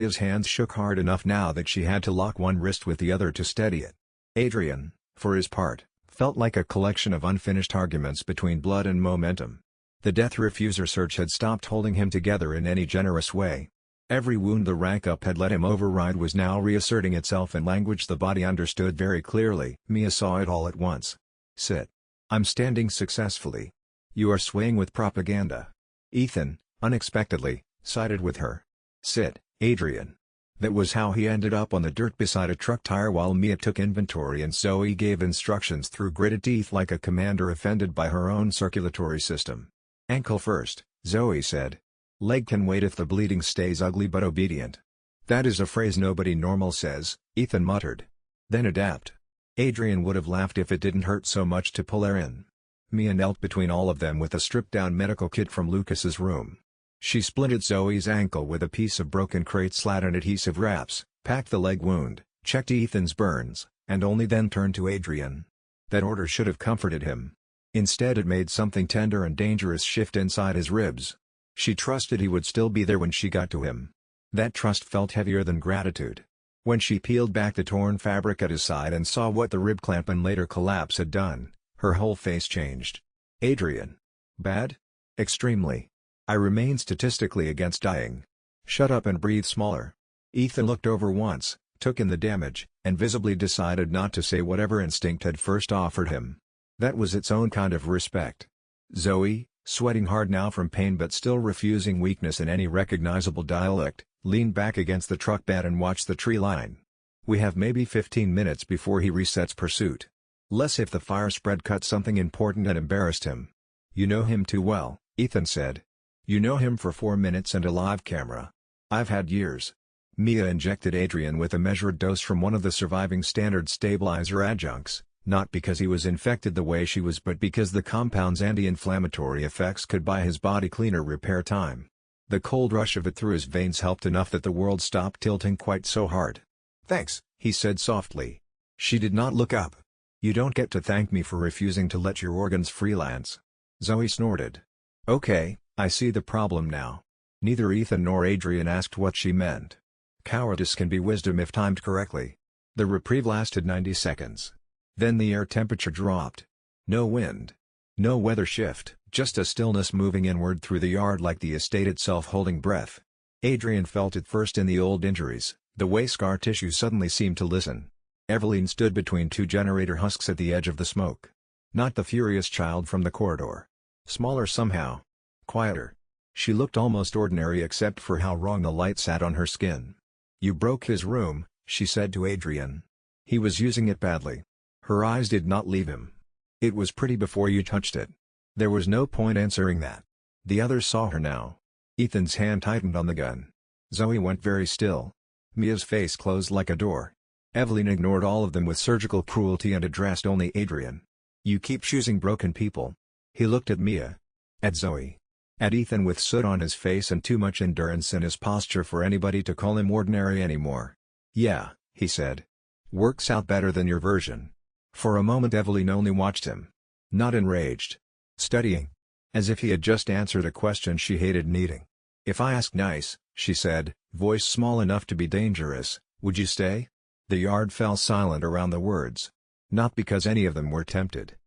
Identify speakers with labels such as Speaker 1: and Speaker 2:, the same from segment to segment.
Speaker 1: His hands shook hard enough now that she had to lock one wrist with the other to steady it. Adrian, for his part, felt like a collection of unfinished arguments between blood and momentum. The death refuser surge had stopped holding him together in any generous way. Every wound the rank-up had let him override was now reasserting itself in language the body understood very clearly. Mia saw it all at once. Sit. I'm standing successfully. You are swaying with propaganda. Ethan, unexpectedly, sided with her. Sit, Adrian. That was how he ended up on the dirt beside a truck tire while Mia took inventory and Zoe gave instructions through gritted teeth like a commander offended by her own circulatory system. Ankle first, Zoe said. Leg can wait if the bleeding stays ugly but obedient. That is a phrase nobody normal says, Ethan muttered. Then adapt. Adrian would have laughed if it didn't hurt so much to pull her in. Mia knelt between all of them with a stripped-down medical kit from Lucas's room. She splinted Zoe's ankle with a piece of broken crate slat and adhesive wraps, packed the leg wound, checked Ethan's burns, and only then turned to Adrian. That order should have comforted him. Instead it made something tender and dangerous shift inside his ribs. She trusted he would still be there when she got to him. That trust felt heavier than gratitude. When she peeled back the torn fabric at his side and saw what the rib clamp and later collapse had done, her whole face changed. Adrian. Bad? Extremely. I remain statistically against dying. Shut up and breathe smaller. Ethan looked over once, took in the damage, and visibly decided not to say whatever instinct had first offered him. That was its own kind of respect. Zoe, sweating hard now from pain but still refusing weakness in any recognizable dialect, leaned back against the truck bed and watched the tree line. We have maybe 15 minutes before he resets pursuit. Less if the fire spread cut something important and embarrassed him. You know him too well, Ethan said. You know him for 4 minutes and a live camera. I've had years. Mia injected Adrian with a measured dose from one of the surviving standard stabilizer adjuncts, not because he was infected the way she was but because the compound's anti-inflammatory effects could buy his body cleaner repair time. The cold rush of it through his veins helped enough that the world stopped tilting quite so hard. Thanks, he said softly. She did not look up. You don't get to thank me for refusing to let your organs freelance. Zoe snorted. Okay, I see the problem now. Neither Ethan nor Adrian asked what she meant. Cowardice can be wisdom if timed correctly. The reprieve lasted 90 seconds. Then the air temperature dropped. No wind. No weather shift, just a stillness moving inward through the yard like the estate itself holding breath. Adrian felt it first in the old injuries, the way scar tissue suddenly seemed to listen. Eveline stood between two generator husks at the edge of the smoke. Not the furious child from the corridor. Smaller somehow. Quieter. She looked almost ordinary except for how wrong the light sat on her skin. You broke his room, she said to Adrian. He was using it badly. Her eyes did not leave him. It was pretty before you touched it. There was no point answering that. The others saw her now. Ethan's hand tightened on the gun. Zoe went very still. Mia's face closed like a door. Eveline ignored all of them with surgical cruelty and addressed only Adrian. You keep choosing broken people. He looked at Mia. At Zoe. At Ethan with soot on his face and too much endurance in his posture for anybody to call him ordinary anymore. Yeah, he said. Works out better than your version. For a moment Eveline only watched him. Not enraged. Studying. As if he had just answered a question she hated needing. If I ask nice, she said, voice small enough to be dangerous, would you stay? The yard fell silent around the words. Not because any of them were tempted.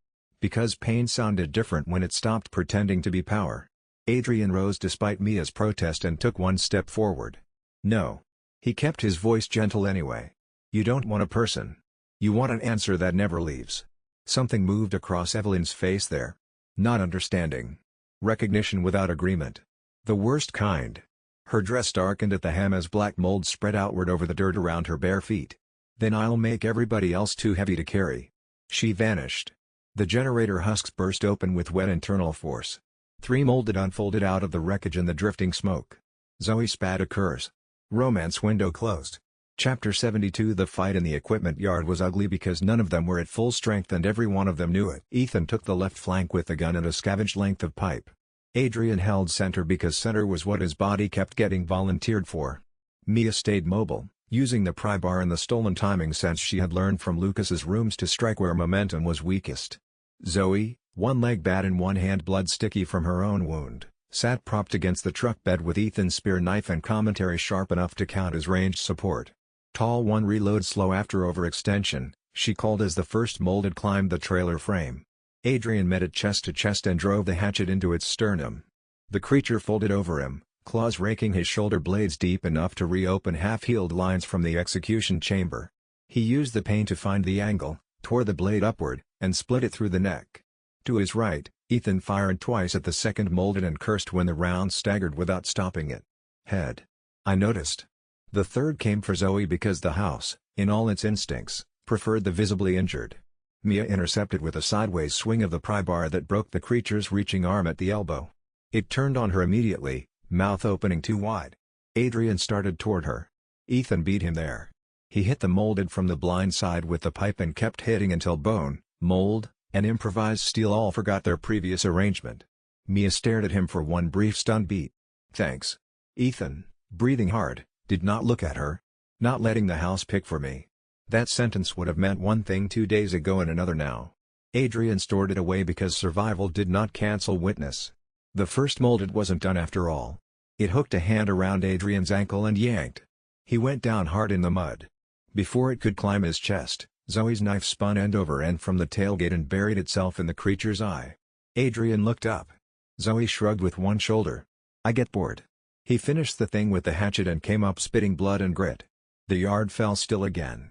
Speaker 1: Because pain sounded different when it stopped pretending to be power. Adrian rose despite Mia's protest and took one step forward. No. He kept his voice gentle anyway. You don't want a person. You want an answer that never leaves. Something moved across Eveline's face there. Not understanding. Recognition without agreement. The worst kind. Her dress darkened at the hem as black mold spread outward over the dirt around her bare feet. Then I'll make everybody else too heavy to carry. She vanished. The generator husks burst open with wet internal force. 3 molded unfolded out of the wreckage and the drifting smoke. Zoe spat a curse. Romance window closed. Chapter 72. The fight in the equipment yard was ugly because none of them were at full strength and every one of them knew it. Ethan took the left flank with the gun and a scavenged length of pipe. Adrian held center because center was what his body kept getting volunteered for. Mia stayed mobile, using the pry bar and the stolen timing sense she had learned from Lucas's rooms to strike where momentum was weakest. Zoe, one leg bad and one hand blood sticky from her own wound, sat propped against the truck bed with Ethan's spear knife and commentary sharp enough to count as ranged support. Tall one reload slow after overextension, she called as the first molded climbed the trailer frame. Adrian met it chest to chest and drove the hatchet into its sternum. The creature folded over him, claws raking his shoulder blades deep enough to reopen half-healed lines from the execution chamber. He used the pain to find the angle, tore the blade upward, and split it through the neck. To his right, Ethan fired twice at the second molded and cursed when the round staggered without stopping it. Head. I noticed. The third came for Zoe because the house, in all its instincts, preferred the visibly injured. Mia intercepted with a sideways swing of the pry bar that broke the creature's reaching arm at the elbow. It turned on her immediately, mouth opening too wide. Adrian started toward her. Ethan beat him there. He hit the molded from the blind side with the pipe and kept hitting until bone, mold, and improvised steel all forgot their previous arrangement. Mia stared at him for one brief stunned beat. Thanks. Ethan, breathing hard, did not look at her. Not letting the house pick for me. That sentence would have meant one thing 2 days ago and another now. Adrian stored it away because survival did not cancel witness. The first molded wasn't done after all. It hooked a hand around Adrian's ankle and yanked. He went down hard in the mud. Before it could climb his chest, Zoe's knife spun end over end from the tailgate and buried itself in the creature's eye. Adrian looked up. Zoe shrugged with one shoulder. I get bored. He finished the thing with the hatchet and came up spitting blood and grit. The yard fell still again.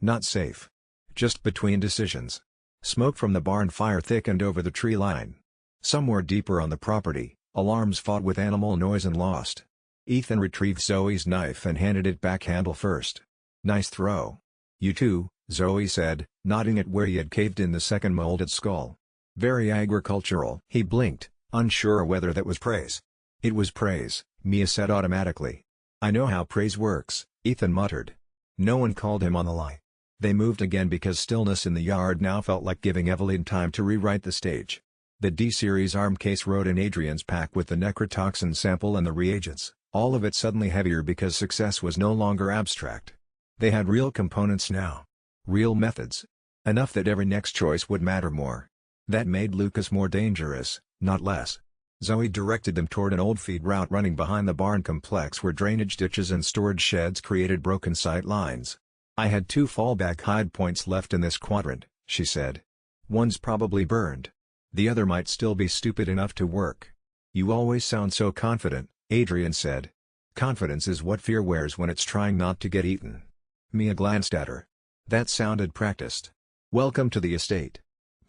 Speaker 1: Not safe. Just between decisions. Smoke from the barn fire thickened over the tree line. Somewhere deeper on the property, alarms fought with animal noise and lost. Ethan retrieved Zoe's knife and handed it back handle first. Nice throw. You too, Zoe said, nodding at where he had caved in the second molded skull. Very agricultural. He blinked, unsure whether that was praise. It was praise, Mia said automatically. I know how praise works, Ethan muttered. No one called him on the lie. They moved again because stillness in the yard now felt like giving Eveline time to rewrite the stage. The D-Series arm case rode in Adrian's pack with the necrotoxin sample and the reagents, all of it suddenly heavier because success was no longer abstract. They had real components now. Real methods. Enough that every next choice would matter more. That made Lucas more dangerous, not less. Zoe directed them toward an old feed route running behind the barn complex where drainage ditches and storage sheds created broken sight lines. I had 2 fallback hide points left in this quadrant, she said. One's probably burned. The other might still be stupid enough to work. You always sound so confident, Adrian said. Confidence is what fear wears when it's trying not to get eaten. Mia glanced at her. That sounded practiced. Welcome to the estate.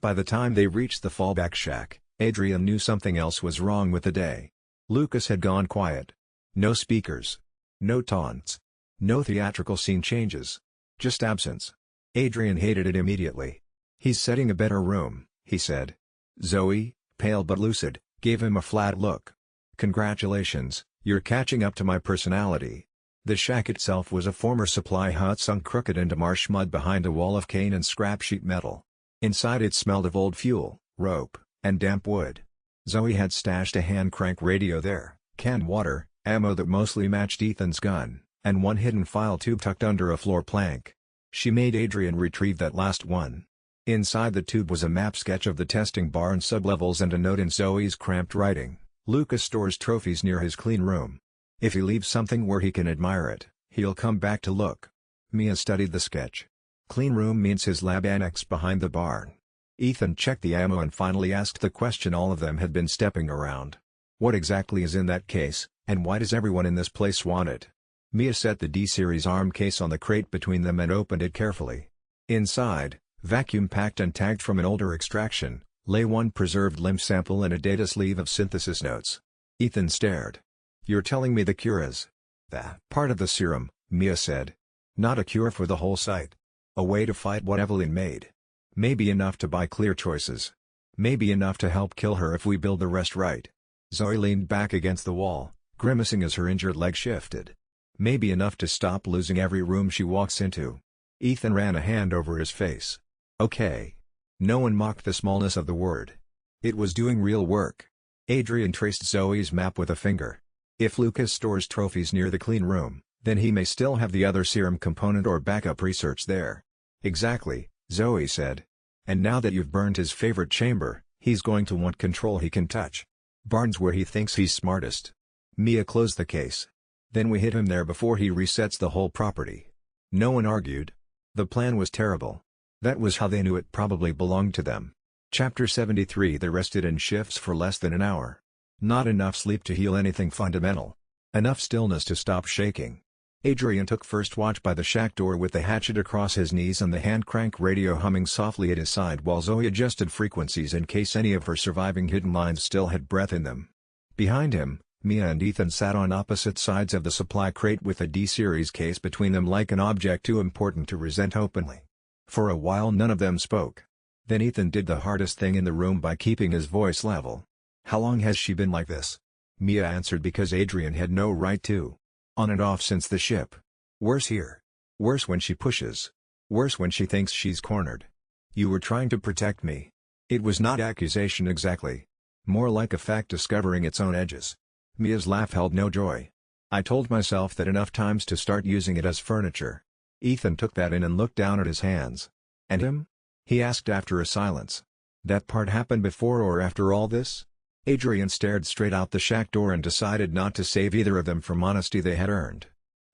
Speaker 1: By the time they reached the fallback shack, Adrian knew something else was wrong with the day. Lucas had gone quiet. No speakers. No taunts. No theatrical scene changes. Just absence. Adrian hated it immediately. He's setting a better room, he said. Zoe, pale but lucid, gave him a flat look. Congratulations, you're catching up to my personality. The shack itself was a former supply hut sunk crooked into marsh mud behind a wall of cane and scrap sheet metal. Inside it smelled of old fuel, rope, and damp wood. Zoe had stashed a hand-crank radio there, canned water, ammo that mostly matched Ethan's gun, and one hidden file tube tucked under a floor plank. She made Adrian retrieve that last one. Inside the tube was a map sketch of the testing barn sublevels and a note in Zoe's cramped writing. Lucas stores trophies near his clean room. If he leaves something where he can admire it, he'll come back to look. Mia studied the sketch. Clean room means his lab annex behind the barn. Ethan checked the ammo and finally asked the question all of them had been stepping around. What exactly is in that case, and why does everyone in this place want it? Mia set the D-Series arm case on the crate between them and opened it carefully. Inside, vacuum-packed and tagged from an older extraction, lay one preserved limb sample and a data sleeve of synthesis notes. Ethan stared. You're telling me the cure is that part of the serum, Mia said. Not a cure for the whole site. A way to fight what Eveline made. Maybe enough to buy clear choices. Maybe enough to help kill her if we build the rest right. Zoe leaned back against the wall, grimacing as her injured leg shifted. Maybe enough to stop losing every room she walks into. Ethan ran a hand over his face. Okay. No one mocked the smallness of the word. It was doing real work. Adrian traced Zoe's map with a finger. If Lucas stores trophies near the clean room, then he may still have the other serum component or backup research there. Exactly, Zoe said. And now that you've burned his favorite chamber, he's going to want control he can touch. Barnes where he thinks he's smartest. Mia closed the case. Then we hit him there before he resets the whole property. No one argued. The plan was terrible. That was how they knew it probably belonged to them. Chapter 73. They rested in shifts for less than an hour. Not enough sleep to heal anything fundamental. Enough stillness to stop shaking. Adrian took first watch by the shack door with the hatchet across his knees and the hand crank radio humming softly at his side while Zoe adjusted frequencies in case any of her surviving hidden lines still had breath in them. Behind him, Mia and Ethan sat on opposite sides of the supply crate with a D-series case between them like an object too important to resent openly. For a while none of them spoke. Then Ethan did the hardest thing in the room by keeping his voice level. "How long has she been like this?" Mia answered because Adrian had no right to. "On and off since the ship. Worse here. Worse when she pushes. Worse when she thinks she's cornered. You were trying to protect me." It was not accusation exactly. More like a fact discovering its own edges. Mia's laugh held no joy. "I told myself that enough times to start using it as furniture." Ethan took that in and looked down at his hands. "And him?" he asked after a silence. "That part happened before or after all this?" Adrian stared straight out the shack door and decided not to save either of them from honesty they had earned.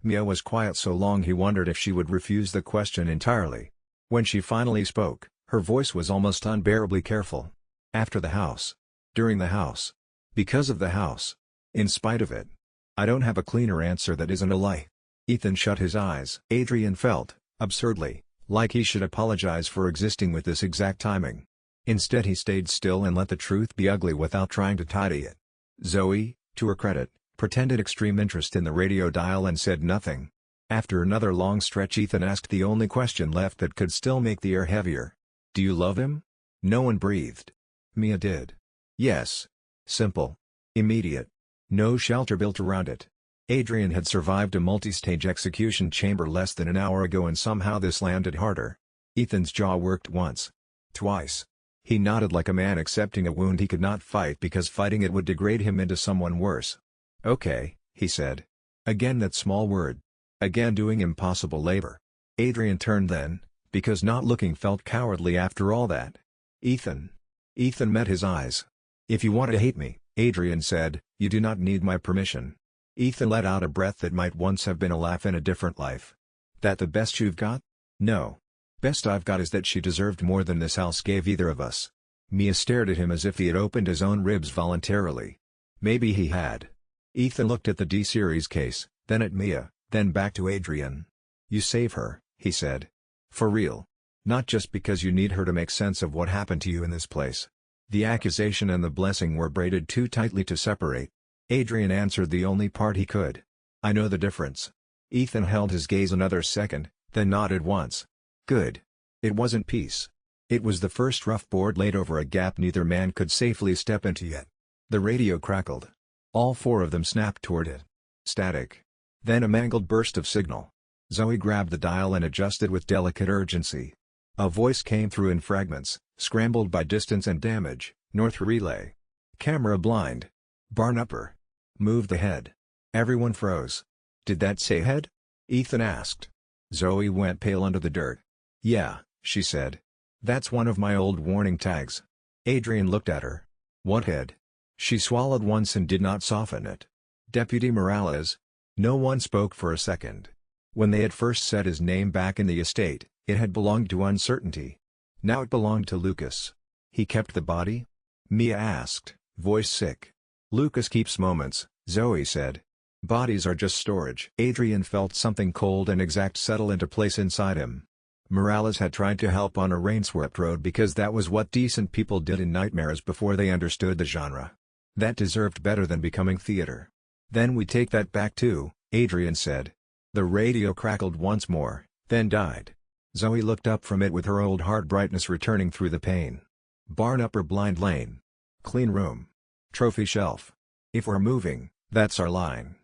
Speaker 1: Mia was quiet so long he wondered if she would refuse the question entirely. When she finally spoke, her voice was almost unbearably careful. "After the house. During the house. Because of the house. In spite of it. I don't have a cleaner answer that isn't a lie." Ethan shut his eyes. Adrian felt, absurdly, like he should apologize for existing with this exact timing. Instead he stayed still and let the truth be ugly without trying to tidy it. Zoe, to her credit, pretended extreme interest in the radio dial and said nothing. After another long stretch Ethan asked the only question left that could still make the air heavier. "Do you love him?" No one breathed. Mia did. Yes. Simple. Immediate. No shelter built around it. Adrian had survived a multi-stage execution chamber less than an hour ago and somehow this landed harder. Ethan's jaw worked once. Twice. He nodded like a man accepting a wound he could not fight because fighting it would degrade him into someone worse. "Okay," he said. Again that small word. Again doing impossible labor. Adrian turned then, because not looking felt cowardly after all that. "Ethan." Ethan met his eyes. "If you want to hate me," Adrian said, "you do not need my permission." Ethan let out a breath that might once have been a laugh in a different life. "That the best you've got?" "No. Best I've got is that she deserved more than this house gave either of us." Mia stared at him as if he had opened his own ribs voluntarily. Maybe he had. Ethan looked at the D-series case, then at Mia, then back to Adrian. "You save her," he said. "For real. Not just because you need her to make sense of what happened to you in this place." The accusation and the blessing were braided too tightly to separate. Adrian answered the only part he could. "I know the difference." Ethan held his gaze another second, then nodded once. "Good. It wasn't peace. It was the first rough board laid over a gap neither man could safely step into yet." The radio crackled. All four of them snapped toward it. Static. Then a mangled burst of signal. Zoe grabbed the dial and adjusted with delicate urgency. A voice came through in fragments, scrambled by distance and damage. "North relay. Camera blind. Barn upper. Move the head." Everyone froze. "Did that say head?" Ethan asked. Zoe went pale under the dirt. "Yeah," she said. "That's one of my old warning tags." Adrian looked at her. "What head?" She swallowed once and did not soften it. "Deputy Morales." No one spoke for a second. When they had first said his name back in the estate, it had belonged to uncertainty. Now it belonged to Lucas. "He kept the body?" Mia asked, voice sick. "Lucas keeps moments," Zoe said. "Bodies are just storage." Adrian felt something cold and exact settle into place inside him. Morales had tried to help on a rain-swept road because that was what decent people did in nightmares before they understood the genre. That deserved better than becoming theater. "Then we take that back too," Adrian said. The radio crackled once more, then died. Zoe looked up from it with her old hard brightness returning through the pane. "Barn upper blind lane. Clean room. Trophy shelf. If we're moving, that's our line."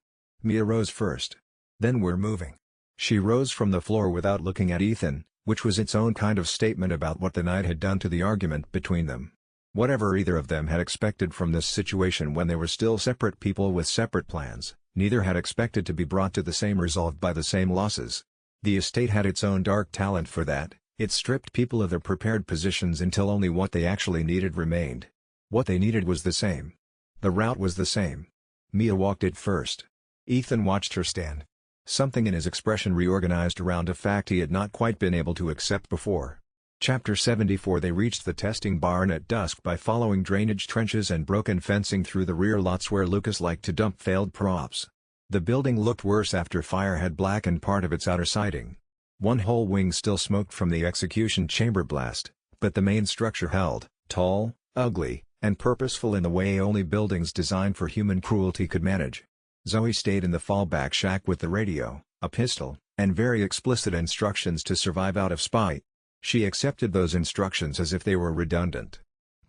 Speaker 1: Mia rose first. "Then we're moving." She rose from the floor without looking at Ethan, which was its own kind of statement about what the night had done to the argument between them. Whatever either of them had expected from this situation when they were still separate people with separate plans, neither had expected to be brought to the same result by the same losses. The estate had its own dark talent for that. It stripped people of their prepared positions until only what they actually needed remained. What they needed was the same. The route was the same. Mia walked it first. Ethan watched her stand. Something in his expression reorganized around a fact he had not quite been able to accept before. Chapter 74. They reached the testing barn at dusk by following drainage trenches and broken fencing through the rear lots where Lucas liked to dump failed props. The building looked worse after fire had blackened part of its outer siding. One whole wing still smoked from the execution chamber blast, but the main structure held, tall, ugly, and purposeful in the way only buildings designed for human cruelty could manage. Zoe stayed in the fallback shack with the radio, a pistol, and very explicit instructions to survive out of spite. She accepted those instructions as if they were redundant.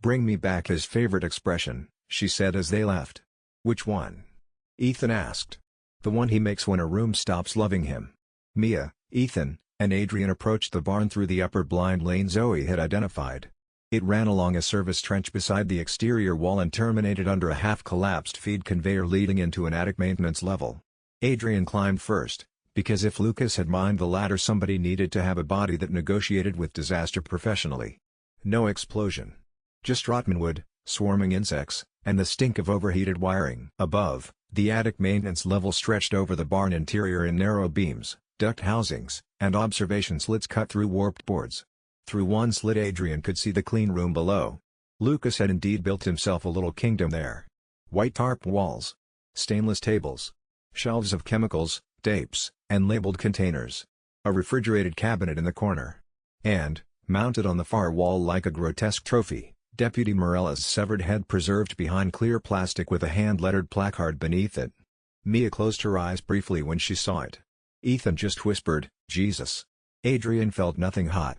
Speaker 1: "Bring me back his favorite expression," she said as they left. "Which one?" Ethan asked. "The one he makes when a room stops loving him." Mia, Ethan, and Adrian approached the barn through the upper blind lane Zoe had identified. It ran along a service trench beside the exterior wall and terminated under a half-collapsed feed conveyor leading into an attic maintenance level. Adrian climbed first, because if Lucas had mined the ladder, somebody needed to have a body that negotiated with disaster professionally. No explosion. Just rotten wood, swarming insects, and the stink of overheated wiring. Above, the attic maintenance level stretched over the barn interior in narrow beams, duct housings, and observation slits cut through warped boards. Through one slit Adrian could see the clean room below. Lucas had indeed built himself a little kingdom there. White tarp walls. Stainless tables. Shelves of chemicals, tapes, and labeled containers. A refrigerated cabinet in the corner. And, mounted on the far wall like a grotesque trophy, Deputy Morella's severed head preserved behind clear plastic with a hand-lettered placard beneath it. Mia closed her eyes briefly when she saw it. Ethan just whispered, "Jesus." Adrian felt nothing hot.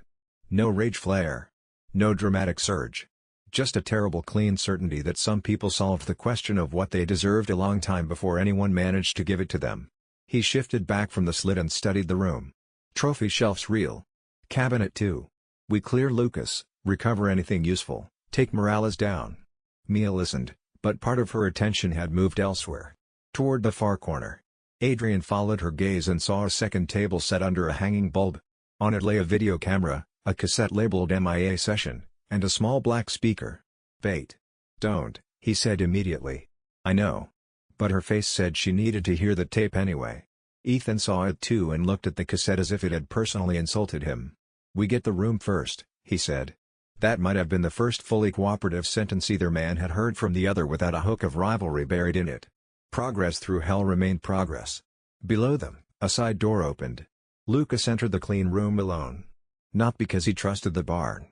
Speaker 1: No rage flare. No dramatic surge. Just a terrible clean certainty that some people solved the question of what they deserved a long time before anyone managed to give it to them. He shifted back from the slit and studied the room. Trophy shelves real. Cabinet 2. We clear Lucas, recover anything useful, take Morales down. Mia listened, but part of her attention had moved elsewhere. Toward the far corner. Adrian followed her gaze and saw a second table set under a hanging bulb. On it lay a video camera, a cassette labeled MIA session, and a small black speaker. "Wait. Don't," he said immediately. "I know." But her face said she needed to hear the tape anyway. Ethan saw it too and looked at the cassette as if it had personally insulted him. "We get the room first," he said. That might have been the first fully cooperative sentence either man had heard from the other without a hook of rivalry buried in it. Progress through hell remained progress. Below them, a side door opened. Lucas entered the clean room alone. Not because he trusted the barn.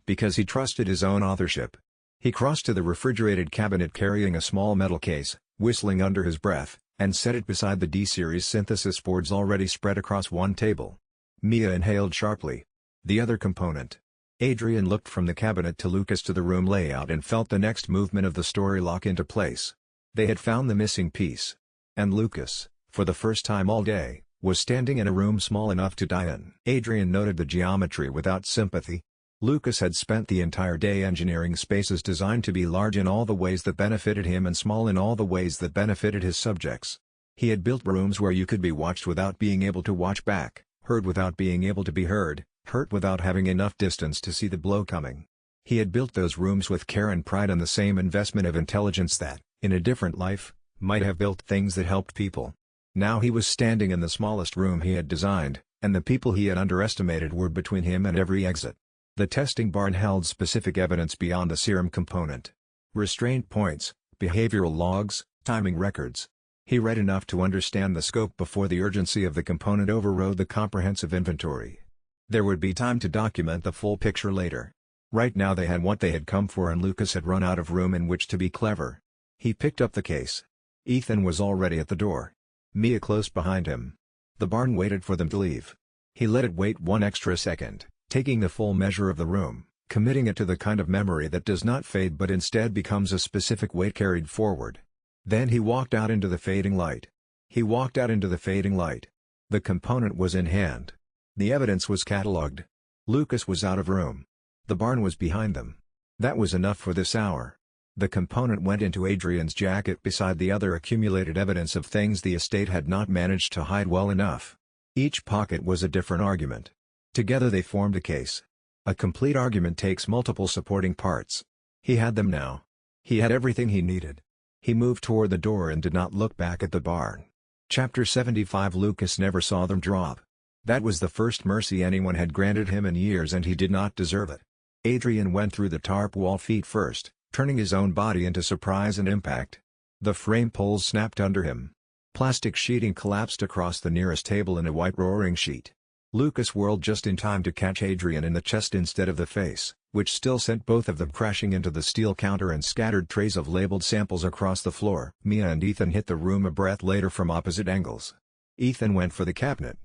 Speaker 1: Because he trusted his own authorship. He crossed to the refrigerated cabinet carrying a small metal case, whistling under his breath, and set it beside the D-series synthesis boards already spread across one table. Mia inhaled sharply. The other component. Adrian looked from the cabinet to Lucas to the room layout and felt the next movement of the story lock into place. They had found the missing piece. And Lucas, for the first time all day, was standing in a room small enough to die in. Adrian noted the geometry without sympathy. Lucas had spent the entire day engineering spaces designed to be large in all the ways that benefited him and small in all the ways that benefited his subjects. He had built rooms where you could be watched without being able to watch back, heard without being able to be heard, hurt without having enough distance to see the blow coming. He had built those rooms with care and pride and the same investment of intelligence that, in a different life, might have built things that helped people. Now he was standing in the smallest room he had designed, and the people he had underestimated were between him and every exit. The testing barn held specific evidence beyond the serum component. Restraint points, behavioral logs, timing records. He read enough to understand the scope before the urgency of the component overrode the comprehensive inventory. There would be time to document the full picture later. Right now they had what they had come for and Lucas had run out of room in which to be clever. He picked up the case. Ethan was already at the door. Mia close behind him. The barn waited for them to leave. He let it wait one extra second, taking the full measure of the room, committing it to the kind of memory that does not fade but instead becomes a specific weight carried forward. Then he walked out into the fading light. He walked out into the fading light. The component was in hand. The evidence was catalogued. Lucas was out of room. The barn was behind them. That was enough for this hour. The component went into Adrian's jacket beside the other accumulated evidence of things the estate had not managed to hide well enough. Each pocket was a different argument. Together they formed a case. A complete argument takes multiple supporting parts. He had them now. He had everything he needed. He moved toward the door and did not look back at the barn. Chapter 75. Lucas never saw them drop. That was the first mercy anyone had granted him in years, and he did not deserve it. Adrian went through the tarp wall feet first, turning his own body into surprise and impact. The frame poles snapped under him. Plastic sheeting collapsed across the nearest table in a white roaring sheet. Lucas whirled just in time to catch Adrian in the chest instead of the face, which still sent both of them crashing into the steel counter and scattered trays of labeled samples across the floor. Mia and Ethan hit the room a breath later from opposite angles. Ethan went for the cabinet.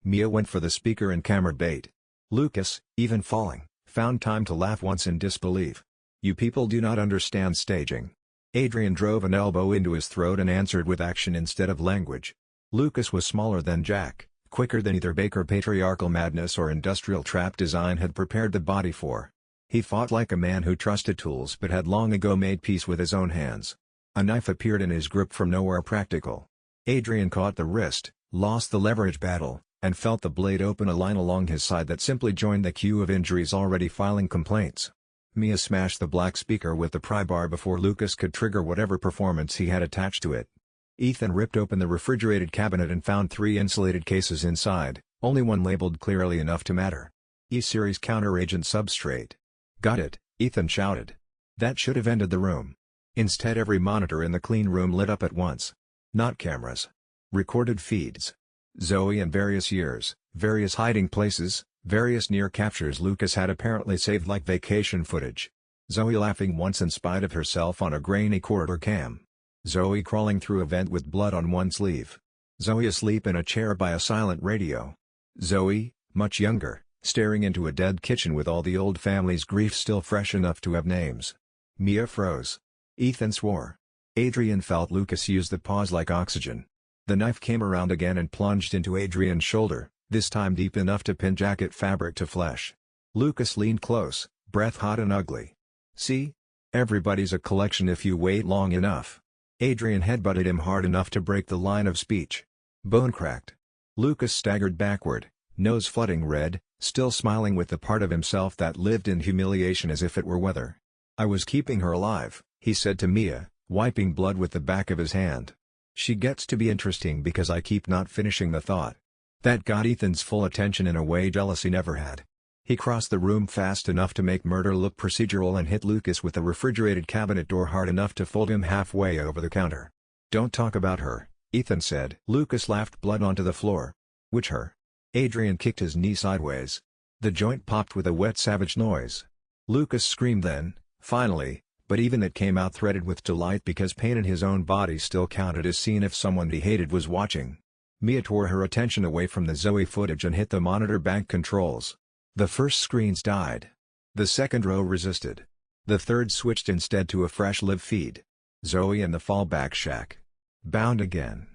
Speaker 1: Mia went for the speaker and camera bait. Lucas, even falling, found time to laugh once in disbelief. "You people do not understand staging." Adrian drove an elbow into his throat and answered with action instead of language. Lucas was smaller than Jack, quicker than either Baker patriarchal madness or industrial trap design had prepared the body for. He fought like a man who trusted tools but had long ago made peace with his own hands. A knife appeared in his grip from nowhere practical. Adrian caught the wrist, lost the leverage battle, and felt the blade open a line along his side that simply joined the queue of injuries already filing complaints. Mia smashed the black speaker with the pry bar before Lucas could trigger whatever performance he had attached to it. Ethan ripped open the refrigerated cabinet and found 3 insulated cases inside, only one labeled clearly enough to matter. E-Series counteragent substrate. "Got it," Ethan shouted. That should have ended the room. Instead, every monitor in the clean room lit up at once. Not cameras. Recorded feeds. Zoe in various years, various hiding places, various near captures Lucas had apparently saved like vacation footage. Zoe laughing once in spite of herself on a grainy corridor cam. Zoe crawling through a vent with blood on one sleeve. Zoe asleep in a chair by a silent radio. Zoe, much younger, staring into a dead kitchen with all the old family's grief still fresh enough to have names. Mia froze. Ethan swore. Adrian felt Lucas use the pause like oxygen. The knife came around again and plunged into Adrian's shoulder, this time deep enough to pin jacket fabric to flesh. Lucas leaned close, breath hot and ugly. "See? Everybody's a collection if you wait long enough." Adrian headbutted him hard enough to break the line of speech. Bone cracked. Lucas staggered backward, nose flooding red, still smiling with the part of himself that lived in humiliation as if it were weather. "I was keeping her alive," he said to Mia, wiping blood with the back of his hand. "She gets to be interesting because I keep not finishing the thought." That got Ethan's full attention in a way jealousy never had. He crossed the room fast enough to make murder look procedural and hit Lucas with the refrigerated cabinet door hard enough to fold him halfway over the counter. "Don't talk about her," Ethan said. Lucas laughed blood onto the floor. "Which her?" Adrian kicked his knee sideways. The joint popped with a wet savage noise. Lucas screamed then, finally, but even it came out threaded with delight because pain in his own body still counted as seen if someone he hated was watching. Mia tore her attention away from the Zoe footage and hit the monitor bank controls. The first screens died. The second row resisted. The third switched instead to a fresh live feed. Zoe in the fallback shack. Bound again.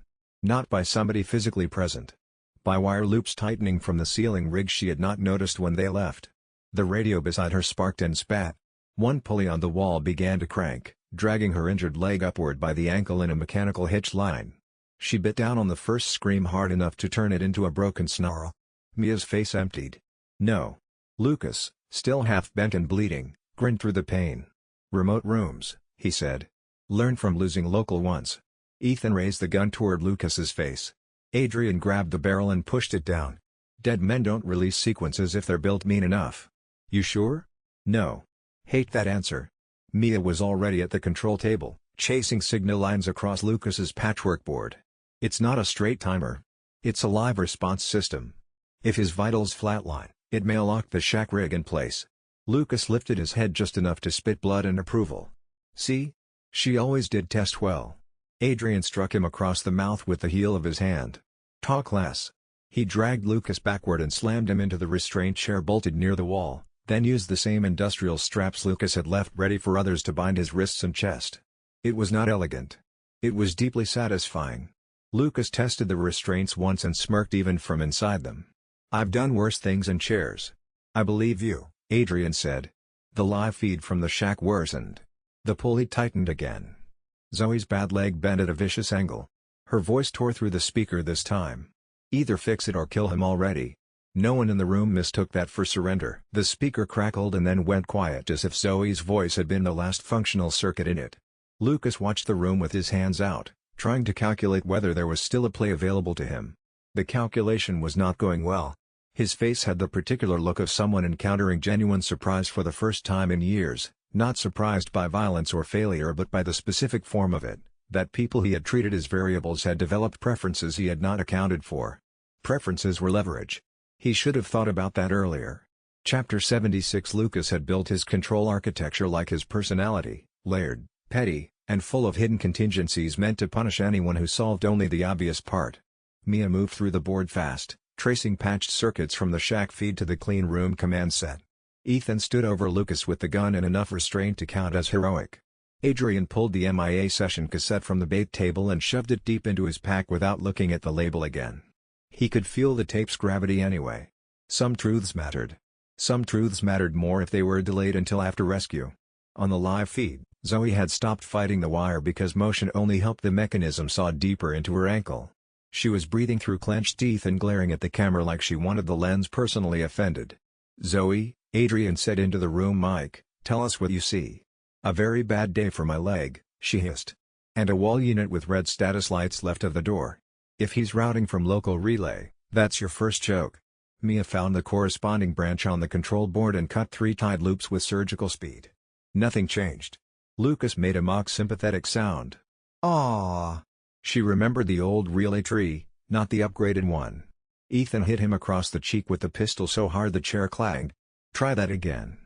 Speaker 1: Not by somebody physically present. By wire loops tightening from the ceiling rig she had not noticed when they left. The radio beside her sparked and spat. One pulley on the wall began to crank, dragging her injured leg upward by the ankle in a mechanical hitch line. She bit down on the first scream hard enough to turn it into a broken snarl. Mia's face emptied. "No." Lucas, still half bent and bleeding, grinned through the pain. "Remote rooms," he said. "Learn from losing local once." Ethan raised the gun toward Lucas's face. Adrian grabbed the barrel and pushed it down. "Dead men don't release sequences if they're built mean enough." "You sure?" "No." "Hate that answer." Mia was already at the control table, chasing signal lines across Lucas's patchwork board. "It's not a straight timer. It's a live response system. If his vitals flatline, it may lock the shack rig in place." Lucas lifted his head just enough to spit blood in approval. "See? She always did test well." Adrian struck him across the mouth with the heel of his hand. "Talk less." He dragged Lucas backward and slammed him into the restraint chair bolted near the wall, then used the same industrial straps Lucas had left ready for others to bind his wrists and chest. It was not elegant. It was deeply satisfying. Lucas tested the restraints once and smirked even from inside them. "I've done worse things in chairs." "I believe you," Adrian said. The live feed from the shack worsened. The pulley tightened again. Zoe's bad leg bent at a vicious angle. Her voice tore through the speaker this time. "Either fix it or kill him already." No one in the room mistook that for surrender. The speaker crackled and then went quiet as if Zoe's voice had been the last functional circuit in it. Lucas watched the room with his hands out, trying to calculate whether there was still a play available to him. The calculation was not going well. His face had the particular look of someone encountering genuine surprise for the first time in years, not surprised by violence or failure but by the specific form of it, that people he had treated as variables had developed preferences he had not accounted for. Preferences were leverage. He should have thought about that earlier. Chapter 76. Lucas had built his control architecture like his personality, layered, petty, and full of hidden contingencies meant to punish anyone who solved only the obvious part. Mia moved through the board fast, tracing patched circuits from the shack feed to the clean room command set. Ethan stood over Lucas with the gun and enough restraint to count as heroic. Adrian pulled the MIA session cassette from the bait table and shoved it deep into his pack without looking at the label again. He could feel the tape's gravity anyway. Some truths mattered. Some truths mattered more if they were delayed until after rescue. On the live feed, Zoe had stopped fighting the wire because motion only helped the mechanism saw deeper into her ankle. She was breathing through clenched teeth and glaring at the camera like she wanted the lens personally offended. "Zoe," Adrian said into the room mic, "tell us what you see." "A very bad day for my leg," she hissed. "And a wall unit with red status lights left of the door. If he's routing from local relay, that's your first joke." Mia found the corresponding branch on the control board and cut 3 tied loops with surgical speed. Nothing changed. Lucas made a mock sympathetic sound. "Aww." She remembered the old relay tree, not the upgraded one. Ethan hit him across the cheek with the pistol so hard the chair clanged. "Try that again."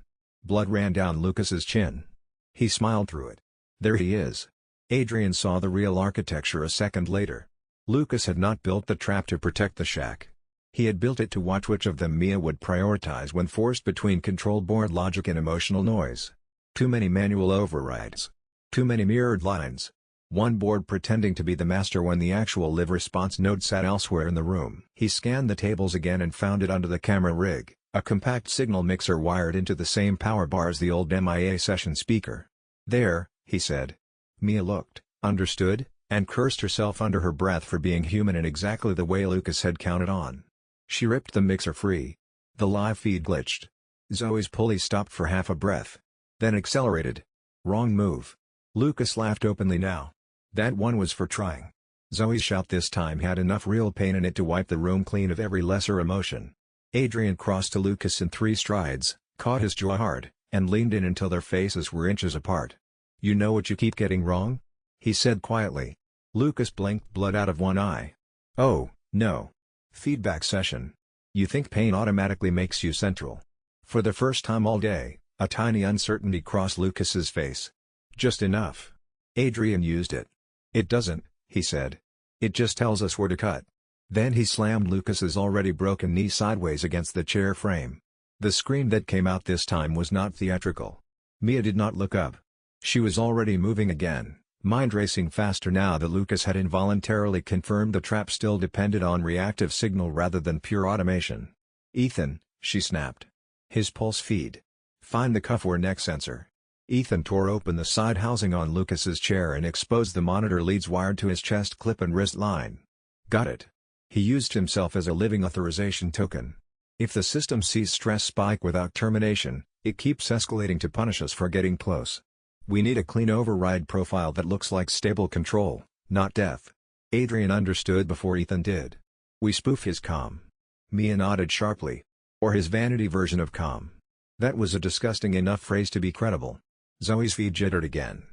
Speaker 1: Blood ran down Lucas's chin. He smiled through it. "There he is." Adrian saw the real architecture a second later. Lucas had not built the trap to protect the shack. He had built it to watch which of them Mia would prioritize when forced between control board logic and emotional noise. Too many manual overrides. Too many mirrored lines. One board pretending to be the master when the actual live response node sat elsewhere in the room. He scanned the tables again and found it under the camera rig, a compact signal mixer wired into the same power bar as the old MIA session speaker. "There," he said. Mia looked, understood, and cursed herself under her breath for being human in exactly the way Lucas had counted on. She ripped the mixer free. The live feed glitched. Zoe's pulley stopped for half a breath. Then accelerated. Wrong move. Lucas laughed openly now. That one was for trying. Zoe's shout this time had enough real pain in it to wipe the room clean of every lesser emotion. Adrian crossed to Lucas in 3 strides, caught his jaw hard, and leaned in until their faces were inches apart. "You know what you keep getting wrong?" he said quietly. Lucas blinked blood out of one eye. "Oh, no. Feedback session. You think pain automatically makes you central." For the first time all day, a tiny uncertainty crossed Lucas's face. "Just enough." Adrian used it. "It doesn't," he said. "It just tells us where to cut." Then he slammed Lucas's already broken knee sideways against the chair frame. The scream that came out this time was not theatrical. Mia did not look up. She was already moving again, mind racing faster now that Lucas had involuntarily confirmed the trap still depended on reactive signal rather than pure automation. "Ethan," she snapped. His pulse feed. "Find the cuff or neck sensor." Ethan tore open the side housing on Lucas's chair and exposed the monitor leads wired to his chest clip and wrist line. "Got it." He used himself as a living authorization token. If the system sees stress spike without termination, it keeps escalating to punish us for getting close. We need a clean override profile that looks like stable control, not death. Adrian understood before Ethan did. "We spoof his comm." Mia nodded sharply. "Or his vanity version of comm." That was a disgusting enough phrase to be credible. Zoe's feet jittered again.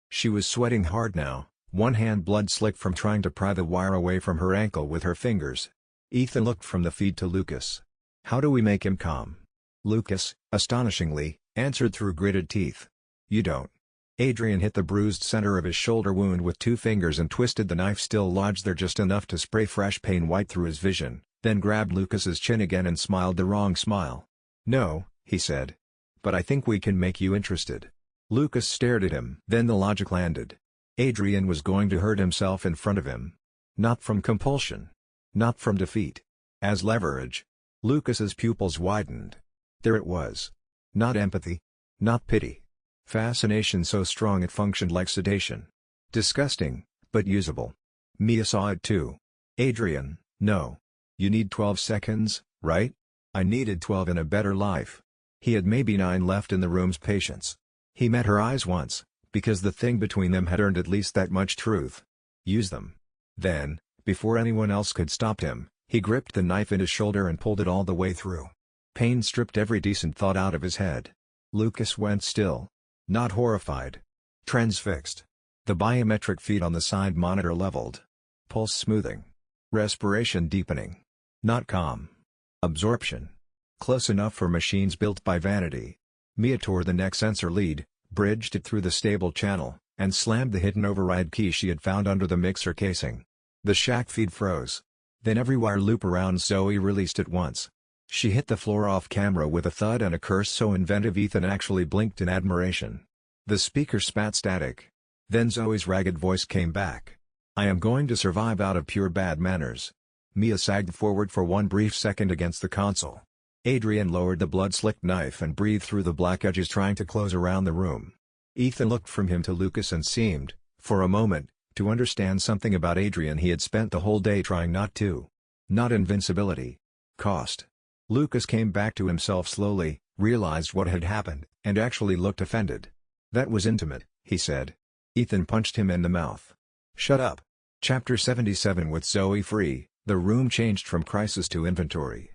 Speaker 1: She was sweating hard now, one hand blood slick from trying to pry the wire away from her ankle with her fingers. Ethan looked from the feed to Lucas. "How do we make him calm?" Lucas, astonishingly, answered through gritted teeth. "You don't." Adrian hit the bruised center of his shoulder wound with 2 fingers and twisted the knife still lodged there just enough to spray fresh pain white through his vision, then grabbed Lucas's chin again and smiled the wrong smile. "No," he said. "But I think we can make you interested." Lucas stared at him. Then the logic landed. Adrian was going to hurt himself in front of him. Not from compulsion. Not from defeat. As leverage. Lucas's pupils widened. There it was. Not empathy. Not pity. Fascination so strong it functioned like sedation. Disgusting, but usable. Mia saw it too. "Adrian, no. You need 12 seconds, right? I needed 12 in a better life." He had maybe 9 left in the room's patience. He met her eyes once, Because the thing between them had earned at least that much truth. Use them. Then, before anyone else could stop him, he gripped the knife in his shoulder and pulled it all the way through. Pain stripped every decent thought out of his head. Lucas went still. Not horrified. Transfixed. The biometric feed on the side monitor leveled. Pulse smoothing. Respiration deepening. Not calm. Absorption. Close enough for machines built by vanity. Mia tore the neck sensor lead, bridged it through the stable channel, and slammed the hidden override key she had found under the mixer casing. The shack feed froze. Then every wire loop around Zoe released at once. She hit the floor off camera with a thud and a curse so inventive Ethan actually blinked in admiration. The speaker spat static. Then Zoe's ragged voice came back. "I am going to survive out of pure bad manners." Mia sagged forward for one brief second against the console. Adrian lowered the blood-slicked knife and breathed through the black edges trying to close around the room. Ethan looked from him to Lucas and seemed, for a moment, to understand something about Adrian he had spent the whole day trying not to. Not invincibility. Cost. Lucas came back to himself slowly, realized what had happened, and actually looked offended. "That was intimate," he said. Ethan punched him in the mouth. "Shut up." Chapter 77. With Zoe free, the room changed from crisis to inventory.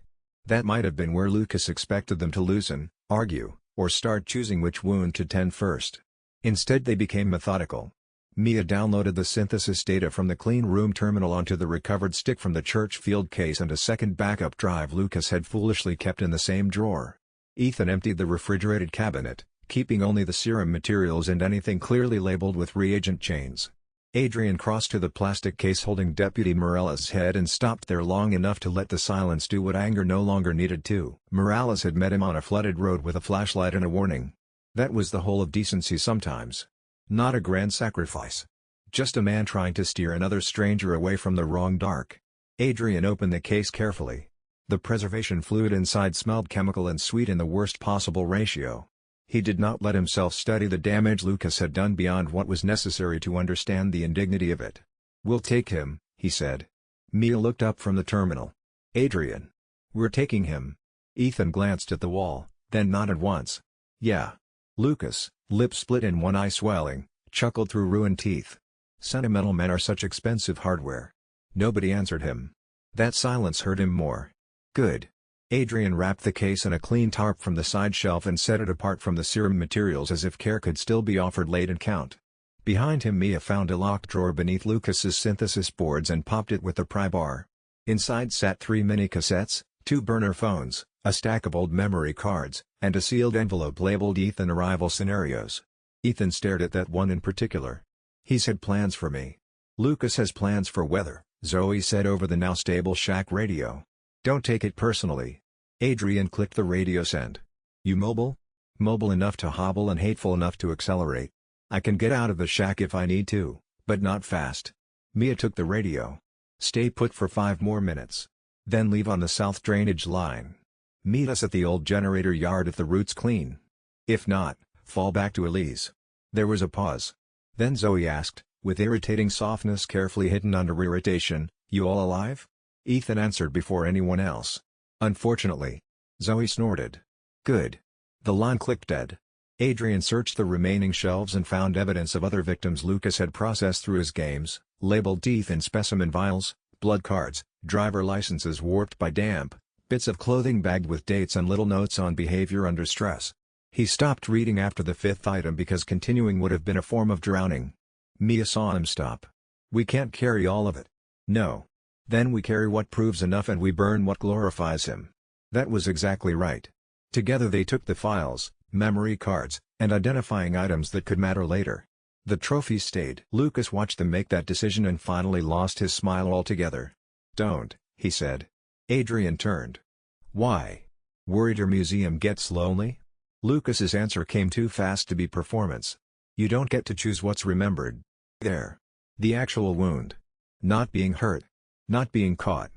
Speaker 1: That might have been where Lucas expected them to loosen, argue, or start choosing which wound to tend first. Instead they became methodical. Mia downloaded the synthesis data from the clean room terminal onto the recovered stick from the church field case and a second backup drive Lucas had foolishly kept in the same drawer. Ethan emptied the refrigerated cabinet, keeping only the serum materials and anything clearly labeled with reagent chains. Adrian crossed to the plastic case holding Deputy Morales' head and stopped there long enough to let the silence do what anger no longer needed to. Morales had met him on a flooded road with a flashlight and a warning. That was the whole of decency sometimes. Not a grand sacrifice. Just a man trying to steer another stranger away from the wrong dark. Adrian opened the case carefully. The preservation fluid inside smelled chemical and sweet in the worst possible ratio. He did not let himself study the damage Lucas had done beyond what was necessary to understand the indignity of it. "We'll take him," he said. Mia looked up from the terminal. "Adrian. We're taking him." Ethan glanced at the wall, then nodded once. "Yeah." Lucas, lips split and one eye swelling, chuckled through ruined teeth. Sentimental men are such expensive hardware. Nobody answered him. That silence hurt him more. "Good." Adrian wrapped the case in a clean tarp from the side shelf and set it apart from the serum materials as if care could still be offered late and count. Behind him Mia found a locked drawer beneath Lucas's synthesis boards and popped it with the pry bar. Inside sat 3 mini cassettes, 2 burner phones, a stack of old memory cards, and a sealed envelope labeled Ethan Arrival Scenarios. Ethan stared at that one in particular. "He's had plans for me." "Lucas has plans for weather," Zoe said over the now stable shack radio. "Don't take it personally." Adrian clicked the radio send. "You mobile?" "Mobile enough to hobble and hateful enough to accelerate. I can get out of the shack if I need to, but not fast." Mia took the radio. "Stay put for 5 more minutes. Then leave on the south drainage line. Meet us at the old generator yard if the route's clean. If not, fall back to Elise." There was a pause. Then Zoe asked, with irritating softness carefully hidden under irritation, "You all alive?" Ethan answered before anyone else. "Unfortunately." Zoe snorted. "Good." The line clicked dead. Adrian searched the remaining shelves and found evidence of other victims Lucas had processed through his games, labeled teeth in specimen vials, blood cards, driver licenses warped by damp, bits of clothing bagged with dates and little notes on behavior under stress. He stopped reading after the 5th item because continuing would have been a form of drowning. Mia saw him stop. "We can't carry all of it." "No. Then we carry what proves enough and we burn what glorifies him." That was exactly right. Together they took the files, memory cards, and identifying items that could matter later. The trophies stayed. Lucas watched them make that decision and finally lost his smile altogether. "Don't," he said. Adrian turned. "Why? Worried your museum gets lonely?" Lucas's answer came too fast to be performance. "You don't get to choose what's remembered. There. The actual wound. Not being hurt. Not being caught.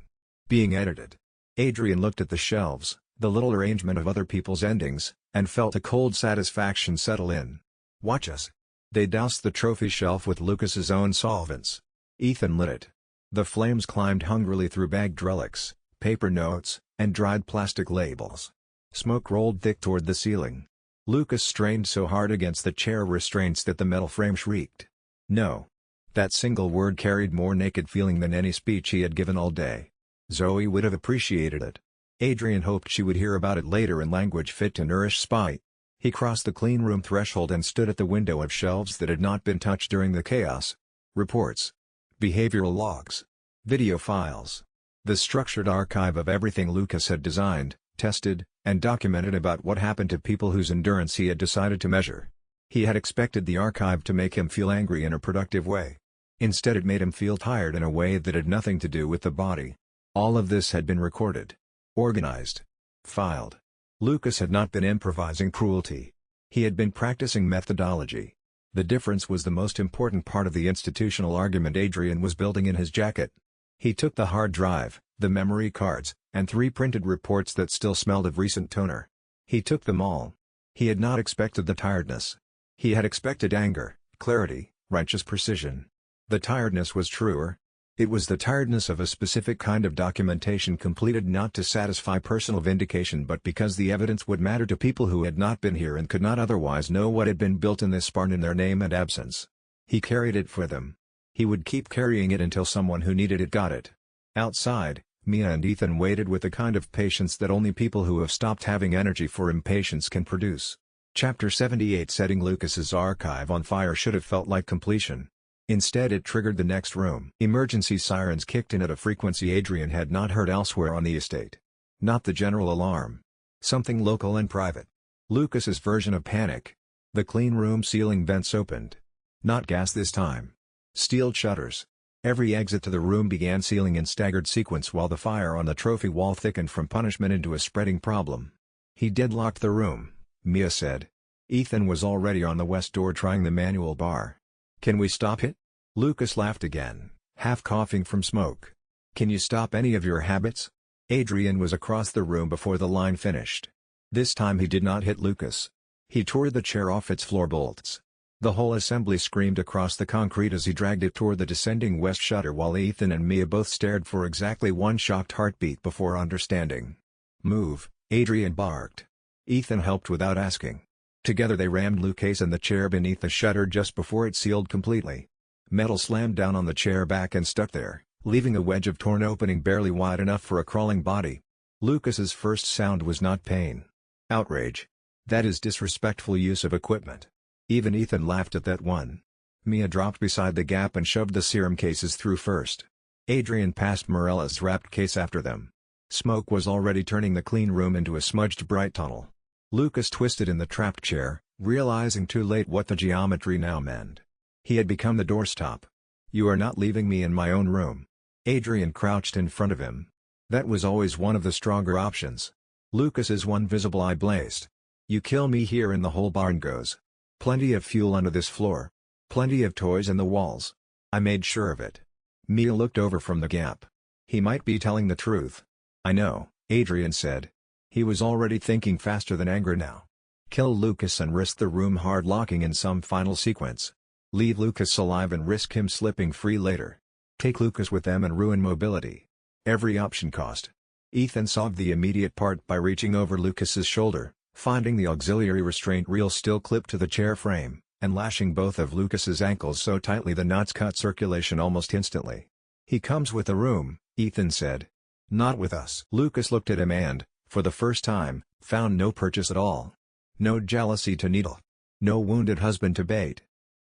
Speaker 1: Being edited." Adrian looked at the shelves, the little arrangement of other people's endings, and felt a cold satisfaction settle in. "Watch us." They doused the trophy shelf with Lucas's own solvents. Ethan lit it. The flames climbed hungrily through bagged relics, paper notes, and dried plastic labels. Smoke rolled thick toward the ceiling. Lucas strained so hard against the chair restraints that the metal frame shrieked. No. That single word carried more naked feeling than any speech he had given all day. Zoe would have appreciated it. Adrian hoped she would hear about it later in language fit to nourish spite. He crossed the clean room threshold and stood at the window of shelves that had not been touched during the chaos. Reports. Behavioral logs. Video files. The structured archive of everything Lucas had designed, tested, and documented about what happened to people whose endurance he had decided to measure. He had expected the archive to make him feel angry in a productive way. Instead it made him feel tired in a way that had nothing to do with the body. All of this had been recorded. Organized. Filed. Lucas had not been improvising cruelty. He had been practicing methodology. The difference was the most important part of the institutional argument Adrian was building in his jacket. He took the hard drive, the memory cards, and 3 printed reports that still smelled of recent toner. He took them all. He had not expected the tiredness. He had expected anger, clarity, righteous precision. The tiredness was truer. It was the tiredness of a specific kind of documentation completed not to satisfy personal vindication but because the evidence would matter to people who had not been here and could not otherwise know what had been built in this barn in their name and absence. He carried it for them. He would keep carrying it until someone who needed it got it. Outside, Mia and Ethan waited with the kind of patience that only people who have stopped having energy for impatience can produce. Chapter 78 Setting Lucas's archive on fire should have felt like completion. Instead it triggered the next room. Emergency sirens kicked in at a frequency Adrian had not heard elsewhere on the estate. Not the general alarm. Something local and private. Lucas's version of panic. The clean room ceiling vents opened. Not gas this time. Steel shutters. Every exit to the room began sealing in staggered sequence while the fire on the trophy wall thickened from punishment into a spreading problem. He deadlocked the room, Mia said. Ethan was already on the west door trying the manual bar. Can we stop it? Lucas laughed again, half coughing from smoke. Can you stop any of your habits? Adrian was across the room before the line finished. This time he did not hit Lucas. He tore the chair off its floor bolts. The whole assembly screamed across the concrete as he dragged it toward the descending west shutter while Ethan and Mia both stared for exactly one shocked heartbeat before understanding. Move, Adrian barked. Ethan helped without asking. Together they rammed Lucas and the chair beneath the shutter just before it sealed completely. Metal slammed down on the chair back and stuck there, leaving a wedge of torn opening barely wide enough for a crawling body. Lucas's first sound was not pain. Outrage. That is disrespectful use of equipment. Even Ethan laughed at that one. Mia dropped beside the gap and shoved the serum cases through first. Adrian passed Morella's wrapped case after them. Smoke was already turning the clean room into a smudged bright tunnel. Lucas twisted in the trapped chair, realizing too late what the geometry now meant. He had become the doorstop. You are not leaving me in my own room. Adrian crouched in front of him. That was always one of the stronger options. Lucas's one visible eye blazed. You kill me here and the whole barn goes. Plenty of fuel under this floor. Plenty of toys in the walls. I made sure of it. Mia looked over from the gap. He might be telling the truth. I know, Adrian said. He was already thinking faster than anger now. Kill Lucas and risk the room hard locking in some final sequence. Leave Lucas alive and risk him slipping free later. Take Lucas with them and ruin mobility. Every option cost. Ethan solved the immediate part by reaching over Lucas's shoulder, finding the auxiliary restraint reel still clipped to the chair frame, and lashing both of Lucas's ankles so tightly the knots cut circulation almost instantly. He comes with the room, Ethan said. Not with us. Lucas looked at him and, for the first time, found no purchase at all. No jealousy to needle. No wounded husband to bait.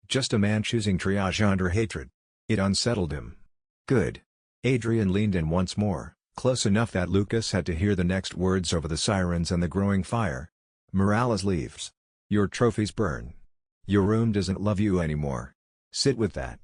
Speaker 1: Just a man choosing triage under hatred. It unsettled him. Good. Adrian leaned in once more, close enough that Lucas had to hear the next words over the sirens and the growing fire. Morales leaves. Your trophies burn. Your room doesn't love you anymore. Sit with that.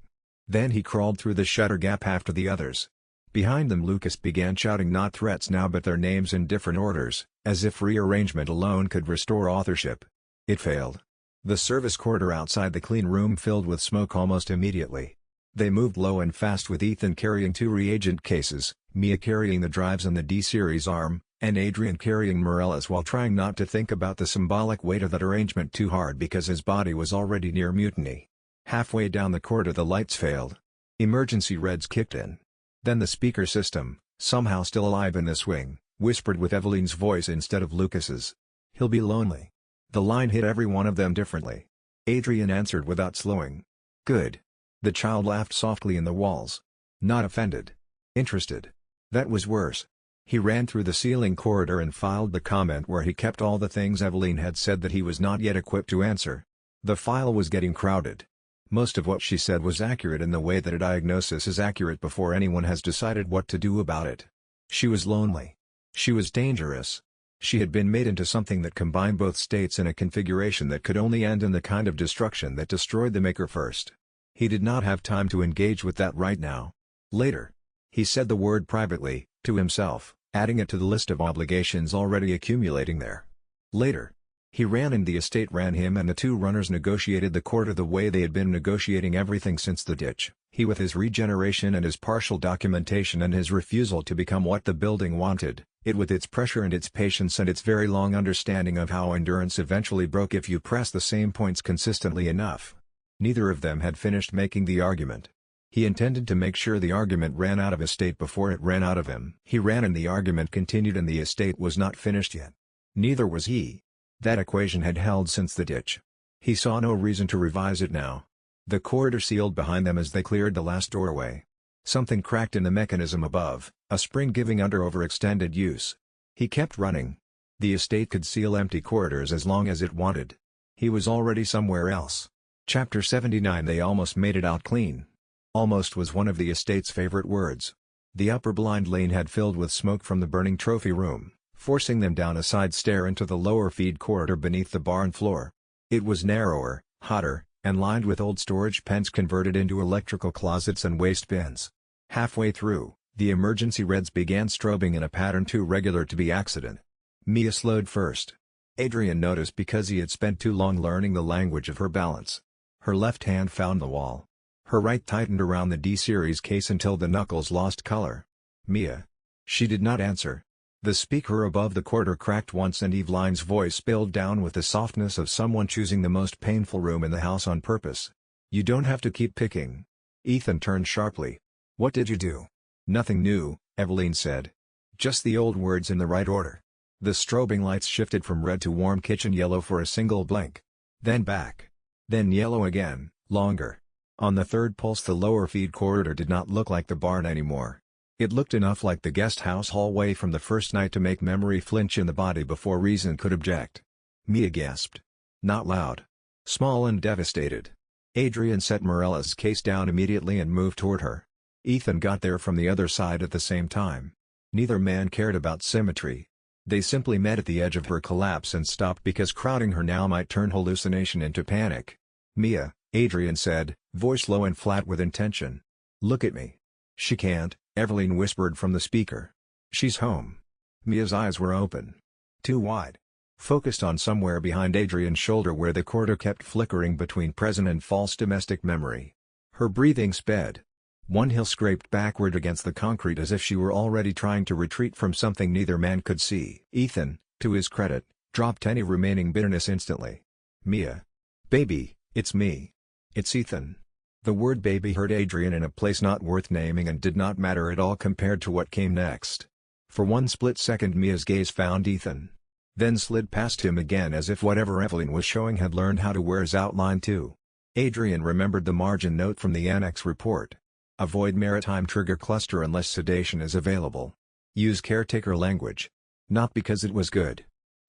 Speaker 1: Then he crawled through the shutter gap after the others. Behind them Lucas began shouting not threats now but their names in different orders, as if rearrangement alone could restore authorship. It failed. The service corridor outside the clean room filled with smoke almost immediately. They moved low and fast with Ethan carrying 2 reagent cases, Mia carrying the drives and the D-series arm, and Adrian carrying Morales while trying not to think about the symbolic weight of that arrangement too hard because his body was already near mutiny. Halfway down the corridor the lights failed. Emergency reds kicked in. Then the speaker system, somehow still alive in this wing, whispered with Eveline's voice instead of Lucas's. He'll be lonely. The line hit every one of them differently. Adrian answered without slowing. Good. The child laughed softly in the walls. Not offended. Interested. That was worse. He ran through the ceiling corridor and filed the comment where he kept all the things Eveline had said that he was not yet equipped to answer. The file was getting crowded. Most of what she said was accurate in the way that a diagnosis is accurate before anyone has decided what to do about it. She was lonely. She was dangerous. She had been made into something that combined both states in a configuration that could only end in the kind of destruction that destroyed the maker first. He did not have time to engage with that right now. Later. He said the word privately, to himself, adding it to the list of obligations already accumulating there. Later. He ran and the estate ran him, and the two runners negotiated the quarter the way they had been negotiating everything since the ditch, he with his regeneration and his partial documentation and his refusal to become what the building wanted, it with its pressure and its patience and its very long understanding of how endurance eventually broke if you press the same points consistently enough. Neither of them had finished making the argument. He intended to make sure the argument ran out of estate before it ran out of him. He ran and the argument continued and the estate was not finished yet. Neither was he. That equation had held since the ditch. He saw no reason to revise it now. The corridor sealed behind them as they cleared the last doorway. Something cracked in the mechanism above, a spring giving under overextended use. He kept running. The estate could seal empty corridors as long as it wanted. He was already somewhere else. Chapter 79. They almost made it out clean. Almost was one of the estate's favorite words. The upper blind lane had filled with smoke from the burning trophy room, forcing them down a side stair into the lower feed corridor beneath the barn floor. It was narrower, hotter, and lined with old storage pens converted into electrical closets and waste bins. Halfway through, the emergency reds began strobing in a pattern too regular to be accident. Mia slowed first. Adrian noticed because he had spent too long learning the language of her balance. Her left hand found the wall. Her right tightened around the D-series case until the knuckles lost color. Mia. She did not answer. The speaker above the corridor cracked once and Eveline's voice spilled down with the softness of someone choosing the most painful room in the house on purpose. You don't have to keep picking. Ethan turned sharply. What did you do? Nothing new, Eveline said. Just the old words in the right order. The strobing lights shifted from red to warm kitchen yellow for a single blink. Then back. Then yellow again, longer. On the third pulse the lower feed corridor did not look like the barn anymore. It looked enough like the guest house hallway from the first night to make memory flinch in the body before reason could object. Mia gasped. Not loud. Small and devastated. Adrian set Morella's case down immediately and moved toward her. Ethan got there from the other side at the same time. Neither man cared about symmetry. They simply met at the edge of her collapse and stopped because crowding her now might turn hallucination into panic. Mia, Adrian said, voice low and flat with intention. Look at me. She can't, Eveline whispered from the speaker. She's home. Mia's eyes were open. Too wide. Focused on somewhere behind Adrian's shoulder where the corridor kept flickering between present and false domestic memory. Her breathing sped. One heel scraped backward against the concrete as if she were already trying to retreat from something neither man could see. Ethan, to his credit, dropped any remaining bitterness instantly. Mia. Baby, it's me. It's Ethan. The word baby hurt Adrian in a place not worth naming and did not matter at all compared to what came next. For one split second Mia's gaze found Ethan. Then slid past him again as if whatever Eveline was showing had learned how to wear his outline too. Adrian remembered the margin note from the annex report. Avoid maritime trigger cluster unless sedation is available. Use caretaker language. Not because it was good.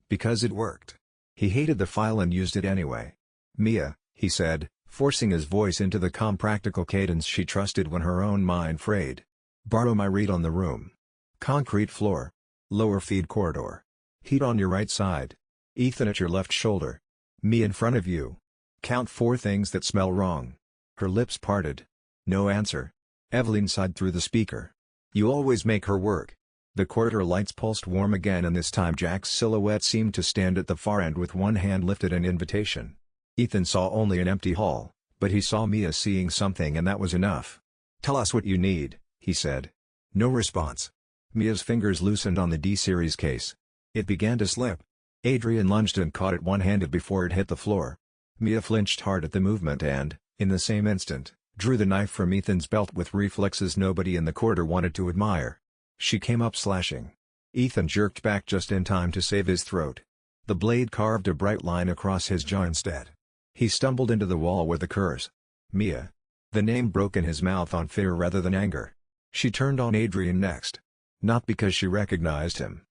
Speaker 1: Because it worked. He hated the file and used it anyway. Mia, he said, forcing his voice into the calm practical cadence she trusted when her own mind frayed. Borrow my read on the room. Concrete floor. Lower feed corridor. Heat on your right side. Ethan at your left shoulder. Me in front of you. Count 4 things that smell wrong. Her lips parted. No answer. Eveline sighed through the speaker. You always make her work. The corridor lights pulsed warm again and this time Jack's silhouette seemed to stand at the far end with one hand lifted in invitation. Ethan saw only an empty hall, but he saw Mia seeing something and that was enough. Tell us what you need, he said. No response. Mia's fingers loosened on the D-series case. It began to slip. Adrian lunged and caught it one-handed before it hit the floor. Mia flinched hard at the movement and, in the same instant, drew the knife from Ethan's belt with reflexes nobody in the corridor wanted to admire. She came up slashing. Ethan jerked back just in time to save his throat. The blade carved a bright line across his jaw instead. He stumbled into the wall with a curse. Mia. The name broke in his mouth on fear rather than anger. She turned on Adrian next. Not because she recognized him.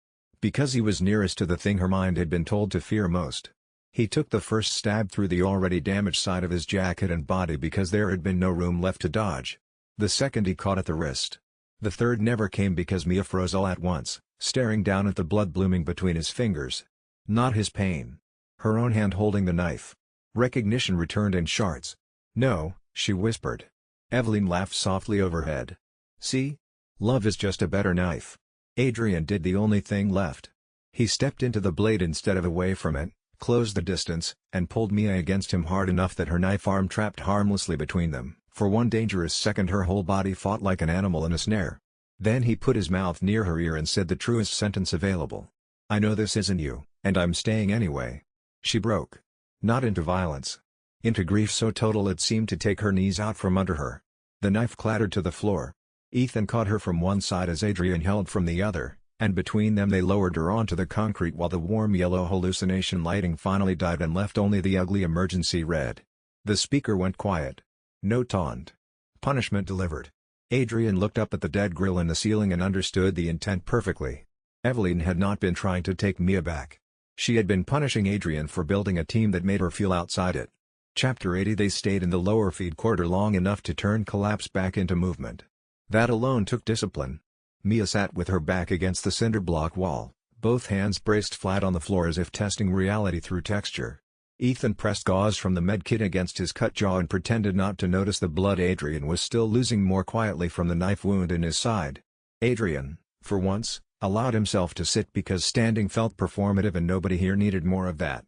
Speaker 1: Because he was nearest to the thing her mind had been told to fear most. He took the first stab through the already damaged side of his jacket and body because there had been no room left to dodge. The second he caught at the wrist. The third never came because Mia froze all at once, staring down at the blood blooming between his fingers. Not his pain. Her own hand holding the knife. Recognition returned in shards. "No," she whispered. Eveline laughed softly overhead. "See? Love is just a better knife." Adrian did the only thing left. He stepped into the blade instead of away from it, closed the distance, and pulled Mia against him hard enough that her knife arm trapped harmlessly between them. For one dangerous second her whole body fought like an animal in a snare. Then he put his mouth near her ear and said the truest sentence available. "I know this isn't you, and I'm staying anyway." She broke. Not into violence. Into grief so total it seemed to take her knees out from under her. The knife clattered to the floor. Ethan caught her from one side as Adrian held from the other, and between them they lowered her onto the concrete while the warm yellow hallucination lighting finally died and left only the ugly emergency red. The speaker went quiet. No taunt. Punishment delivered. Adrian looked up at the dead grill in the ceiling and understood the intent perfectly. Eveline had not been trying to take Mia back. She had been punishing Adrian for building a team that made her feel outside it. Chapter 80. They stayed in the lower feed quarter long enough to turn collapse back into movement. That alone took discipline. Mia sat with her back against the cinder block wall, both hands braced flat on the floor as if testing reality through texture. Ethan pressed gauze from the medkit against his cut jaw and pretended not to notice the blood Adrian was still losing more quietly from the knife wound in his side. Adrian, for once, allowed himself to sit because standing felt performative and nobody here needed more of that.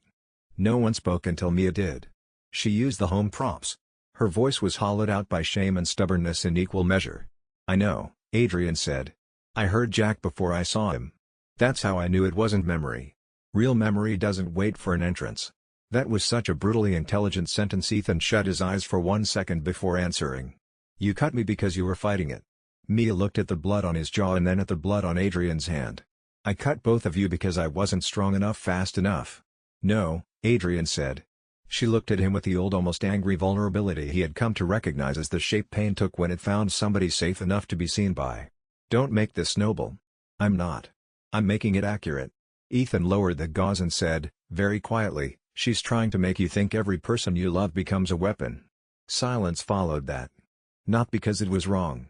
Speaker 1: No one spoke until Mia did. She used the home props. Her voice was hollowed out by shame and stubbornness in equal measure. "I know," Adrian said. "I heard Jack before I saw him. That's how I knew it wasn't memory. Real memory doesn't wait for an entrance." That was such a brutally intelligent sentence. Ethan shut his eyes for 1 second before answering. "You cut me because you were fighting it." Mia looked at the blood on his jaw and then at the blood on Adrian's hand. "I cut both of you because I wasn't strong enough fast enough." "No," Adrian said. She looked at him with the old almost angry vulnerability he had come to recognize as the shape pain took when it found somebody safe enough to be seen by. "Don't make this noble." "I'm not. I'm making it accurate." Ethan lowered the gauze and said, very quietly, "She's trying to make you think every person you love becomes a weapon." Silence followed that. Not because it was wrong.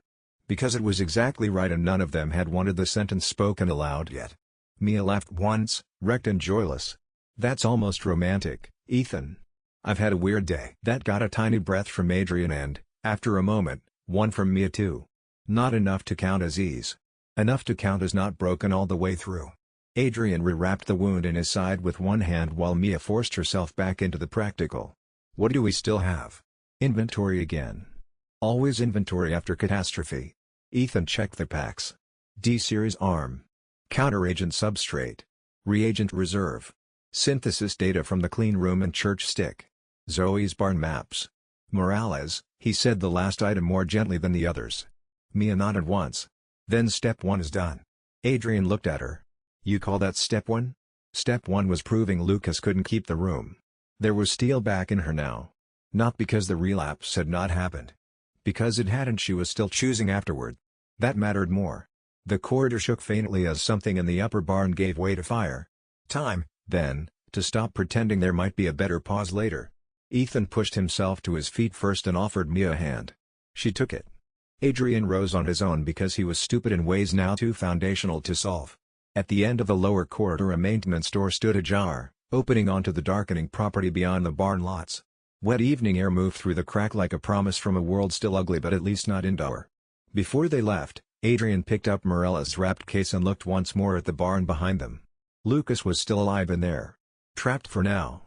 Speaker 1: Because it was exactly right and none of them had wanted the sentence spoken aloud yet. Mia laughed once, wrecked and joyless. "That's almost romantic, Ethan. I've had a weird day." That got a tiny breath from Adrian and, after a moment, one from Mia too. Not enough to count as ease. Enough to count as not broken all the way through. Adrian rewrapped the wound in his side with one hand while Mia forced herself back into the practical. "What do we still have?" "Inventory again. Always inventory after catastrophe." Ethan checked the packs. D-series arm. Counteragent substrate. Reagent reserve. Synthesis data from the clean room and church stick. Zoe's barn maps. Morales, he said the last item more gently than the others. Mia nodded once. "Then step 1 is done." Adrian looked at her. "You call that step 1? Step 1 was proving Lucas couldn't keep the room." There was steel back in her now. Not because the relapse had not happened. Because it hadn't. She was still choosing afterward. That mattered more. The corridor shook faintly as something in the upper barn gave way to fire. Time, then, to stop pretending there might be a better pause later. Ethan pushed himself to his feet first and offered Mia a hand. She took it. Adrian rose on his own because he was stupid in ways now too foundational to solve. At the end of the lower corridor a maintenance door stood ajar, opening onto the darkening property beyond the barn lots. Wet evening air moved through the crack like a promise from a world still ugly but at least not indoor. Before they left, Adrian picked up Morella's wrapped case and looked once more at the barn behind them. Lucas was still alive in there. Trapped for now.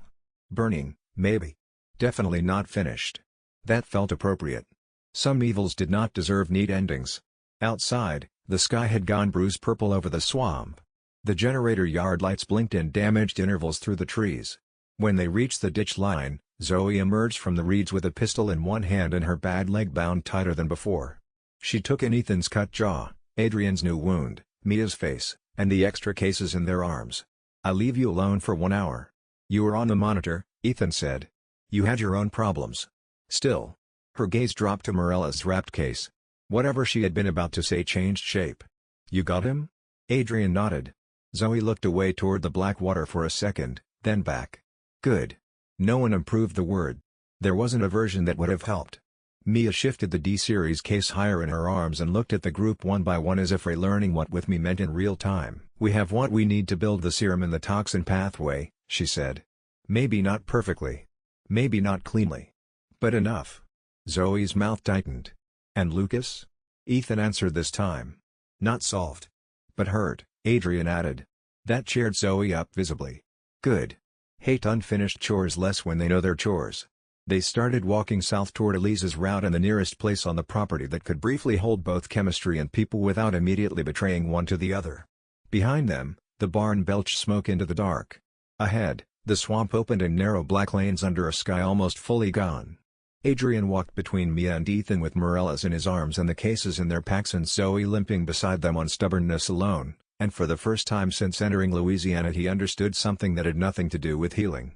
Speaker 1: Burning, maybe. Definitely not finished. That felt appropriate. Some evils did not deserve neat endings. Outside, the sky had gone bruise purple over the swamp. The generator yard lights blinked in damaged intervals through the trees. When they reached the ditch line, Zoe emerged from the reeds with a pistol in one hand and her bad leg bound tighter than before. She took in Ethan's cut jaw, Adrian's new wound, Mia's face, and the extra cases in their arms. "I'll leave you alone for 1 hour. You were on the monitor," Ethan said. "You had your own problems." Still. Her gaze dropped to Morella's wrapped case. Whatever she had been about to say changed shape. "You got him?" Adrian nodded. Zoe looked away toward the black water for a second, then back. "Good." No one improved the word. There wasn't a version that would have helped. Mia shifted the D-Series case higher in her arms and looked at the group one by one as if relearning what with me meant in real time. "We have what we need to build the serum in the toxin pathway," she said. "Maybe not perfectly. Maybe not cleanly. But enough." Zoe's mouth tightened. "And Lucas?" Ethan answered this time. "Not solved. But hurt," Adrian added. That cheered Zoe up visibly. "Good. Hate unfinished chores less when they know they're chores." They started walking south toward Elise's route and the nearest place on the property that could briefly hold both chemistry and people without immediately betraying one to the other. Behind them, the barn belched smoke into the dark. Ahead, the swamp opened in narrow black lanes under a sky almost fully gone. Adrian walked between Mia and Ethan with Morella's in his arms and the cases in their packs and Zoe limping beside them on stubbornness alone, and for the first time since entering Louisiana he understood something that had nothing to do with healing.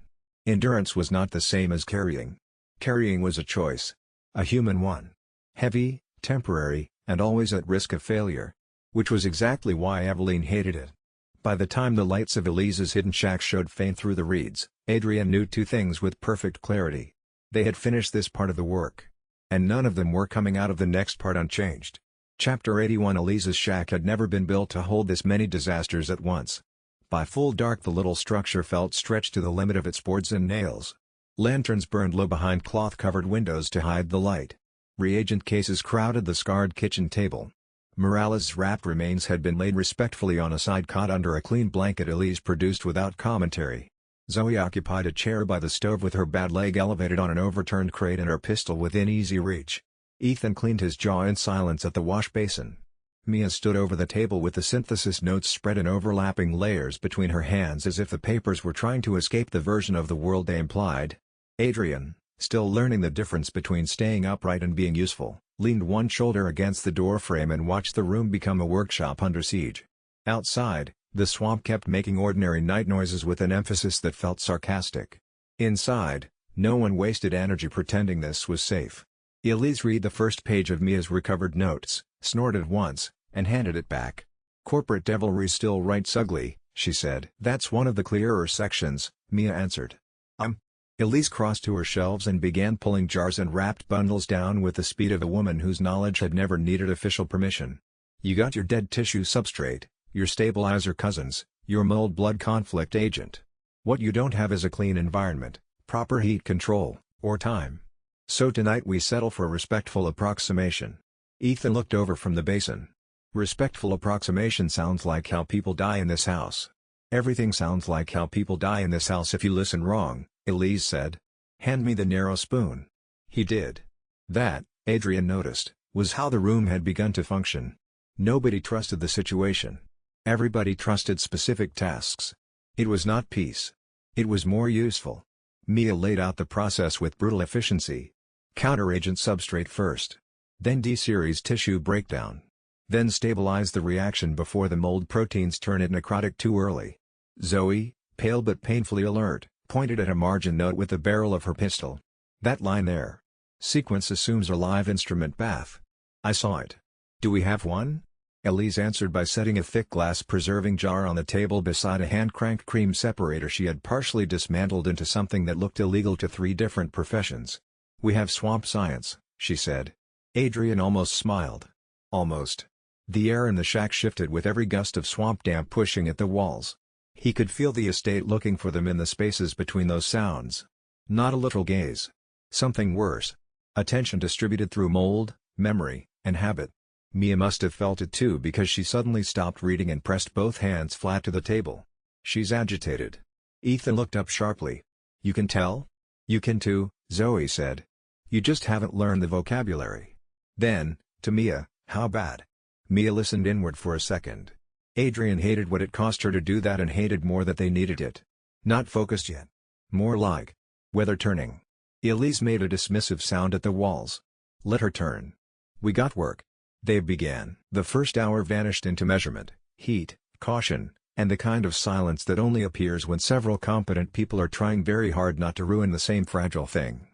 Speaker 1: Endurance was not the same as carrying. Carrying was a choice. A human one. Heavy, temporary, and always at risk of failure. Which was exactly why Eveline hated it. By the time the lights of Elise's hidden shack showed faint through the reeds, Adrian knew two things with perfect clarity. They had finished this part of the work. And none of them were coming out of the next part unchanged. Chapter 81. Elise's shack had never been built to hold this many disasters at once. By full dark the little structure felt stretched to the limit of its boards and nails. Lanterns burned low behind cloth-covered windows to hide the light. Reagent cases crowded the scarred kitchen table. Morales' wrapped remains had been laid respectfully on a side cot under a clean blanket Elise produced without commentary. Zoe occupied a chair by the stove with her bad leg elevated on an overturned crate and her pistol within easy reach. Ethan cleaned his jaw in silence at the wash basin. Mia stood over the table with the synthesis notes spread in overlapping layers between her hands as if the papers were trying to escape the version of the world they implied. Adrian, still learning the difference between staying upright and being useful, leaned one shoulder against the doorframe and watched the room become a workshop under siege. Outside, the swamp kept making ordinary night noises with an emphasis that felt sarcastic. Inside, no one wasted energy pretending this was safe. Elise read the first page of Mia's recovered notes, snorted once, and handed it back. "Corporate devilry still writes ugly," she said. "That's one of the clearer sections," Mia answered. Elise crossed to her shelves and began pulling jars and wrapped bundles down with the speed of a woman whose knowledge had never needed official permission. "You got your dead tissue substrate, your stabilizer cousins, your mold blood conflict agent. What you don't have is a clean environment, proper heat control, or time. So tonight we settle for respectful approximation." Ethan looked over from the basin. "Respectful approximation sounds like how people die in this house." "Everything sounds like how people die in this house if you listen wrong," Elise said. "Hand me the narrow spoon." He did. That, Adrian noticed, was how the room had begun to function. Nobody trusted the situation. Everybody trusted specific tasks. It was not peace. It was more useful. Mia laid out the process with brutal efficiency. Counteragent substrate first. Then D-series tissue breakdown. Then stabilize the reaction before the mold proteins turn it necrotic too early. Zoe, pale but painfully alert, pointed at a margin note with the barrel of her pistol. "That line there. Sequence assumes a live instrument bath." "I saw it. Do we have one?" Elise answered by setting a thick glass preserving jar on the table beside a hand-cranked cream separator she had partially dismantled into something that looked illegal to 3 different professions. "We have swamp science," she said. Adrian almost smiled. Almost. The air in the shack shifted with every gust of swamp damp pushing at the walls. He could feel the estate looking for them in the spaces between those sounds. Not a literal gaze. Something worse. Attention distributed through mold, memory, and habit. Mia must have felt it too because she suddenly stopped reading and pressed both hands flat to the table. "She's agitated." Ethan looked up sharply. "You can tell?" "You can too," Zoe said. "You just haven't learned the vocabulary." Then, to Mia, "How bad?" Mia listened inward for a second. Adrian hated what it cost her to do that and hated more that they needed it. Not focused yet. More like weather turning. Elise made a dismissive sound at the walls. "Let her turn. We got work." They began. The first hour vanished into measurement, heat, caution, And the kind of silence that only appears when several competent people are trying very hard not to ruin the same fragile thing.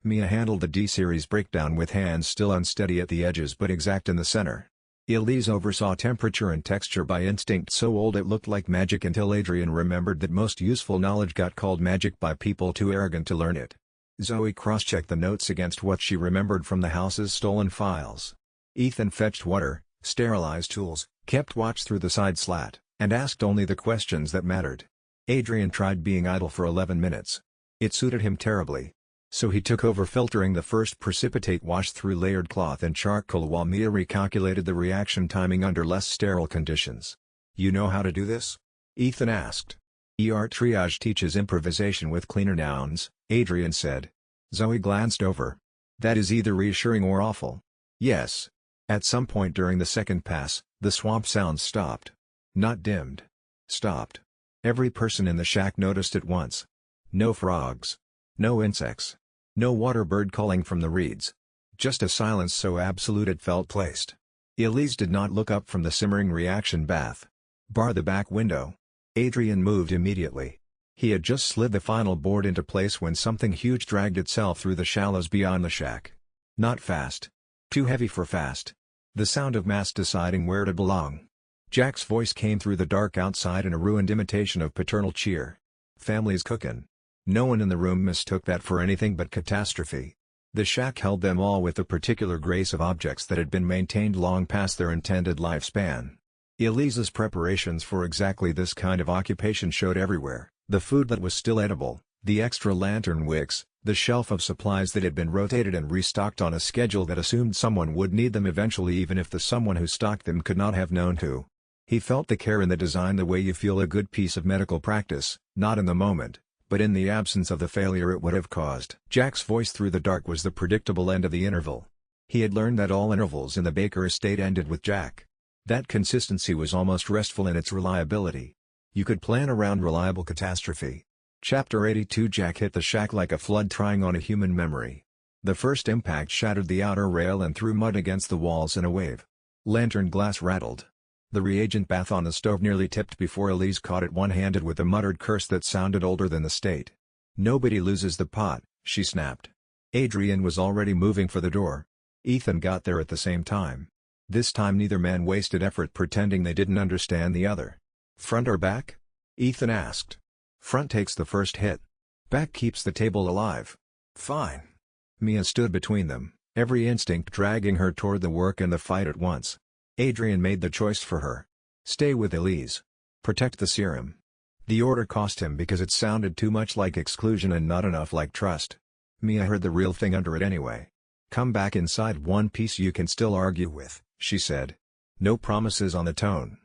Speaker 1: Mia handled the D-series breakdown with hands still unsteady at the edges but exact in the center. Elise oversaw temperature and texture by instinct so old it looked like magic until Adrian remembered that most useful knowledge got called magic by people too arrogant to learn it. Zoe cross-checked the notes against what she remembered from the house's stolen files. Ethan fetched water, sterilized tools, kept watch through the side slat, and asked only the questions that mattered. Adrian tried being idle for 11 minutes. It suited him terribly. So he took over filtering the first precipitate wash through layered cloth and charcoal while Mia recalculated the reaction timing under less sterile conditions. "You know how to do this?" Ethan asked. Triage teaches improvisation with cleaner nouns," Adrian said. Zoe glanced over. "That is either reassuring or awful." "Yes." At some point during the second pass, the swamp sounds stopped. Not dimmed. Stopped. Every person in the shack noticed at once. No frogs. No insects. No water bird calling from the reeds. Just a silence so absolute it felt placed. Elise did not look up from the simmering reaction bath. "Bar the back window." Adrian moved immediately. He had just slid the final board into place when something huge dragged itself through the shallows beyond the shack. Not fast. Too heavy for fast. The sound of mass deciding where to belong. Jack's voice came through the dark outside in a ruined imitation of paternal cheer. "Family's cookin'." No one in the room mistook that for anything but catastrophe. The shack held them all with the particular grace of objects that had been maintained long past their intended lifespan. Elise's preparations for exactly this kind of occupation showed everywhere: the food that was still edible, the extra lantern wicks, the shelf of supplies that had been rotated and restocked on a schedule that assumed someone would need them eventually even if the someone who stocked them could not have known who. He felt the care in the design the way you feel a good piece of medical practice, not in the moment, but in the absence of the failure it would have caused. Jack's voice through the dark was the predictable end of the interval. He had learned that all intervals in the Baker estate ended with Jack. That consistency was almost restful in its reliability. You could plan around reliable catastrophe. Chapter 82. Jack hit the shack like a flood trying on a human memory. The first impact shattered the outer rail and threw mud against the walls in a wave. Lantern glass rattled. The reagent bath on the stove nearly tipped before Elise caught it one-handed with a muttered curse that sounded older than the state. "Nobody loses the pot," she snapped. Adrian was already moving for the door. Ethan got there at the same time. This time neither man wasted effort pretending they didn't understand the other. "Front or back?" Ethan asked. "Front takes the first hit. Back keeps the table alive." "Fine." Mia stood between them, every instinct dragging her toward the work and the fight at once. Adrian made the choice for her. Stay with Elise. Protect the serum. The order cost him because it sounded too much like exclusion and not enough like trust. Mia heard the real thing under it anyway. "Come back inside one piece you can still argue with," she said. No promises on the tone.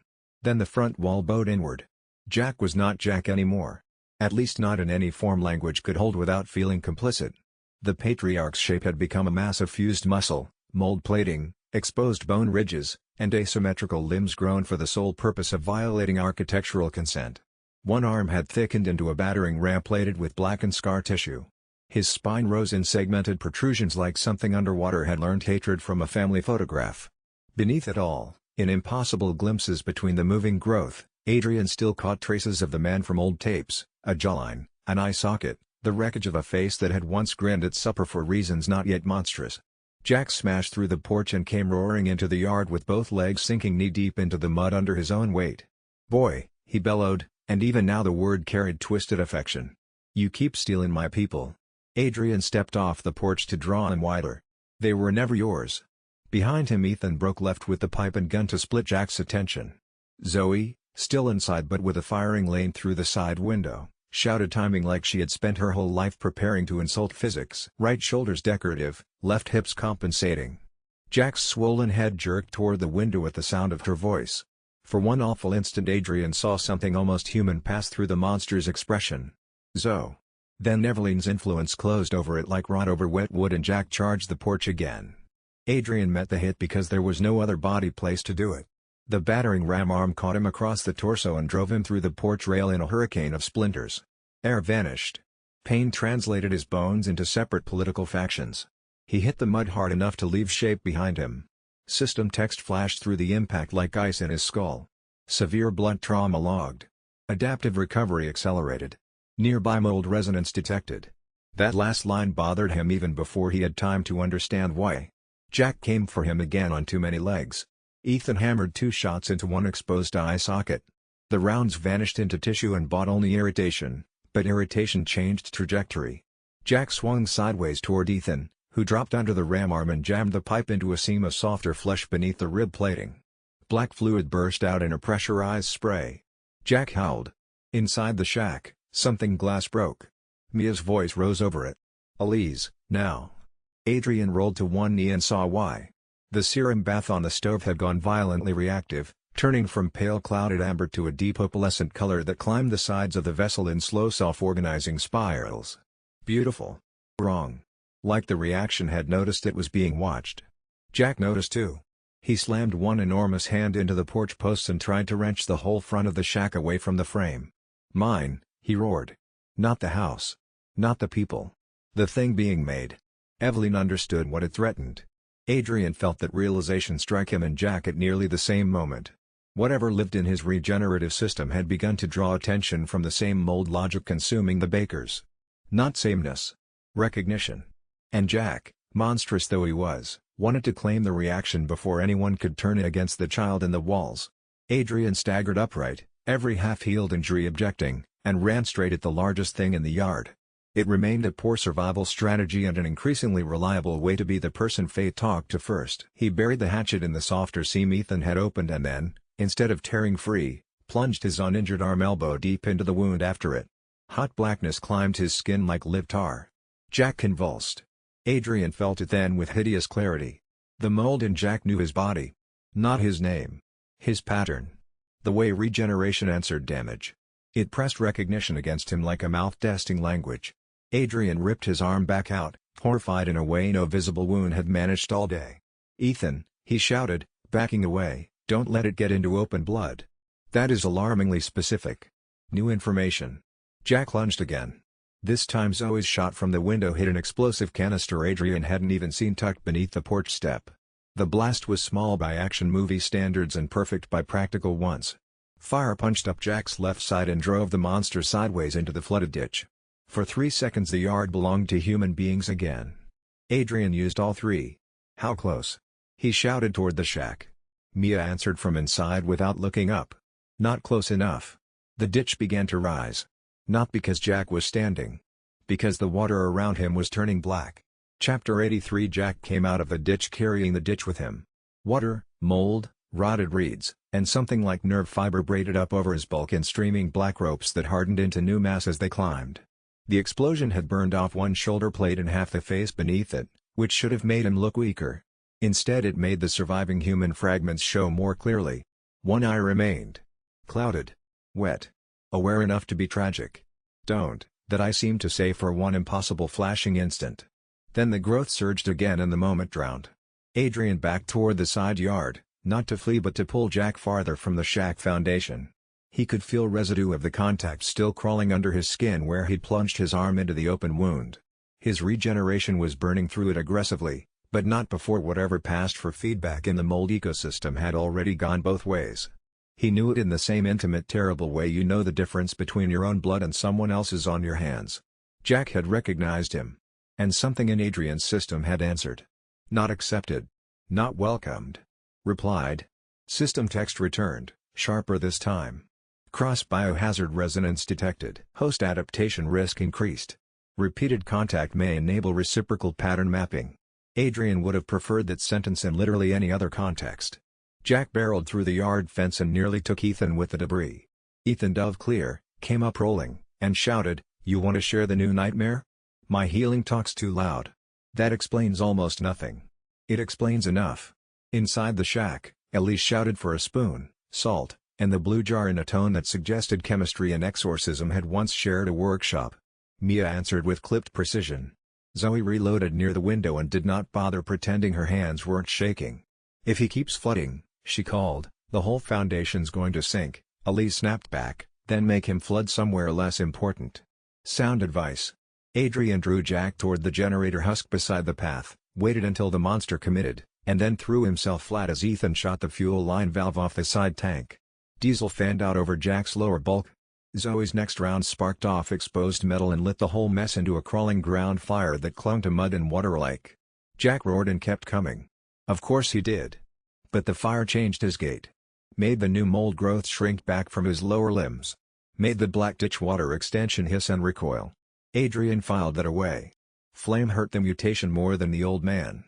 Speaker 1: Then the front wall bowed inward. Jack was not Jack anymore. At least not in any form language could hold without feeling complicit. The patriarch's shape had become a mass of fused muscle, mold plating, exposed bone ridges, and asymmetrical limbs grown for the sole purpose of violating architectural consent. One arm had thickened into a battering ram plated with blackened scar tissue. His spine rose in segmented protrusions like something underwater had learned hatred from a family photograph. Beneath it all, in impossible glimpses between the moving growth, Adrian still caught traces of the man from old tapes, a jawline, an eye socket, the wreckage of a face that had once grinned at supper for reasons not yet monstrous. Jack smashed through the porch and came roaring into the yard with both legs sinking knee-deep into the mud under his own weight. "Boy," he bellowed, and even now the word carried twisted affection. "You keep stealing my people." Adrian stepped off the porch to draw them wider. "They were never yours." Behind him Ethan broke left with the pipe and gun to split Jack's attention. Zoe, still inside but with a firing lane through the side window, shouted timing like she had spent her whole life preparing to insult physics. Right shoulders decorative, left hips compensating. Jack's swollen head jerked toward the window at the sound of her voice. For one awful instant Adrian saw something almost human pass through the monster's expression. Zoe. Then Eveline's influence closed over it like rot over wet wood and Jack charged the porch again. Adrian met the hit because there was no other body place to do it. The battering ram arm caught him across the torso and drove him through the porch rail in a hurricane of splinters. Air vanished. Pain translated his bones into separate political factions. He hit the mud hard enough to leave shape behind him. System text flashed through the impact like ice in his skull. Severe blood trauma logged. Adaptive recovery accelerated. Nearby mold resonance detected. That last line bothered him even before he had time to understand why. Jack came for him again on too many legs. Ethan hammered 2 shots into one exposed eye socket. The rounds vanished into tissue and brought only irritation, but irritation changed trajectory. Jack swung sideways toward Ethan, who dropped under the ram arm and jammed the pipe into a seam of softer flesh beneath the rib plating. Black fluid burst out in a pressurized spray. Jack howled. Inside the shack, something glass broke. Mia's voice rose over it. "Elise, now." Adrian rolled to one knee and saw why. The serum bath on the stove had gone violently reactive, turning from pale clouded amber to a deep opalescent color that climbed the sides of the vessel in slow self-organizing spirals. Beautiful. Wrong. Like the reaction had noticed it was being watched. Jack noticed too. He slammed one enormous hand into the porch posts and tried to wrench the whole front of the shack away from the frame. "Mine," he roared. "Not the house. Not the people. The thing being made." Eveline understood what it threatened. Adrian felt that realization strike him and Jack at nearly the same moment. Whatever lived in his regenerative system had begun to draw attention from the same mold logic consuming the bakers. Not sameness. Recognition. And Jack, monstrous though he was, wanted to claim the reaction before anyone could turn it against the child in the walls. Adrian staggered upright, every half-healed injury objecting, and ran straight at the largest thing in the yard. It remained a poor survival strategy and an increasingly reliable way to be the person fate talked to first. He buried the hatchet in the softer seam Ethan had opened and then, instead of tearing free, plunged his uninjured arm elbow deep into the wound after it. Hot blackness climbed his skin like live tar. Jack convulsed. Adrian felt it then with hideous clarity. The mold in Jack knew his body. Not his name. His pattern. The way regeneration answered damage. It pressed recognition against him like a mouth-testing language. Adrian ripped his arm back out, horrified in a way no visible wound had managed all day. "Ethan," he shouted, backing away, "don't let it get into open blood. That is alarmingly specific. New information." Jack lunged again. This time Zoe's shot from the window hit an explosive canister Adrian hadn't even seen tucked beneath the porch step. The blast was small by action movie standards and perfect by practical ones. Fire punched up Jack's left side and drove the monster sideways into the flooded ditch. For 3 seconds the yard belonged to human beings again. Adrian used all 3. "How close?" he shouted toward the shack. Mia answered from inside without looking up. "Not close enough." The ditch began to rise. Not because Jack was standing. Because the water around him was turning black. Chapter 83. Jack came out of the ditch carrying the ditch with him. Water, mold, rotted reeds, and something like nerve fiber braided up over his bulk in streaming black ropes that hardened into new mass as they climbed. The explosion had burned off one shoulder blade and half the face beneath it, which should have made him look weaker. Instead it made the surviving human fragments show more clearly. One eye remained. Clouded. Wet. Aware enough to be tragic. "Don't," that eye seemed to say for one impossible flashing instant. Then the growth surged again and the moment drowned. Adrian backed toward the side yard, not to flee but to pull Jack farther from the shack foundation. He could feel residue of the contact still crawling under his skin where he'd plunged his arm into the open wound. His regeneration was burning through it aggressively, but not before whatever passed for feedback in the mold ecosystem had already gone both ways. He knew it in the same intimate terrible way you know the difference between your own blood and someone else's on your hands. Jack had recognized him. And something in Adrian's system had answered. Not accepted. Not welcomed. Replied. System text returned, sharper this time. Cross biohazard resonance detected. Host adaptation risk increased. Repeated contact may enable reciprocal pattern mapping. Adrian would have preferred that sentence in literally any other context. Jack barreled through the yard fence and nearly took Ethan with the debris. Ethan dove clear, came up rolling, and shouted, "You want to share the new nightmare? My healing talk's too loud." That explains almost nothing. It explains enough. Inside the shack, Elise shouted for a spoon, salt, and the blue jar in a tone that suggested chemistry and exorcism had once shared a workshop. Mia answered with clipped precision. Zoe reloaded near the window and did not bother pretending her hands weren't shaking. "If he keeps flooding," she called, "the whole foundation's going to sink." Elise snapped back, "Then make him flood somewhere less important." Sound advice. Adrian drew Jack toward the generator husk beside the path, waited until the monster committed, and then threw himself flat as Ethan shot the fuel line valve off the side tank. Diesel fanned out over Jack's lower bulk. Zoe's next round sparked off exposed metal and lit the whole mess into a crawling ground fire that clung to mud and water alike. Jack roared and kept coming. Of course he did. But the fire changed his gait. Made the new mold growth shrink back from his lower limbs. Made the black ditch water extension hiss and recoil. Adrian filed that away. Flame hurt the mutation more than the old man.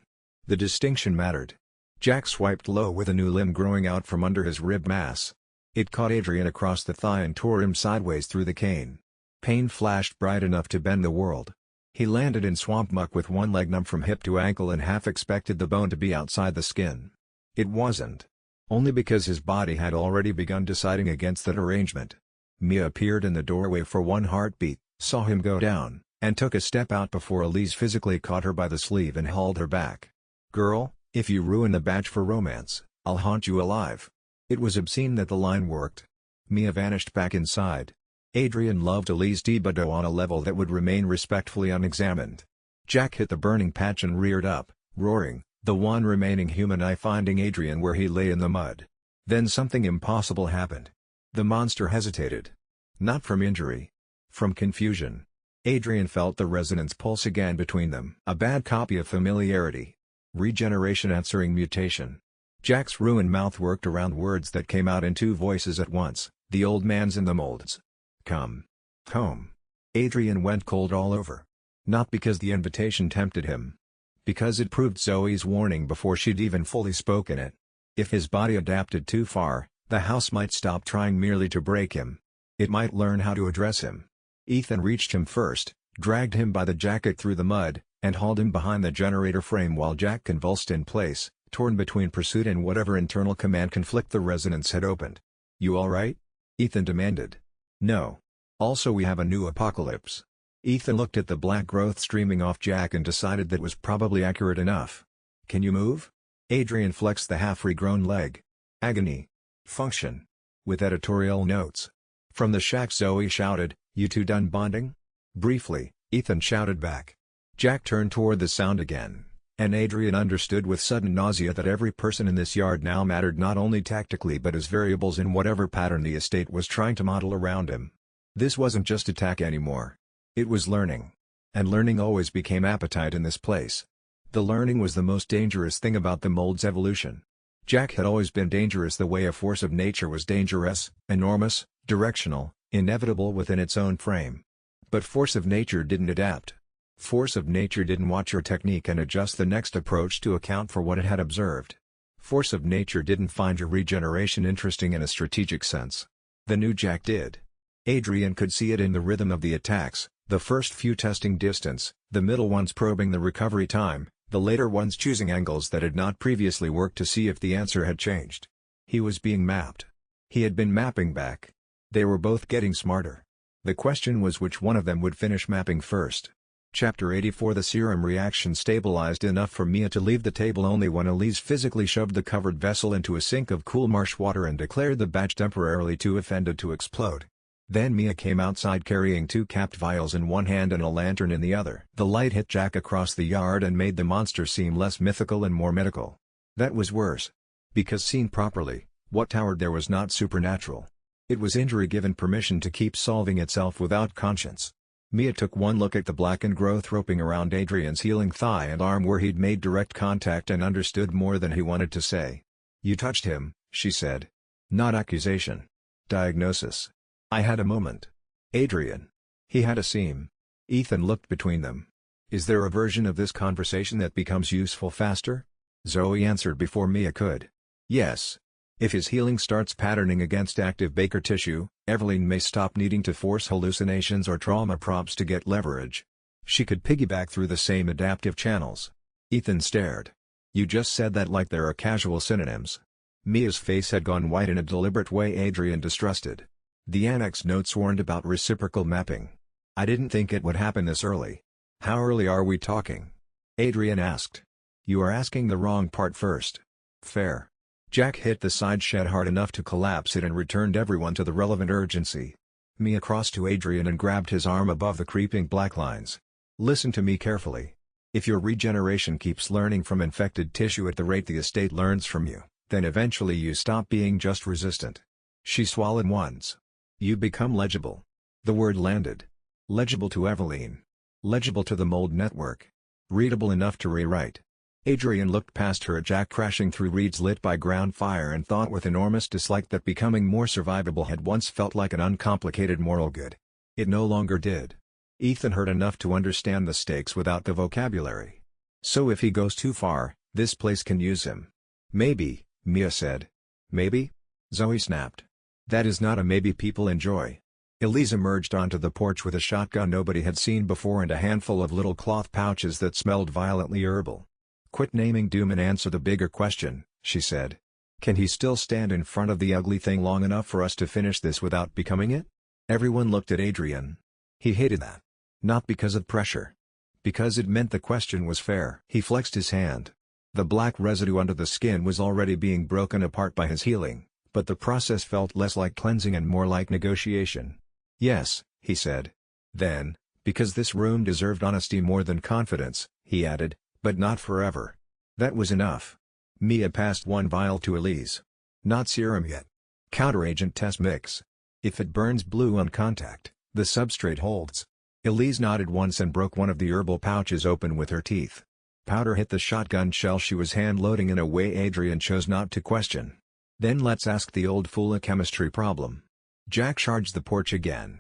Speaker 1: The distinction mattered. Jack swiped low with a new limb growing out from under his rib mass. It caught Adrian across the thigh and tore him sideways through the cane. Pain flashed bright enough to bend the world. He landed in swamp muck with one leg numb from hip to ankle and half expected the bone to be outside the skin. It wasn't. Only because his body had already begun deciding against that arrangement. Mia appeared in the doorway for one heartbeat, saw him go down, and took a step out before Elise physically caught her by the sleeve and hauled her back. "Girl, if you ruin the batch for romance, I'll haunt you alive." It was obscene that the line worked. Mia vanished back inside. Adrian loved Elise Dibido on a level that would remain respectfully unexamined. Jack hit the burning patch and reared up, roaring, the one remaining human eye finding Adrian where he lay in the mud. Then something impossible happened. The monster hesitated. Not from injury. From confusion. Adrian felt the resonance pulse again between them. A bad copy of familiarity. Regeneration answering mutation. Jack's ruined mouth worked around words that came out in two voices at once, the old man's and the mold's. Come. Home. Adrian went cold all over. Not because the invitation tempted him. Because it proved Zoe's warning before she'd even fully spoken it. If his body adapted too far, the house might stop trying merely to break him. It might learn how to address him. Ethan reached him first, dragged him by the jacket through the mud, and hauled him behind the generator frame while Jack convulsed in place, torn between pursuit and whatever internal command conflict the resonance had opened. "You alright?" Ethan demanded. "No. Also we have a new apocalypse." Ethan looked at the black growth streaming off Jack and decided that was probably accurate enough. "Can you move?" Adrian flexed the half-regrown leg. "Agony. Function." With editorial notes. From the shack Zoe shouted, "You two done bonding?" Briefly, Ethan shouted back. Jack turned toward the sound again. And Adrian understood with sudden nausea that every person in this yard now mattered not only tactically but as variables in whatever pattern the estate was trying to model around him. This wasn't just attack anymore. It was learning. And learning always became appetite in this place. The learning was the most dangerous thing about the mold's evolution. Jack had always been dangerous the way a force of nature was dangerous, enormous, directional, inevitable within its own frame. But force of nature didn't adapt. Force of nature didn't watch your technique and adjust the next approach to account for what it had observed. Force of nature didn't find your regeneration interesting in a strategic sense. The new Jack did. Adrian could see it in the rhythm of the attacks, the first few testing distance, the middle ones probing the recovery time, the later ones choosing angles that had not previously worked to see if the answer had changed. He was being mapped. He had been mapping back. They were both getting smarter. The question was which one of them would finish mapping first. Chapter 84. The serum reaction stabilized enough for Mia to leave the table only when Elise physically shoved the covered vessel into a sink of cool marsh water and declared the batch temporarily too offended to explode. Then Mia came outside carrying two capped vials in one hand and a lantern in the other. The light hit Jack across the yard and made the monster seem less mythical and more medical. That was worse. Because seen properly, what towered there was not supernatural. It was injury given permission to keep solving itself without conscience. Mia took one look at the blackened growth roping around Adrian's healing thigh and arm where he'd made direct contact and understood more than he wanted to say. "You touched him," she said. "Not accusation. Diagnosis." I had a moment. "Adrian." He had a seam. Ethan looked between them. "Is there a version of this conversation that becomes useful faster?" Zoe answered before Mia could. "Yes. If his healing starts patterning against active Baker tissue, Eveline may stop needing to force hallucinations or trauma props to get leverage. She could piggyback through the same adaptive channels." Ethan stared. "You just said that like there are casual synonyms." Mia's face had gone white in a deliberate way Adrian distrusted. The annex notes warned about reciprocal mapping. "I didn't think it would happen this early." "How early are we talking?" Adrian asked. "You are asking the wrong part first." "Fair." Jack hit the side shed hard enough to collapse it and returned everyone to the relevant urgency. Mia crossed to Adrian and grabbed his arm above the creeping black lines. "Listen to me carefully. If your regeneration keeps learning from infected tissue at the rate the estate learns from you, then eventually you stop being just resistant. She swallowed once. "You become legible." The word landed. Legible to Eveline. Legible to the mold network. Readable enough to rewrite. Adrian looked past her at Jack crashing through reeds lit by ground fire and thought with enormous dislike that becoming more survivable had once felt like an uncomplicated moral good. It no longer did. Ethan heard enough to understand the stakes without the vocabulary. So if he goes too far, this place can use him. "Maybe," Mia said. "Maybe?" Zoe snapped. "That is not a maybe people enjoy." Elise emerged onto the porch with a shotgun nobody had seen before and a handful of little cloth pouches that smelled violently herbal. "Quit naming doom and answer the bigger question," she said. "Can he still stand in front of the ugly thing long enough for us to finish this without becoming it?" Everyone looked at Adrian. He hated that. Not because of pressure. Because it meant the question was fair. He flexed his hand. The black residue under the skin was already being broken apart by his healing, but the process felt less like cleansing and more like negotiation. "Yes," he said. Then, because this room deserved honesty more than confidence, he added, "but not forever." That was enough. Mia passed one vial to Elise. "Not serum yet. Counteragent test mix. If it burns blue on contact, the substrate holds." Elise nodded once and broke one of the herbal pouches open with her teeth. Powder hit the shotgun shell she was hand-loading in a way Adrian chose not to question. "Then let's ask the old fool a chemistry problem." Jack charged the porch again.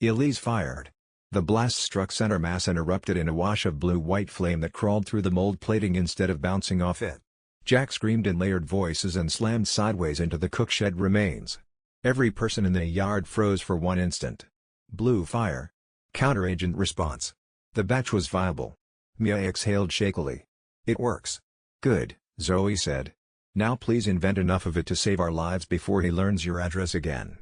Speaker 1: Elise fired. The blast struck center mass and erupted in a wash of blue-white flame that crawled through the mold plating instead of bouncing off it. Jack screamed in layered voices and slammed sideways into the cookshed remains. Every person in the yard froze for one instant. Blue fire. Counteragent response. The batch was viable. Mia exhaled shakily. "It works." "Good," Zoe said. "Now please invent enough of it to save our lives before he learns your address again."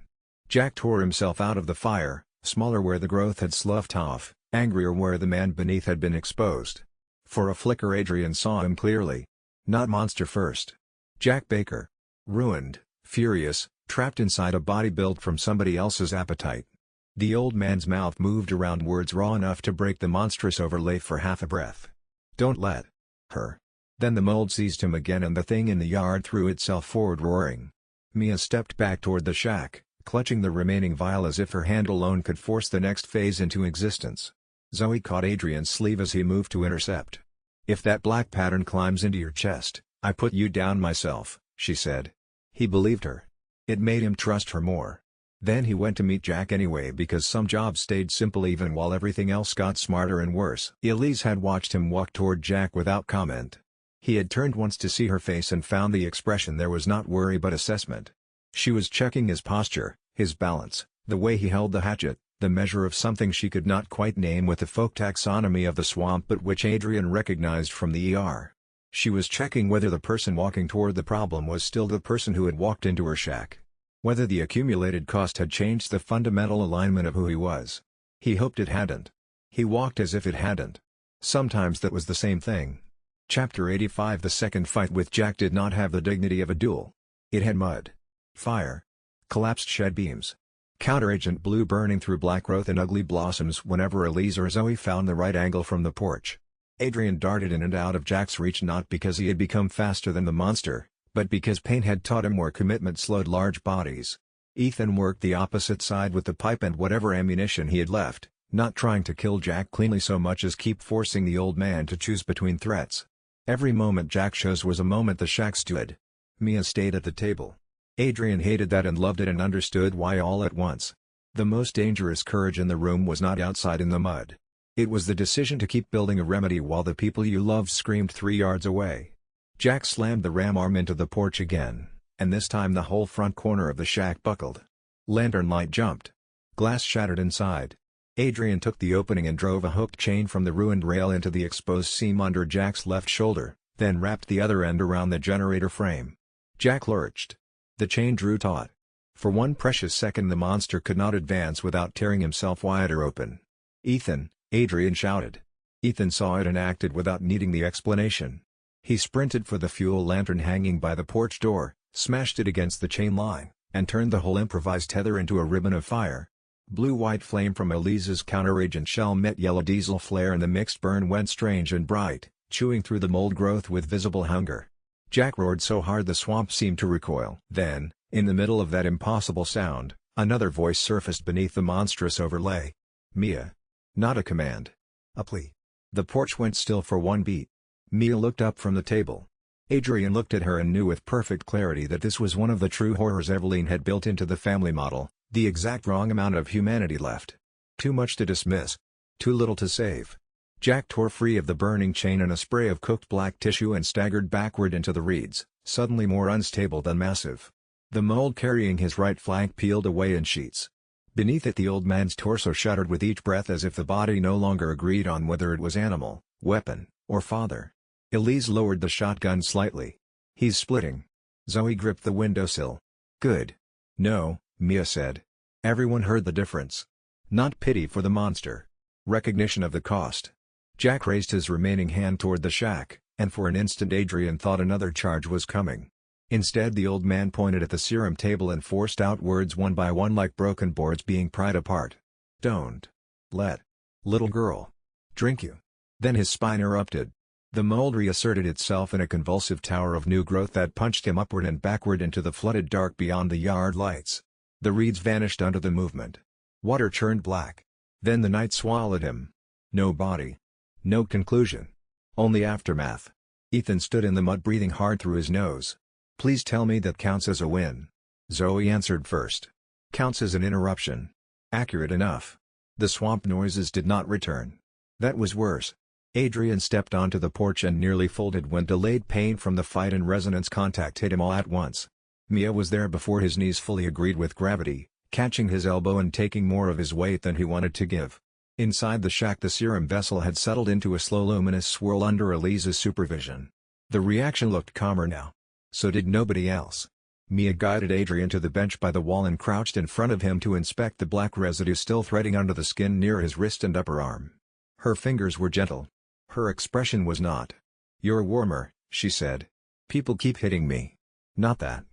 Speaker 1: Jack tore himself out of the fire, smaller where the growth had sloughed off, angrier where the man beneath had been exposed. For a flicker Adrian saw him clearly. Not monster first. Jack Baker. Ruined, furious, trapped inside a body built from somebody else's appetite. The old man's mouth moved around words raw enough to break the monstrous overlay for half a breath. "Don't let her." Then the mold seized him again and the thing in the yard threw itself forward roaring. Mia stepped back toward the shack, clutching the remaining vial as if her hand alone could force the next phase into existence. Zoe caught Adrian's sleeve as he moved to intercept. "If that black pattern climbs into your chest, I put you down myself," she said. He believed her. It made him trust her more. Then he went to meet Jack anyway because some jobs stayed simple even while everything else got smarter and worse. Elise had watched him walk toward Jack without comment. He had turned once to see her face and found the expression there was not worry but assessment. She was checking his posture, his balance, the way he held the hatchet, the measure of something she could not quite name with the folk taxonomy of the swamp but which Adrian recognized from the ER. She was checking whether the person walking toward the problem was still the person who had walked into her shack. Whether the accumulated cost had changed the fundamental alignment of who he was. He hoped it hadn't. He walked as if it hadn't. Sometimes that was the same thing. Chapter 85. The second fight with Jack did not have the dignity of a duel. It had mud. Fire. Collapsed shed beams. Counteragent blue burning through black growth and ugly blossoms whenever Elise or Zoe found the right angle from the porch. Adrian darted in and out of Jack's reach not because he had become faster than the monster, but because pain had taught him where commitment slowed large bodies. Ethan worked the opposite side with the pipe and whatever ammunition he had left, not trying to kill Jack cleanly so much as keep forcing the old man to choose between threats. Every moment Jack chose was a moment the shack stood. Mia stayed at the table. Adrian hated that and loved it and understood why all at once. The most dangerous courage in the room was not outside in the mud. It was the decision to keep building a remedy while the people you loved screamed 3 yards away. Jack slammed the ram arm into the porch again, and this time the whole front corner of the shack buckled. Lantern light jumped. Glass shattered inside. Adrian took the opening and drove a hooked chain from the ruined rail into the exposed seam under Jack's left shoulder, then wrapped the other end around the generator frame. Jack lurched. The chain drew taut. For one precious second the monster could not advance without tearing himself wider open. "Ethan!" Adrian shouted. Ethan saw it and acted without needing the explanation. He sprinted for the fuel lantern hanging by the porch door, smashed it against the chain line, and turned the whole improvised tether into a ribbon of fire. Blue-white flame from Elise's counteragent shell met yellow diesel flare and the mixed burn went strange and bright, chewing through the mold growth with visible hunger. Jack roared so hard the swamp seemed to recoil. Then, In the middle of that impossible sound, another voice surfaced beneath the monstrous overlay. Mia. Not a command. A plea. The porch went still for one beat. Mia looked up from the table. Adrian looked at her and knew with perfect clarity that this was one of the true horrors Eveline had built into the family model, the exact wrong amount of humanity left. Too much to dismiss. Too little to save. Jack tore free of the burning chain and a spray of cooked black tissue and staggered backward into the reeds, suddenly more unstable than massive. The mold carrying his right flank peeled away in sheets. Beneath it the old man's torso shuddered with each breath as if the body no longer agreed on whether it was animal, weapon, or father. Elise lowered the shotgun slightly. He's splitting. Zoe gripped the windowsill. Good. No, Mia said. Everyone heard the difference. Not pity for the monster. Recognition of the cost. Jack raised his remaining hand toward the shack, and for an instant Adrian thought another charge was coming. Instead the old man pointed at the serum table and forced out words one by one like broken boards being pried apart. Don't let little girl drink you. Then his spine erupted. The mold reasserted itself in a convulsive tower of new growth that punched him upward and backward into the flooded dark beyond the yard lights. The reeds vanished under the movement. Water churned black. Then the night swallowed him. No body. No conclusion. Only aftermath. Ethan stood in the mud breathing hard through his nose. Please tell me that counts as a win. Zoe answered first. Counts as an interruption. Accurate enough. The swamp noises did not return. That was worse. Adrian stepped onto the porch and nearly folded when delayed pain from the fight and resonance contact hit him all at once. Mia was there before his knees fully agreed with gravity, catching his elbow and taking more of his weight than he wanted to give. Inside the shack the serum vessel had settled into a slow luminous swirl under Elise's supervision. The reaction looked calmer now. So did nobody else. Mia guided Adrian to the bench by the wall and crouched in front of him to inspect the black residue still threading under the skin near his wrist and upper arm. Her fingers were gentle. Her expression was not. You're warmer, she said. People keep hitting me. Not that.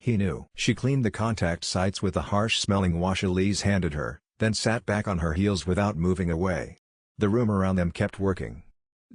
Speaker 1: He knew. She cleaned the contact sites with the harsh-smelling wash Elise handed her, then sat back on her heels without moving away. The room around them kept working.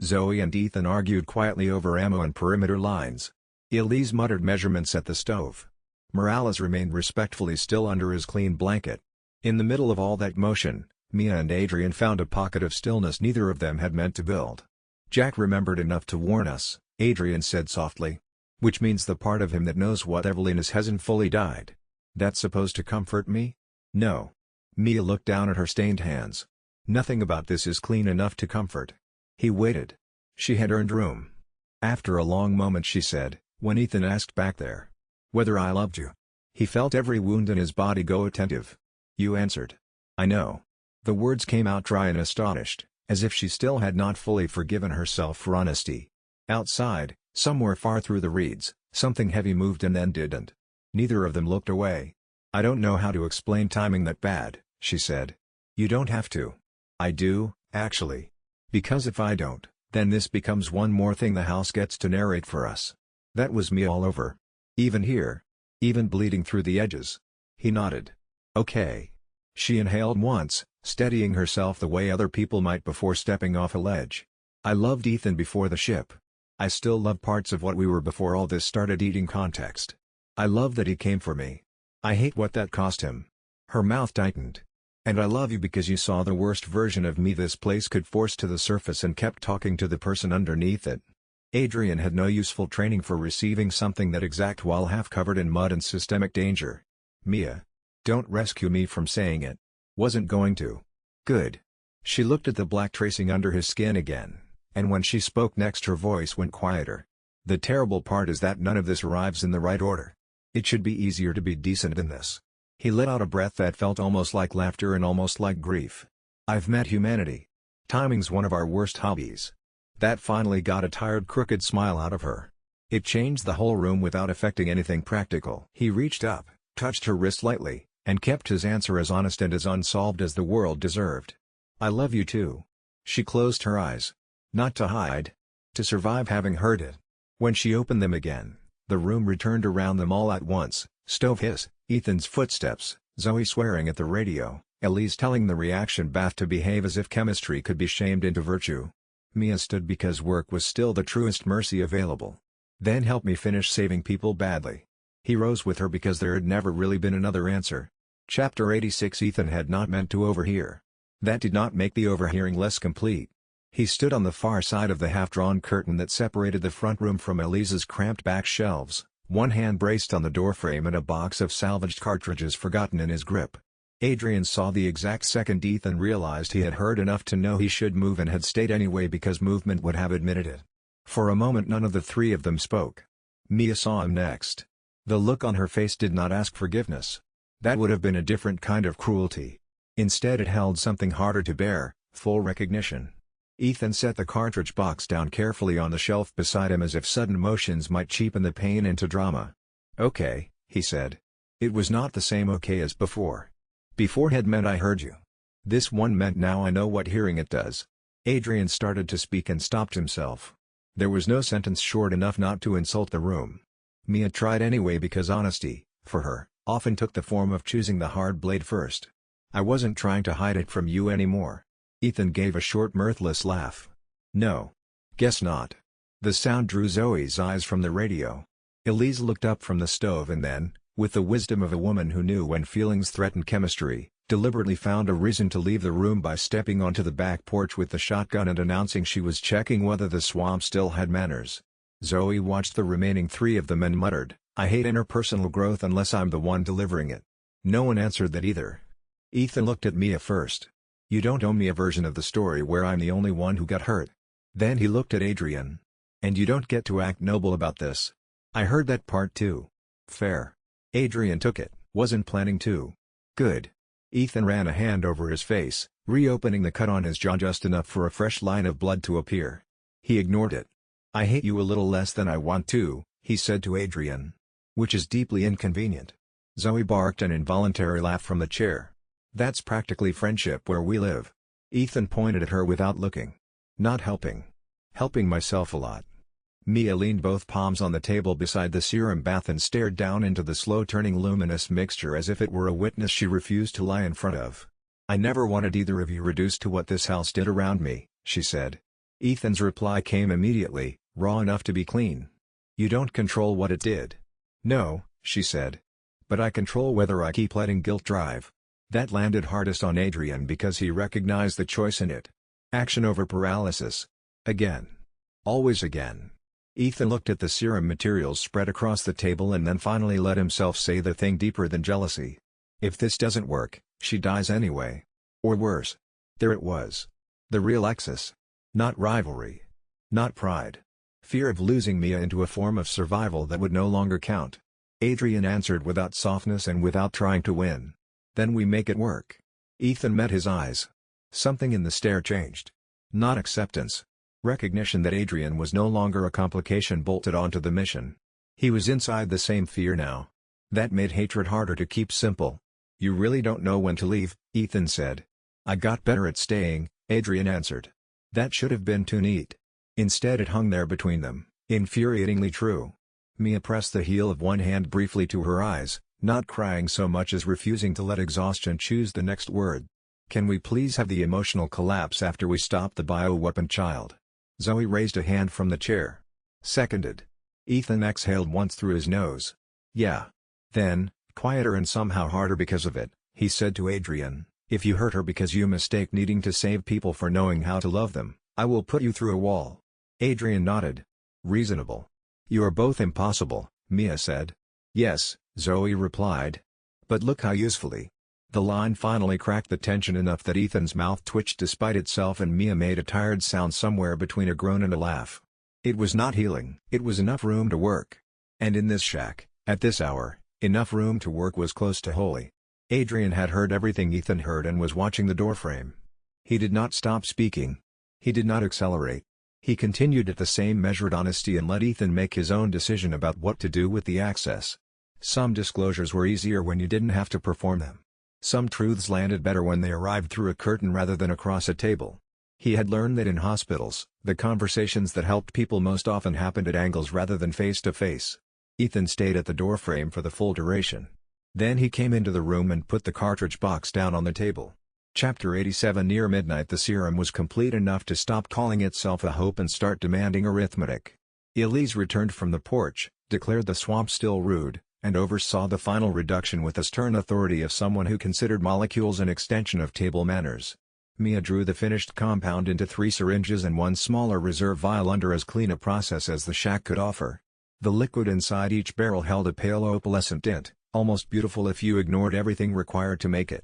Speaker 1: Zoe and Ethan argued quietly over ammo and perimeter lines. Elise muttered measurements at the stove. Morales remained respectfully still under his clean blanket. In the middle of all that motion, Mia and Adrian found a pocket of stillness neither of them had meant to build. Jack remembered enough to warn us, Adrian said softly. Which means the part of him that knows what Eveline is hasn't fully died. That's supposed to comfort me? No. Mia looked down at her stained hands. Nothing about this is clean enough to comfort. He waited. She had earned room. After a long moment she said, when Ethan asked back there, whether I loved you. He felt every wound in his body go attentive. You answered. I know. The words came out dry and astonished, as if she still had not fully forgiven herself for honesty. Outside, somewhere far through the reeds, something heavy moved and then didn't. Neither of them looked away. I don't know how to explain timing that bad, she said. You don't have to. I do, actually. Because if I don't, then this becomes one more thing the house gets to narrate for us. That was me all over. Even here. Even bleeding through the edges. He nodded. Okay. She inhaled once, steadying herself the way other people might before stepping off a ledge. I loved Ethan before the ship. I still love parts of what we were before all this started eating context. I love that he came for me. I hate what that cost him. Her mouth tightened. And I love you because you saw the worst version of me this place could force to the surface and kept talking to the person underneath it. Adrian had no useful training for receiving something that exact while half covered in mud and systemic danger. Mia. Don't rescue me from saying it. Wasn't going to. Good. She looked at the black tracing under his skin again, and when she spoke next her voice went quieter. The terrible part is that none of this arrives in the right order. It should be easier to be decent than this. He let out a breath that felt almost like laughter and almost like grief. I've met humanity. Timing's one of our worst hobbies. That finally got a tired crooked smile out of her. It changed the whole room without affecting anything practical. He reached up, touched her wrist lightly, and kept his answer as honest and as unsolved as the world deserved. I love you too. She closed her eyes. Not to hide. To survive having heard it. When she opened them again, the room returned around them all at once. Stove hiss, Ethan's footsteps, Zoe swearing at the radio, Elise telling the reaction bath to behave as if chemistry could be shamed into virtue. Mia stood because work was still the truest mercy available. Then help me finish saving people badly. He rose with her because there had never really been another answer. Chapter 86. Ethan had not meant to overhear. That did not make the overhearing less complete. He stood on the far side of the half-drawn curtain that separated the front room from Elise's cramped back shelves, one hand braced on the doorframe and a box of salvaged cartridges forgotten in his grip. Adrian saw the exact second Ethan realized he had heard enough to know he should move and had stayed anyway because movement would have admitted it. For a moment none of the three of them spoke. Mia saw him next. The look on her face did not ask forgiveness. That would have been a different kind of cruelty. Instead it held something harder to bear, full recognition. Ethan set the cartridge box down carefully on the shelf beside him as if sudden motions might cheapen the pain into drama. "Okay," he said. It was not the same okay as before. Before had meant I heard you. This one meant now I know what hearing it does. Adrian started to speak and stopped himself. There was no sentence short enough not to insult the room. Mia tried anyway because honesty, for her, often took the form of choosing the hard blade first. "I wasn't trying to hide it from you anymore." Ethan gave a short mirthless laugh. "No. Guess not." The sound drew Zoe's eyes from the radio. Elise looked up from the stove and then, with the wisdom of a woman who knew when feelings threatened chemistry, deliberately found a reason to leave the room by stepping onto the back porch with the shotgun and announcing she was checking whether the swamp still had manners. Zoe watched the remaining three of them and muttered, "I hate interpersonal growth unless I'm the one delivering it." No one answered that either. Ethan looked at Mia first. "You don't owe me a version of the story where I'm the only one who got hurt." Then he looked at Adrian. "And you don't get to act noble about this." "I heard that part too." "Fair." Adrian took it, "Wasn't planning to." "Good." Ethan ran a hand over his face, reopening the cut on his jaw just enough for a fresh line of blood to appear. He ignored it. "I hate you a little less than I want to," he said to Adrian. "Which is deeply inconvenient." Zoe barked an involuntary laugh from the chair. "That's practically friendship where we live." Ethan pointed at her without looking. "Not helping." "Helping myself a lot." Mia leaned both palms on the table beside the serum bath and stared down into the slow-turning luminous mixture as if it were a witness she refused to lie in front of. "I never wanted either of you reduced to what this house did around me," she said. Ethan's reply came immediately, raw enough to be clean. "You don't control what it did." "No," she said. "But I control whether I keep letting guilt drive." That landed hardest on Adrian because he recognized the choice in it. Action over paralysis. Again. Always again. Ethan looked at the serum materials spread across the table and then finally let himself say the thing deeper than jealousy. If this doesn't work, she dies anyway. Or worse. There it was. The real excess. Not rivalry. Not pride. Fear of losing Mia into a form of survival that would no longer count. Adrian answered without softness and without trying to win. "Then we make it work." Ethan met his eyes. Something in the stare changed. Not acceptance. Recognition that Adrian was no longer a complication bolted onto the mission. He was inside the same fear now. That made hatred harder to keep simple. "You really don't know when to leave," Ethan said. "I got better at staying," Adrian answered. That should have been too neat. Instead it hung there between them, infuriatingly true. Mia pressed the heel of one hand briefly to her eyes, not crying so much as refusing to let exhaustion choose the next word. "Can we please have the emotional collapse after we stop the bioweapon, child?" Zoe raised a hand from the chair. Seconded. Ethan exhaled once through his nose. "Yeah." Then, quieter and somehow harder because of it, he said to Adrian, "If you hurt her because you mistake needing to save people for knowing how to love them, I will put you through a wall." Adrian nodded. "Reasonable." "You are both impossible," Mia said. "Yes," Zoe replied. "But look how usefully." The line finally cracked the tension enough that Ethan's mouth twitched despite itself and Mia made a tired sound somewhere between a groan and a laugh. It was not healing. It was enough room to work. And in this shack, at this hour, enough room to work was close to holy. Adrian had heard everything Ethan heard and was watching the doorframe. He did not stop speaking. He did not accelerate. He continued at the same measured honesty and let Ethan make his own decision about what to do with the access. Some disclosures were easier when you didn't have to perform them. Some truths landed better when they arrived through a curtain rather than across a table. He had learned that in hospitals, the conversations that helped people most often happened at angles rather than face to face. Ethan stayed at the doorframe for the full duration. Then he came into the room and put the cartridge box down on the table. Chapter 87. Near midnight the serum was complete enough to stop calling itself a hope and start demanding arithmetic. Elise returned from the porch, declared the swamp still rude, and oversaw the final reduction with the stern authority of someone who considered molecules an extension of table manners. Mia drew the finished compound into 3 syringes and 1 smaller reserve vial under as clean a process as the shack could offer. The liquid inside each barrel held a pale opalescent tint, almost beautiful if you ignored everything required to make it.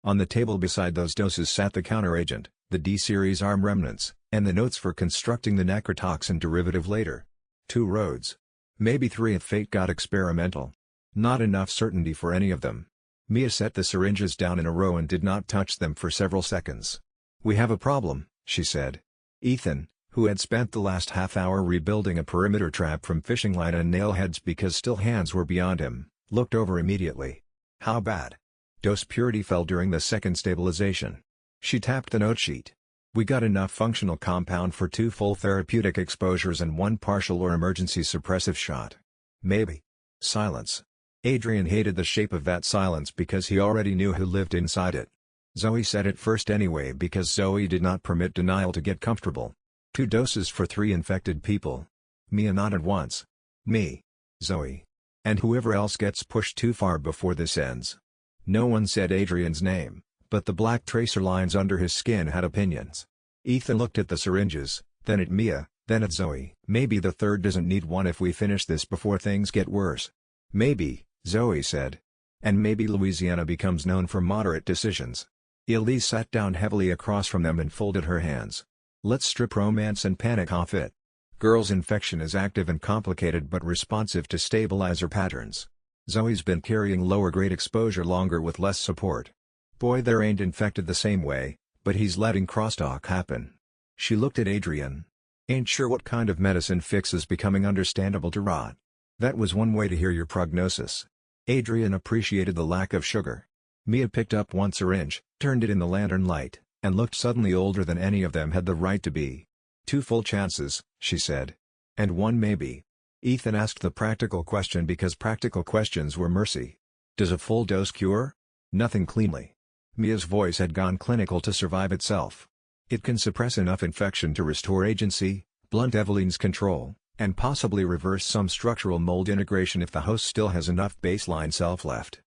Speaker 1: On the table beside those doses sat the counteragent, the D-series arm remnants, and the notes for constructing the necrotoxin derivative later. 2 roads. Maybe 3 if fate got experimental. Not enough certainty for any of them. Mia set the syringes down in a row and did not touch them for several seconds. "We have a problem," she said. Ethan, who had spent the last half hour rebuilding a perimeter trap from fishing line and nail heads because still hands were beyond him, looked over immediately. "How bad?" "Dose purity fell during the second stabilization." She tapped the note sheet. "We got enough functional compound for 2 full therapeutic exposures and 1 partial or emergency suppressive shot. Maybe." Silence. Adrian hated the shape of that silence because he already knew who lived inside it. Zoe said it first anyway because Zoe did not permit denial to get comfortable. 2 doses for 3 infected people. Mia nodded once. "Me. Zoe. And whoever else gets pushed too far before this ends." No one said Adrian's name, but the black tracer lines under his skin had opinions. Ethan looked at the syringes, then at Mia, then at Zoe. "Maybe the third doesn't need one if we finish this before things get worse." "Maybe," Zoe said. "And maybe Louisiana becomes known for moderate decisions." Elise sat down heavily across from them and folded her hands. "Let's strip romance and panic off it. Girl's infection is active and complicated but responsive to stabilizer patterns. Zoe's been carrying lower-grade exposure longer with less support. Boy there ain't infected the same way, but he's letting crosstalk happen." She looked at Adrian. "Ain't sure what kind of medicine fixes becoming understandable to rot." That was one way to hear your prognosis. Adrian appreciated the lack of sugar. Mia picked up 1 syringe, turned it in the lantern light, and looked suddenly older than any of them had the right to be. 2 full chances, she said. "And 1 maybe." Ethan asked the practical question because practical questions were mercy. "Does a full dose cure?" "Nothing cleanly." Mia's voice had gone clinical to survive itself. "It can suppress enough infection to restore agency, blunt Eveline's control, and possibly reverse some structural mold integration if the host still has enough baseline self left.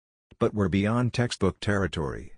Speaker 1: But we're beyond textbook territory.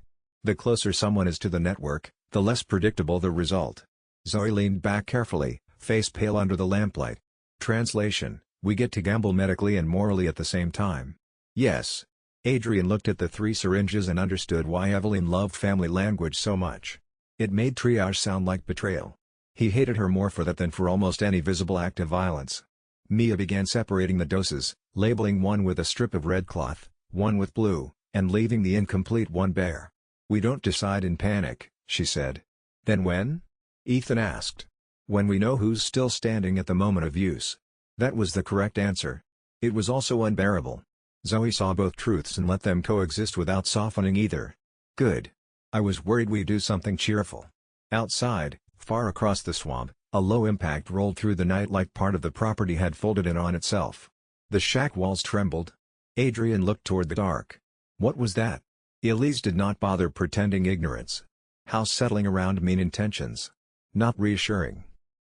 Speaker 1: The closer someone is to the network, the less predictable the result." Zoe leaned back carefully, face pale under the lamplight. Translation: "We get to gamble medically and morally at the same time." "Yes." Adrian looked at the 3 syringes and understood why Eveline loved family language so much. It made triage sound like betrayal. He hated her more for that than for almost any visible act of violence. Mia began separating the doses, labeling 1 with a strip of red cloth, 1 with blue, and leaving the incomplete 1 bare. "We don't decide in panic," she said. "Then when?" Ethan asked. "When we know who's still standing at the moment of use." That was the correct answer. It was also unbearable. Zoe saw both truths and let them coexist without softening either. "Good. I was worried we'd do something cheerful." Outside, far across the swamp, a low impact rolled through the night like part of the property had folded in on itself. The shack walls trembled. Adrian looked toward the dark. What was that? Elise did not bother pretending ignorance. House settling around mean intentions. Not reassuring.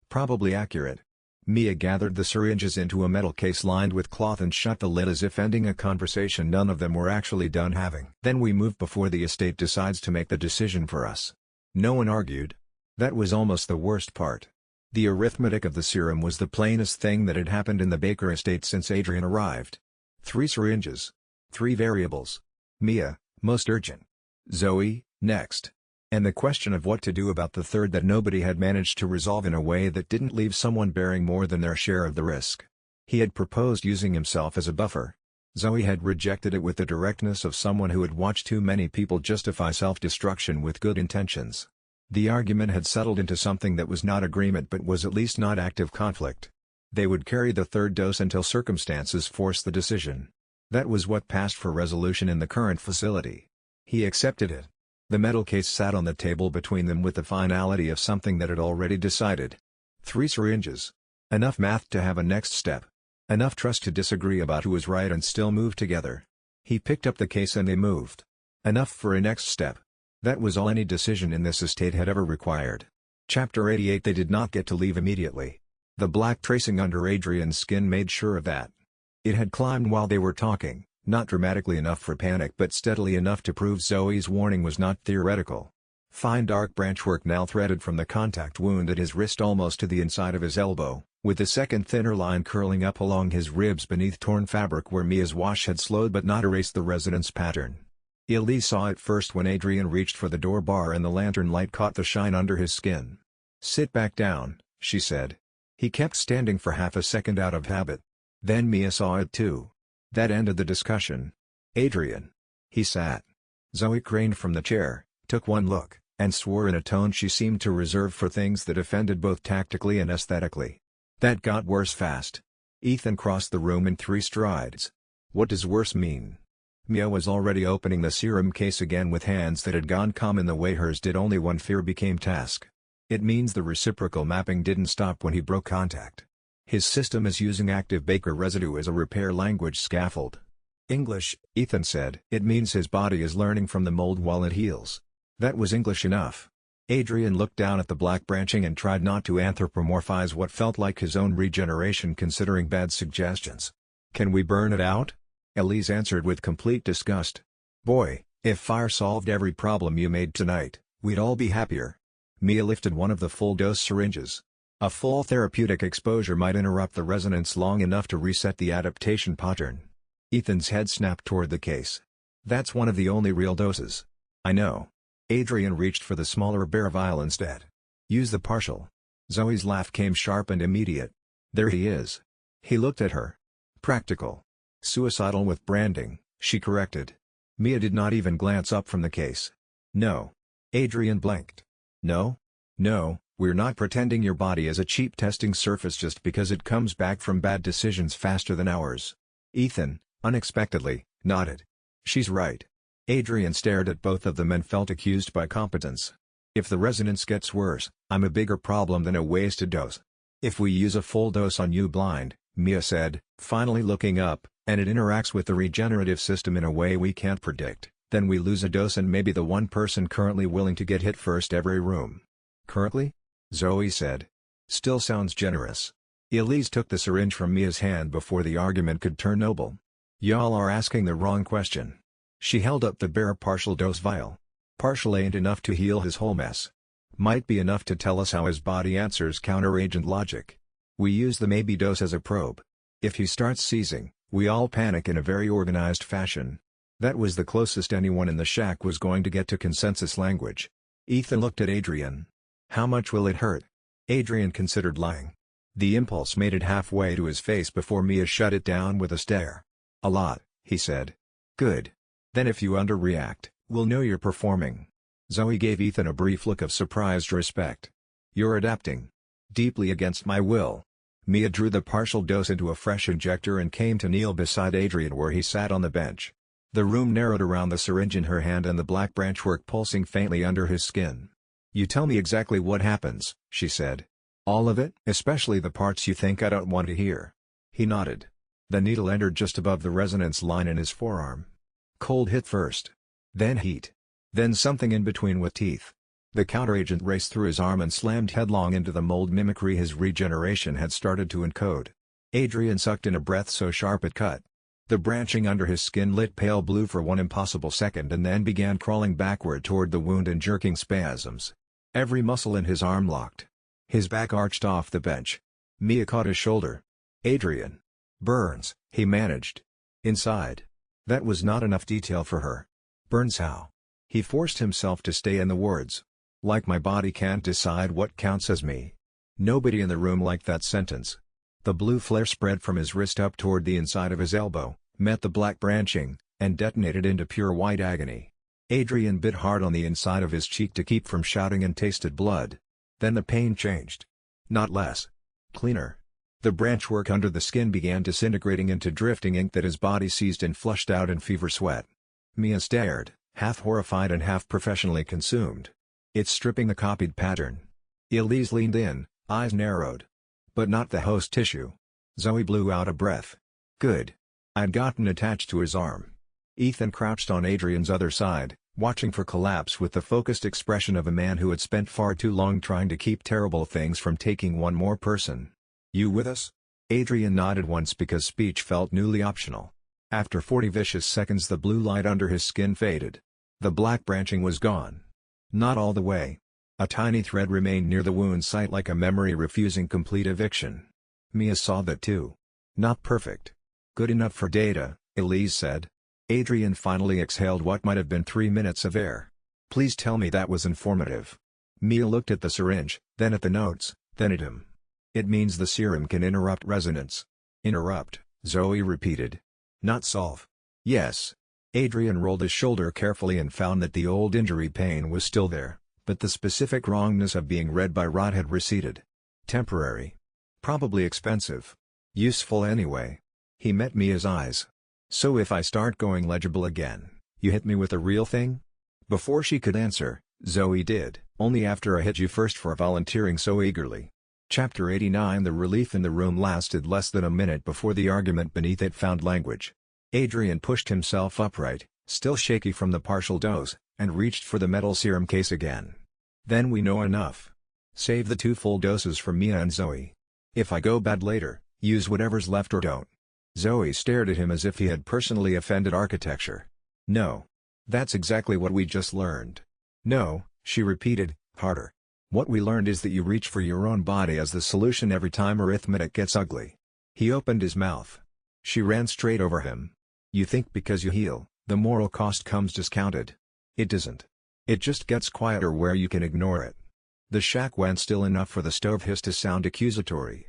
Speaker 1: Probably accurate. Mia gathered the syringes into a metal case lined with cloth and shut the lid as if ending a conversation none of them were actually done having. "Then we move before the estate decides to make the decision for us." No one argued. That was almost the worst part. The arithmetic of the serum was the plainest thing that had happened in the Baker estate since Adrian arrived. 3 syringes. 3 variables. Mia, most urgent. Zoe, next. And the question of what to do about the third that nobody had managed to resolve in a way that didn't leave someone bearing more than their share of the risk. He had proposed using himself as a buffer. Zoe had rejected it with the directness of someone who had watched too many people justify self-destruction with good intentions. The argument had settled into something that was not agreement but was at least not active conflict. They would carry the 3rd dose until circumstances forced the decision. That was what passed for resolution in the current facility. He accepted it. The metal case sat on the table between them with the finality of something that had already decided. 3 syringes. Enough math to have a next step. Enough trust to disagree about who was right and still move together. He picked up the case and they moved. Enough for a next step. That was all any decision in this estate had ever required. Chapter 88. They did not get to leave immediately. The black tracing under Adrian's skin made sure of that. It had climbed while they were talking, not dramatically enough for panic but steadily enough to prove Zoe's warning was not theoretical. Fine dark branchwork now threaded from the contact wound at his wrist almost to the inside of his elbow, with a second thinner line curling up along his ribs beneath torn fabric where Mia's wash had slowed but not erased the resonance pattern. Elise saw it first when Adrian reached for the door bar and the lantern light caught the shine under his skin. "Sit back down," she said. He kept standing for half a second out of habit. Then Mia saw it too. That ended the discussion. "Adrian." He sat. Zoe craned from the chair, took one look, and swore in a tone she seemed to reserve for things that offended both tactically and aesthetically. That got worse fast. Ethan crossed the room in 3 strides. "What does worse mean?" Mia was already opening the serum case again with hands that had gone calm in the way hers did only when fear became task. "It means the reciprocal mapping didn't stop when he broke contact. His system is using active Baker residue as a repair language scaffold." "English," Ethan said. "It means his body is learning from the mold while it heals." That was English enough. Adrian looked down at the black branching and tried not to anthropomorphize what felt like his own regeneration considering bad suggestions. "Can we burn it out?" Elise answered with complete disgust. "Boy, if fire solved every problem you made tonight, we'd all be happier." Mia lifted one of the full-dose syringes. A full therapeutic exposure might interrupt the resonance long enough to reset the adaptation pattern. Ethan's head snapped toward the case. "That's one of the only real doses." "I know." Adrian reached for the smaller bare vial instead. "Use the partial." Zoe's laugh came sharp and immediate. "There he is." He looked at her. "Practical. Suicidal with branding," she corrected. Mia did not even glance up from the case. "No." Adrian blinked. "No? No, we're not pretending your body is a cheap testing surface just because it comes back from bad decisions faster than ours." Ethan, unexpectedly, nodded. "She's right." Adrian stared at both of them and felt accused by competence. "If the resonance gets worse, I'm a bigger problem than a wasted dose." "If we use a full dose on you blind," Mia said, finally looking up, "and it interacts with the regenerative system in a way we can't predict, then we lose a dose and maybe the one person currently willing to get hit first every room." "Currently?" Zoe said. "Still sounds generous." Elise took the syringe from Mia's hand before the argument could turn noble. "Y'all are asking the wrong question." She held up the bare partial dose vial. "Partial ain't enough to heal his whole mess. Might be enough to tell us how his body answers counteragent logic. We use the maybe dose as a probe. If he starts seizing, we all panic in a very organized fashion." That was the closest anyone in the shack was going to get to consensus language. Ethan looked at Adrian. "How much will it hurt?" Adrian considered lying. The impulse made it halfway to his face before Mia shut it down with a stare. "A lot," he said. "Good. Then if you underreact, we'll know you're performing." Zoe gave Ethan a brief look of surprised respect. "You're adapting." "Deeply against my will." Mia drew the partial dose into a fresh injector and came to kneel beside Adrian where he sat on the bench. The room narrowed around the syringe in her hand and the black branchwork pulsing faintly under his skin. "You tell me exactly what happens," she said. "All of it?" "Especially the parts you think I don't want to hear." He nodded. The needle entered just above the resonance line in his forearm. Cold hit first. Then heat. Then something in between with teeth. The counteragent raced through his arm and slammed headlong into the mold mimicry his regeneration had started to encode. Adrian sucked in a breath so sharp it cut. The branching under his skin lit pale blue for one impossible second and then began crawling backward toward the wound in jerking spasms. Every muscle in his arm locked. His back arched off the bench. Mia caught his shoulder. "Adrian." "Burns," he managed. "Inside." That was not enough detail for her. "Burns how?" He forced himself to stay in the words. "Like my body can't decide what counts as me." Nobody in the room liked that sentence. The blue flare spread from his wrist up toward the inside of his elbow, met the black branching, and detonated into pure white agony. Adrian bit hard on the inside of his cheek to keep from shouting and tasted blood. Then the pain changed. Not less. Cleaner. The branchwork under the skin began disintegrating into drifting ink that his body seized and flushed out in fever sweat. Mia stared, half horrified and half professionally consumed. "It's stripping the copied pattern." Elise leaned in, eyes narrowed. "But not the host tissue." Zoe blew out a breath. "Good." I'd gotten attached to his arm. Ethan crouched on Adrian's other side, watching for collapse with the focused expression of a man who had spent far too long trying to keep terrible things from taking one more person. "You with us?" Adrian nodded once because speech felt newly optional. After 40 vicious seconds the blue light under his skin faded. The black branching was gone. Not all the way. A tiny thread remained near the wound site like a memory refusing complete eviction. Mia saw that too. Not perfect. Good enough for data, Elise said. Adrian finally exhaled what might have been 3 minutes of air. Please tell me that was informative. Mia looked at the syringe, then at the notes, then at him. It means the serum can interrupt resonance. Interrupt, Zoe repeated. Not solve. Yes. Adrian rolled his shoulder carefully and found that the old injury pain was still there, but the specific wrongness of being read by rot had receded. Temporary. Probably expensive. Useful anyway. He met Mia's eyes. So if I start going legible again, you hit me with a real thing? Before she could answer, Zoe did, only after I hit you first for volunteering so eagerly. Chapter 89. The relief in the room lasted less than a minute before the argument beneath it found language. Adrian pushed himself upright, still shaky from the partial dose, and reached for the metal serum case again. Then we know enough. Save the 2 full doses for Mia and Zoe. If I go bad later, use whatever's left or don't. Zoe stared at him as if he had personally offended architecture. No. That's exactly what we just learned. No, she repeated, harder. What we learned is that you reach for your own body as the solution every time arithmetic gets ugly. He opened his mouth. She ran straight over him. You think because you heal, the moral cost comes discounted. It doesn't. It just gets quieter where you can ignore it. The shack went still enough for the stove hiss to sound accusatory.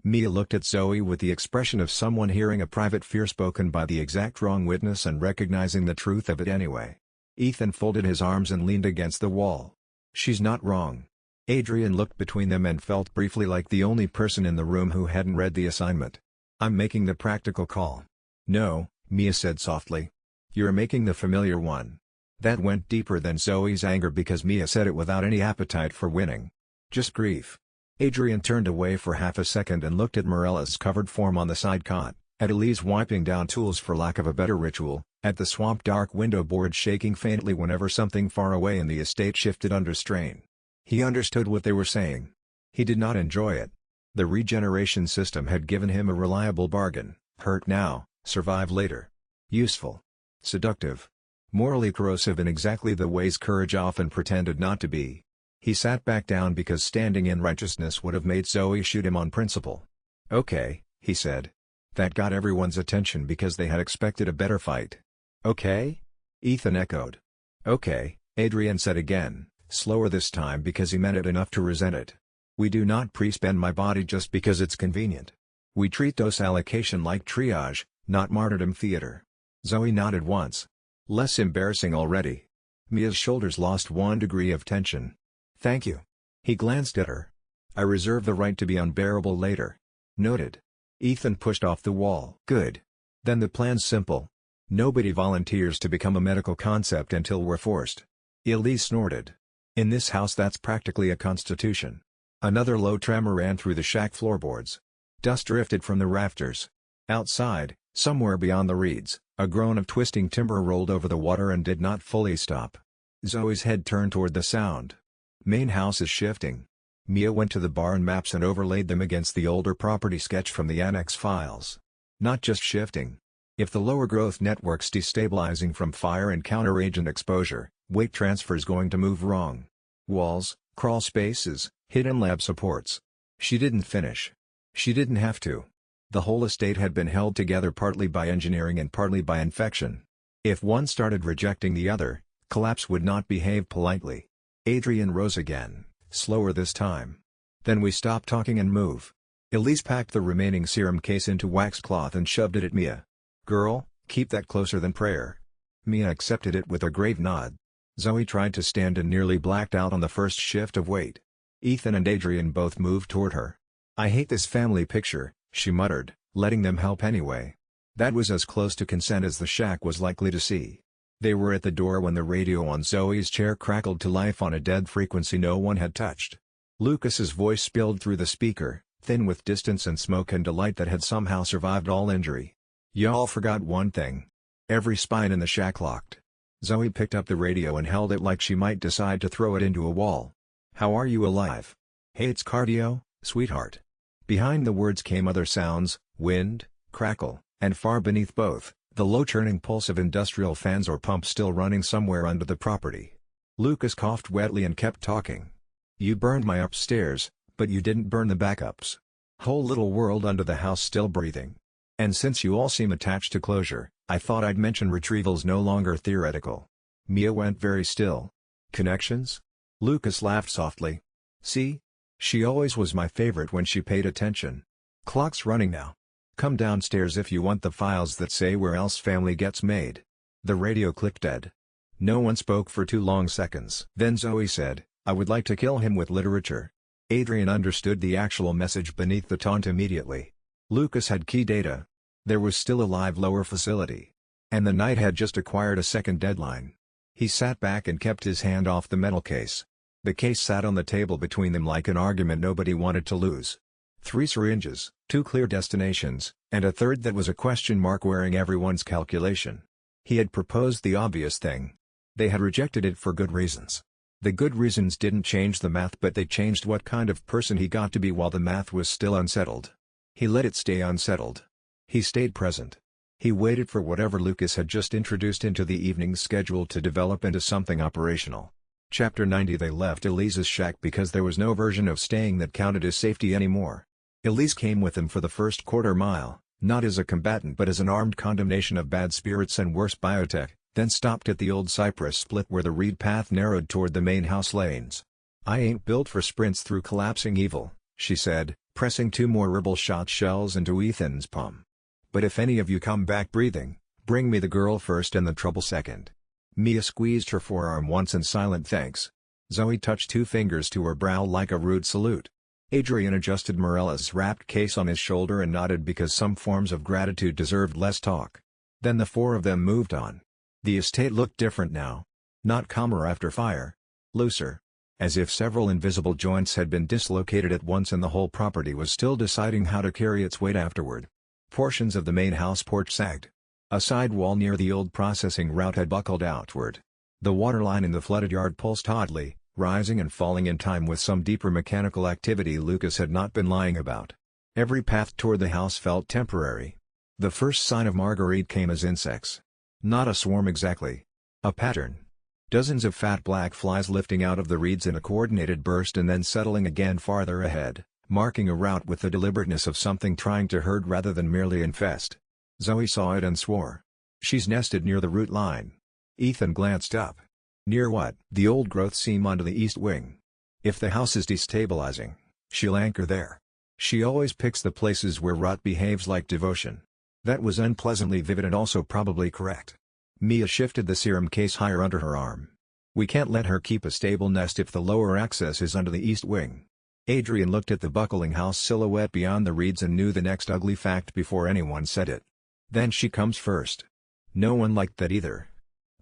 Speaker 1: Mia looked at Zoe with the expression of someone hearing a private fear spoken by the exact wrong witness and recognizing the truth of it anyway. Ethan folded his arms and leaned against the wall. She's not wrong. Adrian looked between them and felt briefly like the only person in the room who hadn't read the assignment. I'm making the practical call. No, Mia said softly. You're making the familiar one. That went deeper than Zoe's anger because Mia said it without any appetite for winning. Just grief. Adrian turned away for half a second and looked at Morella's covered form on the side cot, at Elise wiping down tools for lack of a better ritual, at the swamp dark window board shaking faintly whenever something far away in the estate shifted under strain. He understood what they were saying. He did not enjoy it. The regeneration system had given him a reliable bargain: hurt now, survive later. Useful. Seductive. Morally corrosive in exactly the ways courage often pretended not to be. He sat back down because standing in righteousness would have made Zoe shoot him on principle. Okay, he said. That got everyone's attention because they had expected a better fight. Okay? Ethan echoed. Okay, Adrian said again, slower this time because he meant it enough to resent it. We do not pre-spend my body just because it's convenient. We treat dose allocation like triage, not martyrdom theater. Zoe nodded once. Less embarrassing already. Mia's shoulders lost 1 degree of tension. Thank you. He glanced at her. I reserve the right to be unbearable later. Noted. Ethan pushed off the wall. Good. Then the plan's simple. Nobody volunteers to become a medical concept until we're forced. Elise snorted. In this house that's practically a constitution. Another low tremor ran through the shack floorboards. Dust drifted from the rafters. Outside, somewhere beyond the reeds, a groan of twisting timber rolled over the water and did not fully stop. Zoe's head turned toward the sound. Main house is shifting. Mia went to the barn maps and overlaid them against the older property sketch from the annex files. Not just shifting. If the lower growth network's destabilizing from fire and counter-agent exposure, weight transfer's going to move wrong. Walls, crawl spaces, hidden lab supports. She didn't finish. She didn't have to. The whole estate had been held together partly by engineering and partly by infection. If one started rejecting the other, collapse would not behave politely. Adrian rose again, slower this time. Then we stop talking and move. Elise packed the remaining serum case into waxcloth and shoved it at Mia. Girl, keep that closer than prayer. Mia accepted it with a grave nod. Zoe tried to stand and nearly blacked out on the first shift of weight. Ethan and Adrian both moved toward her. I hate this family picture, she muttered, letting them help anyway. That was as close to consent as the shack was likely to see. They were at the door when the radio on Zoe's chair crackled to life on a dead frequency no one had touched. Lucas's voice spilled through the speaker, thin with distance and smoke and delight that had somehow survived all injury. Y'all forgot one thing. Every spine in the shack locked. Zoe picked up the radio and held it like she might decide to throw it into a wall. How are you alive? Hates cardio, sweetheart. Behind the words came other sounds: wind, crackle, and far beneath both, the low churning pulse of industrial fans or pumps still running somewhere under the property. Lucas coughed wetly and kept talking. "You burned my upstairs, but you didn't burn the backups. Whole little world under the house still breathing. And since you all seem attached to closure, I thought I'd mention retrieval's no longer theoretical." Mia went very still. "Connections?" Lucas laughed softly. "See? She always was my favorite when she paid attention. Clock's running now. Come downstairs if you want the files that say where else family gets made." The radio clicked dead. No one spoke for 2 long seconds. Then Zoe said, "I would like to kill him with literature." Adrian understood the actual message beneath the taunt immediately. Lucas had key data. There was still a live lower facility. And the night had just acquired a second deadline. He sat back and kept his hand off the metal case. The case sat on the table between them like an argument nobody wanted to lose. 3 syringes, 2 clear destinations, and a third that was a question mark wearing everyone's calculation. He had proposed the obvious thing. They had rejected it for good reasons. The good reasons didn't change the math, but they changed what kind of person he got to be while the math was still unsettled. He let it stay unsettled. He stayed present. He waited for whatever Lucas had just introduced into the evening's schedule to develop into something operational. Chapter 90. They left Elise's shack because there was no version of staying that counted as safety anymore. Elise came with them for the first quarter mile, not as a combatant but as an armed condemnation of bad spirits and worse biotech, then stopped at the old cypress split where the reed path narrowed toward the main house lanes. "I ain't built for sprints through collapsing evil," she said, pressing 2 more rebel shot shells into Ethan's palm. "But if any of you come back breathing, bring me the girl first and the trouble second." Mia squeezed her forearm once in silent thanks. Zoe touched 2 fingers to her brow like a rude salute. Adrian adjusted Morella's wrapped case on his shoulder and nodded because some forms of gratitude deserved less talk. Then the 4 of them moved on. The estate looked different now. Not calmer after fire. Looser. As if several invisible joints had been dislocated at once and the whole property was still deciding how to carry its weight afterward. Portions of the main house porch sagged. A side wall near the old processing route had buckled outward. The waterline in the flooded yard pulsed oddly, rising and falling in time with some deeper mechanical activity Lucas had not been lying about. Every path toward the house felt temporary. The first sign of Marguerite came as insects. Not a swarm exactly. A pattern. Dozens of fat black flies lifting out of the reeds in a coordinated burst and then settling again farther ahead, marking a route with the deliberateness of something trying to herd rather than merely infest. Zoe saw it and swore. "She's nested near the root line." Ethan glanced up. "Near what?" "The old growth seam onto the east wing. If the house is destabilizing, she'll anchor there. She always picks the places where rot behaves like devotion." That was unpleasantly vivid and also probably correct. Mia shifted the serum case higher under her arm. "We can't let her keep a stable nest if the lower access is under the east wing." Adrian looked at the buckling house silhouette beyond the reeds and knew the next ugly fact before anyone said it. "Then she comes first." No one liked that either.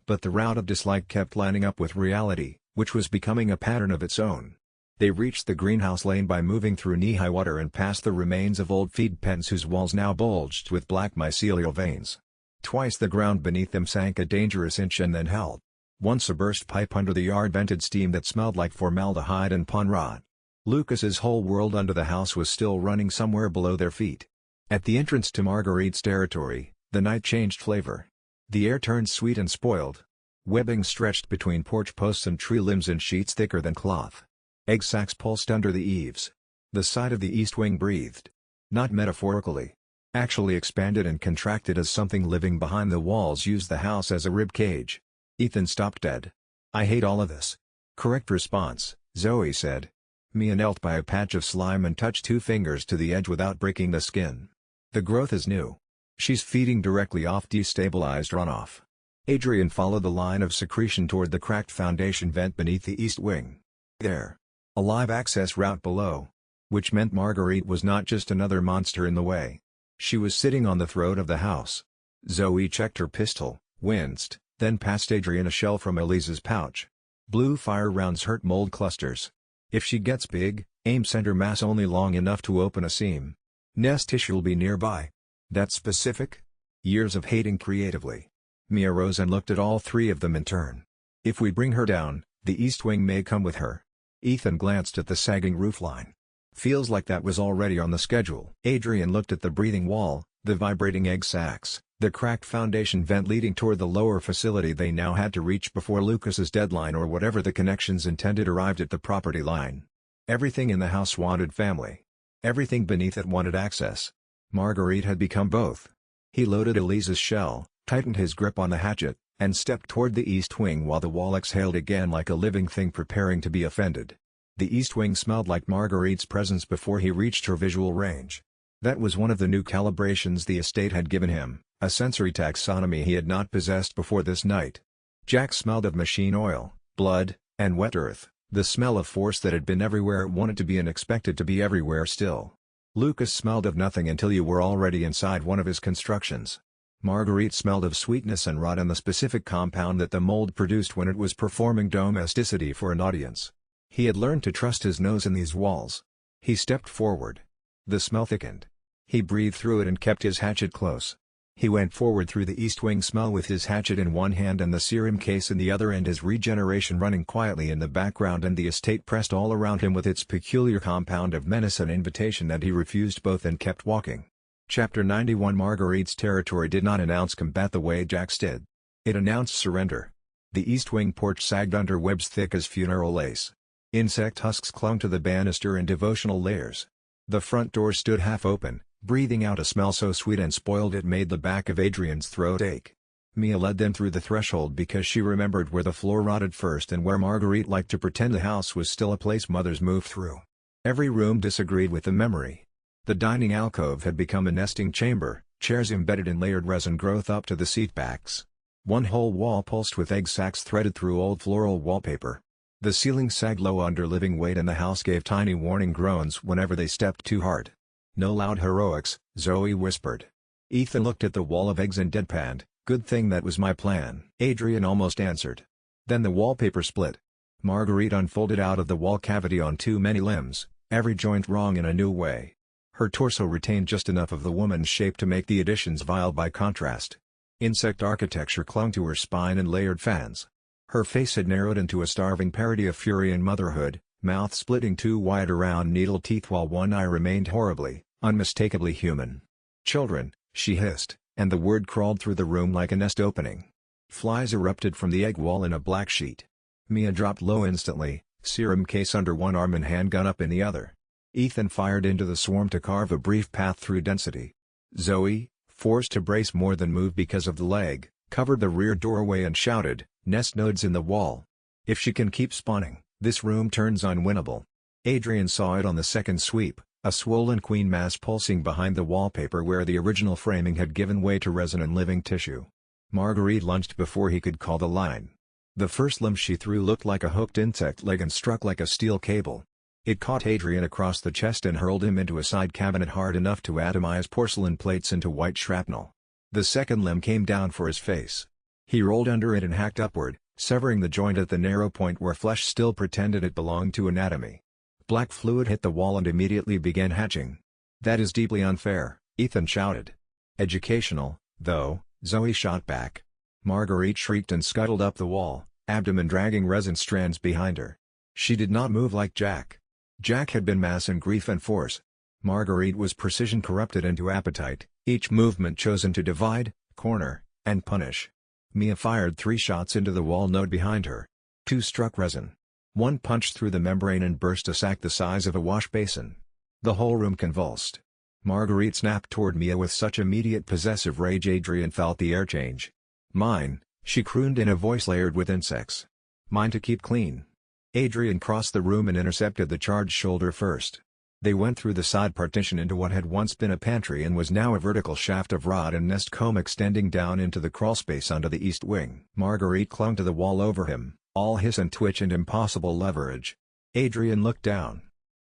Speaker 1: But the route of dislike kept lining up with reality, which was becoming a pattern of its own. They reached the greenhouse lane by moving through knee-high water and past the remains of old feed pens whose walls now bulged with black mycelial veins. Twice the ground beneath them sank a dangerous inch and then held. Once a burst pipe under the yard vented steam that smelled like formaldehyde and pawn rot. Lucas's whole world under the house was still running somewhere below their feet. At the entrance to Marguerite's territory, the night changed flavor. The air turned sweet and spoiled. Webbing stretched between porch posts and tree limbs in sheets thicker than cloth. Egg sacs pulsed under the eaves. The side of the east wing breathed. Not metaphorically. Actually expanded and contracted as something living behind the walls used the house as a rib cage. Ethan stopped dead. "I hate all of this." "Correct response," Zoe said. Mia knelt by a patch of slime and touched 2 fingers to the edge without breaking the skin. "The growth is new. She's feeding directly off destabilized runoff." Adrian followed the line of secretion toward the cracked foundation vent beneath the east wing. There. A live access route below. Which meant Marguerite was not just another monster in the way. She was sitting on the throat of the house. Zoe checked her pistol, winced, then passed Adrian a shell from Elise's pouch. "Blue fire rounds hurt mold clusters. If she gets big, aim center mass only long enough to open a seam. Nest tissue'll be nearby." "That specific?" Years of hating creatively. Mia rose and looked at all 3 of them in turn. "If we bring her down, the east wing may come with her." Ethan glanced at the sagging roofline. Feels like that was already on the schedule. Adrian looked at the breathing wall, the vibrating egg sacs, the cracked foundation vent leading toward the lower facility they now had to reach before Lucas's deadline or whatever the connections intended arrived at the property line. Everything in the house wanted family. Everything beneath it wanted access. Marguerite had become both. He loaded Elise's shell, tightened his grip on the hatchet, and stepped toward the east wing while the wall exhaled again like a living thing preparing to be offended. The east wing smelled like Marguerite's presence before he reached her visual range. That was one of the new calibrations the estate had given him, a sensory taxonomy he had not possessed before this night. Jack smelled of machine oil, blood, and wet earth, the smell of force that had been everywhere it wanted to be and expected to be everywhere still. Lucas smelled of nothing until you were already inside one of his constructions. Marguerite smelled of sweetness and rot and the specific compound that the mold produced when it was performing domesticity for an audience. He had learned to trust his nose in these walls. He stepped forward. The smell thickened. He breathed through it and kept his hatchet close. He went forward through the east wing smell with his hatchet in one hand and the serum case in the other and his regeneration running quietly in the background and the estate pressed all around him with its peculiar compound of menace and invitation that he refused both and kept walking. Chapter 91 Marguerite's territory did not announce combat the way Jack's did. It announced surrender. The east wing porch sagged under webs thick as funeral lace. Insect husks clung to the banister in devotional layers. The front door stood half open, breathing out a smell so sweet and spoiled it made the back of Adrian's throat ache. Mia led them through the threshold because she remembered where the floor rotted first and where Marguerite liked to pretend the house was still a place mothers moved through. Every room disagreed with the memory. The dining alcove had become a nesting chamber, chairs embedded in layered resin growth up to the seat backs. One whole wall pulsed with egg sacs threaded through old floral wallpaper. The ceiling sagged low under living weight and the house gave tiny warning groans whenever they stepped too hard. "No loud heroics," Zoe whispered. Ethan looked at the wall of eggs and deadpanned, "Good thing that was my plan," Adrian almost answered. Then the wallpaper split. Marguerite unfolded out of the wall cavity on too many limbs, every joint wrong in a new way. Her torso retained just enough of the woman's shape to make the additions vile by contrast. Insect architecture clung to her spine and layered fans. Her face had narrowed into a starving parody of fury and motherhood, mouth splitting two wide around needle teeth while one eye remained horribly, unmistakably human. "Children," she hissed, and the word crawled through the room like a nest opening. Flies erupted from the egg wall in a black sheet. Mia dropped low instantly, serum case under one arm and handgun up in the other. Ethan fired into the swarm to carve a brief path through density. Zoe, forced to brace more than move because of the leg, covered the rear doorway and shouted, "Nest nodes in the wall. If she can keep spawning, this room turns unwinnable." Adrian saw it on the second sweep, a swollen queen mass pulsing behind the wallpaper where the original framing had given way to resin and living tissue. Marguerite lunged before he could call the line. The first limb she threw looked like a hooked insect leg and struck like a steel cable. It caught Adrian across the chest and hurled him into a side cabinet hard enough to atomize porcelain plates into white shrapnel. The second limb came down for his face. He rolled under it and hacked upward, severing the joint at the narrow point where flesh still pretended it belonged to anatomy. Black fluid hit the wall and immediately began hatching. "That is deeply unfair," Ethan shouted. "Educational, though," Zoe shot back. Marguerite shrieked and scuttled up the wall, abdomen dragging resin strands behind her. She did not move like Jack. Jack had been mass and grief and force. Marguerite was precision corrupted into appetite, each movement chosen to divide, corner, and punish. Mia fired 3 shots into the wall node behind her. 2 struck resin. 1 punched through the membrane and burst a sac the size of a wash basin. The whole room convulsed. Marguerite snapped toward Mia with such immediate possessive rage Adrian felt the air change. "Mine," she crooned in a voice layered with insects. "Mine to keep clean." Adrian crossed the room and intercepted the charged shoulder first. They went through the side partition into what had once been a pantry and was now a vertical shaft of rod and nest comb extending down into the crawlspace under the east wing. Marguerite clung to the wall over him, all hiss and twitch and impossible leverage. Adrian looked down.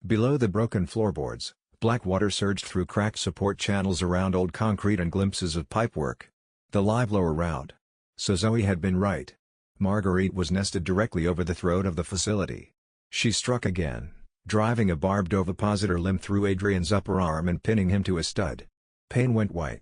Speaker 1: Below the broken floorboards, black water surged through cracked support channels around old concrete and glimpses of pipework. The live lower round. So Zoe had been right. Marguerite was nested directly over the throat of the facility. She struck again, driving a barbed ovipositor limb through Adrian's upper arm and pinning him to a stud. Pane went white.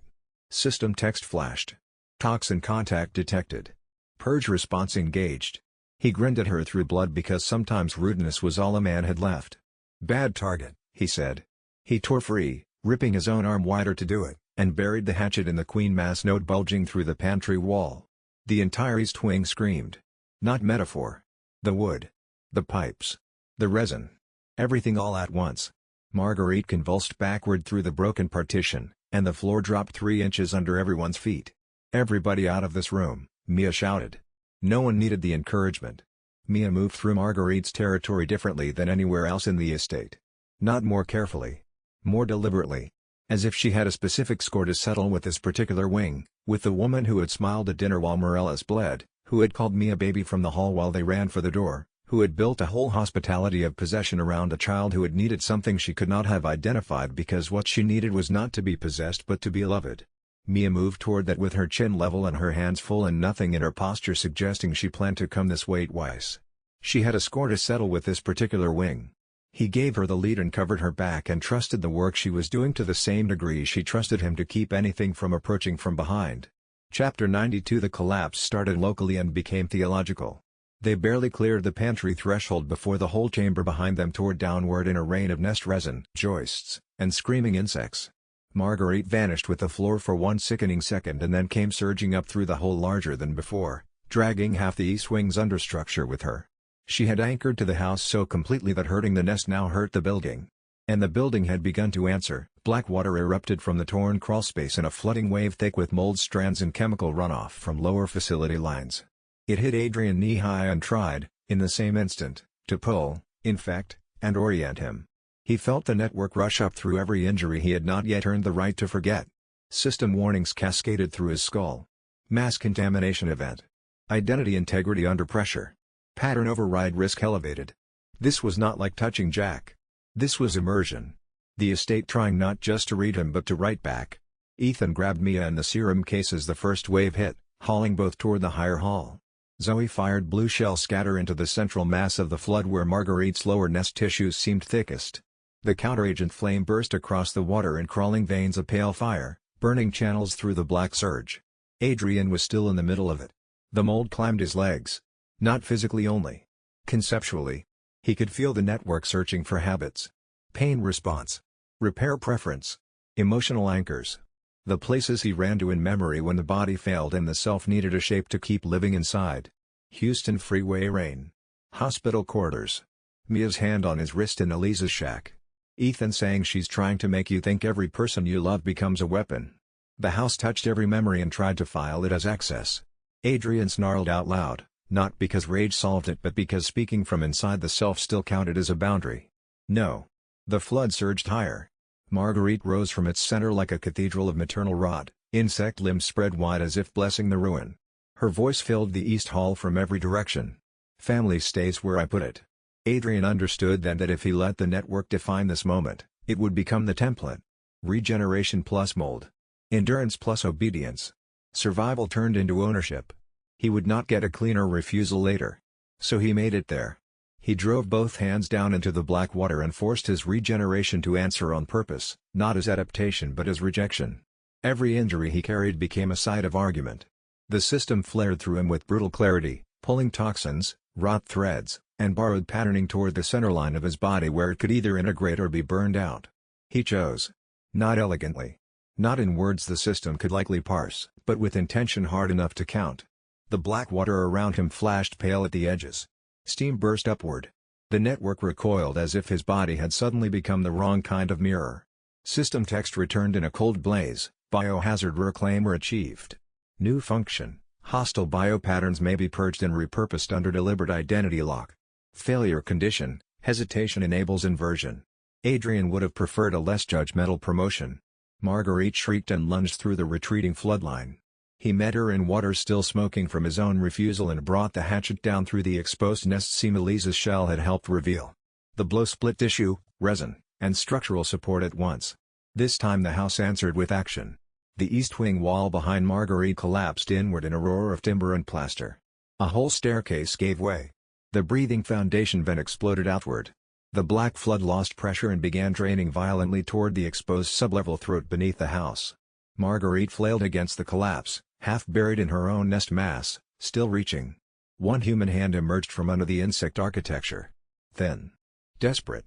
Speaker 1: System text flashed. Toxin contact detected. Purge response engaged. He grinned at her through blood because sometimes rudeness was all a man had left. Bad target, he said. He tore free, ripping his own arm wider to do it, and buried the hatchet in the queen mass note bulging through the pantry wall. The entire east wing screamed. Not metaphor. The wood. The pipes. The resin. Everything all at once. Marguerite convulsed backward through the broken partition, and the floor dropped 3 inches under everyone's feet. "Everybody out of this room," Mia shouted. No one needed the encouragement. Mia moved through Marguerite's territory differently than anywhere else in the estate. Not more carefully. More deliberately. As if she had a specific score to settle with this particular wing, with the woman who had smiled at dinner while Morellis bled, who had called Mia baby from the hall while they ran for the door, who had built a whole hospitality of possession around a child who had needed something she could not have identified because what she needed was not to be possessed but to be loved. Mia moved toward that with her chin level and her hands full and nothing in her posture suggesting she planned to come this way twice. She had a score to settle with this particular wing. He gave her the lead and covered her back and trusted the work she was doing to the same degree she trusted him to keep anything from approaching from behind. Chapter 92. The collapse started locally and became theological. They barely cleared the pantry threshold before the whole chamber behind them tore downward in a rain of nest resin, joists, and screaming insects. Marguerite vanished with the floor for one sickening second and then came surging up through the hole larger than before, dragging half the east wing's understructure with her. She had anchored to the house so completely that hurting the nest now hurt the building. And the building had begun to answer. Black water erupted from the torn crawlspace in a flooding wave thick with mold strands and chemical runoff from lower facility lines. It hit Adrian knee-high and tried, in the same instant, to pull, infect, and orient him. He felt the network rush up through every injury he had not yet earned the right to forget. System warnings cascaded through his skull. Mass contamination event. Identity integrity under pressure. Pattern override risk elevated. This was not like touching Jack. This was immersion. The estate trying not just to read him but to write back. Ethan grabbed Mia and the serum case as the first wave hit, hauling both toward the higher hall. Zoe fired blue shell scatter into the central mass of the flood where Marguerite's lower nest tissues seemed thickest. The counteragent flame burst across the water in crawling veins of pale fire, burning channels through the black surge. Adrian was still in the middle of it. The mold climbed his legs. Not physically only. Conceptually. He could feel the network searching for habits. Pain response. Repair preference. Emotional anchors. The places he ran to in memory when the body failed and the self needed a shape to keep living inside. Houston freeway rain. Hospital corridors. Mia's hand on his wrist in Elise's shack. Ethan saying she's trying to make you think every person you love becomes a weapon. The house touched every memory and tried to file it as excess. Adrian snarled out loud, not because rage solved it but because speaking from inside the self still counted as a boundary. No. The flood surged higher. Marguerite rose from its center like a cathedral of maternal rot, insect limbs spread wide as if blessing the ruin. Her voice filled the east hall from every direction. Family stays where I put it. Adrian understood then that if he let the network define this moment, it would become the template. Regeneration plus mold. Endurance plus obedience. Survival turned into ownership. He would not get a cleaner refusal later. So he made it there. He drove both hands down into the black water and forced his regeneration to answer on purpose, not as adaptation but as rejection. Every injury he carried became a site of argument. The system flared through him with brutal clarity, pulling toxins, rot threads, and borrowed patterning toward the centerline of his body where it could either integrate or be burned out. He chose. Not elegantly. Not in words the system could likely parse, but with intention hard enough to count. The black water around him flashed pale at the edges. Steam burst upward. The network recoiled as if his body had suddenly become the wrong kind of mirror. System text returned in a cold blaze, biohazard reclaimer achieved. New function, hostile biopatterns may be purged and repurposed under deliberate identity lock. Failure condition, hesitation enables inversion. Adrian would have preferred a less judgmental promotion. Marguerite shrieked and lunged through the retreating floodline. He met her in water still smoking from his own refusal and brought the hatchet down through the exposed nest seam Elise's shell had helped reveal. The blow split tissue, resin, and structural support at once. This time the house answered with action. The east wing wall behind Marguerite collapsed inward in a roar of timber and plaster. A whole staircase gave way. The breathing foundation vent exploded outward. The black flood lost pressure and began draining violently toward the exposed sublevel throat beneath the house. Marguerite flailed against the collapse, half buried in her own nest mass, still reaching. One human hand emerged from under the insect architecture. Thin. Desperate.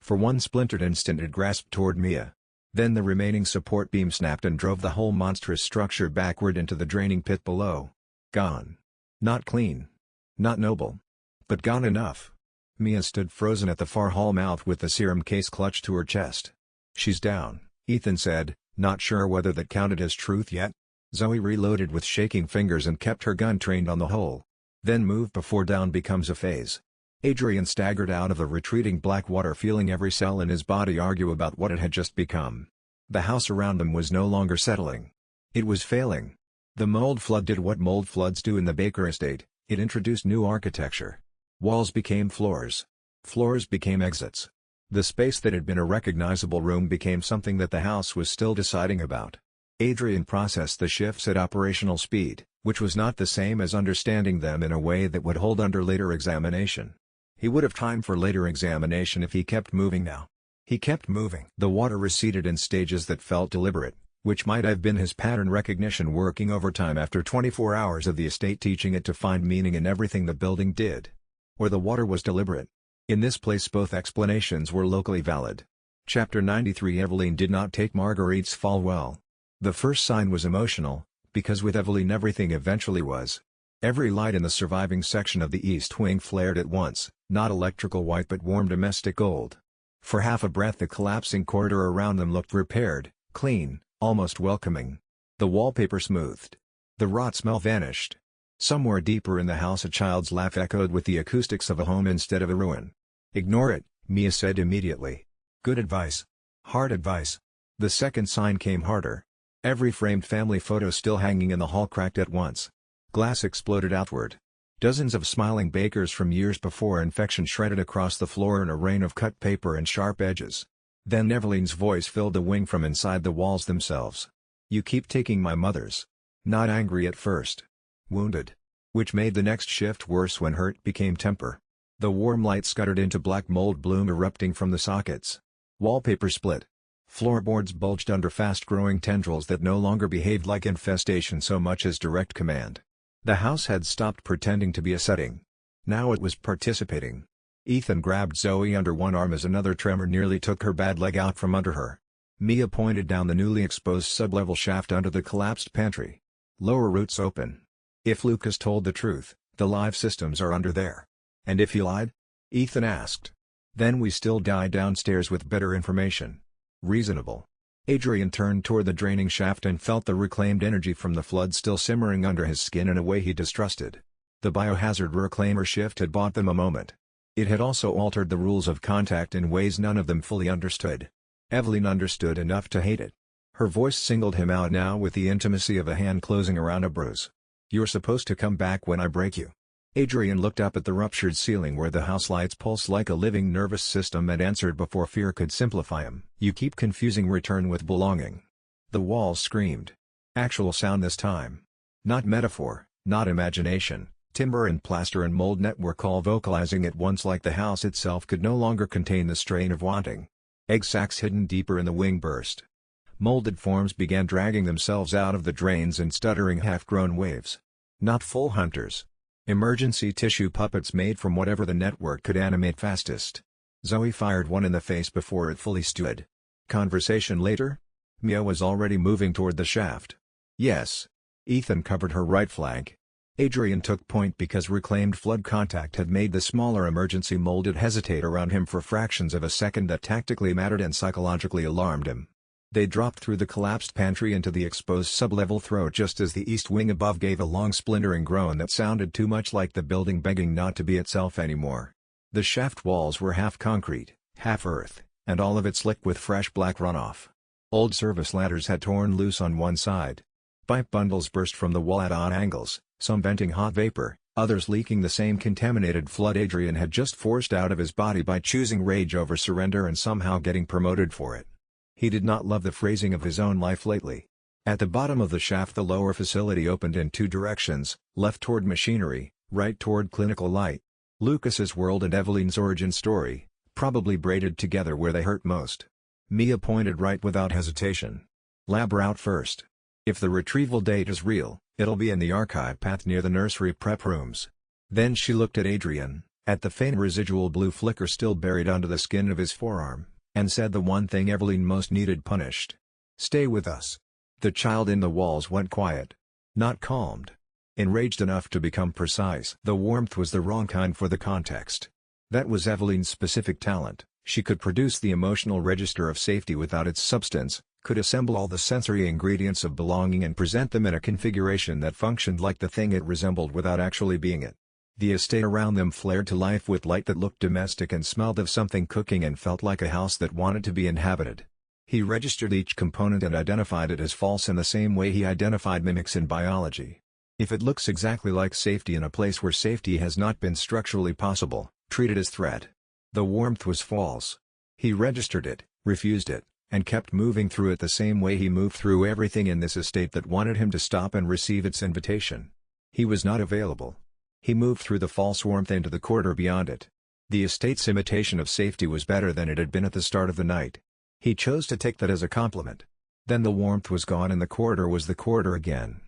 Speaker 1: For one splintered instant it grasped toward Mia. Then the remaining support beam snapped and drove the whole monstrous structure backward into the draining pit below. Gone. Not clean. Not noble. But gone enough. Mia stood frozen at the far hall mouth with the serum case clutched to her chest. "She's down," Ethan said, not sure whether that counted as truth yet. Zoe reloaded with shaking fingers and kept her gun trained on the hole. Then move before down becomes a phase. Adrian staggered out of the retreating black water, feeling every cell in his body argue about what it had just become. The house around them was no longer settling. It was failing. The mold flood did what mold floods do in the Baker estate, it introduced new architecture. Walls became floors. Floors became exits. The space that had been a recognizable room became something that the house was still deciding about. Adrian processed the shifts at operational speed, which was not the same as understanding them in a way that would hold under later examination. He would have time for later examination if he kept moving now. He kept moving. The water receded in stages that felt deliberate, which might have been his pattern recognition working overtime after 24 hours of the estate teaching it to find meaning in everything the building did. Or the water was deliberate. In this place both explanations were locally valid. Chapter 93. Eveline did not take Marguerite's fall well. The first sign was emotional, because with Eveline everything eventually was. Every light in the surviving section of the east wing flared at once, not electrical white but warm domestic gold. For half a breath the collapsing corridor around them looked repaired, clean, almost welcoming. The wallpaper smoothed. The rot smell vanished. Somewhere deeper in the house a child's laugh echoed with the acoustics of a home instead of a ruin. "Ignore it," Mia said immediately. "Good advice. Hard advice." The second sign came harder. Every framed family photo still hanging in the hall cracked at once. Glass exploded outward. Dozens of smiling bakers from years before infection shredded across the floor in a rain of cut paper and sharp edges. Then Eveline's voice filled the wing from inside the walls themselves. "You keep taking my mother's." Not angry at first. Wounded. Which made the next shift worse when hurt became temper. The warm light scuttered into black mold bloom erupting from the sockets. Wallpaper split. Floorboards bulged under fast-growing tendrils that no longer behaved like infestation so much as direct command. The house had stopped pretending to be a setting. Now it was participating. Ethan grabbed Zoe under one arm as another tremor nearly took her bad leg out from under her. Mia pointed down the newly exposed sub-level shaft under the collapsed pantry. "Lower routes open. If Lucas told the truth, the live systems are under there." "And if he lied?" Ethan asked. "Then we still die downstairs with better information." "Reasonable." Adrian turned toward the draining shaft and felt the reclaimed energy from the flood still simmering under his skin in a way he distrusted. The biohazard reclaimer shift had bought them a moment. It had also altered the rules of contact in ways none of them fully understood. Eveline understood enough to hate it. Her voice singled him out now with the intimacy of a hand closing around a bruise. "You're supposed to come back when I break you." Adrian looked up at the ruptured ceiling where the house lights pulsed like a living nervous system and answered before fear could simplify him. "You keep confusing return with belonging." The walls screamed. Actual sound this time. Not metaphor, not imagination. Timber and plaster and mold network all vocalizing at once like the house itself could no longer contain the strain of wanting. Egg sacs hidden deeper in the wing burst. Molded forms began dragging themselves out of the drains in stuttering half-grown waves. Not full hunters. Emergency tissue puppets made from whatever the network could animate fastest. Zoe fired one in the face before it fully stood. "Conversation later?" Mia was already moving toward the shaft. "Yes." Ethan covered her right flank. Adrian took point because reclaimed flood contact had made the smaller emergency molded hesitate around him for fractions of a second that tactically mattered and psychologically alarmed him. They dropped through the collapsed pantry into the exposed sub-level throat just as the east wing above gave a long splintering groan that sounded too much like the building begging not to be itself anymore. The shaft walls were half concrete, half earth, and all of it slick with fresh black runoff. Old service ladders had torn loose on one side. Pipe bundles burst from the wall at odd angles, some venting hot vapor, others leaking the same contaminated flood Adrian had just forced out of his body by choosing rage over surrender and somehow getting promoted for it. He did not love the phrasing of his own life lately. At the bottom of the shaft the lower facility opened in two directions, left toward machinery, right toward clinical light. Lucas's world and Eveline's origin story, probably braided together where they hurt most. Mia pointed right without hesitation. "Lab route first. If the retrieval date is real, it'll be in the archive path near the nursery prep rooms." Then she looked at Adrian, At the faint residual blue flicker still buried under the skin of his forearm, and said the one thing Eveline most needed punished. "Stay with us." The child in the walls went quiet. Not calmed. Enraged enough to become precise. The warmth was the wrong kind for the context. That was Eveline's specific talent. She could produce the emotional register of safety without its substance, could assemble all the sensory ingredients of belonging and present them in a configuration that functioned like the thing it resembled without actually being it. The estate around them flared to life with light that looked domestic and smelled of something cooking and felt like a house that wanted to be inhabited. He registered each component and identified it as false in the same way he identified mimics in biology. If it looks exactly like safety in a place where safety has not been structurally possible, treat it as threat. The warmth was false. He registered it, refused it, and kept moving through it the same way he moved through everything in this estate that wanted him to stop and receive its invitation. He was not available. He moved through the false warmth into the corridor beyond it. The estate's imitation of safety was better than it had been at the start of the night. He chose to take that as a compliment. Then the warmth was gone and the corridor was the corridor again.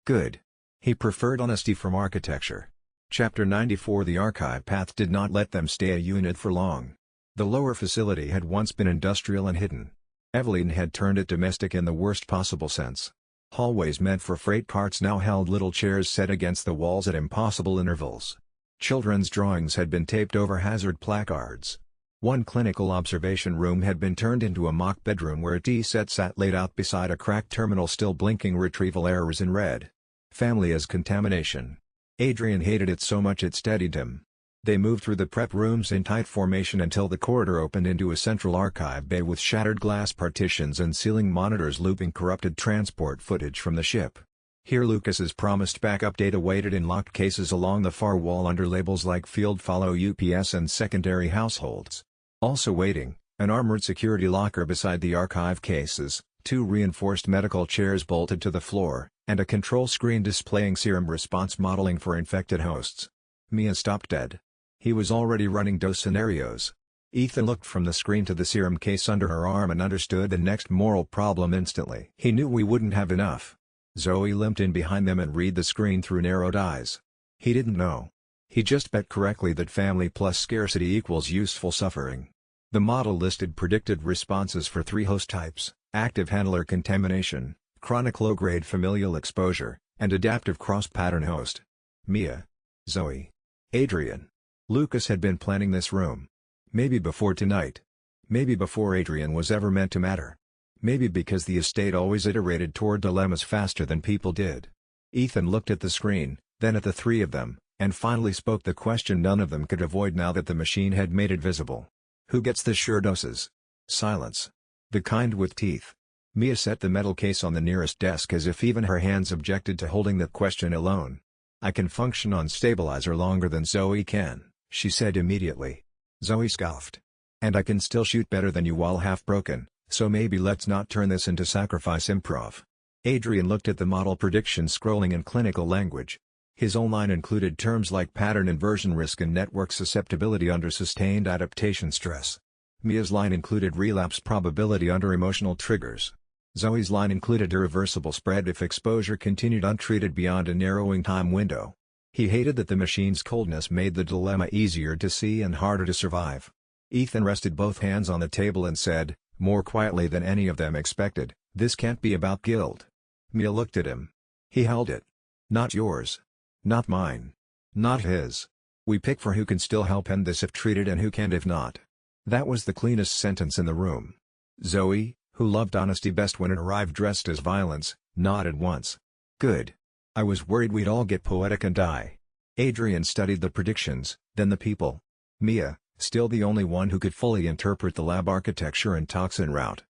Speaker 1: Good. He preferred honesty from architecture. Chapter 94. The archive path did not let them stay a unit for long. The lower facility had once been industrial and hidden. Eveline had turned it domestic in the worst possible sense. Hallways meant for freight carts now held little chairs set against the walls at impossible intervals. Children's drawings had been taped over hazard placards. One clinical observation room had been turned into a mock bedroom where a tea set sat laid out beside a cracked terminal still blinking retrieval errors in red. Family as contamination. Adrian hated it so much it steadied him. They moved through the prep rooms in tight formation until the corridor opened into a central archive bay with shattered glass partitions and ceiling monitors looping corrupted transport footage from the ship. Here Lucas's promised backup data waited in locked cases along the far wall under labels like Field Follow UPS and Secondary Households. Also waiting, an armored security locker beside the archive cases, 2 reinforced medical chairs bolted to the floor, and a control screen displaying serum response modeling for infected hosts. Mia stopped dead. He was already running dose scenarios. Ethan looked from the screen to the serum case under her arm and understood the next moral problem instantly. He knew we wouldn't have enough. Zoe limped in behind them and read the screen through narrowed eyes. He didn't know. He just bet correctly that family plus scarcity equals useful suffering. The model listed predicted responses for 3 host types: active handler contamination, chronic low-grade familial exposure, and adaptive cross-pattern host. Mia. Zoe. Adrian. Lucas had been planning this room. Maybe before tonight. Maybe before Adrian was ever meant to matter. Maybe because the estate always iterated toward dilemmas faster than people did. Ethan looked at the screen, then at the 3 of them, and finally spoke the question none of them could avoid now that the machine had made it visible. Who gets the sure doses? Silence. The kind with teeth. Mia set the metal case on the nearest desk as if even her hands objected to holding that question alone. "I can function on stabilizer longer than Zoe can," she said immediately. Zoe scoffed. "And I can still shoot better than you while half broken, so maybe let's not turn this into sacrifice improv." Adrian looked at the model prediction scrolling in clinical language. His own line included terms like pattern inversion risk and network susceptibility under sustained adaptation stress. Mia's line included relapse probability under emotional triggers. Zoe's line included irreversible spread if exposure continued untreated beyond a narrowing time window. He hated that the machine's coldness made the dilemma easier to see and harder to survive. Ethan rested both hands on the table and said, more quietly than any of them expected, "This can't be about guilt." Mia looked at him. He held it. "Not yours. Not mine. Not his. We pick for who can still help end this if treated and who can't if not." That was the cleanest sentence in the room. Zoe, who loved honesty best when it arrived dressed as violence, nodded once. "Good. I was worried we'd all get poetic and die." Adrian studied the predictions, then the people. Mia, still the only one who could fully interpret the lab architecture and toxin route.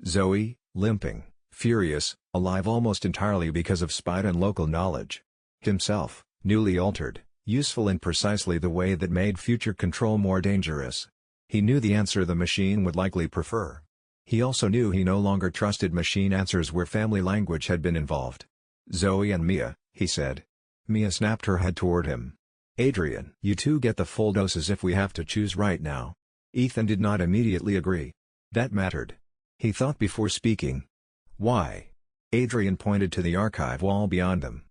Speaker 1: Zoe, limping, furious, alive almost entirely because of spite and local knowledge. Himself, newly altered, useful in precisely the way that made future control more dangerous. He knew the answer the machine would likely prefer. He also knew he no longer trusted machine answers where family language had been involved. "Zoe and Mia," he said. Mia snapped her head toward him. "Adrian, you two get the full doses if we have to choose right now." Ethan did not immediately agree. That mattered. He thought before speaking. "Why?" Adrian pointed to the archive wall beyond them.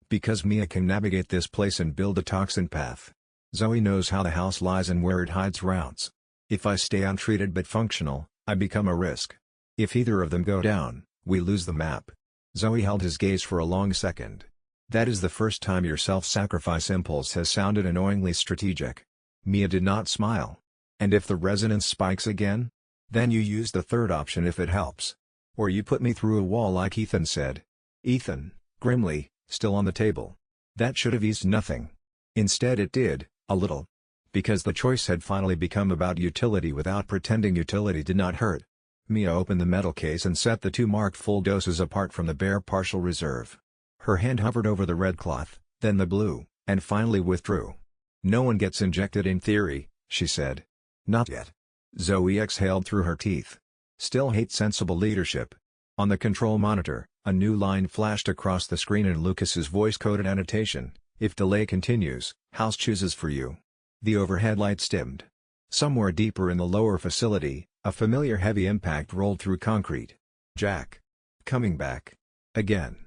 Speaker 1: "Because Mia can navigate this place and build a toxin path. Zoe knows how the house lies and where it hides routes. If I stay untreated but functional, I become a risk. If either of them go down, we lose the map. Zoe held his gaze for a long second. That is the first time your self-sacrifice impulse has sounded annoyingly strategic. Mia did not smile. And if the resonance spikes again? Then you use the third option if it helps. Or you put me through a wall like Ethan said. Ethan, grimly, still on the table. That should have eased nothing. Instead it did, a little. Because the choice had finally become about utility without pretending utility did not hurt. Mia opened the metal case and set the two marked full doses apart from the bare partial reserve. Her hand hovered over the red cloth, then the blue, and finally withdrew. No one gets injected in theory, she said. Not yet. Zoe exhaled through her teeth. Still hate sensible leadership. On the control monitor, a new line flashed across the screen in Lucas's voice-coded annotation. If delay continues, house chooses for you. The overhead lights dimmed. Somewhere deeper in the lower facility, a familiar heavy impact rolled through concrete. Jack. Coming back. Again.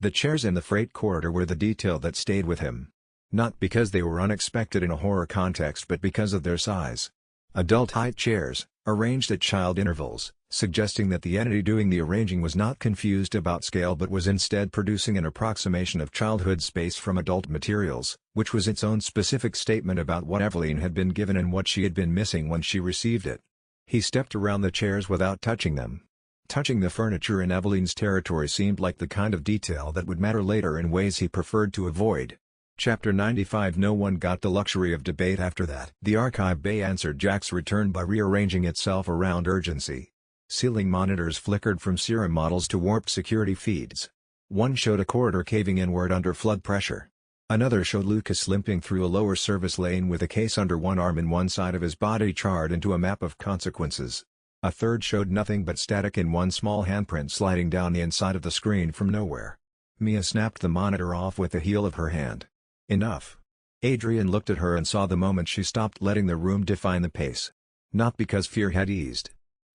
Speaker 1: The chairs in the freight corridor were the detail that stayed with him. Not because they were unexpected in a horror context but because of their size. Adult-height chairs, arranged at child intervals, suggesting that the entity doing the arranging was not confused about scale but was instead producing an approximation of childhood space from adult materials, which was its own specific statement about what Eveline had been given and what she had been missing when she received it. He stepped around the chairs without touching them. Touching the furniture in Eveline's territory seemed like the kind of detail that would matter later in ways he preferred to avoid. Chapter 95. No one got the luxury of debate after that. The archive bay answered Jack's return by rearranging itself around urgency. Ceiling monitors flickered from serum models to warped security feeds. One showed a corridor caving inward under flood pressure. Another showed Lucas limping through a lower service lane with a case under one arm and one side of his body charred into a map of consequences. A third showed nothing but static in one small handprint sliding down the inside of the screen from nowhere. Mia snapped the monitor off with the heel of her hand. Enough. Adrian looked at her and saw the moment she stopped letting the room define the pace. Not because fear had eased.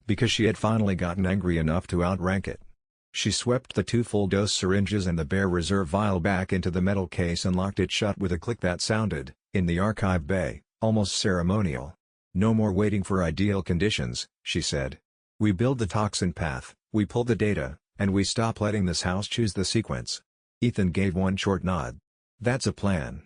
Speaker 1: Because she had finally gotten angry enough to outrank it. She swept the two full-dose syringes and the bare reserve vial back into the metal case and locked it shut with a click that sounded, in the archive bay, almost ceremonial. No more waiting for ideal conditions, she said. We build the toxin path, we pull the data, and we stop letting this house choose the sequence. Ethan gave one short nod. That's a plan.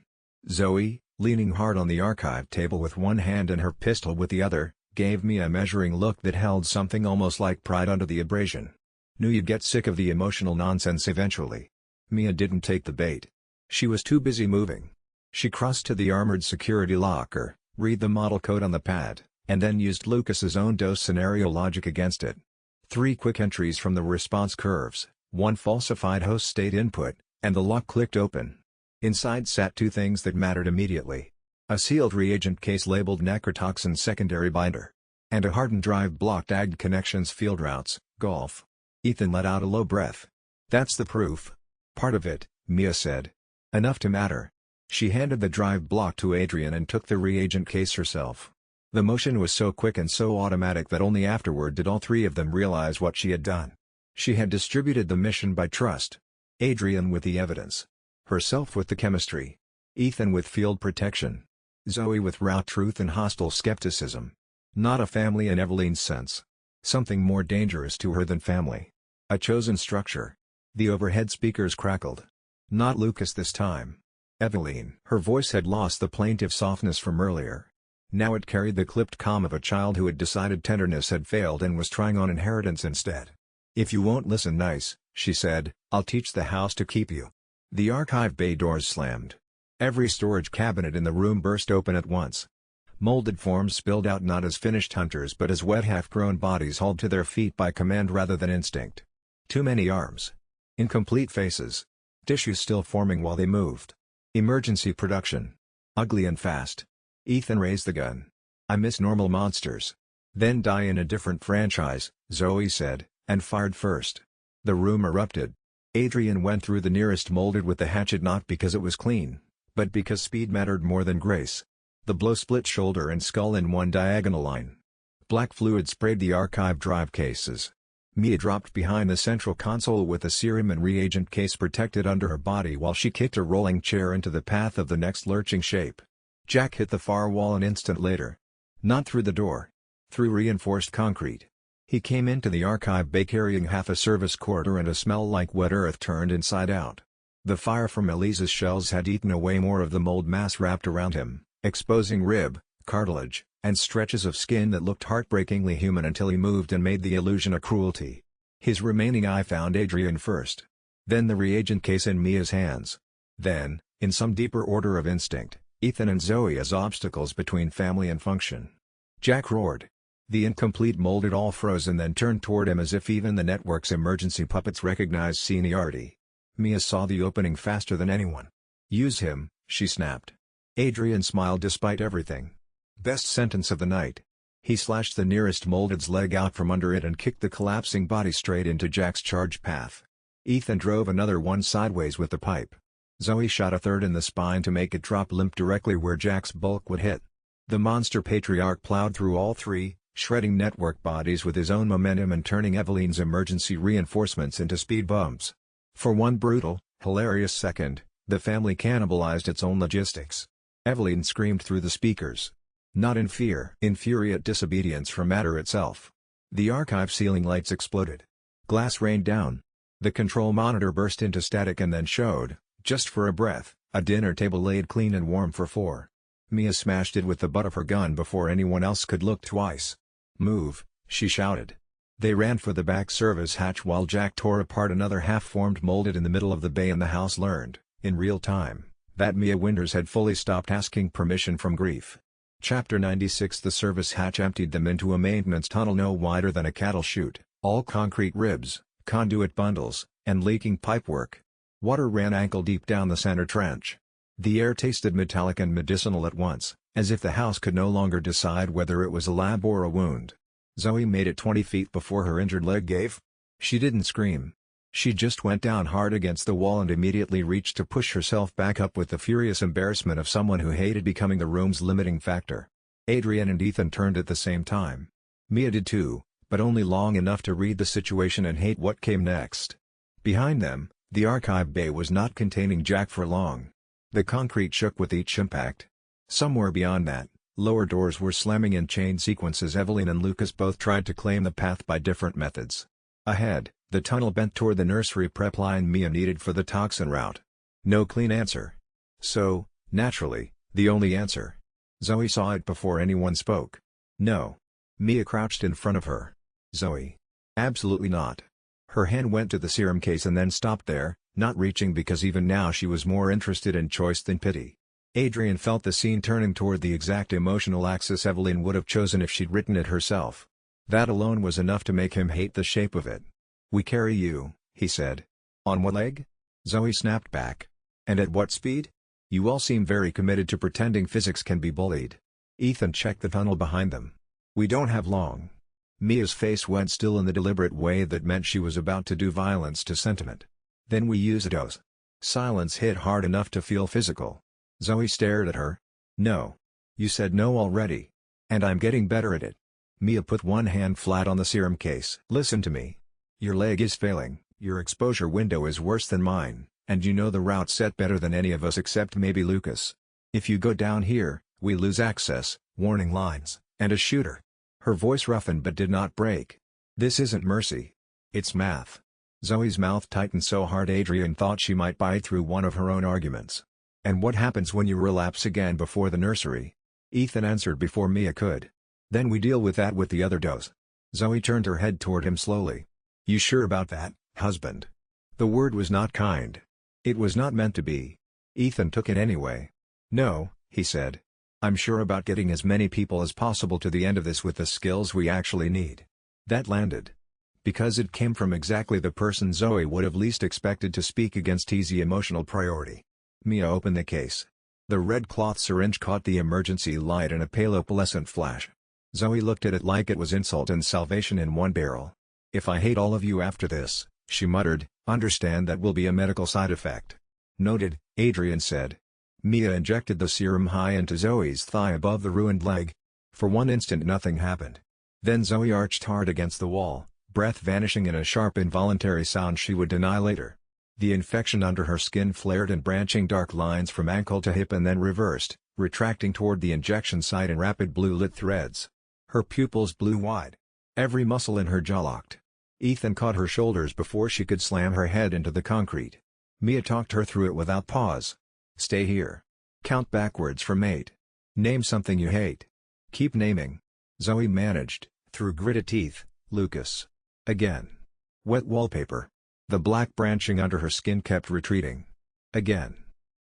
Speaker 1: Zoe, leaning hard on the archive table with one hand and her pistol with the other, gave me a measuring look that held something almost like pride under the abrasion. Knew you'd get sick of the emotional nonsense eventually. Mia didn't take the bait. She was too busy moving. She crossed to the armored security locker, read the model code on the pad, and then used Lucas's own dose scenario logic against it. 3 quick entries from the response curves, 1 falsified host state input, and the lock clicked open. Inside sat 2 things that mattered immediately. A sealed reagent case labeled necrotoxin secondary binder. And a hardened drive block tagged connections field routes, golf. Ethan let out a low breath. That's the proof. Part of it, Mia said. Enough to matter. She handed the drive block to Adrian and took the reagent case herself. The motion was so quick and so automatic that only afterward did all 3 of them realize what she had done. She had distributed the mission by trust. Adrian with the evidence. Herself with the chemistry. Ethan with field protection. Zoe with raw truth and hostile skepticism. Not a family in Eveline's sense. Something more dangerous to her than family. A chosen structure. The overhead speakers crackled. Not Lucas this time. Eveline. Her voice had lost the plaintive softness from earlier. Now it carried the clipped calm of a child who had decided tenderness had failed and was trying on inheritance instead. If you won't listen nice, she said, I'll teach the house to keep you. The archive bay doors slammed. Every storage cabinet in the room burst open at once. Molded forms spilled out not as finished hunters but as wet half-grown bodies hauled to their feet by command rather than instinct. Too many arms. Incomplete faces. Tissues still forming while they moved. Emergency production. Ugly and fast. Ethan raised the gun. I miss normal monsters. Then die in a different franchise, Zoe said, and fired first. The room erupted. Adrian went through the nearest molded with the hatchet not because it was clean, but because speed mattered more than grace. The blow split shoulder and skull in one diagonal line. Black fluid sprayed the archive drive cases. Mia dropped behind the central console with the serum and reagent case protected under her body while she kicked a rolling chair into the path of the next lurching shape. Jack hit the far wall an instant later. Not through the door. Through reinforced concrete. He came into the archive bay carrying half a service quarter and a smell like wet earth turned inside out. The fire from Elise's shells had eaten away more of the mold mass wrapped around him, exposing rib, cartilage, and stretches of skin that looked heartbreakingly human until he moved and made the illusion a cruelty. His remaining eye found Adrian first. Then the reagent case in Mia's hands. Then, in some deeper order of instinct, Ethan and Zoe as obstacles between family and function. Jack roared. The incomplete molded all froze and then turned toward him as if even the network's emergency puppets recognized seniority. Mia saw the opening faster than anyone. Use him, she snapped. Adrian smiled despite everything. Best sentence of the night. He slashed the nearest molded's leg out from under it and kicked the collapsing body straight into Jack's charge path. Ethan drove another one sideways with the pipe. Zoe shot a third in the spine to make it drop limp directly where Jack's bulk would hit. The monster patriarch plowed through all three, shredding network bodies with his own momentum and turning Eveline's emergency reinforcements into speed bumps. For one brutal, hilarious second, the family cannibalized its own logistics. Eveline screamed through the speakers. Not in fear. Infuriate disobedience from matter itself. The archive ceiling lights exploded. Glass rained down. The control monitor burst into static and then showed, just for a breath, a dinner table laid clean and warm for four. Mia smashed it with the butt of her gun before anyone else could look twice. Move, she shouted. They ran for the back service hatch while Jack tore apart another half-formed molded in the middle of the bay, and the house learned, in real time, that Mia Winters had fully stopped asking permission from grief. Chapter 96. The service hatch emptied them into a maintenance tunnel no wider than a cattle chute, all concrete ribs, conduit bundles, and leaking pipework. Water ran ankle-deep down the center trench. The air tasted metallic and medicinal at once, as if the house could no longer decide whether it was a lab or a wound. Zoe made it 20 feet before her injured leg gave. She didn't scream. She just went down hard against the wall and immediately reached to push herself back up with the furious embarrassment of someone who hated becoming the room's limiting factor. Adrian and Ethan turned at the same time. Mia did too, but only long enough to read the situation and hate what came next. Behind them, the archive bay was not containing Jack for long. The concrete shook with each impact. Somewhere beyond that, lower doors were slamming in chain sequence as Eveline and Lucas both tried to claim the path by different methods. Ahead, the tunnel bent toward the nursery prep line Mia needed for the toxin route. No clean answer. So, naturally, the only answer. Zoe saw it before anyone spoke. No. Mia crouched in front of her. Zoe. Absolutely not. Her hand went to the serum case and then stopped there, not reaching because even now she was more interested in choice than pity. Adrian felt the scene turning toward the exact emotional axis Eveline would have chosen if she'd written it herself. That alone was enough to make him hate the shape of it. "We carry you," he said. "On what leg?" Zoe snapped back. "And at what speed? You all seem very committed to pretending physics can be bullied." Ethan checked the tunnel behind them. "We don't have long." Mia's face went still in the deliberate way that meant she was about to do violence to sentiment. "Then we use a dose." Silence hit hard enough to feel physical. Zoe stared at her. "No. You said no already. And I'm getting better at it." Mia put one hand flat on the serum case. "Listen to me. Your leg is failing, your exposure window is worse than mine, and you know the route set better than any of us except maybe Lucas. If you go down here, we lose access, warning lines, and a shooter." Her voice roughened but did not break. "This isn't mercy. It's math." Zoe's mouth tightened so hard Adrian thought she might bite through one of her own arguments. "And what happens when you relapse again before the nursery?" Ethan answered before Mia could. "Then we deal with that with the other dose." Zoe turned her head toward him slowly. "You sure about that, husband?" The word was not kind. It was not meant to be. Ethan took it anyway. "No," he said. "I'm sure about getting as many people as possible to the end of this with the skills we actually need." That landed. Because it came from exactly the person Zoe would have least expected to speak against easy emotional priority. Mia opened the case. The red cloth syringe caught the emergency light in a pale opalescent flash. Zoe looked at it like it was insult and salvation in one barrel. "If I hate all of you after this," she muttered, "understand that will be a medical side effect." "Noted," Adrian said. Mia injected the serum high into Zoe's thigh above the ruined leg. For one instant nothing happened. Then Zoe arched hard against the wall, breath vanishing in a sharp involuntary sound she would deny later. The infection under her skin flared in branching dark lines from ankle to hip and then reversed, retracting toward the injection site in rapid blue-lit threads. Her pupils blew wide. Every muscle in her jaw locked. Ethan caught her shoulders before she could slam her head into the concrete. Mia talked her through it without pause. Stay here. Count backwards from 8. Name something you hate. Keep naming. Zoe managed, through gritted teeth. Lucas. Again. Wet wallpaper. The black branching under her skin kept retreating. Again.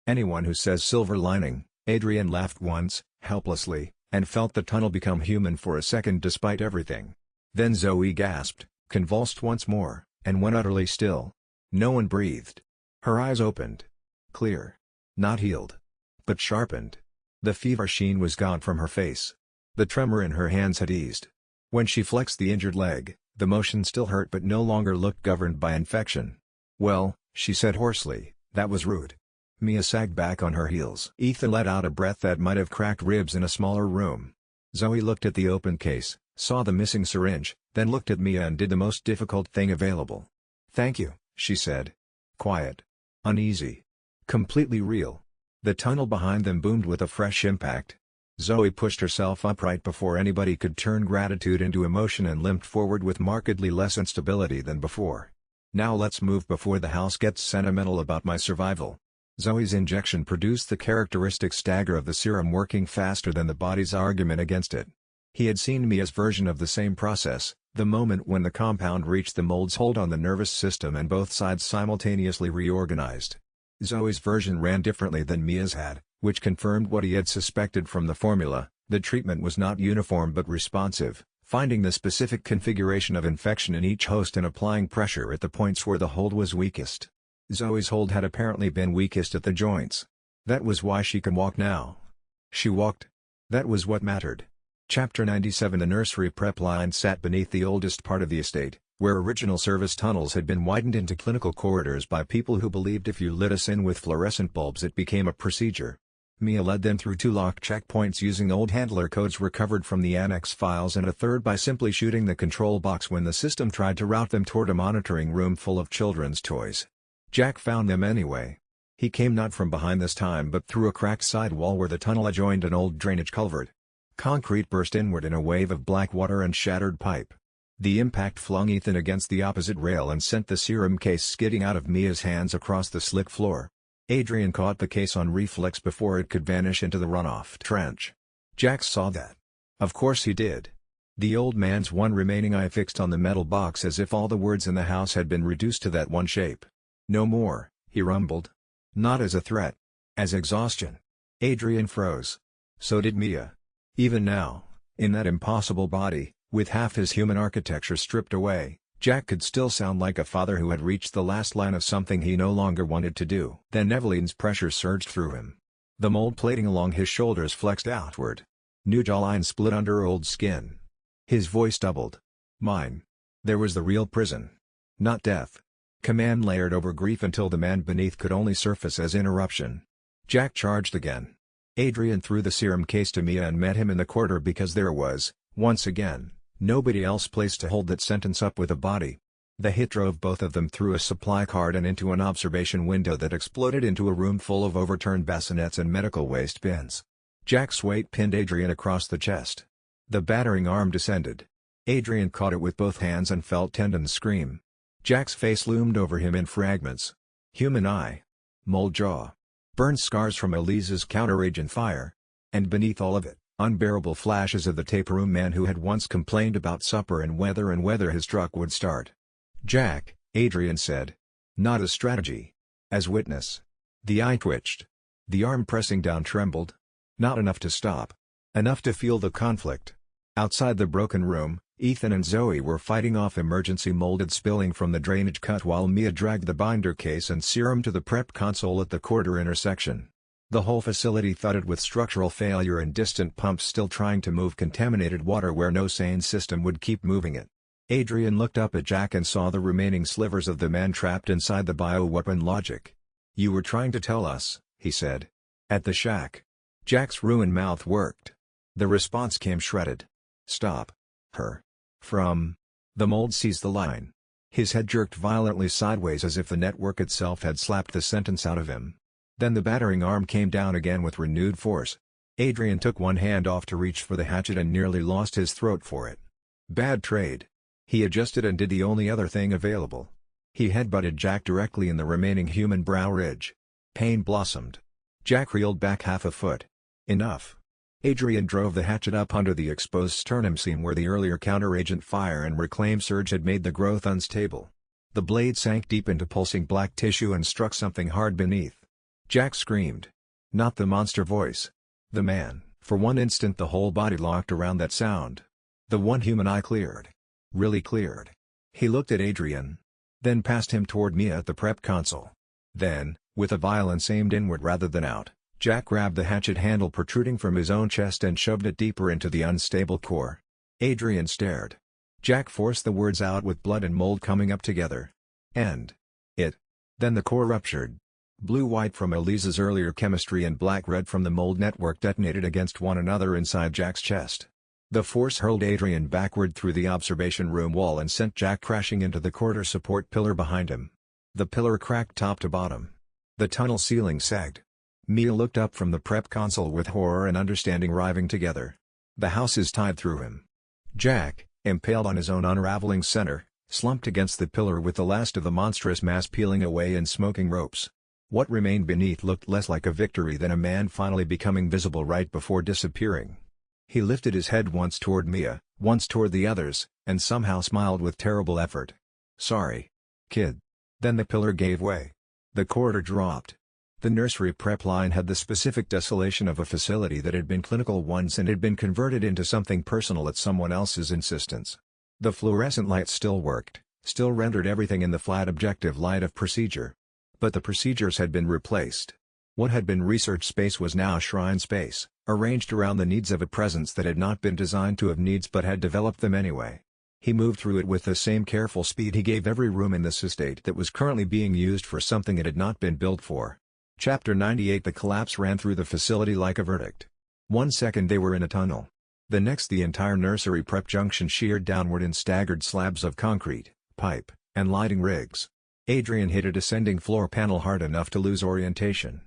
Speaker 1: Anyone who says silver lining. Adrian laughed once, helplessly, and felt the tunnel become human for a second despite everything. Then Zoe gasped, convulsed once more, and went utterly still. No one breathed. Her eyes opened. Clear. Not healed. But sharpened. The fever sheen was gone from her face. The tremor in her hands had eased. When she flexed the injured leg, the motion still hurt but no longer looked governed by infection. Well, she said hoarsely, that was rude. Mia sagged back on her heels. Ethan let out a breath that might have cracked ribs in a smaller room. Zoe looked at the open case, saw the missing syringe, then looked at Mia and did the most difficult thing available. Thank you, she said. Quiet. Uneasy. Completely real. The tunnel behind them boomed with a fresh impact. Zoe pushed herself upright before anybody could turn gratitude into emotion and limped forward with markedly less instability than before. Now let's move before the house gets sentimental about my survival. Zoe's injection produced the characteristic stagger of the serum working faster than the body's argument against it. He had seen Mia's version of the same process, the moment when the compound reached the mold's hold on the nervous system and both sides simultaneously reorganized. Zoe's version ran differently than Mia's had, which confirmed what he had suspected from the formula. The treatment was not uniform but responsive, finding the specific configuration of infection in each host and applying pressure at the points where the hold was weakest. Zoe's hold had apparently been weakest at the joints. That was why she could walk now. She walked. That was what mattered. Chapter 97. The nursery prep line sat beneath the oldest part of the estate, where original service tunnels had been widened into clinical corridors by people who believed if you lit us in with fluorescent bulbs it became a procedure. Mia led them through 2 locked checkpoints using old handler codes recovered from the annex files and a third by simply shooting the control box when the system tried to route them toward a monitoring room full of children's toys. Jack found them anyway. He came not from behind this time but through a cracked side wall where the tunnel adjoined an old drainage culvert. Concrete burst inward in a wave of black water and shattered pipe. The impact flung Ethan against the opposite rail and sent the serum case skidding out of Mia's hands across the slick floor. Adrian caught the case on reflex before it could vanish into the runoff trench. Jack saw that. Of course he did. The old man's one remaining eye fixed on the metal box as if all the words in the house had been reduced to that one shape. No more, he rumbled. Not as a threat. As exhaustion. Adrian froze. So did Mia. Even now, in that impossible body, with half his human architecture stripped away, Jack could still sound like a father who had reached the last line of something he no longer wanted to do. Then Eveline's pressure surged through him. The mold plating along his shoulders flexed outward. New jawline split under old skin. His voice doubled. Mine. There was the real prison. Not death. Command layered over grief until the man beneath could only surface as interruption. Jack charged again. Adrian threw the serum case to Mia and met him in the corridor because there was, once again, nobody else placed to hold that sentence up with a body. The hit drove both of them through a supply cart and into an observation window that exploded into a room full of overturned bassinets and medical waste bins. Jack's weight pinned Adrian across the chest. The battering arm descended. Adrian caught it with both hands and felt tendons scream. Jack's face loomed over him in fragments. Human eye. Mold jaw. Burned scars from Elise's counter-agent fire. And beneath all of it, unbearable flashes of the tape room man who had once complained about supper and whether his truck would start. Jack, Adrian said. Not as strategy. As witness. The eye twitched. The arm pressing down trembled. Not enough to stop. Enough to feel the conflict. Outside the broken room, Ethan and Zoe were fighting off emergency molded spilling from the drainage cut while Mia dragged the binder case and serum to the prep console at the corridor intersection. The whole facility thudded with structural failure and distant pumps still trying to move contaminated water where no sane system would keep moving it. Adrian looked up at Jack and saw the remaining slivers of the man trapped inside the bioweapon logic. You were trying to tell us, he said. At the shack. Jack's ruined mouth worked. The response came shredded. Stop. Her. From. The mold seized the line. His head jerked violently sideways as if the network itself had slapped the sentence out of him. Then the battering arm came down again with renewed force. Adrian took one hand off to reach for the hatchet and nearly lost his throat for it. Bad trade. He adjusted and did the only other thing available. He headbutted Jack directly in the remaining human brow ridge. Pain blossomed. Jack reeled back half a foot. Enough. Adrian drove the hatchet up under the exposed sternum seam where the earlier counter-agent fire and reclaim surge had made the growth unstable. The blade sank deep into pulsing black tissue and struck something hard beneath. Jack screamed. Not the monster voice. The man. For one instant the whole body locked around that sound. The one human eye cleared. Really cleared. He looked at Adrian. Then passed him toward Mia at the prep console. Then, with a violence aimed inward rather than out, Jack grabbed the hatchet handle protruding from his own chest and shoved it deeper into the unstable core. Adrian stared. Jack forced the words out with blood and mold coming up together. And it. Then the core ruptured. Blue-white from Elise's earlier chemistry and black-red from the mold network detonated against one another inside Jack's chest. The force hurled Adrian backward through the observation room wall and sent Jack crashing into the quarter support pillar behind him. The pillar cracked top to bottom. The tunnel ceiling sagged. Mia looked up from the prep console with horror and understanding riving together. The house is tied through him. Jack, impaled on his own unraveling center, slumped against the pillar with the last of the monstrous mass peeling away in smoking ropes. What remained beneath looked less like a victory than a man finally becoming visible right before disappearing. He lifted his head once toward Mia, once toward the others, and somehow smiled with terrible effort. Sorry, kid. Then the pillar gave way. The corridor dropped. The nursery prep line had the specific desolation of a facility that had been clinical once and had been converted into something personal at someone else's insistence. The fluorescent lights still worked, still rendered everything in the flat objective light of procedure. But the procedures had been replaced. What had been research space was now shrine space, arranged around the needs of a presence that had not been designed to have needs but had developed them anyway. He moved through it with the same careful speed he gave every room in this estate that was currently being used for something it had not been built for. Chapter 98. The collapse ran through the facility like a verdict. 1 second they were in a tunnel. The next the entire nursery prep junction sheared downward in staggered slabs of concrete, pipe, and lighting rigs. Adrian hit a descending floor panel hard enough to lose orientation.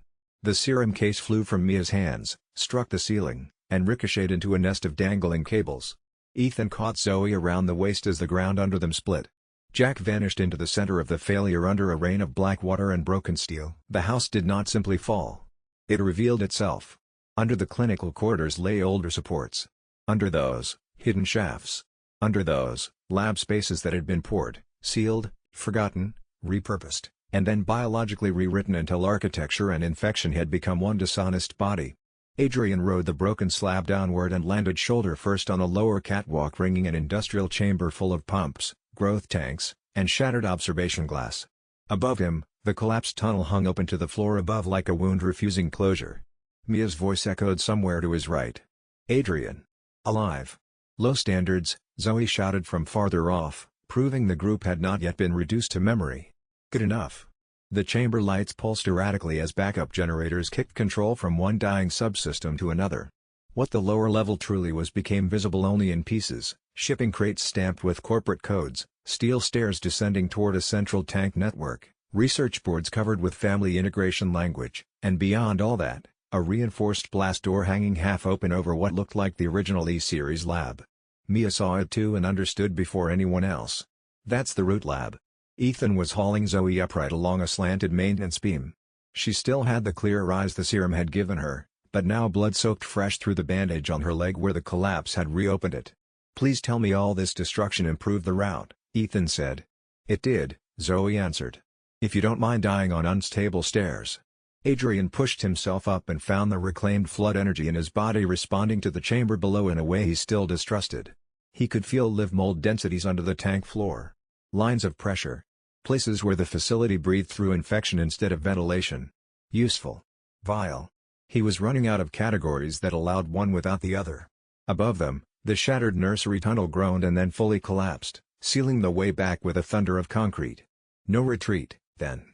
Speaker 1: The serum case flew from Mia's hands, struck the ceiling, and ricocheted into a nest of dangling cables. Ethan caught Zoe around the waist as the ground under them split. Jack vanished into the center of the failure under a rain of black water and broken steel. The house did not simply fall. It revealed itself. Under the clinical corridors lay older supports. Under those, hidden shafts. Under those, lab spaces that had been poured, sealed, forgotten, repurposed, and then biologically rewritten until architecture and infection had become one dishonest body. Adrian rode the broken slab downward and landed shoulder first on a lower catwalk ringing an industrial chamber full of pumps, growth tanks, and shattered observation glass. Above him, the collapsed tunnel hung open to the floor above like a wound refusing closure. Mia's voice echoed somewhere to his right. Adrian. Alive. Low standards, Zoe shouted from farther off, proving the group had not yet been reduced to memory. Good enough. The chamber lights pulsed erratically as backup generators kicked control from one dying subsystem to another. What the lower level truly was became visible only in pieces, shipping crates stamped with corporate codes, steel stairs descending toward a central tank network, research boards covered with family integration language, and beyond all that, a reinforced blast door hanging half open over what looked like the original E-Series lab. Mia saw it too and understood before anyone else. That's the root lab. Ethan was hauling Zoe upright along a slanted maintenance beam. She still had the clear eyes the serum had given her, but now blood soaked fresh through the bandage on her leg where the collapse had reopened it. Please tell me all this destruction improved the route, Ethan said. It did, Zoe answered. If you don't mind dying on unstable stairs. Adrian pushed himself up and found the reclaimed flood energy in his body responding to the chamber below in a way he still distrusted. He could feel live mold densities under the tank floor. Lines of pressure. Places where the facility breathed through infection instead of ventilation. Useful. Vile. He was running out of categories that allowed one without the other. Above them, the shattered nursery tunnel groaned and then fully collapsed, sealing the way back with a thunder of concrete. No retreat, then.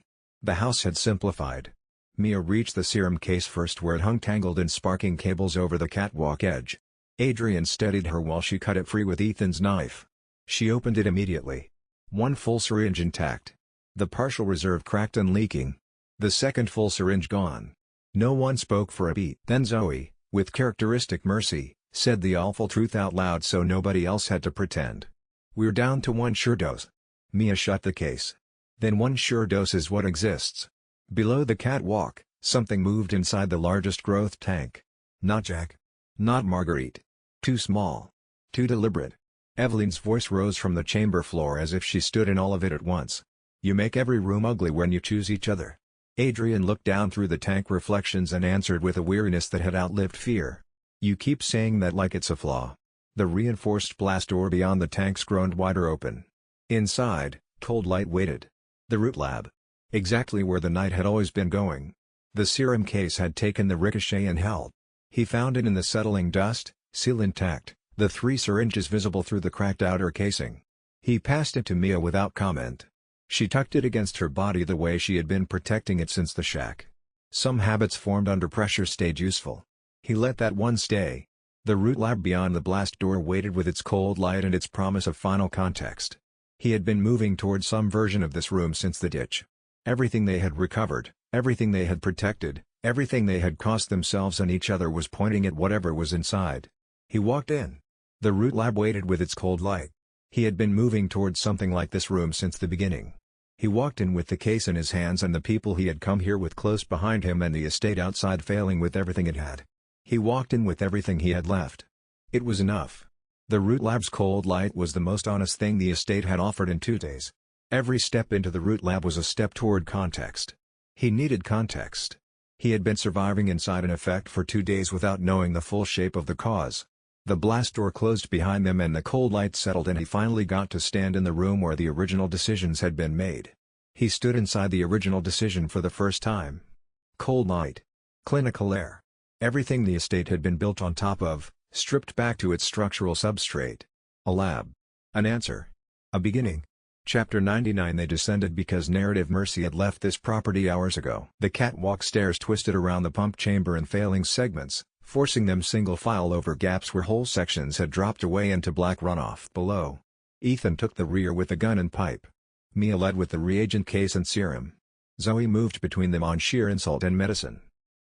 Speaker 1: The house had simplified. Mia reached the serum case first where it hung tangled in sparking cables over the catwalk edge. Adrian steadied her while she cut it free with Ethan's knife. She opened it immediately. One full syringe intact. The partial reserve cracked and leaking. The second full syringe gone. No one spoke for a beat. Then Zoe, With characteristic mercy, said the awful truth out loud so nobody else had to pretend. "We're down to one sure dose." Mia shut the case. "Then one sure dose is what exists." Below the catwalk, something moved inside the largest growth tank. Not Jack. Not Marguerite. Too small. Too deliberate. Eveline's voice rose from the chamber floor as if she stood in all of it at once. "You make every room ugly when you choose each other." Adrian looked down through the tank reflections and answered with a weariness that had outlived fear. "You keep saying that like it's a flaw." The reinforced blast door beyond the tanks groaned wider open. Inside, cold light waited. The root lab. Exactly where the night had always been going. The serum case had taken the ricochet and held. He found it in the settling dust, seal intact, the 3 syringes visible through the cracked outer casing. He passed it to Mia without comment. She tucked it against her body the way she had been protecting it since the shack. Some habits formed under pressure stayed useful. He let that one stay. The root lab beyond the blast door waited with its cold light and its promise of final context. He had been moving toward some version of this room since the ditch. Everything they had recovered, everything they had protected, everything they had cost themselves and each other was pointing at whatever was inside. He walked in. The root lab waited with its cold light. He had been moving towards something like this room since the beginning. He walked in with the case in his hands and the people he had come here with close behind him and the estate outside failing with everything it had. He walked in with everything he had left. It was enough. The root lab's cold light was the most honest thing the estate had offered in 2 days. Every step into the root lab was a step toward context. He needed context. He had been surviving inside an effect for 2 days without knowing the full shape of the cause. The blast door closed behind them and the cold light settled and he finally got to stand in the room where the original decisions had been made. He stood inside the original decision for the first time. Cold light. Clinical air. Everything the estate had been built on top of, stripped back to its structural substrate. A lab. An answer. A beginning. Chapter 99. They descended because narrative mercy had left this property hours ago. The catwalk stairs twisted around the pump chamber in failing segments, forcing them single file over gaps where whole sections had dropped away into black runoff below. Ethan took the rear with the gun and pipe. Mia led with the reagent case and serum. Zoe moved between them on sheer insult and medicine.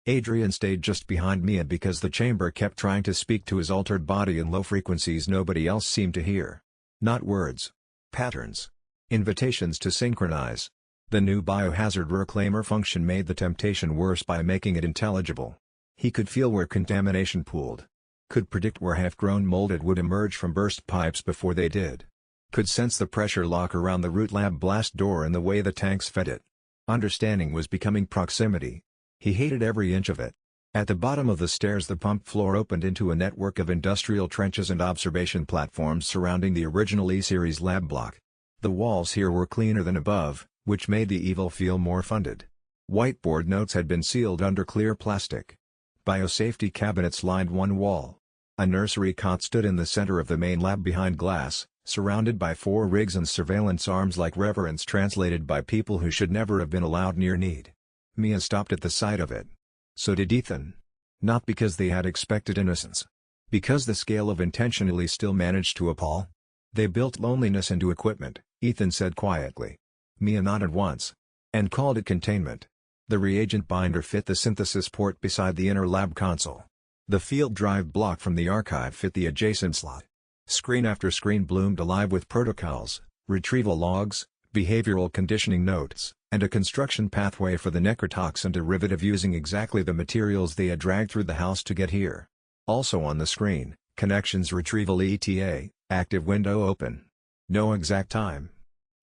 Speaker 1: Adrian stayed just behind Mia because the chamber kept trying to speak to his altered body in low frequencies nobody else seemed to hear. Not words. Patterns. Invitations to synchronize. The new biohazard reclaimer function made the temptation worse by making it intelligible. He could feel where contamination pooled. Could predict where half-grown molded would emerge from burst pipes before they did. Could sense the pressure lock around the root lab blast door and the way the tanks fed it. Understanding was becoming proximity. He hated every inch of it. At the bottom of the stairs the pump floor opened into a network of industrial trenches and observation platforms surrounding the original E-Series lab block. The walls here were cleaner than above, which made the evil feel more funded. Whiteboard notes had been sealed under clear plastic. Biosafety cabinets lined one wall. A nursery cot stood in the center of the main lab behind glass, surrounded by 4 rigs and surveillance arms like reverence translated by people who should never have been allowed near need. Mia stopped at the sight of it. So did Ethan. Not because they had expected innocence. Because the scale of intentionally still managed to appall. They built loneliness into equipment, Ethan said quietly. Mia nodded once. And called it containment. The reagent binder fit the synthesis port beside the inner lab console. The field drive block from the archive fit the adjacent slot. Screen after screen bloomed alive with protocols, retrieval logs, behavioral conditioning notes, and a construction pathway for the necrotoxin derivative using exactly the materials they had dragged through the house to get here. Also on the screen, connections retrieval ETA, active window open. No exact time.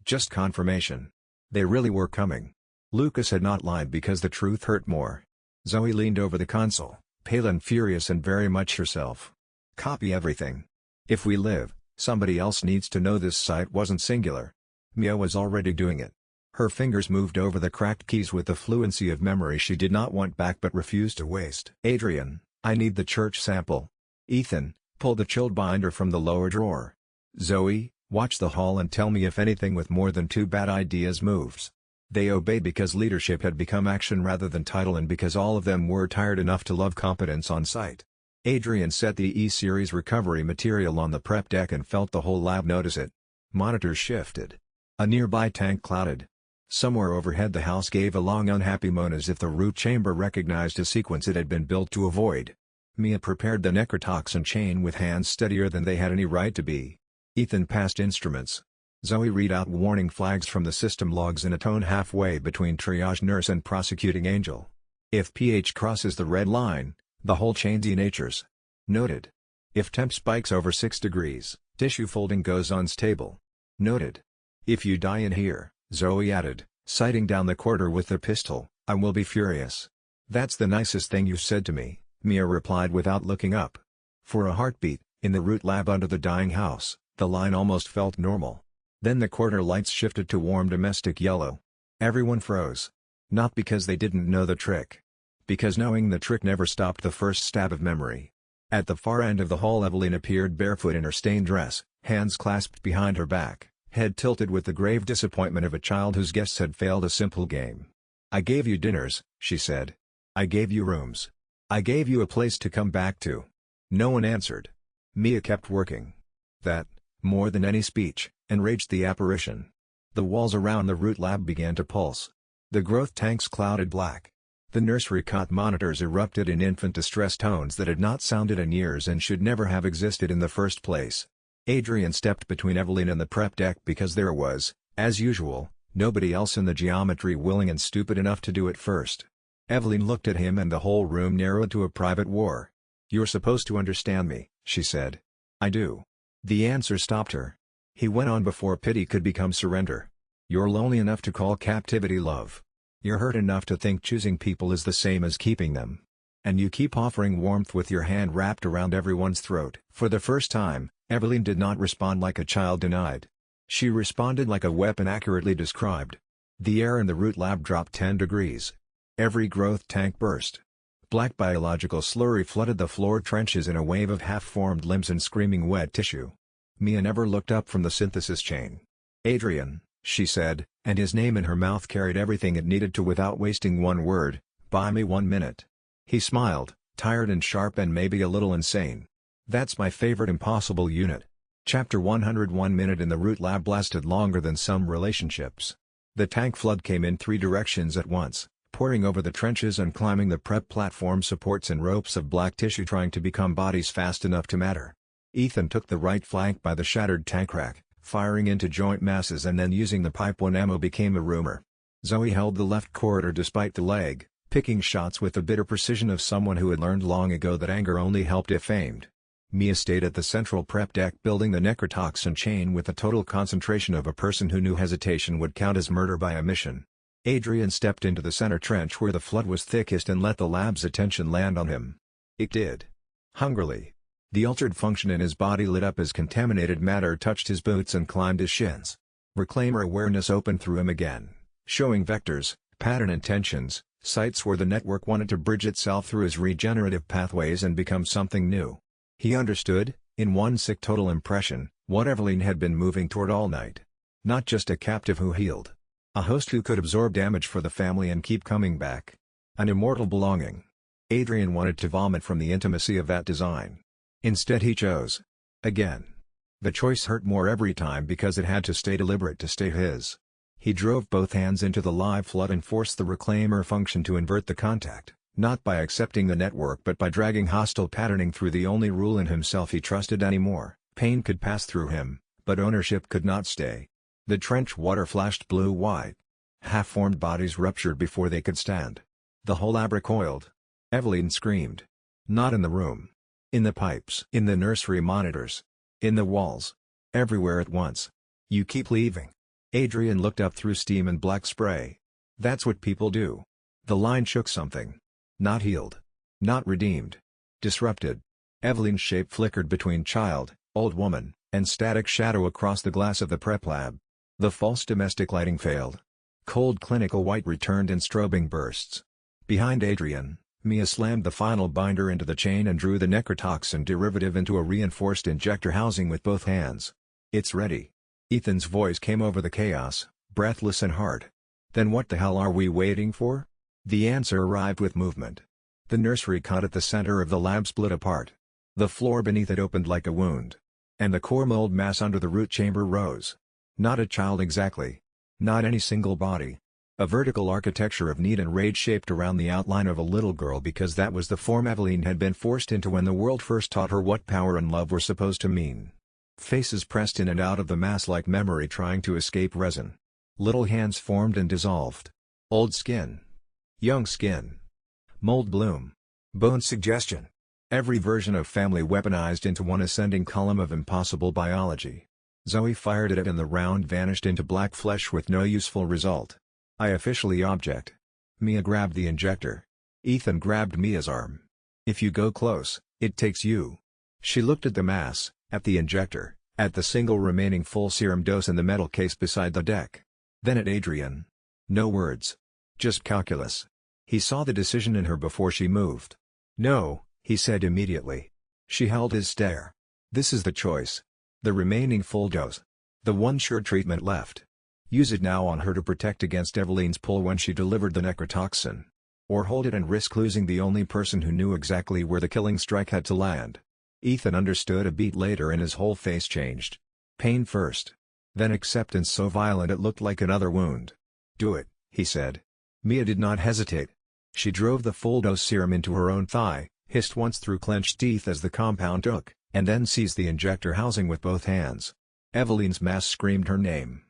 Speaker 1: Just confirmation. They really were coming. Lucas had not lied because the truth hurt more. Zoe leaned over the console, pale and furious and very much herself. Copy everything. If we live, somebody else needs to know this site wasn't singular. Mia was already doing it. Her fingers moved over the cracked keys with the fluency of memory she did not want back but refused to waste. Adrian, I need the church sample. Ethan, pull the chilled binder from the lower drawer. Zoe, watch the hall and tell me if anything with more than 2 bad ideas moves. They obeyed because leadership had become action rather than title and because all of them were tired enough to love competence on site. Adrian set the E-Series recovery material on the prep deck and felt the whole lab notice it. Monitors shifted. A nearby tank clouded. Somewhere overhead the house gave a long unhappy moan as if the root chamber recognized a sequence it had been built to avoid. Mia prepared the necrotoxin chain with hands steadier than they had any right to be. Ethan passed instruments. Zoe read out warning flags from the system logs in a tone halfway between triage nurse and prosecuting angel. If pH crosses the red line, the whole chain denatures. Noted. If temp spikes over 6 degrees, tissue folding goes unstable. Noted. If you die in here, Zoe added, sighting down the corridor with the pistol, I will be furious. That's the nicest thing you've said to me, Mia replied without looking up. For a heartbeat, in the root lab under the dying house, the line almost felt normal. Then the corridor lights shifted to warm domestic yellow. Everyone froze. Not because they didn't know the trick. Because knowing the trick never stopped the first stab of memory. At the far end of the hall, Eveline appeared barefoot in her stained dress, hands clasped behind her back, head tilted with the grave disappointment of a child whose guests had failed a simple game. I gave you dinners, she said. I gave you rooms. I gave you a place to come back to. No one answered. Mia kept working. That, more than any speech, enraged the apparition. The walls around the root lab began to pulse. The growth tanks clouded black. The nursery cot monitors erupted in infant distress tones that had not sounded in years and should never have existed in the first place. Adrian stepped between Eveline and the prep deck because there was, as usual, nobody else in the geometry willing and stupid enough to do it first. Eveline looked at him and the whole room narrowed to a private war. You're supposed to understand me, she said. I do. The answer stopped her. He went on before pity could become surrender. You're lonely enough to call captivity love. You're hurt enough to think choosing people is the same as keeping them. And you keep offering warmth with your hand wrapped around everyone's throat. For the first time, Eveline did not respond like a child denied. She responded like a weapon accurately described. The air in the root lab dropped 10 degrees. Every growth tank burst. Black biological slurry flooded the floor trenches in a wave of half-formed limbs and screaming wet tissue. Mia never looked up from the synthesis chain. Adrian, she said, and his name in her mouth carried everything it needed to without wasting one word, buy me 1 minute. He smiled, tired and sharp and maybe a little insane. That's my favorite impossible unit. Chapter 101 minute in the root lab lasted longer than some relationships. The tank flood came in 3 directions at once, pouring over the trenches and climbing the prep platform supports in ropes of black tissue trying to become bodies fast enough to matter. Ethan took the right flank by the shattered tank rack, firing into joint masses and then using the pipe when ammo became a rumor. Zoe held the left corridor despite the leg, picking shots with the bitter precision of someone who had learned long ago that anger only helped if aimed. Mia stayed at the central prep deck building the necrotoxin chain with the total concentration of a person who knew hesitation would count as murder by omission. Adrian stepped into the center trench where the flood was thickest and let the lab's attention land on him. It did. Hungrily. The altered function in his body lit up as contaminated matter touched his boots and climbed his shins. Reclaimer awareness opened through him again, showing vectors, pattern intentions, sites where the network wanted to bridge itself through his regenerative pathways and become something new. He understood, in one sick total impression, what Eveline had been moving toward all night. Not just a captive who healed. A host who could absorb damage for the family and keep coming back. An immortal belonging. Adrian wanted to vomit from the intimacy of that design. Instead he chose. Again. The choice hurt more every time because it had to stay deliberate to stay his. He drove both hands into the live flood and forced the reclaimer function to invert the contact, not by accepting the network but by dragging hostile patterning through the only rule in himself he trusted anymore. Pain could pass through him, but ownership could not stay. The trench water flashed blue-white. Half-formed bodies ruptured before they could stand. The whole lab recoiled. Eveline screamed. Not in the room. In the pipes. In the nursery monitors. In the walls. Everywhere at once. You keep leaving. Adrian looked up through steam and black spray. That's what people do. The line shook something. Not healed. Not redeemed. Disrupted. Eveline's shape flickered between child, old woman, and static shadow across the glass of the prep lab. The false domestic lighting failed. Cold clinical white returned in strobing bursts. Behind Adrian, Mia slammed the final binder into the chain and drew the necrotoxin derivative into a reinforced injector housing with both hands. It's ready. Ethan's voice came over the chaos, breathless and hard. Then what the hell are we waiting for? The answer arrived with movement. The nursery cot at the center of the lab split apart. The floor beneath it opened like a wound. And the core mold mass under the root chamber rose. Not a child exactly. Not any single body. A vertical architecture of need and rage shaped around the outline of a little girl because that was the form Eveline had been forced into when the world first taught her what power and love were supposed to mean. Faces pressed in and out of the mass like memory trying to escape resin. Little hands formed and dissolved. Old skin. Young skin. Mold bloom. Bone suggestion. Every version of family weaponized into one ascending column of impossible biology. Zoe fired at it and the round vanished into black flesh with no useful result. I officially object. Mia grabbed the injector. Ethan grabbed Mia's arm. If you go close, it takes you. She looked at the mass, at the injector, at the single remaining full serum dose in the metal case beside the deck. Then at Adrian. No words. Just calculus. He saw the decision in her before she moved. No, he said immediately. She held his stare. This is the choice. The remaining full dose. The one sure treatment left. Use it now on her to protect against Eveline's pull when she delivered the necrotoxin. Or hold it and risk losing the only person who knew exactly where the killing strike had to land. Ethan understood a beat later and his whole face changed. Pain first. Then acceptance so violent it looked like another wound. Do it, he said. Mia did not hesitate. She drove the full dose serum into her own thigh, hissed once through clenched teeth as the compound took, and then seized the injector housing with both hands. Eveline's mass screamed her name.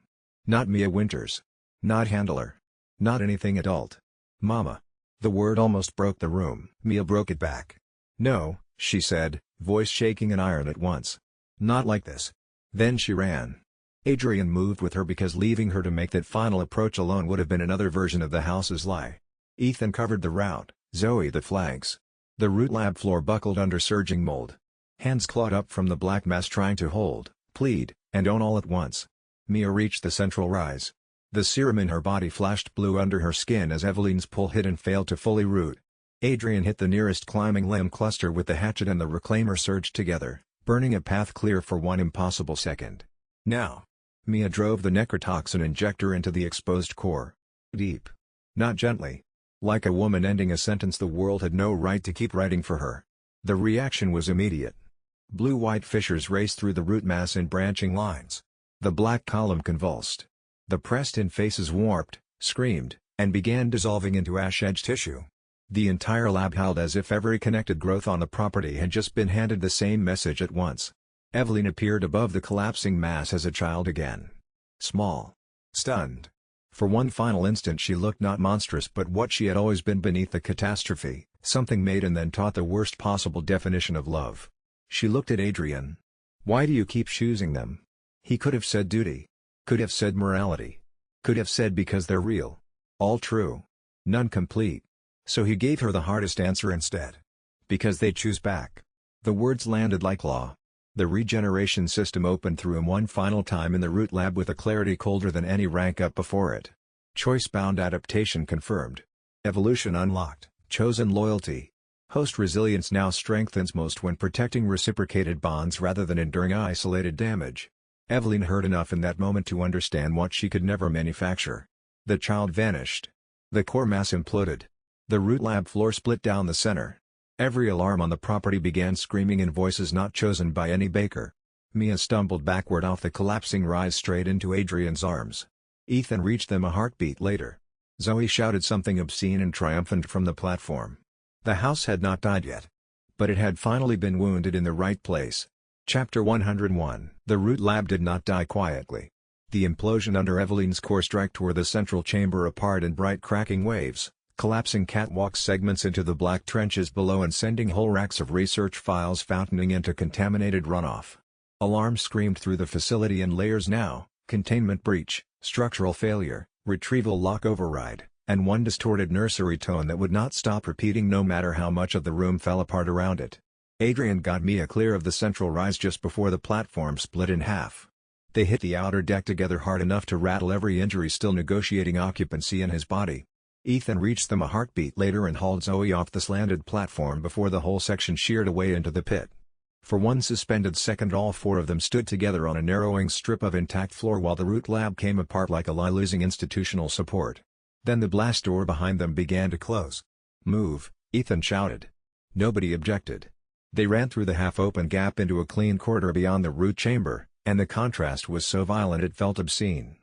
Speaker 1: Not Mia Winters. Not Handler. Not anything adult. Mama. The word almost broke the room. Mia broke it back. No, she said, voice shaking and iron at once. Not like this. Then she ran. Adrian moved with her because leaving her to make that final approach alone would have been another version of the house's lie. Ethan covered the route, Zoe the flags. The root lab floor buckled under surging mold. Hands clawed up from the black mass trying to hold, plead, and own all at once. Mia reached the central rise. The serum in her body flashed blue under her skin as Eveline's pull hit and failed to fully root. Adrian hit the nearest climbing limb cluster with the hatchet and the reclaimer surged together, burning a path clear for one impossible second. Now. Mia drove the necrotoxin injector into the exposed core. Deep. Not gently. Like a woman ending a sentence the world had no right to keep writing for her. The reaction was immediate. Blue-white fissures raced through the root mass in branching lines. The black column convulsed. The pressed-in faces warped, screamed, and began dissolving into ash-edged tissue. The entire lab howled as if every connected growth on the property had just been handed the same message at once. Eveline appeared above the collapsing mass as a child again. Small. Stunned. For one final instant she looked not monstrous but what she had always been beneath the catastrophe, something made and then taught the worst possible definition of love. She looked at Adrian. Why do you keep choosing them? He could have said duty. Could have said morality. Could have said because they're real. All true. None complete. So he gave her the hardest answer instead. Because they choose back. The words landed like law. The regeneration system opened through him one final time in the root lab with a clarity colder than any rank up before it. Choice-bound adaptation confirmed. Evolution unlocked. Chosen loyalty. Host resilience now strengthens most when protecting reciprocated bonds rather than enduring isolated damage. Eveline heard enough in that moment to understand what she could never manufacture. The child vanished. The core mass imploded. The root lab floor split down the center. Every alarm on the property began screaming in voices not chosen by any baker. Mia stumbled backward off the collapsing rise straight into Adrian's arms. Ethan reached them a heartbeat later. Zoe shouted something obscene and triumphant from the platform. The house had not died yet. But it had finally been wounded in the right place. Chapter 101. The root lab did not die quietly. The implosion under Eveline's core struck tore the central chamber apart in bright cracking waves, collapsing catwalk segments into the black trenches below and sending whole racks of research files fountaining into contaminated runoff. Alarms screamed through the facility in layers now: containment breach, structural failure, retrieval lock override, and one distorted nursery tone that would not stop repeating no matter how much of the room fell apart around it. Adrian got Mia clear of the central rise just before the platform split in half. They hit the outer deck together hard enough to rattle every injury still negotiating occupancy in his body. Ethan reached them a heartbeat later and hauled Zoe off the slanted platform before the whole section sheared away into the pit. For one suspended second all four of them stood together on a narrowing strip of intact floor while the root lab came apart like a lie, losing institutional support. Then the blast door behind them began to close. "Move," Ethan shouted. Nobody objected. They ran through the half-open gap into a clean corridor beyond the root chamber, and the contrast was so violent it felt obscene.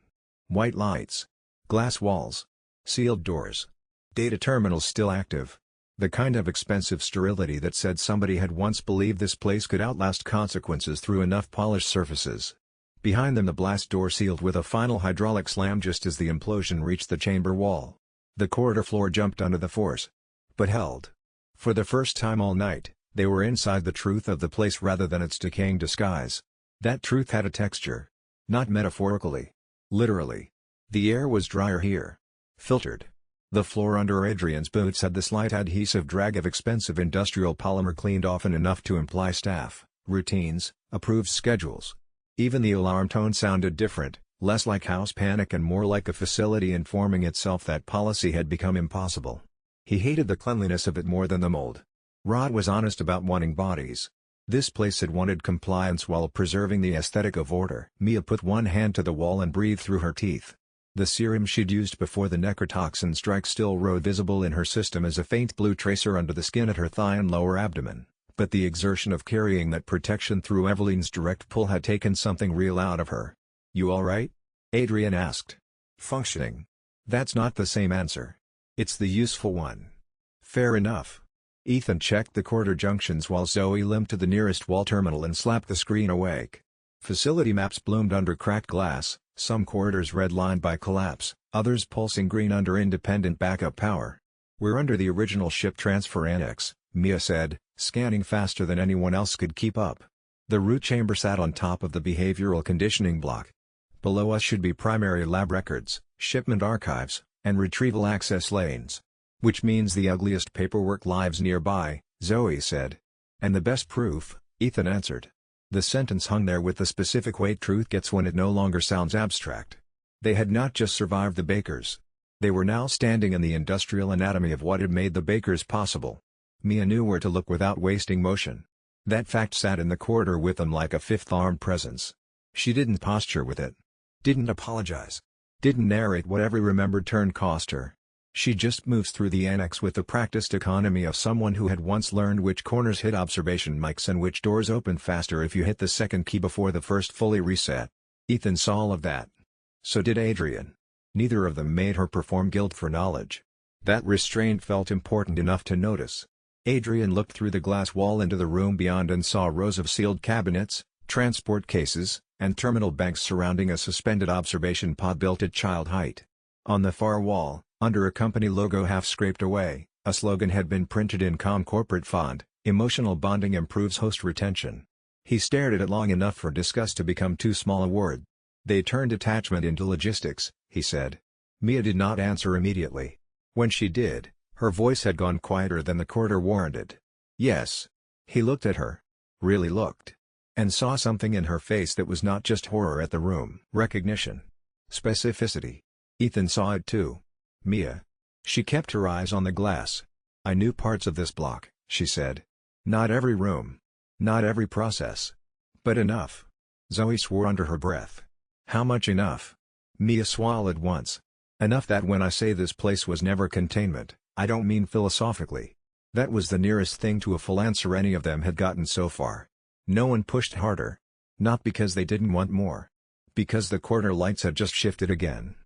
Speaker 1: White lights. Glass walls. Sealed doors. Data terminals still active. The kind of expensive sterility that said somebody had once believed this place could outlast consequences through enough polished surfaces. Behind them the blast door sealed with a final hydraulic slam just as the implosion reached the chamber wall. The corridor floor jumped under the force. But held. For the first time all night, they were inside the truth of the place rather than its decaying disguise. That truth had a texture. Not metaphorically. Literally. The air was drier here. Filtered. The floor under Adrian's boots had the slight adhesive drag of expensive industrial polymer cleaned often enough to imply staff, routines, approved schedules. Even the alarm tone sounded different, less like house panic and more like a facility informing itself that policy had become impossible. He hated the cleanliness of it more than the mold. Rod was honest about wanting bodies. This place had wanted compliance while preserving the aesthetic of order. Mia put one hand to the wall and breathed through her teeth. The serum she'd used before the necrotoxin strike still rode visible in her system as a faint blue tracer under the skin at her thigh and lower abdomen, but the exertion of carrying that protection through Eveline's direct pull had taken something real out of her. "You alright?" Adrian asked. "Functioning." That's not the same answer. It's the useful one. Fair enough. Ethan checked the corridor junctions while Zoe limped to the nearest wall terminal and slapped the screen awake. Facility maps bloomed under cracked glass, some corridors red-lined by collapse, others pulsing green under independent backup power. "We're under the original ship transfer annex," Mia said, scanning faster than anyone else could keep up. The root chamber sat on top of the behavioral conditioning block. Below us should be primary lab records, shipment archives, and retrieval access lanes. "Which means the ugliest paperwork lives nearby," Zoe said. "And the best proof," Ethan answered. The sentence hung there with the specific weight truth gets when it no longer sounds abstract. They had not just survived the Bakers. They were now standing in the industrial anatomy of what had made the Bakers possible. Mia knew where to look without wasting motion. That fact sat in the corridor with them like a fifth armed presence. She didn't posture with it. Didn't apologize. Didn't narrate what every remembered turn cost her. She just moves through the annex with the practiced economy of someone who had once learned which corners hit observation mics and which doors open faster if you hit the second key before the first fully reset. Ethan saw all of that. So did Adrian. Neither of them made her perform guilt for knowledge. That restraint felt important enough to notice. Adrian looked through the glass wall into the room beyond and saw rows of sealed cabinets, transport cases, and terminal banks surrounding a suspended observation pod built at child height. On the far wall, under a company logo half scraped away, a slogan had been printed in calm corporate font: "Emotional bonding improves host retention." He stared at it long enough for disgust to become too small a word. "They turned attachment into logistics," he said. Mia did not answer immediately. When she did, her voice had gone quieter than the corridor warranted. "Yes." He looked at her. Really looked. And saw something in her face that was not just horror at the room. Recognition. Specificity. Ethan saw it too. "Mia." She kept her eyes on the glass. "I knew parts of this block," she said. "Not every room. Not every process. But enough." Zoe swore under her breath. "How much enough?" Mia swallowed once. "Enough that when I say this place was never containment, I don't mean philosophically." That was the nearest thing to a full answer any of them had gotten so far. No one pushed harder. Not because they didn't want more. Because the corner lights had just shifted again.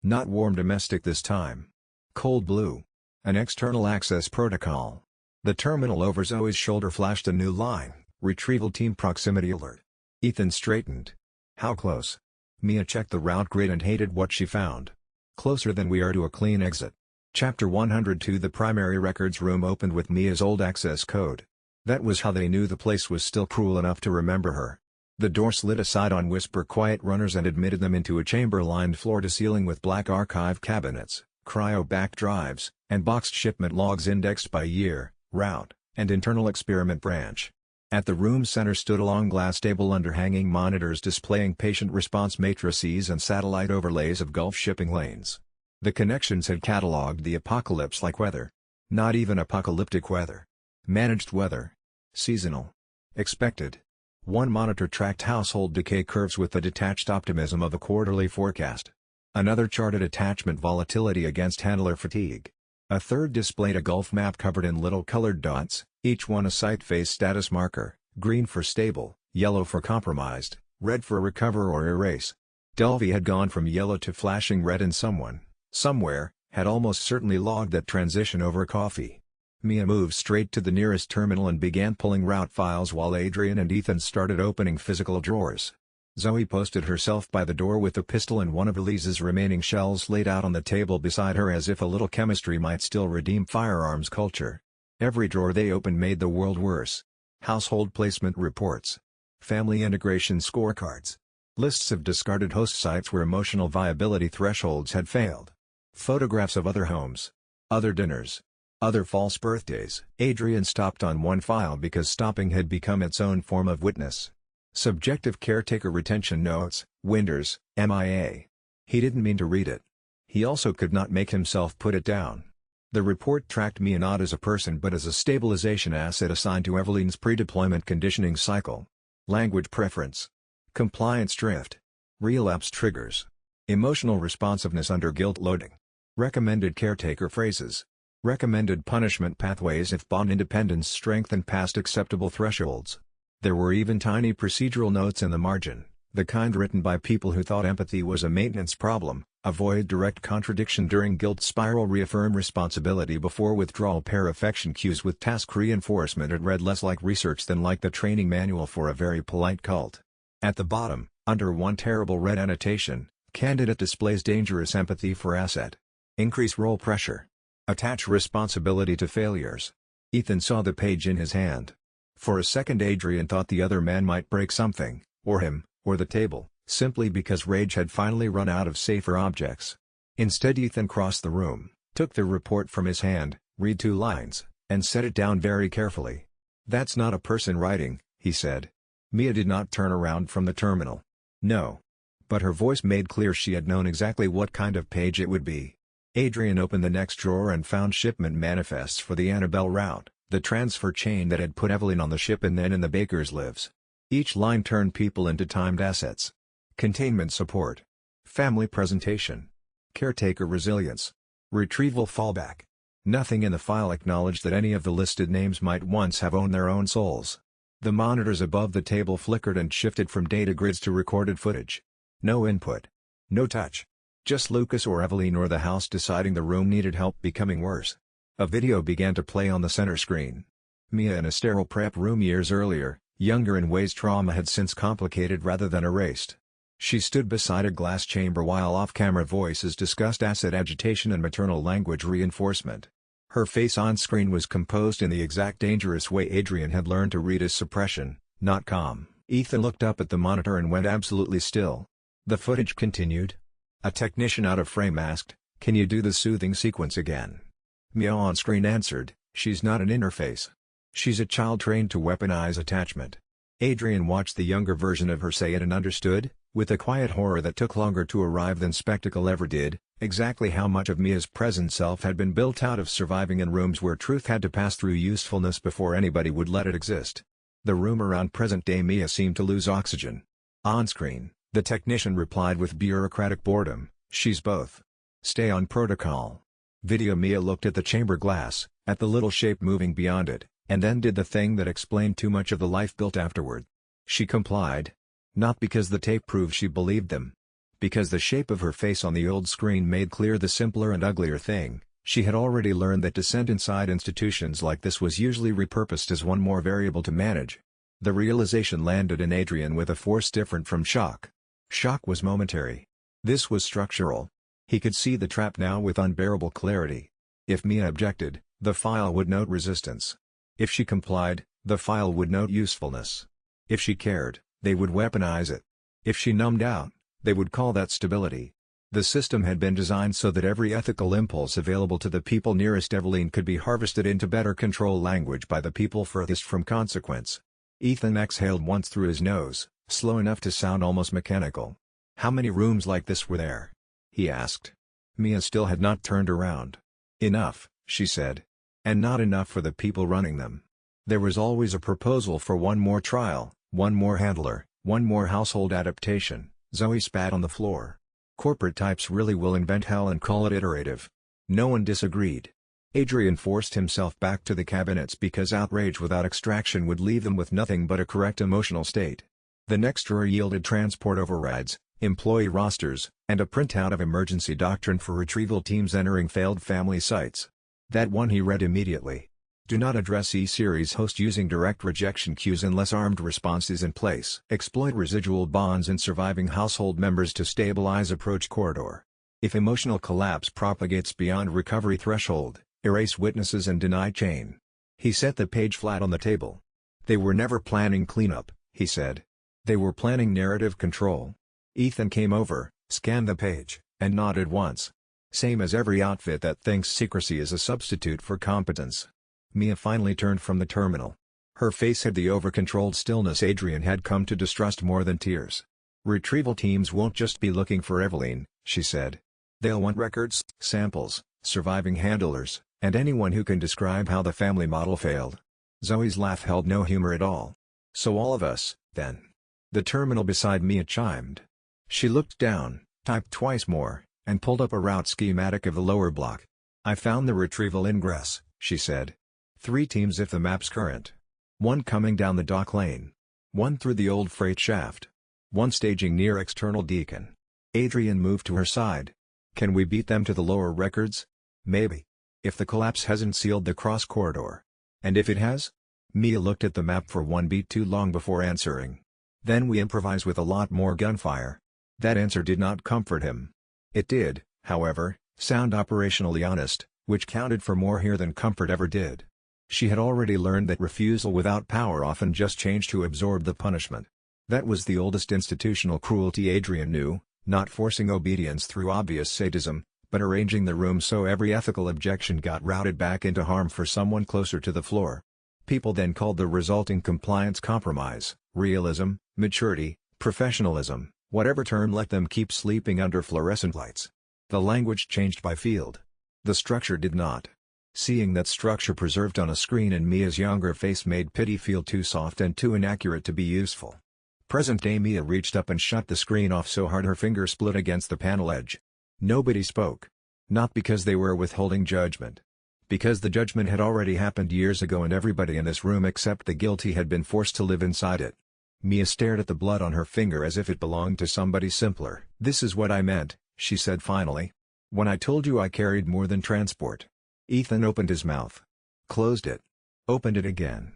Speaker 1: Not warm domestic this time. Cold blue. An external access protocol. The terminal over Zoe's shoulder flashed a new line: "Retrieval team proximity alert." Ethan straightened. "How close?" Mia checked the route grid and hated what she found. "Closer than we are to a clean exit." Chapter 102. The primary records room opened with Mia's old access code. That was how they knew the place was still cruel enough to remember her. The door slid aside on whisper-quiet runners and admitted them into a chamber lined floor-to-ceiling with black archive cabinets, cryo-backed drives, and boxed shipment logs indexed by year, route, and internal experiment branch. At the room's center stood a long glass table under hanging monitors displaying patient response matrices and satellite overlays of Gulf shipping lanes. The connections had cataloged the apocalypse like weather. Not even apocalyptic weather. Managed weather. Seasonal. Expected. One monitor tracked household decay curves with the detached optimism of a quarterly forecast. Another charted attachment volatility against handler fatigue. A third displayed a Gulf map covered in little colored dots, each one a site phase status marker: green for stable, yellow for compromised, red for recover or erase. Delphi had gone from yellow to flashing red and someone, somewhere, had almost certainly logged that transition over coffee. Mia moved straight to the nearest terminal and began pulling route files while Adrian and Ethan started opening physical drawers. Zoe posted herself by the door with a pistol and one of Elise's remaining shells laid out on the table beside her as if a little chemistry might still redeem firearms culture. Every drawer they opened made the world worse. Household placement reports. Family integration scorecards. Lists of discarded host sites where emotional viability thresholds had failed. Photographs of other homes. Other dinners. Other false birthdays. Adrian stopped on one file because stopping had become its own form of witness. Subjective caretaker retention notes, Winters, MIA. He didn't mean to read it. He also could not make himself put it down. The report tracked Mia not as a person but as a stabilization asset assigned to Eveline's pre-deployment conditioning cycle. Language preference. Compliance drift. Relapse triggers. Emotional responsiveness under guilt loading. Recommended caretaker phrases. Recommended punishment pathways if bond independence strengthened past acceptable thresholds. There were even tiny procedural notes in the margin, the kind written by people who thought empathy was a maintenance problem: avoid direct contradiction during guilt spiral, reaffirm responsibility before withdrawal, pair affection cues with task reinforcement. It read less like research than like the training manual for a very polite cult. At the bottom, under one terrible red annotation, candidate displays dangerous empathy for asset. Increase role pressure. Attach responsibility to failures. Ethan saw the page in his hand. For a second Adrian thought the other man might break something, or him, or the table, simply because rage had finally run out of safer objects. Instead Ethan crossed the room, took the report from his hand, read 2 lines, and set it down very carefully. "That's not a person writing," he said. Mia did not turn around from the terminal. No. But her voice made clear she had known exactly what kind of page it would be. Adrian opened the next drawer and found shipment manifests for the Annabelle route, the transfer chain that had put Eveline on the ship and then in the baker's lives. Each line turned people into timed assets. Containment support. Family presentation. Caretaker resilience. Retrieval fallback. Nothing in the file acknowledged that any of the listed names might once have owned their own souls. The monitors above the table flickered and shifted from data grids to recorded footage. No input. No touch. Just Lucas or Eveline or the house deciding the room needed help becoming worse. A video began to play on the center screen. Mia in a sterile prep room years earlier, younger in ways trauma had since complicated rather than erased. She stood beside a glass chamber while off-camera voices discussed asset agitation and maternal language reinforcement. Her face on screen was composed in the exact dangerous way Adrian had learned to read as suppression, not calm. Ethan looked up at the monitor and went absolutely still. The footage continued. A technician out of frame asked, "Can you do the soothing sequence again?" Mia on screen answered, "She's not an interface. She's a child trained to weaponize attachment." Adrian watched the younger version of her say it and understood, with a quiet horror that took longer to arrive than spectacle ever did, exactly how much of Mia's present self had been built out of surviving in rooms where truth had to pass through usefulness before anybody would let it exist. The room around present-day Mia seemed to lose oxygen. On screen, the technician replied with bureaucratic boredom, "She's both. Stay on protocol." Video Mia looked at the chamber glass, at the little shape moving beyond it, and then did the thing that explained too much of the life built afterward. She complied. Not because the tape proved she believed them. Because the shape of her face on the old screen made clear the simpler and uglier thing. She had already learned that dissent inside institutions like this was usually repurposed as one more variable to manage. The realization landed in Adrian with a force different from shock. Shock was momentary. This was structural. He could see the trap now with unbearable clarity. If Mia objected, the file would note resistance. If she complied, the file would note usefulness. If she cared, they would weaponize it. If she numbed out, they would call that stability. The system had been designed so that every ethical impulse available to the people nearest Eveline could be harvested into better control language by the people furthest from consequence. Ethan exhaled once through his nose, slow enough to sound almost mechanical. "How many rooms like this were there?" he asked. Mia still had not turned around. "Enough," she said. "And not enough for the people running them. There was always a proposal for one more trial, one more handler, one more household adaptation." Zoe spat on the floor. "Corporate types really will invent hell and call it iterative." No one disagreed. Adrian forced himself back to the cabinets because outrage without extraction would leave them with nothing but a correct emotional state. The next drawer yielded transport overrides, employee rosters, and a printout of emergency doctrine for retrieval teams entering failed family sites. That one he read immediately. Do not address E-Series host using direct rejection queues unless armed response is in place. Exploit residual bonds in surviving household members to stabilize approach corridor. If emotional collapse propagates beyond recovery threshold, erase witnesses and deny chain. He set the page flat on the table. They were never planning cleanup, he said. They were planning narrative control. Ethan came over, scanned the page, and nodded once. Same as every outfit that thinks secrecy is a substitute for competence. Mia finally turned from the terminal. Her face had the over-controlled stillness Adrian had come to distrust more than tears. Retrieval teams won't just be looking for Eveline, she said. They'll want records, samples, surviving handlers, and anyone who can describe how the family model failed. Zoe's laugh held no humor at all. So all of us, then. The terminal beside Mia chimed. She looked down, typed twice more, and pulled up a route schematic of the lower block. I found the retrieval ingress, she said. 3 teams if the map's current. 1 coming down the dock lane. 1 through the old freight shaft. 1 staging near external Deacon. Adrian moved to her side. Can we beat them to the lower records? Maybe. If the collapse hasn't sealed the cross corridor. And if it has? Mia looked at the map for 1 beat too long before answering. Then we improvise with a lot more gunfire. That answer did not comfort him. It did, however, sound operationally honest, which counted for more here than comfort ever did. She had already learned that refusal without power often just changed to absorb the punishment. That was the oldest institutional cruelty Adrian knew, not forcing obedience through obvious sadism, but arranging the room so every ethical objection got routed back into harm for someone closer to the floor. People then called the resulting compliance compromise, realism, maturity, professionalism, whatever term let them keep sleeping under fluorescent lights. The language changed by field. The structure did not. Seeing that structure preserved on a screen in Mia's younger face made pity feel too soft and too inaccurate to be useful. Present-day Mia reached up and shut the screen off so hard her finger split against the panel edge. Nobody spoke. Not because they were withholding judgment. Because the judgment had already happened years ago and everybody in this room except the guilty had been forced to live inside it. Mia stared at the blood on her finger as if it belonged to somebody simpler. This is what I meant, she said finally. When I told you I carried more than transport. Ethan opened his mouth. Closed it. Opened it again.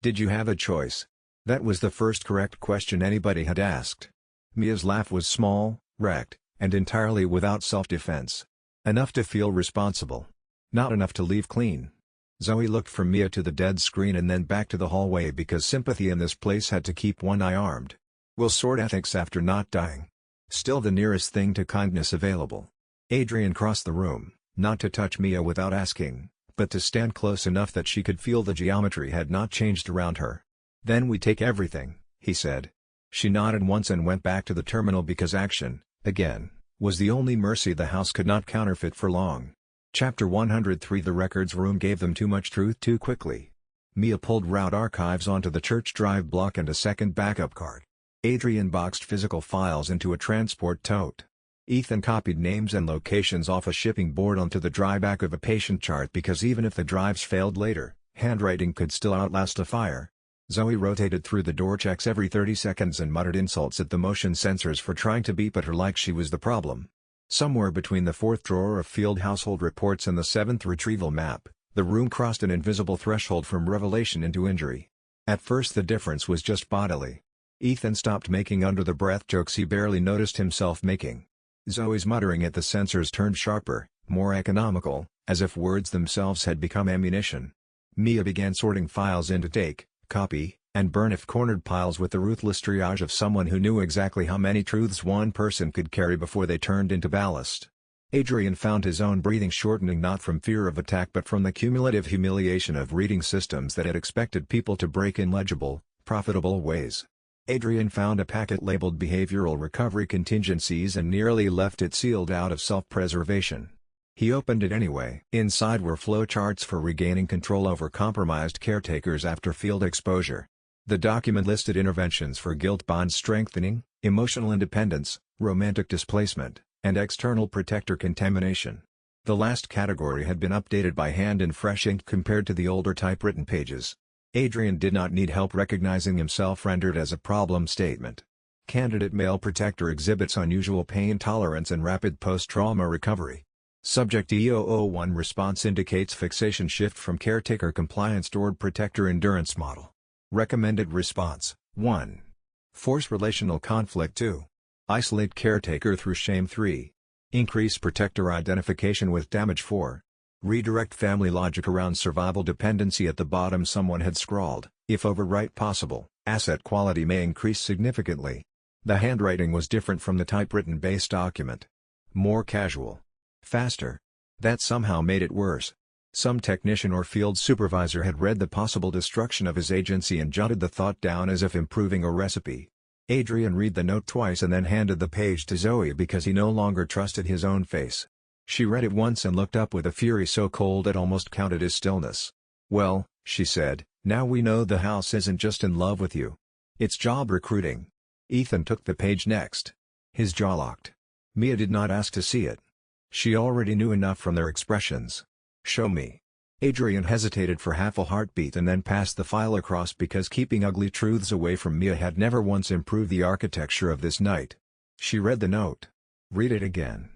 Speaker 1: Did you have a choice? That was the first correct question anybody had asked. Mia's laugh was small, wrecked, and entirely without self-defense. Enough to feel responsible. Not enough to leave clean. Zoe looked from Mia to the dead screen and then back to the hallway because sympathy in this place had to keep one eye armed. We'll sort ethics after not dying. Still the nearest thing to kindness available. Adrian crossed the room. Not to touch Mia without asking, but to stand close enough that she could feel the geometry had not changed around her. Then we take everything, he said. She nodded once and went back to the terminal because action, again, was the only mercy the house could not counterfeit for long. Chapter 103 The records room gave them too much truth too quickly. Mia pulled route archives onto the Church Drive block and a second backup card. Adrian boxed physical files into a transport tote. Ethan copied names and locations off a shipping board onto the dry back of a patient chart because even if the drives failed later, handwriting could still outlast a fire. Zoe rotated through the door checks every 30 seconds and muttered insults at the motion sensors for trying to beep at her like she was the problem. Somewhere between the 4th drawer of field household reports and the 7th retrieval map, the room crossed an invisible threshold from revelation into injury. At first the difference was just bodily. Ethan stopped making under-the-breath jokes he barely noticed himself making. Zoe's muttering at the sensors turned sharper, more economical, as if words themselves had become ammunition. Mia began sorting files into take, copy, and burn if cornered piles with the ruthless triage of someone who knew exactly how many truths one person could carry before they turned into ballast. Adrian found his own breathing shortening not from fear of attack but from the cumulative humiliation of reading systems that had expected people to break in legible, profitable ways. Adrian found a packet labeled Behavioral Recovery Contingencies and nearly left it sealed out of self-preservation. He opened it anyway. Inside were flowcharts for regaining control over compromised caretakers after field exposure. The document listed interventions for guilt bond strengthening, emotional independence, romantic displacement, and external protector contamination. The last category had been updated by hand in fresh ink compared to the older typewritten pages. Adrian did not need help recognizing himself rendered as a problem statement. Candidate male protector exhibits unusual pain tolerance and rapid post-trauma recovery. Subject E001 response indicates fixation shift from caretaker compliance toward protector endurance model. Recommended response: 1. Force relational conflict. 2. Isolate caretaker through shame. 3. Increase protector identification with damage. 4. Redirect family logic around survival dependency. At the bottom someone had scrawled, "If overwrite possible, asset quality may increase significantly." The handwriting was different from the typewritten base document. More casual. Faster. That somehow made it worse. Some technician or field supervisor had read the possible destruction of his agency and jotted the thought down as if improving a recipe. Adrian read the note twice and then handed the page to Zoe because he no longer trusted his own face. She read it once and looked up with a fury so cold it almost counted as stillness. "Well," she said, "now we know the house isn't just in love with you. It's job recruiting." Ethan took the page next. His jaw locked. Mia did not ask to see it. She already knew enough from their expressions. "Show me." Adrian hesitated for half a heartbeat and then passed the file across because keeping ugly truths away from Mia had never once improved the architecture of this night. She read the note. "Read it again."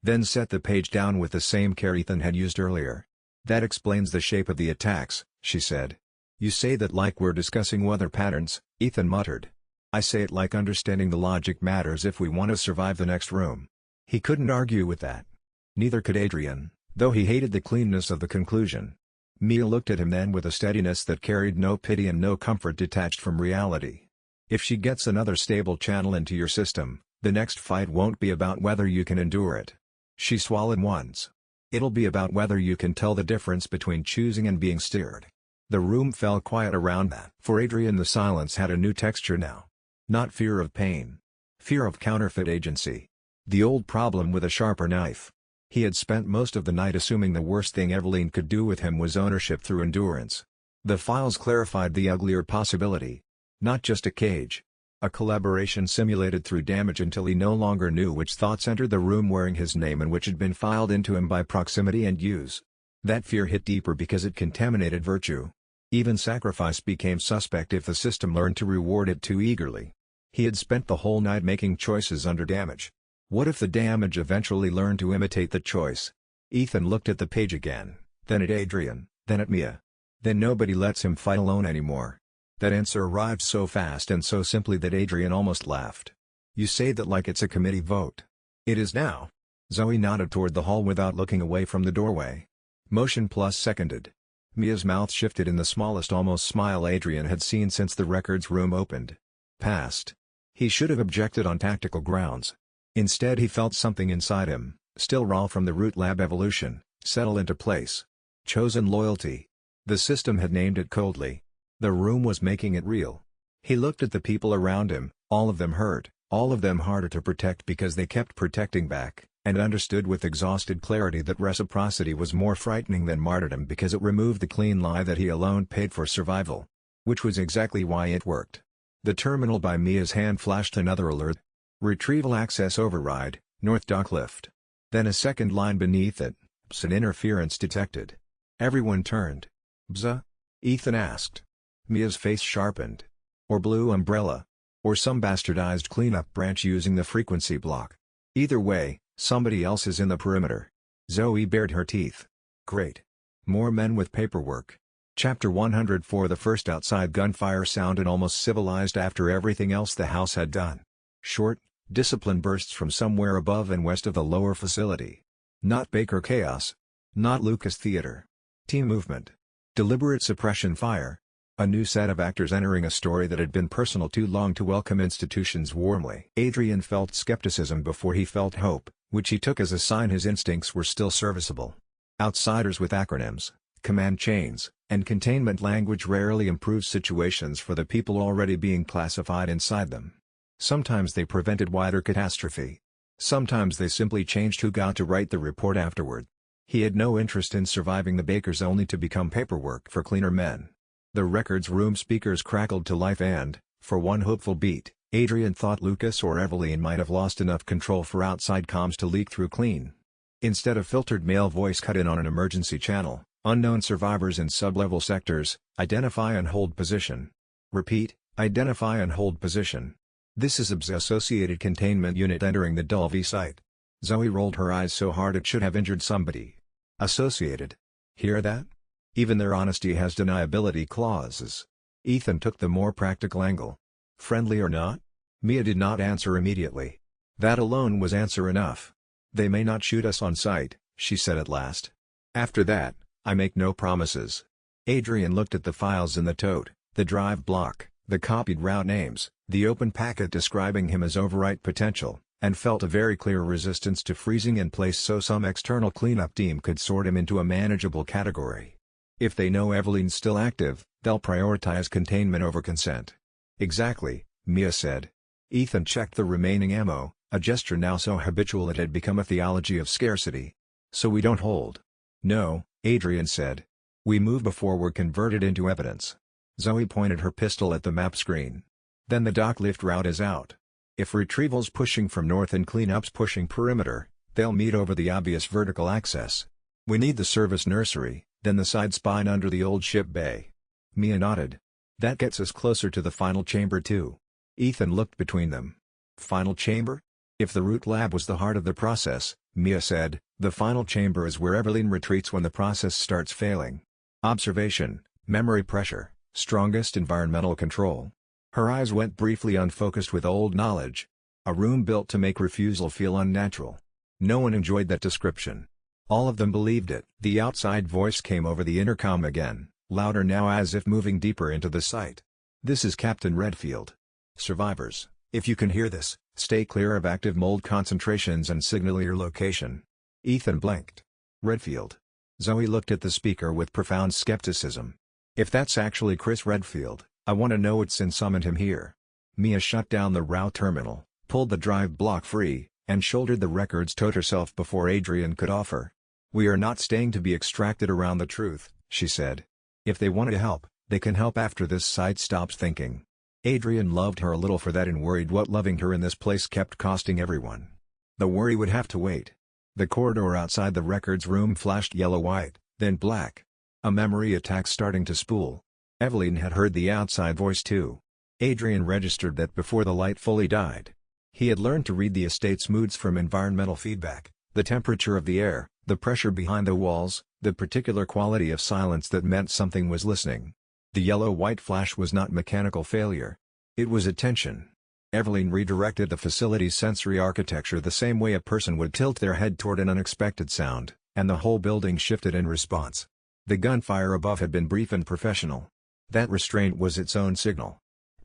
Speaker 1: Then set the page down with the same care Ethan had used earlier. "That explains the shape of the attacks," she said. "You say that like we're discussing weather patterns," Ethan muttered. "I say it like understanding the logic matters if we want to survive the next room." He couldn't argue with that. Neither could Adrian, though he hated the cleanness of the conclusion. Mia looked at him then with a steadiness that carried no pity and no comfort detached from reality. "If she gets another stable channel into your system, the next fight won't be about whether you can endure it." She swallowed once. "It'll be about whether you can tell the difference between choosing and being steered." The room fell quiet around that. For Adrian the silence had a new texture now. Not fear of pain. Fear of counterfeit agency. The old problem with a sharper knife. He had spent most of the night assuming the worst thing Eveline could do with him was ownership through endurance. The files clarified the uglier possibility. Not just a cage. A collaboration simulated through damage until he no longer knew which thoughts entered the room wearing his name and which had been filed into him by proximity and use. That fear hit deeper because it contaminated virtue. Even sacrifice became suspect if the system learned to reward it too eagerly. He had spent the whole night making choices under damage. What if the damage eventually learned to imitate the choice? Ethan looked at the page again, then at Adrian, then at Mia. Then nobody lets him fight alone anymore. That answer arrived so fast and so simply that Adrian almost laughed. "You say that like it's a committee vote." "It is now." Zoe nodded toward the hall without looking away from the doorway. Motion plus seconded. Mia's mouth shifted in the smallest almost smile Adrian had seen since the records room opened. Passed. He should have objected on tactical grounds. Instead he felt something inside him, still raw from the root lab evolution, settle into place. Chosen loyalty. The system had named it coldly. The room was making it real. He looked at the people around him, all of them hurt, all of them harder to protect because they kept protecting back, and understood with exhausted clarity that reciprocity was more frightening than martyrdom because it removed the clean lie that he alone paid for survival. Which was exactly why it worked. The terminal by Mia's hand flashed another alert. Retrieval access override, North Dock lift. Then a second line beneath it, "Bzz interference detected." Everyone turned. "Bzz?" Ethan asked. Mia's face sharpened. "Or Blue Umbrella. Or some bastardized cleanup branch using the frequency block. Either way, somebody else is in the perimeter." Zoe bared her teeth. "Great. More men with paperwork." Chapter 104. The first outside gunfire sounded almost civilized after everything else the house had done. Short, disciplined bursts from somewhere above and west of the lower facility. Not Baker chaos. Not Lucas theater. Team movement. Deliberate suppression fire. A new set of actors entering a story that had been personal too long to welcome institutions warmly. Adrian felt skepticism before he felt hope, which he took as a sign his instincts were still serviceable. Outsiders with acronyms, command chains, and containment language rarely improves situations for the people already being classified inside them. Sometimes they prevented wider catastrophe. Sometimes they simply changed who got to write the report afterward. He had no interest in surviving the Bakers only to become paperwork for cleaner men. The records room speakers crackled to life and, for one hopeful beat, Adrian thought Lucas or Eveline might have lost enough control for outside comms to leak through clean. Instead of filtered male voice cut in on an emergency channel, "Unknown survivors in sub-level sectors, identify and hold position." Repeat, "Identify and hold position." This is AB's associated containment unit entering the Dulvey site. Zoe rolled her eyes so hard it should have injured somebody. Associated. Hear that? Even their honesty has deniability clauses. Ethan took the more practical angle. Friendly or not? Mia did not answer immediately. That alone was answer enough. They may not shoot us on sight, she said at last. After that, I make no promises. Adrian looked at the files in the tote, the drive block, the copied route names, the open packet describing him as overwrite potential, and felt a very clear resistance to freezing in place so some external cleanup team could sort him into a manageable category. If they know Eveline's still active, they'll prioritize containment over consent. Exactly, Mia said. Ethan checked the remaining ammo, a gesture now so habitual it had become a theology of scarcity. So we don't hold. No, Adrian said. We move before we're converted into evidence. Zoe pointed her pistol at the map screen. Then the dock lift route is out. If retrieval's pushing from north and cleanup's pushing perimeter, they'll meet over the obvious vertical access. We need the service nursery, then the side spine under the old ship bay. Mia nodded. That gets us closer to the final chamber too. Ethan looked between them. Final chamber? If the root lab was the heart of the process, Mia said, the final chamber is where Eveline retreats when the process starts failing. Observation, memory pressure, strongest environmental control. Her eyes went briefly unfocused with old knowledge. A room built to make refusal feel unnatural. No one enjoyed that description. All of them believed it. The outside voice came over the intercom again, louder now as if moving deeper into the site. This is Captain Redfield. Survivors, if you can hear this, stay clear of active mold concentrations and signal your location. Ethan blinked. Redfield. Zoe looked at the speaker with profound skepticism. If that's actually Chris Redfield, I want to know what's and summoned him here. Mia shut down the route terminal, pulled the drive block free, and shouldered the records tote herself before Adrian could offer. We are not staying to be extracted around the truth, she said. If they want to help, they can help after this site stops thinking. Adrian loved her a little for that and worried what loving her in this place kept costing everyone. The worry would have to wait. The corridor outside the records room flashed yellow-white, then black. A memory attack starting to spool. Eveline had heard the outside voice too. Adrian registered that before the light fully died. He had learned to read the estate's moods from environmental feedback, the temperature of the air, the pressure behind the walls, the particular quality of silence that meant something was listening. The yellow-white flash was not mechanical failure. It was attention. Eveline redirected the facility's sensory architecture the same way a person would tilt their head toward an unexpected sound, and the whole building shifted in response. The gunfire above had been brief and professional. That restraint was its own signal.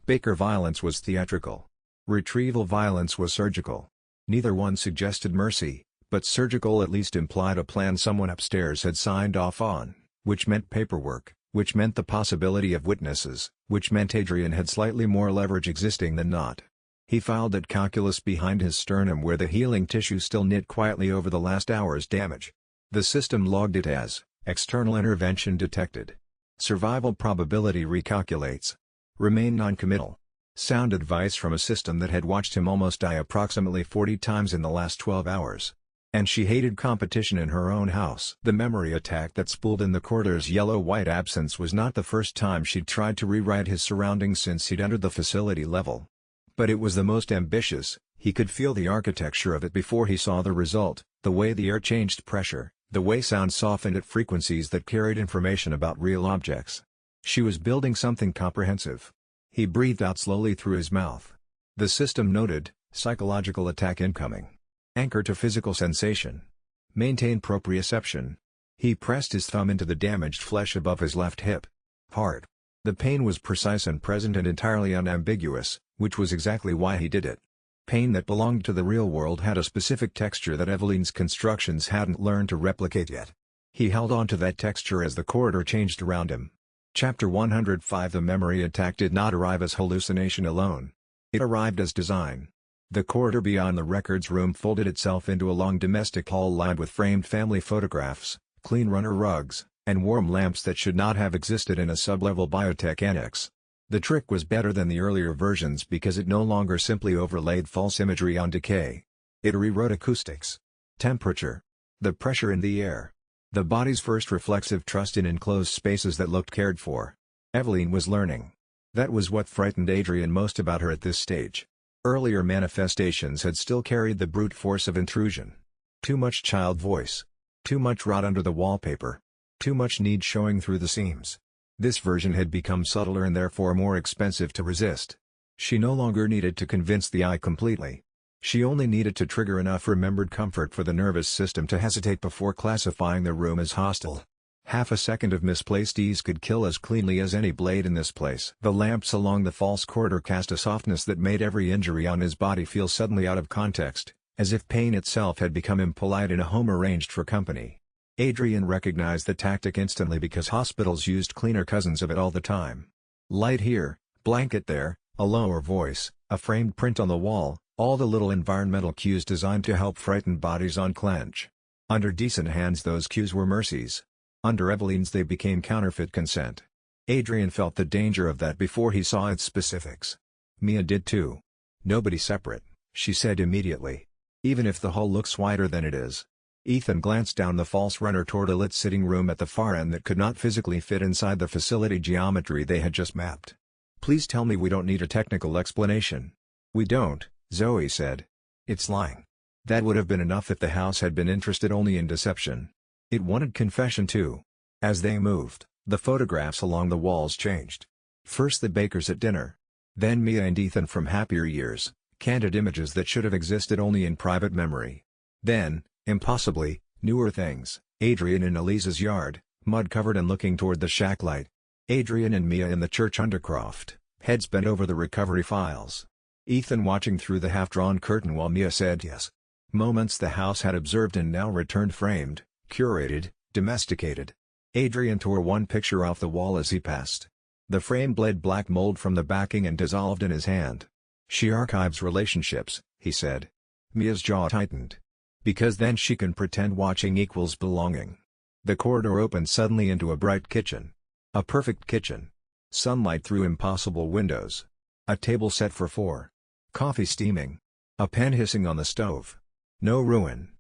Speaker 1: Baker violence was theatrical. Retrieval violence was surgical. Neither one suggested mercy, but surgical at least implied a plan someone upstairs had signed off on, which meant paperwork, which meant the possibility of witnesses, which meant Adrian had slightly more leverage existing than not. He filed that calculus behind his sternum where the healing tissue still knit quietly over the last hour's damage. The system logged it as external intervention detected. Survival probability recalculates. Remain noncommittal. Sound advice from a system that had watched him almost die approximately 40 times in the last 12 hours. And she hated competition in her own house. The memory attack that spooled in the corridor's yellow-white absence was not the first time she'd tried to rewrite his surroundings since he'd entered the facility level. But it was the most ambitious. He could feel the architecture of it before he saw the result, the way the air changed pressure, the way sound softened at frequencies that carried information about real objects. She was building something comprehensive. He breathed out slowly through his mouth. The system noted, psychological attack incoming. Anchor to physical sensation. Maintain proprioception. He pressed his thumb into the damaged flesh above his left hip. Hard. The pain was precise and present and entirely unambiguous, which was exactly why he did it. Pain that belonged to the real world had a specific texture that Eveline's constructions hadn't learned to replicate yet. He held on to that texture as the corridor changed around him. Chapter 105 The memory attack did not arrive as hallucination alone. It arrived as design. The corridor beyond the records room folded itself into a long domestic hall lined with framed family photographs, clean runner rugs, and warm lamps that should not have existed in a sub-level biotech annex. The trick was better than the earlier versions because it no longer simply overlaid false imagery on decay. It rewrote acoustics. Temperature. The pressure in the air. The body's first reflexive trust in enclosed spaces that looked cared for. Eveline was learning. That was what frightened Adrian most about her at this stage. Earlier manifestations had still carried the brute force of intrusion. Too much child voice. Too much rot under the wallpaper. Too much need showing through the seams. This version had become subtler and therefore more expensive to resist. She no longer needed to convince the eye completely. She only needed to trigger enough remembered comfort for the nervous system to hesitate before classifying the room as hostile. Half a second of misplaced ease could kill as cleanly as any blade in this place. The lamps along the false corridor cast a softness that made every injury on his body feel suddenly out of context, as if pain itself had become impolite in a home arranged for company. Adrian recognized the tactic instantly because hospitals used cleaner cousins of it all the time. Light here, blanket there, a lower voice, a framed print on the wall, all the little environmental cues designed to help frightened bodies unclench. Under decent hands those cues were mercies. Under Eveline's they became counterfeit consent. Adrian felt the danger of that before he saw its specifics. Mia did too. Nobody separate, she said immediately. Even if the hall looks wider than it is. Ethan glanced down the false runner toward a lit sitting room at the far end that could not physically fit inside the facility geometry they had just mapped. Please tell me we don't need a technical explanation. We don't, Zoe said. It's lying. That would have been enough if the house had been interested only in deception. It wanted confession too. As they moved, the photographs along the walls changed. First the bakers at dinner. Then Mia and Ethan from happier years, candid images that should have existed only in private memory. Then, impossibly, newer things, Adrian in Elisa's yard, mud-covered and looking toward the shack light. Adrian and Mia in the church undercroft, heads bent over the recovery files. Ethan watching through the half-drawn curtain while Mia said yes. Moments the house had observed and now returned framed, curated, domesticated. Adrian tore one picture off the wall as he passed. The frame bled black mold from the backing and dissolved in his hand. She archives relationships, he said. Mia's jaw tightened. Because then she can pretend watching equals belonging. The corridor opened suddenly into a bright kitchen. A perfect kitchen. Sunlight through impossible windows. A table set for 4. Coffee steaming. A pan hissing on the stove. No ruin.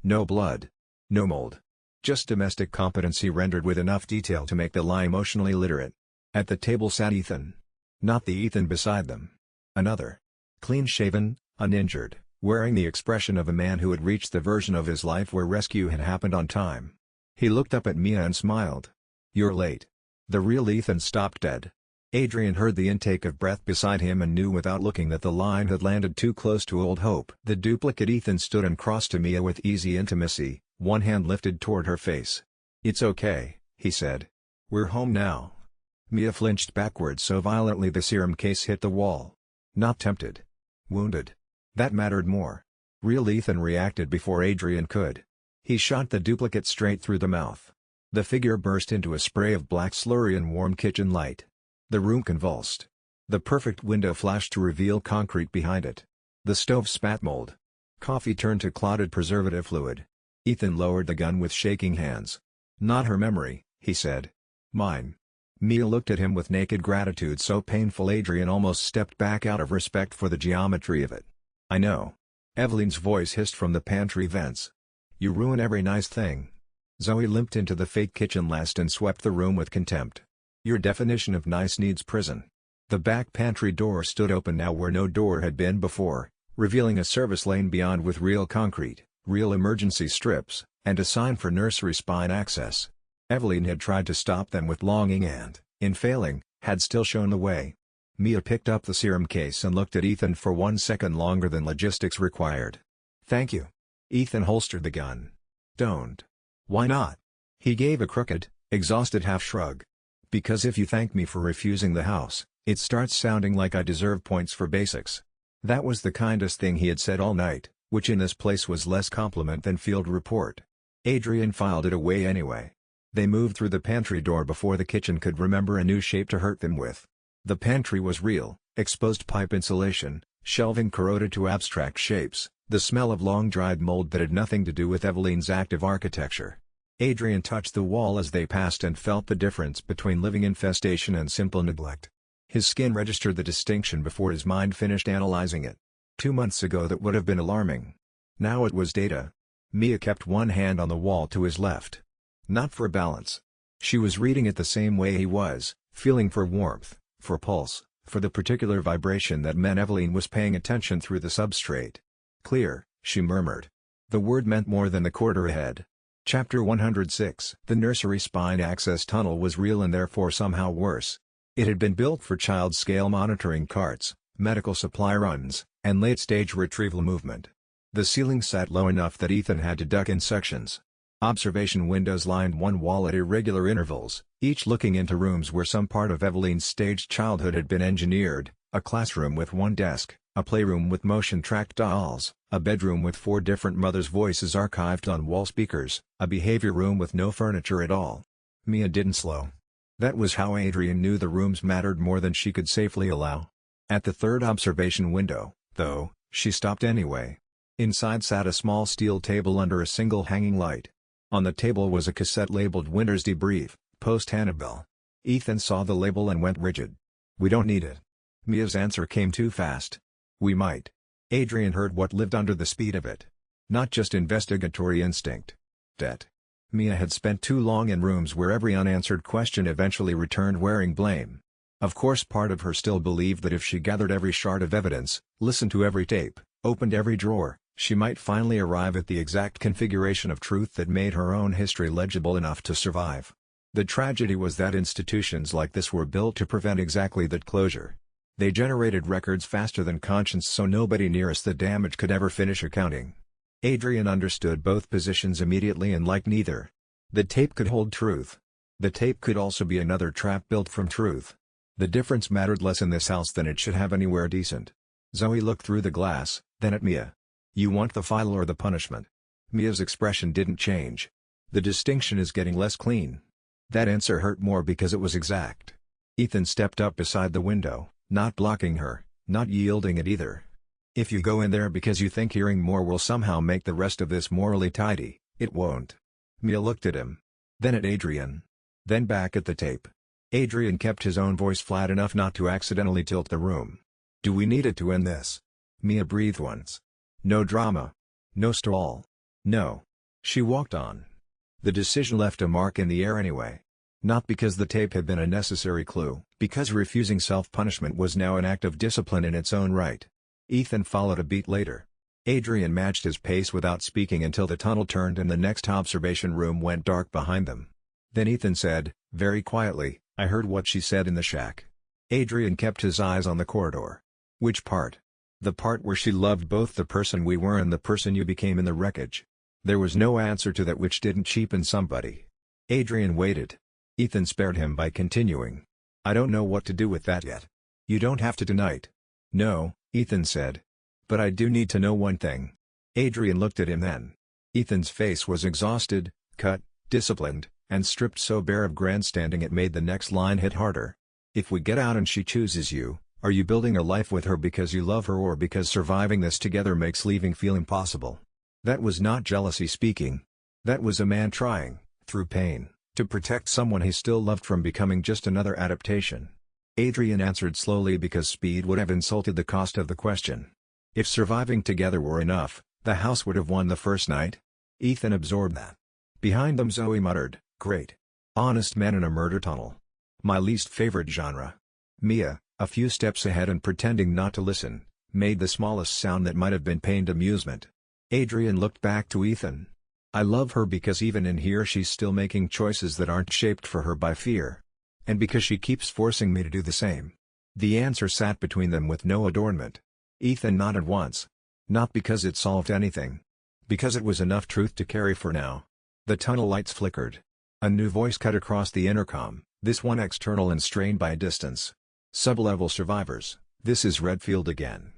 Speaker 1: No blood. No mold. Just domestic competency rendered with enough detail to make the lie emotionally literate. At the table sat Ethan. Not the Ethan beside them. Another. Clean-shaven, uninjured, wearing the expression of a man who had reached the version of his life where rescue had happened on time. He looked up at Mia and smiled. You're late. The real Ethan stopped dead. Adrian heard the intake of breath beside him and knew without looking that the line had landed too close to old hope. The duplicate Ethan stood and crossed to Mia with easy intimacy, one hand lifted toward her face. It's okay, he said. We're home now. Mia flinched backward so violently the serum case hit the wall. Not tempted. Wounded. That mattered more. Real Ethan reacted before Adrian could. He shot the duplicate straight through the mouth. The figure burst into a spray of black slurry and warm kitchen light. The room convulsed. The perfect window flashed to reveal concrete behind it. The stove spat mold. Coffee turned to clotted preservative fluid. Ethan lowered the gun with shaking hands. Not her memory, he said. Mine. Mia looked at him with naked gratitude so painful Adrian almost stepped back out of respect for the geometry of it. I know. Eveline's voice hissed from the pantry vents. You ruin every nice thing. Zoe limped into the fake kitchen last and swept the room with contempt. Your definition of nice needs prison. The back pantry door stood open now where no door had been before, revealing a service lane beyond with real concrete, real emergency strips, and a sign for nursery spine access. Eveline had tried to stop them with longing and, in failing, had still shown the way. Mia picked up the serum case and looked at Ethan for 1 second longer than logistics required. Thank you. Ethan holstered the gun. Don't. Why not? He gave a crooked, exhausted half shrug. Because if you thank me for refusing the house, it starts sounding like I deserve points for basics. That was the kindest thing he had said all night, which in this place was less compliment than field report. Adrian filed it away anyway. They moved through the pantry door before the kitchen could remember a new shape to hurt them with. The pantry was real, exposed pipe insulation, shelving corroded to abstract shapes, the smell of long-dried mold that had nothing to do with Eveline's active architecture. Adrian touched the wall as they passed and felt the difference between living infestation and simple neglect. His skin registered the distinction before his mind finished analyzing it. 2 months ago that would have been alarming. Now it was data. Mia kept one hand on the wall to his left. Not for balance. She was reading it the same way he was, feeling for warmth, for pulse. for the particular vibration that meant Eveline was paying attention through the substrate. "Clear," she murmured. The word meant more than the corridor ahead. Chapter 106. The nursery spine access tunnel was real and therefore somehow worse. It had been built for child-scale monitoring carts, medical supply runs, and late-stage retrieval movement. The ceiling sat low enough that Ethan had to duck in sections. Observation windows lined one wall at irregular intervals, each looking into rooms where some part of Eveline's staged childhood had been engineered: a classroom with one desk, a playroom with motion-tracked dolls, a bedroom with 4 different mothers' voices archived on wall speakers, a behavior room with no furniture at all. Mia didn't slow. That was how Adrian knew the rooms mattered more than she could safely allow. At the third observation window, though, she stopped anyway. Inside sat a small steel table under a single hanging light. On the table was a cassette labeled Winter's Debrief, post-Hannibal. Ethan saw the label and went rigid. "We don't need it." Mia's answer came too fast. "We might." Adrian heard what lived under the speed of it. Not just investigatory instinct. Debt. Mia had spent too long in rooms where every unanswered question eventually returned wearing blame. Of course, part of her still believed that if she gathered every shard of evidence, listened to every tape, opened every drawer, she might finally arrive at the exact configuration of truth that made her own history legible enough to survive. The tragedy was that institutions like this were built to prevent exactly that closure. They generated records faster than conscience, so nobody nearest the damage could ever finish accounting. Adrian understood both positions immediately and liked neither. The tape could hold truth. The tape could also be another trap built from truth. The difference mattered less in this house than it should have anywhere decent. Zoe looked through the glass, then at Mia. "You want the file or the punishment?" Mia's expression didn't change. "The distinction is getting less clean." That answer hurt more because it was exact. Ethan stepped up beside the window, not blocking her, not yielding it either. "If you go in there because you think hearing more will somehow make the rest of this morally tidy, it won't." Mia looked at him. Then at Adrian. Then back at the tape. Adrian kept his own voice flat enough not to accidentally tilt the room. "Do we need it to end this?" Mia breathed once. "No drama. No stall. No." She walked on. The decision left a mark in the air anyway. Not because the tape had been a necessary clue, because refusing self-punishment was now an act of discipline in its own right. Ethan followed a beat later. Adrian matched his pace without speaking until the tunnel turned and the next observation room went dark behind them. Then Ethan said, very quietly, "I heard what she said in the shack." Adrian kept his eyes on the corridor. "Which part?" "The part where she loved both the person we were and the person you became in the wreckage." There was no answer to that which didn't cheapen somebody. Adrian waited. Ethan spared him by continuing. "I don't know what to do with that yet." "You don't have to tonight." "No," Ethan said. "But I do need to know one thing." Adrian looked at him then. Ethan's face was exhausted, cut, disciplined, and stripped so bare of grandstanding it made the next line hit harder. "If we get out and she chooses you, are you building a life with her because you love her or because surviving this together makes leaving feel impossible?" That was not jealousy speaking. That was a man trying, through pain, to protect someone he still loved from becoming just another adaptation. Adrian answered slowly because speed would have insulted the cost of the question. "If surviving together were enough, the house would have won the first night." Ethan absorbed that. Behind them Zoe muttered, "Great. Honest men in a murder tunnel. My least favorite genre." Mia, a few steps ahead and pretending not to listen, made the smallest sound that might have been pained amusement. Adrian looked back to Ethan. "I love her because even in here she's still making choices that aren't shaped for her by fear. And because she keeps forcing me to do the same." The answer sat between them with no adornment. Ethan nodded once. Not because it solved anything. Because it was enough truth to carry for now. The tunnel lights flickered. A new voice cut across the intercom, this one external and strained by distance. "Sub-level survivors, this is Redfield again.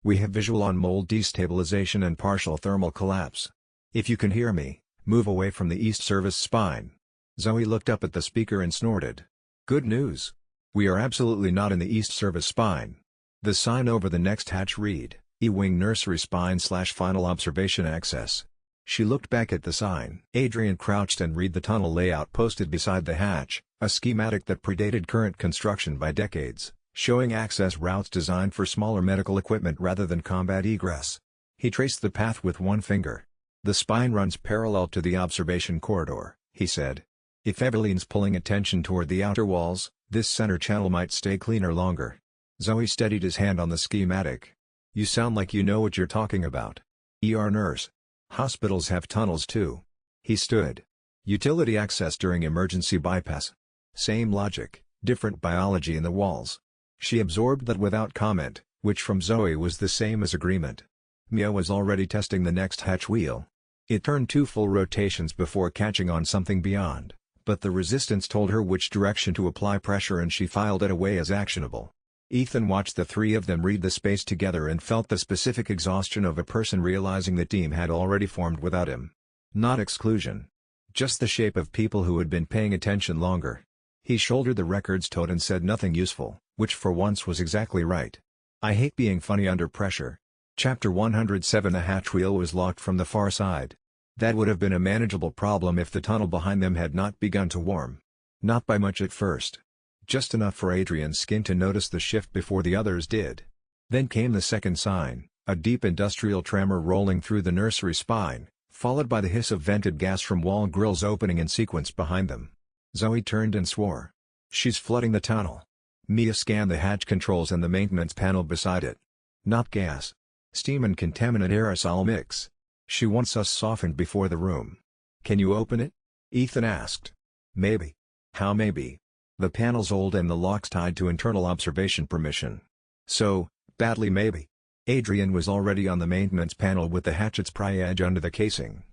Speaker 1: We have visual on mold destabilization and partial thermal collapse. If you can hear me, move away from the East Service spine." Zoe looked up at the speaker and snorted. "Good news. We are absolutely not in the East Service spine." The sign over the next hatch read, E-Wing Nursery Spine/Final Observation Access. She looked back at the sign. Adrian crouched and read the tunnel layout posted beside the hatch, a schematic that predated current construction by decades, showing access routes designed for smaller medical equipment rather than combat egress. He traced the path with one finger. "The spine runs parallel to the observation corridor," he said. "If Eveline's pulling attention toward the outer walls, this center channel might stay cleaner longer." Zoe steadied his hand on the schematic. "You sound like you know what you're talking about. ER nurse. Hospitals have tunnels too." He stood. "Utility access during emergency bypass. Same logic, different biology in the walls." She absorbed that without comment, which from Zoe was the same as agreement. Mia was already testing the next hatch wheel. It turned 2 full rotations before catching on something beyond, but the resistance told her which direction to apply pressure and she filed it away as actionable. Ethan watched the 3 of them read the space together and felt the specific exhaustion of a person realizing the team had already formed without him. Not exclusion. Just the shape of people who had been paying attention longer. He shouldered the records tote and said nothing useful, which for once was exactly right. "I hate being funny under pressure." Chapter 107. The hatch wheel was locked from the far side. That would have been a manageable problem if the tunnel behind them had not begun to warm. Not by much at first. Just enough for Adrian's skin to notice the shift before the others did. Then came the second sign, a deep industrial tremor rolling through the nursery spine, followed by the hiss of vented gas from wall grills opening in sequence behind them. Zoe turned and swore. "She's flooding the tunnel." Mia scanned the hatch controls and the maintenance panel beside it. "Not gas. Steam and contaminant aerosol mix. She wants us softened before the room." "Can you open it?" Ethan asked. "Maybe." "How maybe?" "The panel's old and the lock's tied to internal observation permission." "So, badly maybe." Adrian was already on the maintenance panel with the hatchet's pry edge under the casing.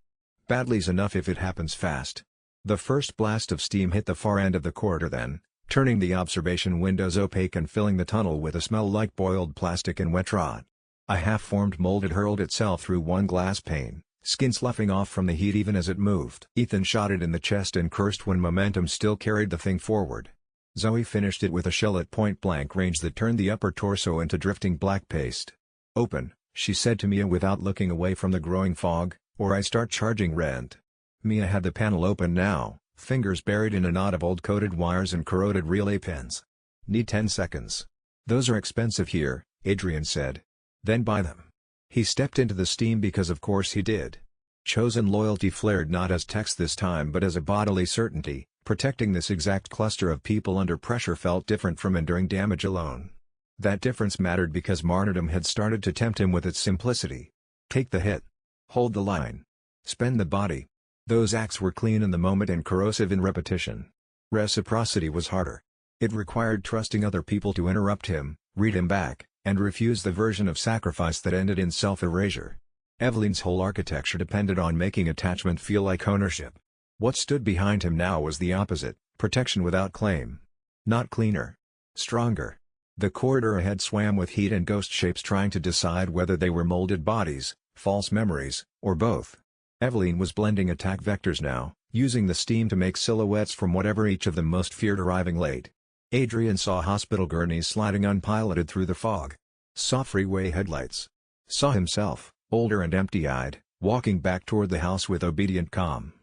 Speaker 1: "Badly's enough if it happens fast." The first blast of steam hit the far end of the corridor then, turning the observation windows opaque and filling the tunnel with a smell like boiled plastic and wet rot. A half-formed mold had hurled itself through one glass pane, skin sloughing off from the heat even as it moved. Ethan shot it in the chest and cursed when momentum still carried the thing forward. Zoe finished it with a shell at point-blank range that turned the upper torso into drifting black paste. "Open," she said to Mia without looking away from the growing fog, "or I start charging rent." Mia had the panel open now, fingers buried in a knot of old coated wires and corroded relay pins. "Need 10 seconds. Those are expensive here," Adrian said. "Then buy them." He stepped into the steam because of course he did. Chosen loyalty flared not as text this time but as a bodily certainty. Protecting this exact cluster of people under pressure felt different from enduring damage alone. That difference mattered because martyrdom had started to tempt him with its simplicity. Take the hit. Hold the line. Spend the body. Those acts were clean in the moment and corrosive in repetition. Reciprocity was harder. It required trusting other people to interrupt him, read him back, and refuse the version of sacrifice that ended in self-erasure. Eveline's whole architecture depended on making attachment feel like ownership. What stood behind him now was the opposite, protection without claim. Not cleaner. Stronger. The corridor ahead swam with heat and ghost shapes trying to decide whether they were molded bodies, false memories, or both. Eveline was blending attack vectors now, using the steam to make silhouettes from whatever each of them most feared arriving late. Adrian saw hospital gurneys sliding unpiloted through the fog. Saw freeway headlights. Saw himself, older and empty-eyed, walking back toward the house with obedient calm.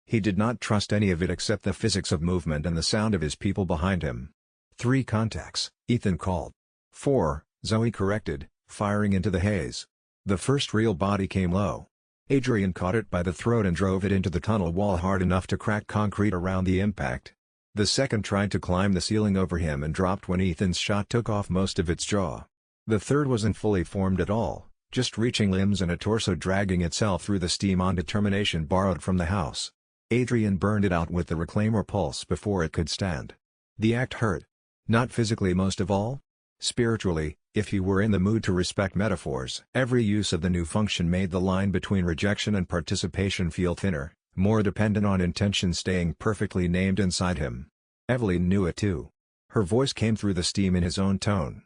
Speaker 1: He did not trust any of it except the physics of movement and the sound of his people behind him. 3 contacts, Ethan called. 4, Zoe corrected, firing into the haze. The first real body came low. Adrian caught it by the throat and drove it into the tunnel wall hard enough to crack concrete around the impact. The second tried to climb the ceiling over him and dropped when Ethan's shot took off most of its jaw. The third wasn't fully formed at all, just reaching limbs and a torso dragging itself through the steam on determination borrowed from the house. Adrian burned it out with the reclaimer pulse before it could stand. The act hurt. Not physically most of all. Spiritually, if he were in the mood to respect metaphors. Every use of the new function made the line between rejection and participation feel thinner, more dependent on intention staying perfectly named inside him. Eveline knew it too. Her voice came through the steam in his own tone.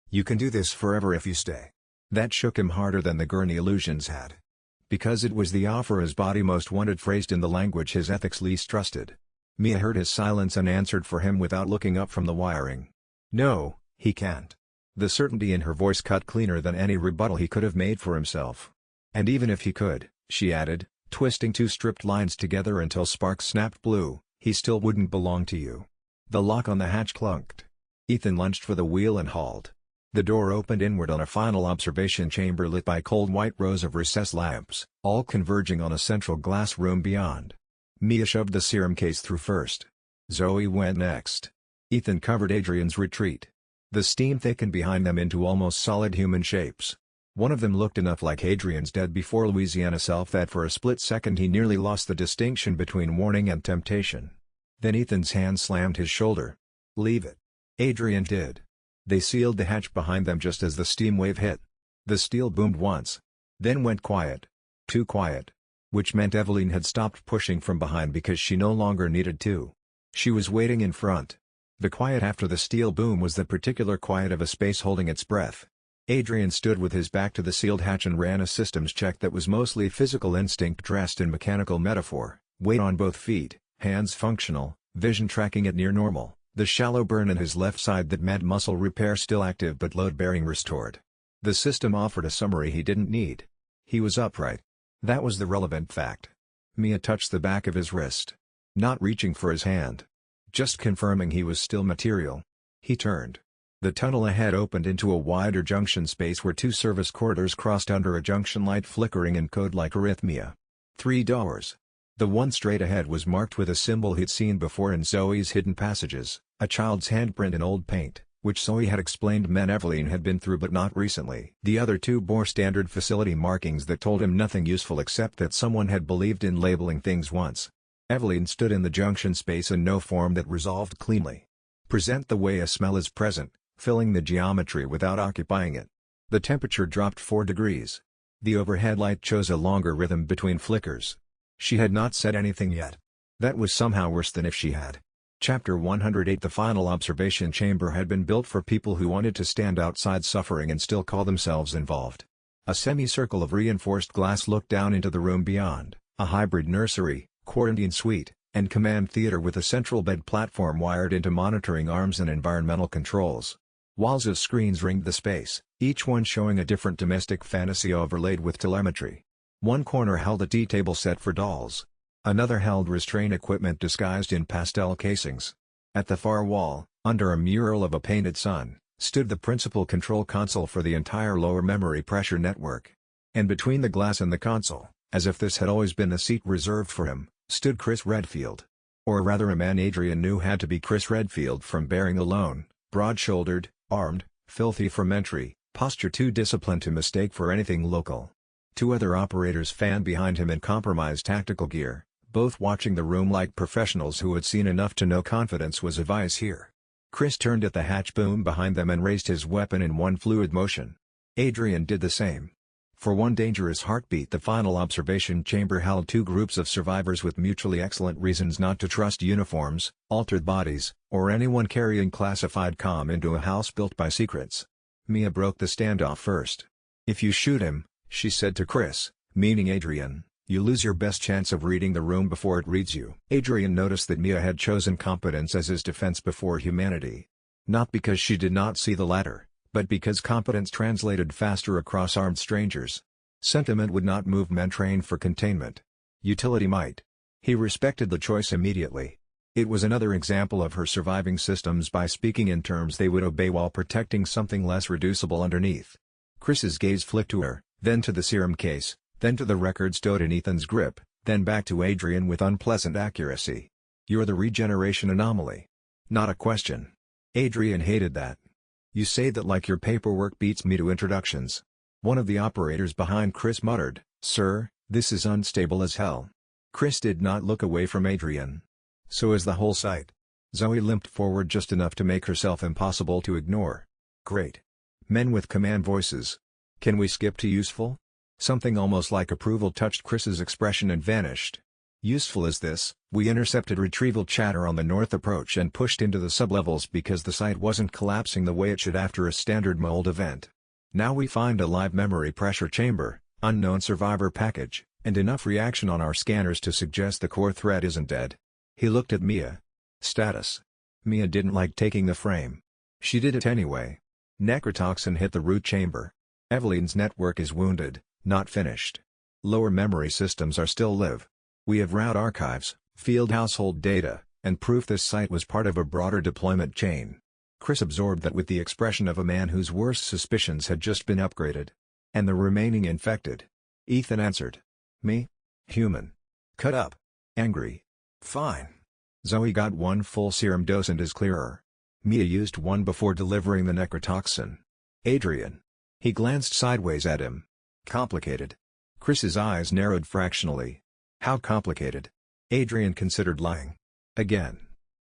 Speaker 1: "You can do this forever if you stay." That shook him harder than the gurney illusions had. Because it was the offer his body most wanted phrased in the language his ethics least trusted. Mia heard his silence and answered for him without looking up from the wiring. "No, he can't." The certainty in her voice cut cleaner than any rebuttal he could have made for himself. "And even if he could," she added, twisting 2 stripped lines together until sparks snapped blue, "he still wouldn't belong to you." The lock on the hatch clunked. Ethan lunged for the wheel and hauled. The door opened inward on a final observation chamber lit by cold white rows of recessed lamps, all converging on a central glass room beyond. Mia shoved the serum case through first. Zoe went next. Ethan covered Adrian's retreat. The steam thickened behind them into almost solid human shapes. One of them looked enough like Adrian's dead before Louisiana self that for a split second he nearly lost the distinction between warning and temptation. Then Ethan's hand slammed his shoulder. "Leave it." Adrian did. They sealed the hatch behind them just as the steam wave hit. The steel boomed once. Then went quiet. Too quiet. Which meant Eveline had stopped pushing from behind because she no longer needed to. She was waiting in front. The quiet after the steel boom was the particular quiet of a space holding its breath. Adrian stood with his back to the sealed hatch and ran a systems check that was mostly physical instinct dressed in mechanical metaphor: weight on both feet, hands functional, vision tracking at near normal, the shallow burn in his left side that meant muscle repair still active but load bearing restored. The system offered a summary he didn't need. He was upright. That was the relevant fact. Mia touched the back of his wrist. Not reaching for his hand. Just confirming he was still material. He turned. The tunnel ahead opened into a wider junction space where two service corridors crossed under a junction light flickering in code like arrhythmia. 3 doors. The one straight ahead was marked with a symbol he'd seen before in Zoe's hidden passages, a child's handprint in old paint, which Zoe had explained meant Eveline had been through but not recently. The other two bore standard facility markings that told him nothing useful except that someone had believed in labeling things once. Eveline stood in the junction space in no form that resolved cleanly. Present the way a smell is present, filling the geometry without occupying it. The temperature dropped 4 degrees. The overhead light chose a longer rhythm between flickers. She had not said anything yet. That was somehow worse than if she had. Chapter 108. The final observation chamber had been built for people who wanted to stand outside suffering and still call themselves involved. A semicircle of reinforced glass looked down into the room beyond, a hybrid nursery, quarantine suite, and command theater with a central bed platform wired into monitoring arms and environmental controls. Walls of screens ringed the space, each one showing a different domestic fantasy overlaid with telemetry. One corner held a tea table set for dolls. Another held restraint equipment disguised in pastel casings. At the far wall, under a mural of a painted sun, stood the principal control console for the entire lower memory pressure network. And between the glass and the console, as if this had always been a seat reserved for him, stood Chris Redfield. Or rather a man Adrian knew had to be Chris Redfield from bearing alone, broad-shouldered, armed, filthy from entry, posture too disciplined to mistake for anything local. Two other operators fanned behind him in compromised tactical gear, both watching the room like professionals who had seen enough to know confidence was a vice here. Chris turned at the hatch boom behind them and raised his weapon in one fluid motion. Adrian did the same. For one dangerous heartbeat, the final observation chamber held two groups of survivors with mutually excellent reasons not to trust uniforms, altered bodies, or anyone carrying classified comm into a house built by secrets. Mia broke the standoff first. "If you shoot him," she said to Chris, meaning Adrian, "you lose your best chance of reading the room before it reads you." Adrian noticed that Mia had chosen competence as his defense before humanity. Not because she did not see the latter, but because competence translated faster across armed strangers. Sentiment would not move men trained for containment. Utility might. He respected the choice immediately. It was another example of her surviving systems by speaking in terms they would obey while protecting something less reducible underneath. Chris's gaze flicked to her, then to the serum case, then to the record stowed in Ethan's grip, then back to Adrian with unpleasant accuracy. "You're the regeneration anomaly." Not a question. Adrian hated that. "You say that like your paperwork beats me to introductions." One of the operators behind Chris muttered, "Sir, this is unstable as hell." Chris did not look away from Adrian. "So is the whole site." Zoe limped forward just enough to make herself impossible to ignore. "Great. Men with command voices. Can we skip to useful?" Something almost like approval touched Chris's expression and vanished. "Useful is this: we intercepted retrieval chatter on the north approach and pushed into the sublevels because the site wasn't collapsing the way it should after a standard mold event. Now we find a live memory pressure chamber, unknown survivor package, and enough reaction on our scanners to suggest the core threat isn't dead." He looked at Mia. Status. Mia didn't like taking the frame. She did it anyway. Necrotoxin hit the root chamber. Eveline's network is wounded, not finished. Lower memory systems are still live. We have route archives, field household data, and proof this site was part of a broader deployment chain. Chris absorbed that with the expression of a man whose worst suspicions had just been upgraded. "And the remaining infected?" Ethan answered. "Me? Human. Cut up. Angry. Fine." Zoe got one full serum dose and is clearer. Mia used one before delivering the necrotoxin. Adrian. He glanced sideways at him. Complicated. Chris's eyes narrowed fractionally. How complicated? Adrian considered lying. Again.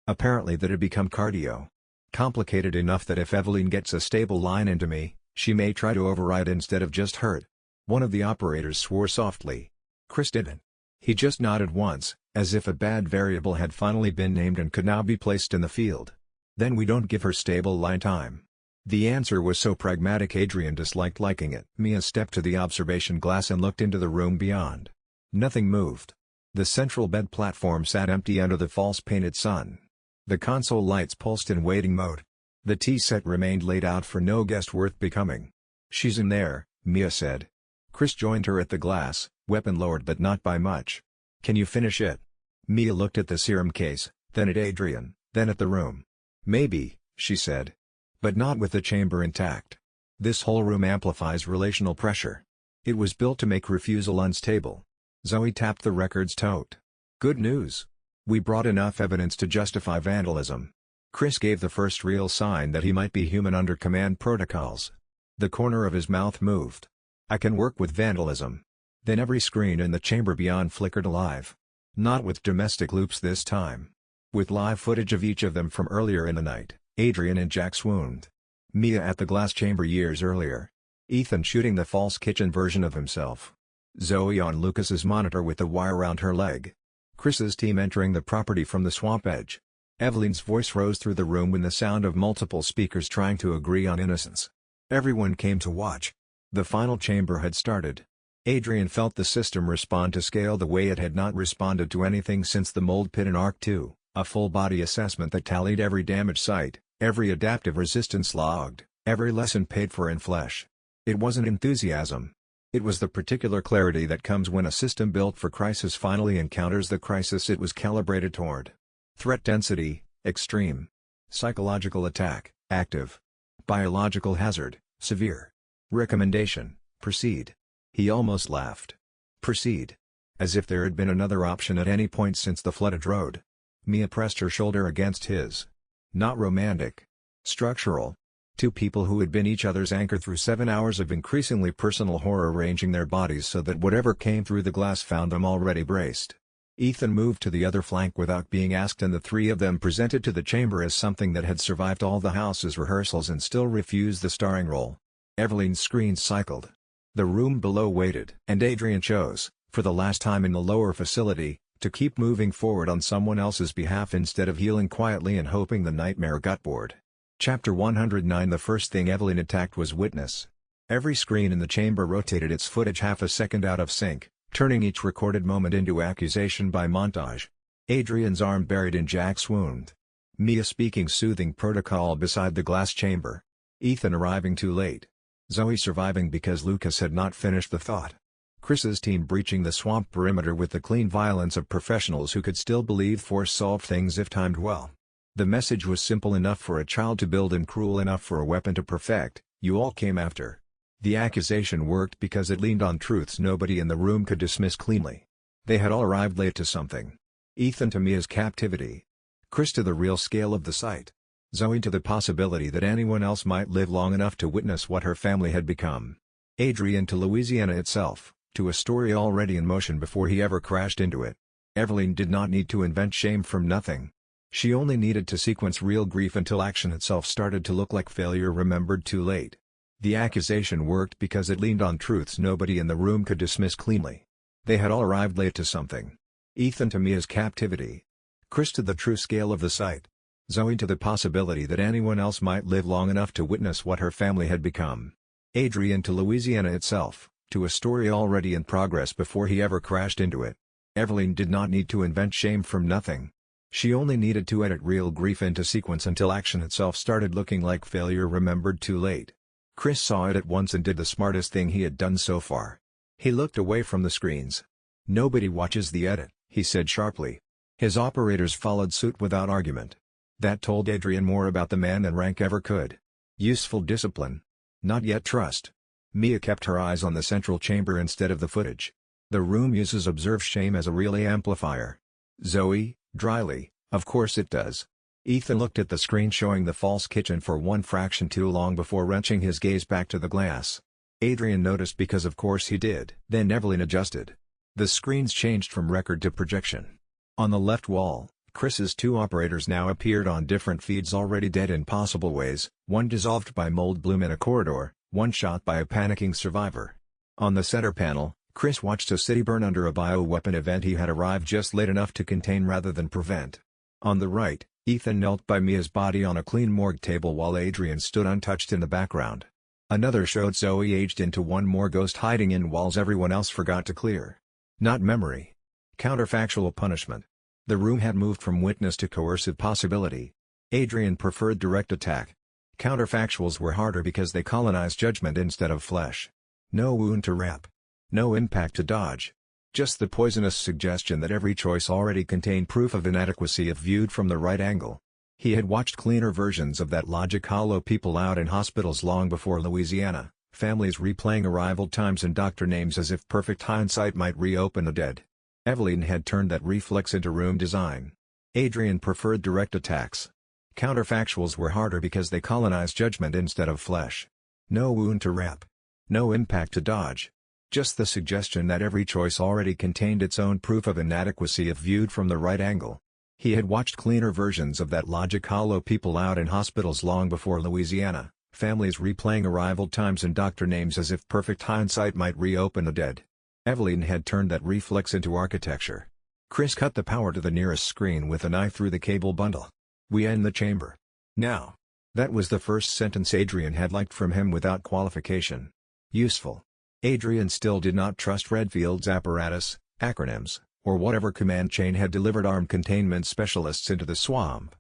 Speaker 1: Apparently that had become cardio. Complicated enough that if Eveline gets a stable line into me, she may try to override instead of just hurt. One of the operators swore softly. Chris didn't. He just nodded once, as if a bad variable had finally been named and could now be placed in the field. Then we don't give her stable line time. The answer was so pragmatic Adrian disliked liking it. Mia stepped to the observation glass and looked into the room beyond. Nothing moved. The central bed platform sat empty under the false-painted sun. The console lights pulsed in waiting mode. The tea set remained laid out for no guest worth becoming. She's in there, Mia said. Chris joined her at the glass, weapon lowered but not by much. Can you finish it? Mia looked at the serum case, then at Adrian, then at the room. Maybe, she said. But not with the chamber intact. This whole room amplifies relational pressure. It was built to make refusal unstable. Zoe tapped the record's tote. Good news. We brought enough evidence to justify vandalism. Chris gave the first real sign that he might be human under command protocols. The corner of his mouth moved. I can work with vandalism. Then every screen in the chamber beyond flickered alive. Not with domestic loops this time. With live footage of each of them from earlier in the night, Adrian and Jack swooned. Mia at the glass chamber years earlier. Ethan shooting the false kitchen version of himself. Zoe on Lucas's monitor with the wire around her leg. Chris's team entering the property from the swamp edge. Eveline's voice rose through the room with the sound of multiple speakers trying to agree on innocence. Everyone came to watch. The final chamber had started. Adrian felt the system respond to scale the way it had not responded to anything since the mold pit in Arc 2, a full-body assessment that tallied every damage site, every adaptive resistance logged, every lesson paid for in flesh. It wasn't enthusiasm. It was the particular clarity that comes when a system built for crisis finally encounters the crisis it was calibrated toward. Threat density, extreme. Psychological attack, active. Biological hazard, severe. Recommendation, proceed. He almost laughed. Proceed. As if there had been another option at any point since the flooded road. Mia pressed her shoulder against his. Not romantic. Structural. Two people who had been each other's anchor through 7 hours of increasingly personal horror arranging their bodies so that whatever came through the glass found them already braced. Ethan moved to the other flank without being asked and the three of them presented to the chamber as something that had survived all the house's rehearsals and still refused the starring role. Eveline's screen cycled. The room below waited. And Adrian chose, for the last time in the lower facility, to keep moving forward on someone else's behalf instead of healing quietly and hoping the nightmare got bored. Chapter 109 The first thing Eveline attacked was witness. Every screen in the chamber rotated its footage half a second out of sync, turning each recorded moment into accusation by montage. Adrian's arm buried in Jack's wound. Mia speaking soothing protocol beside the glass chamber. Ethan arriving too late. Zoe surviving because Lucas had not finished the thought. Chris's team breaching the swamp perimeter with the clean violence of professionals who could still believe force solved things if timed well. The message was simple enough for a child to build and cruel enough for a weapon to perfect: you all came after. The accusation worked because it leaned on truths nobody in the room could dismiss cleanly. They had all arrived late to something. Ethan to Mia's captivity. Chris to the real scale of the site. Zoe to the possibility that anyone else might live long enough to witness what her family had become. Adrian to Louisiana itself, to a story already in motion before he ever crashed into it. Eveline did not need to invent shame from nothing. She only needed to sequence real grief until action itself started to look like failure remembered too late. The accusation worked because it leaned on truths nobody in the room could dismiss cleanly. They had all arrived late to something. Ethan to Mia's captivity. Chris to the true scale of the site. Zoe to the possibility that anyone else might live long enough to witness what her family had become. Adrian to Louisiana itself, to a story already in progress before he ever crashed into it. Eveline did not need to invent shame from nothing. She only needed to edit real grief into sequence until action itself started looking like failure remembered too late. Chris saw it at once and did the smartest thing he had done so far. He looked away from the screens. Nobody watches the edit, he said sharply. His operators followed suit without argument. That told Adrian more about the man than rank ever could. Useful discipline. Not yet trust. Mia kept her eyes on the central chamber instead of the footage. The room uses observed shame as a relay amplifier. Zoe, dryly, of course it does. Ethan looked at the screen showing the false kitchen for one fraction too long before wrenching his gaze back to the glass. Adrian noticed because of course he did. Then Eveline adjusted. The screens changed from record to projection. On the left wall, Chris's two operators now appeared on different feeds already dead in possible ways, one dissolved by mold bloom in a corridor, one shot by a panicking survivor. On the center panel, Chris watched a city burn under a bioweapon event he had arrived just late enough to contain rather than prevent. On the right, Ethan knelt by Mia's body on a clean morgue table while Adrian stood untouched in the background. Another showed Zoe aged into one more ghost hiding in walls everyone else forgot to clear. Not memory. Counterfactual punishment. The room had moved from witness to coercive possibility. Adrian preferred direct attack. Counterfactuals were harder because they colonized judgment instead of flesh. No wound to wrap. No impact to dodge. Just the poisonous suggestion that every choice already contained proof of inadequacy if viewed from the right angle. He had watched cleaner versions of that logic hollow people out in hospitals long before Louisiana, families replaying arrival times and doctor names as if perfect hindsight might reopen the dead. Eveline had turned that reflex into room design. Adrian preferred direct attacks. Counterfactuals were harder because they colonized judgment instead of flesh. No wound to wrap. No impact to dodge. Just the suggestion that every choice already contained its own proof of inadequacy if viewed from the right angle. He had watched cleaner versions of that logic hollow people out in hospitals long before Louisiana, families replaying arrival times and doctor names as if perfect hindsight might reopen the dead. Eveline had turned that reflex into architecture. Chris cut the power to the nearest screen with a knife through the cable bundle. "We end the chamber. Now." That was the first sentence Adrian had liked from him without qualification. Useful. Adrian still did not trust Redfield's apparatus, acronyms, or whatever command chain had delivered armed containment specialists into the swamp.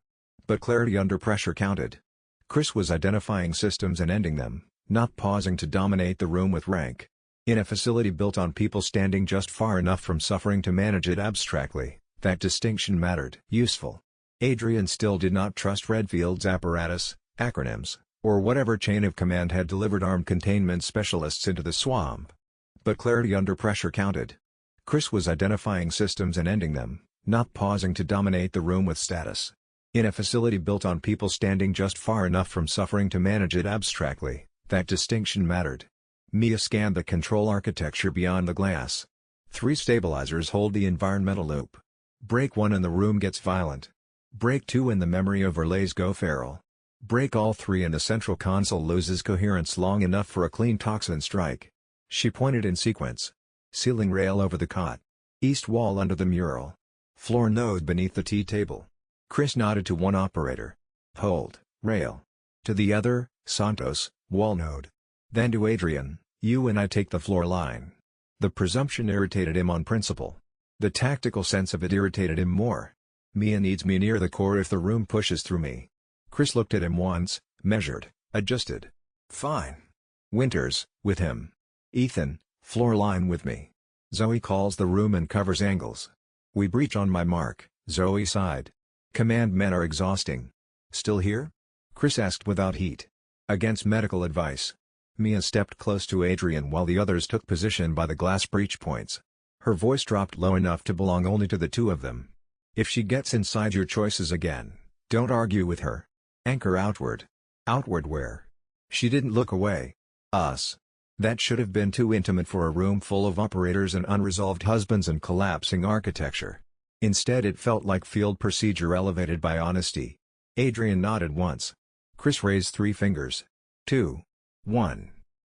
Speaker 1: But clarity under pressure counted. Chris was identifying systems and ending them, not pausing to dominate the room with rank. In a facility built on people standing just far enough from suffering to manage it abstractly, that distinction mattered. Useful. Adrian still did not trust Redfield's apparatus, acronyms, or whatever chain of command had delivered armed containment specialists into the swamp. But clarity under pressure counted. Chris was identifying systems and ending them, not pausing to dominate the room with status. In a facility built on people standing just far enough from suffering to manage it abstractly, that distinction mattered. Mia scanned the control architecture beyond the glass. 3 stabilizers hold the environmental loop. Break 1 and the room gets violent. Break 2 and the memory overlays go feral. Break all 3 and the central console loses coherence long enough for a clean toxin strike. She pointed in sequence. Ceiling rail over the cot. East wall under the mural. Floor node beneath the tea table. Chris nodded to one operator. Hold, rail. To the other, Santos, wall node. Then to Adrian, you and I take the floor line. The presumption irritated him on principle. The tactical sense of it irritated him more. Mia needs me near the core if the room pushes through me. Chris looked at him once, measured, adjusted. Fine. Winters, with him. Ethan, floor line with me. Zoe calls the room and covers angles. We breach on my mark, Zoe sighed. Command men are exhausting. Still here? Chris asked without heat. Against medical advice. Mia stepped close to Adrian while the others took position by the glass breach points. Her voice dropped low enough to belong only to the two of them. If she gets inside your choices again, don't argue with her. Anchor outward. Outward where? She didn't look away. Us. That should have been too intimate for a room full of operators and unresolved husbands and collapsing architecture. Instead it felt like field procedure elevated by honesty. Adrian nodded once. Chris raised 3 fingers. 2. 1.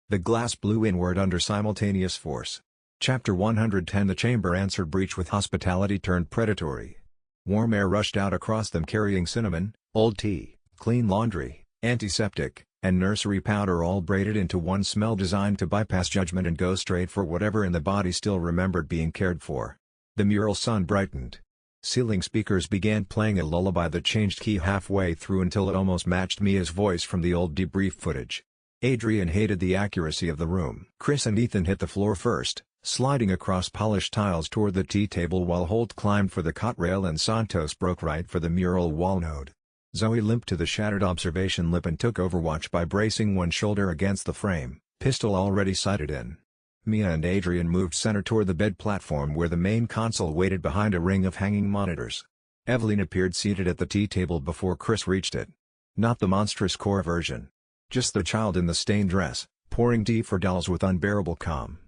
Speaker 1: The glass blew inward under simultaneous force. Chapter 110. The chamber answered breach with hospitality turned predatory. Warm air rushed out across them carrying cinnamon, old tea, clean laundry, antiseptic, and nursery powder all braided into one smell designed to bypass judgment and go straight for whatever in the body still remembered being cared for. The mural sun brightened. Ceiling speakers began playing a lullaby that changed key halfway through until it almost matched Mia's voice from the old debrief footage. Adrian hated the accuracy of the room. Chris and Ethan hit the floor first, sliding across polished tiles toward the tea table while Holt climbed for the cot rail and Santos broke right for the mural wall node. Zoe limped to the shattered observation lip and took overwatch by bracing one shoulder against the frame, pistol already sighted in. Mia and Adrian moved center toward the bed platform where the main console waited behind a ring of hanging monitors. Eveline appeared seated at the tea table before Chris reached it. Not the monstrous core version. Just the child in the stained dress, pouring tea for dolls with unbearable calm.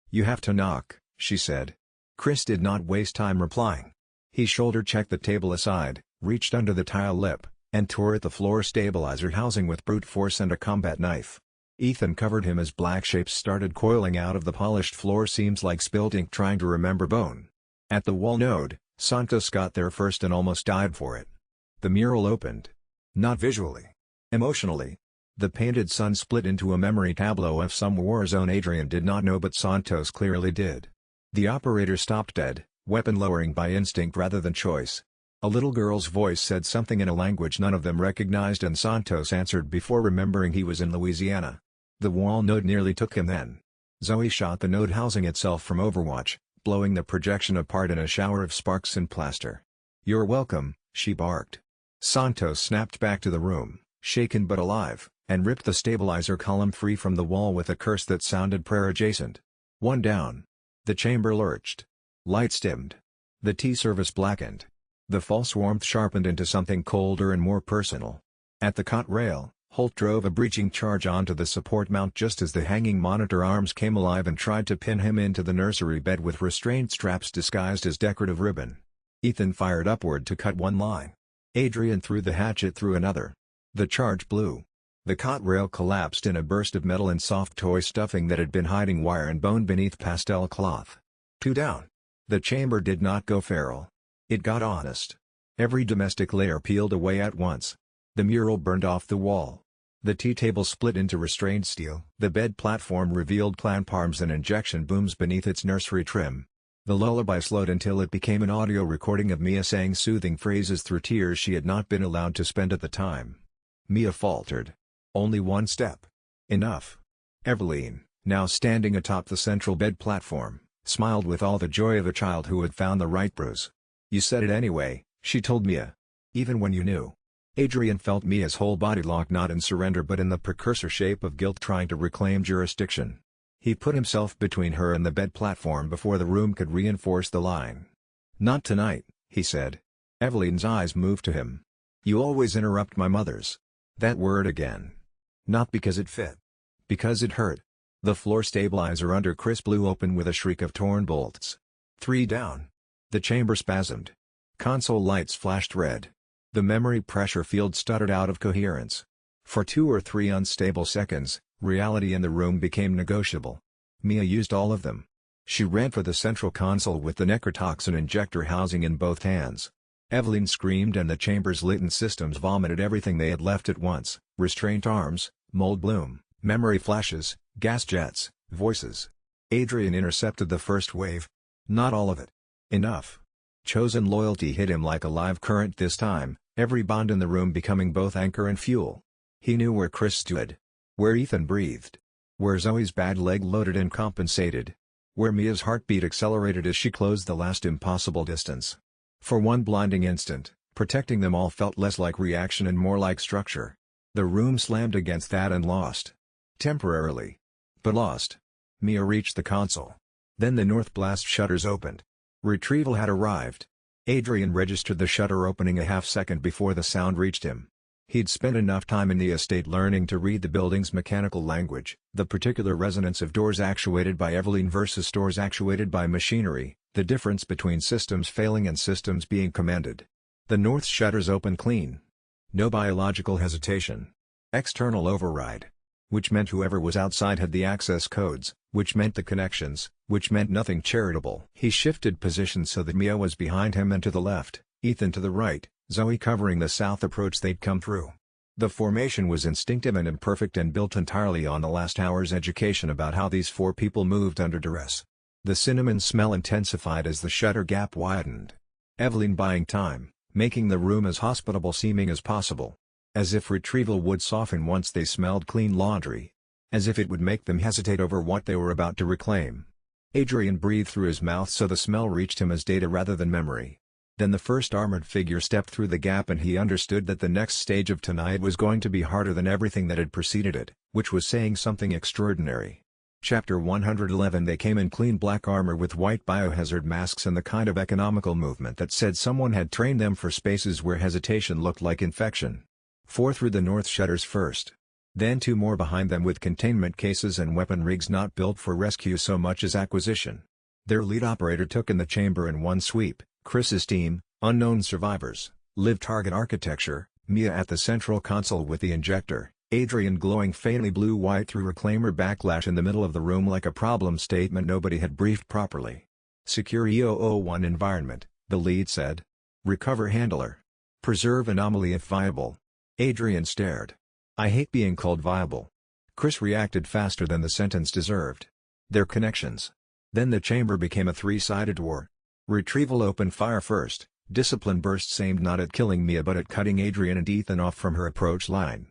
Speaker 1: "You have to knock," she said. Chris did not waste time replying. He shoulder-checked the table aside, reached under the tile lip, and tore at the floor stabilizer housing with brute force and a combat knife. Ethan covered him as black shapes started coiling out of the polished floor seams like spilled ink trying to remember bone. At the wall node, Santos got there first and almost died for it. The mural opened. Not visually. Emotionally. The painted sun split into a memory tableau of some war zone Adrian did not know but Santos clearly did. The operator stopped dead, weapon lowering by instinct rather than choice. A little girl's voice said something in a language none of them recognized and Santos answered before remembering he was in Louisiana. The wall node nearly took him then. Zoe shot the node housing itself from Overwatch, blowing the projection apart in a shower of sparks and plaster. "You're welcome," she barked. Santos snapped back to the room, shaken but alive, and ripped the stabilizer column free from the wall with a curse that sounded prayer-adjacent. One down. The chamber lurched. Lights dimmed. The tea service blackened. The false warmth sharpened into something colder and more personal. At the cot rail, Holt drove a breaching charge onto the support mount just as the hanging monitor arms came alive and tried to pin him into the nursery bed with restraint straps disguised as decorative ribbon. Ethan fired upward to cut one line. Adrian threw the hatchet through another. The charge blew. The cot rail collapsed in a burst of metal and soft toy stuffing that had been hiding wire and bone beneath pastel cloth. Two down. The chamber did not go feral. It got honest. Every domestic layer peeled away at once. The mural burned off the wall. The tea table split into restrained steel. The bed platform revealed clamp arms and injection booms beneath its nursery trim. The lullaby slowed until it became an audio recording of Mia saying soothing phrases through tears she had not been allowed to spend at the time. Mia faltered. "Only one step. Enough." Eveline, now standing atop the central bed platform, smiled with all the joy of a child who had found the right bruise. "You said it anyway," she told Mia. "Even when you knew." Adrian felt Mia's whole body lock not in surrender but in the precursor shape of guilt trying to reclaim jurisdiction. He put himself between her and the bed platform before the room could reinforce the line. "Not tonight," he said. Eveline's eyes moved to him. "You always interrupt my mother's." That word again. Not because it fit. Because it hurt. The floor stabilizer under Chris blew open with a shriek of torn bolts. Three down. The chamber spasmed. Console lights flashed red. The memory pressure field stuttered out of coherence. For 2 or 3 unstable seconds, reality in the room became negotiable. Mia used all of them. She ran for the central console with the necrotoxin injector housing in both hands. Eveline screamed and the chamber's latent systems vomited everything they had left at once: restraint arms, mold bloom, memory flashes, gas jets, voices. Adrian intercepted the first wave. Not all of it. Enough. Chosen loyalty hit him like a live current this time, every bond in the room becoming both anchor and fuel. He knew where Chris stood. Where Ethan breathed. Where Zoe's bad leg loaded and compensated. Where Mia's heartbeat accelerated as she closed the last impossible distance. For one blinding instant, protecting them all felt less like reaction and more like structure. The room slammed against that and lost. Temporarily. But lost. Mia reached the console. Then the north blast shutters opened. Retrieval had arrived. Adrian registered the shutter opening a half-second before the sound reached him. He'd spent enough time in the estate learning to read the building's mechanical language, the particular resonance of doors actuated by Eveline versus doors actuated by machinery, the difference between systems failing and systems being commanded. The north shutters opened clean. No biological hesitation. External override. Which meant whoever was outside had the access codes, which meant the connections, which meant nothing charitable. He shifted position so that Mia was behind him and to the left, Ethan to the right, Zoe covering the south approach they'd come through. The formation was instinctive and imperfect and built entirely on the last hour's education about how these 4 people moved under duress. The cinnamon smell intensified as the shutter gap widened. Eveline buying time, making the room as hospitable seeming as possible. As if retrieval would soften once they smelled clean laundry. As if it would make them hesitate over what they were about to reclaim. Adrian breathed through his mouth so the smell reached him as data rather than memory. Then the first armored figure stepped through the gap and he understood that the next stage of tonight was going to be harder than everything that had preceded it, which was saying something extraordinary. Chapter 111. They came in clean black armor with white biohazard masks and the kind of economical movement that said someone had trained them for spaces where hesitation looked like infection. 4 through the north shutters first. Then 2 more behind them with containment cases and weapon rigs not built for rescue so much as acquisition. Their lead operator took in the chamber in one sweep. Chris's team, unknown survivors, live target architecture, Mia at the central console with the injector, Adrian glowing faintly blue-white through reclaimer backlash in the middle of the room like a problem statement nobody had briefed properly. Secure E001 environment, the lead said. Recover handler. Preserve anomaly if viable. Adrian stared. I hate being called viable. Chris reacted faster than the sentence deserved. Their connections. Then the chamber became a 3-sided war. Retrieval opened fire first, discipline bursts aimed not at killing Mia but at cutting Adrian and Ethan off from her approach line.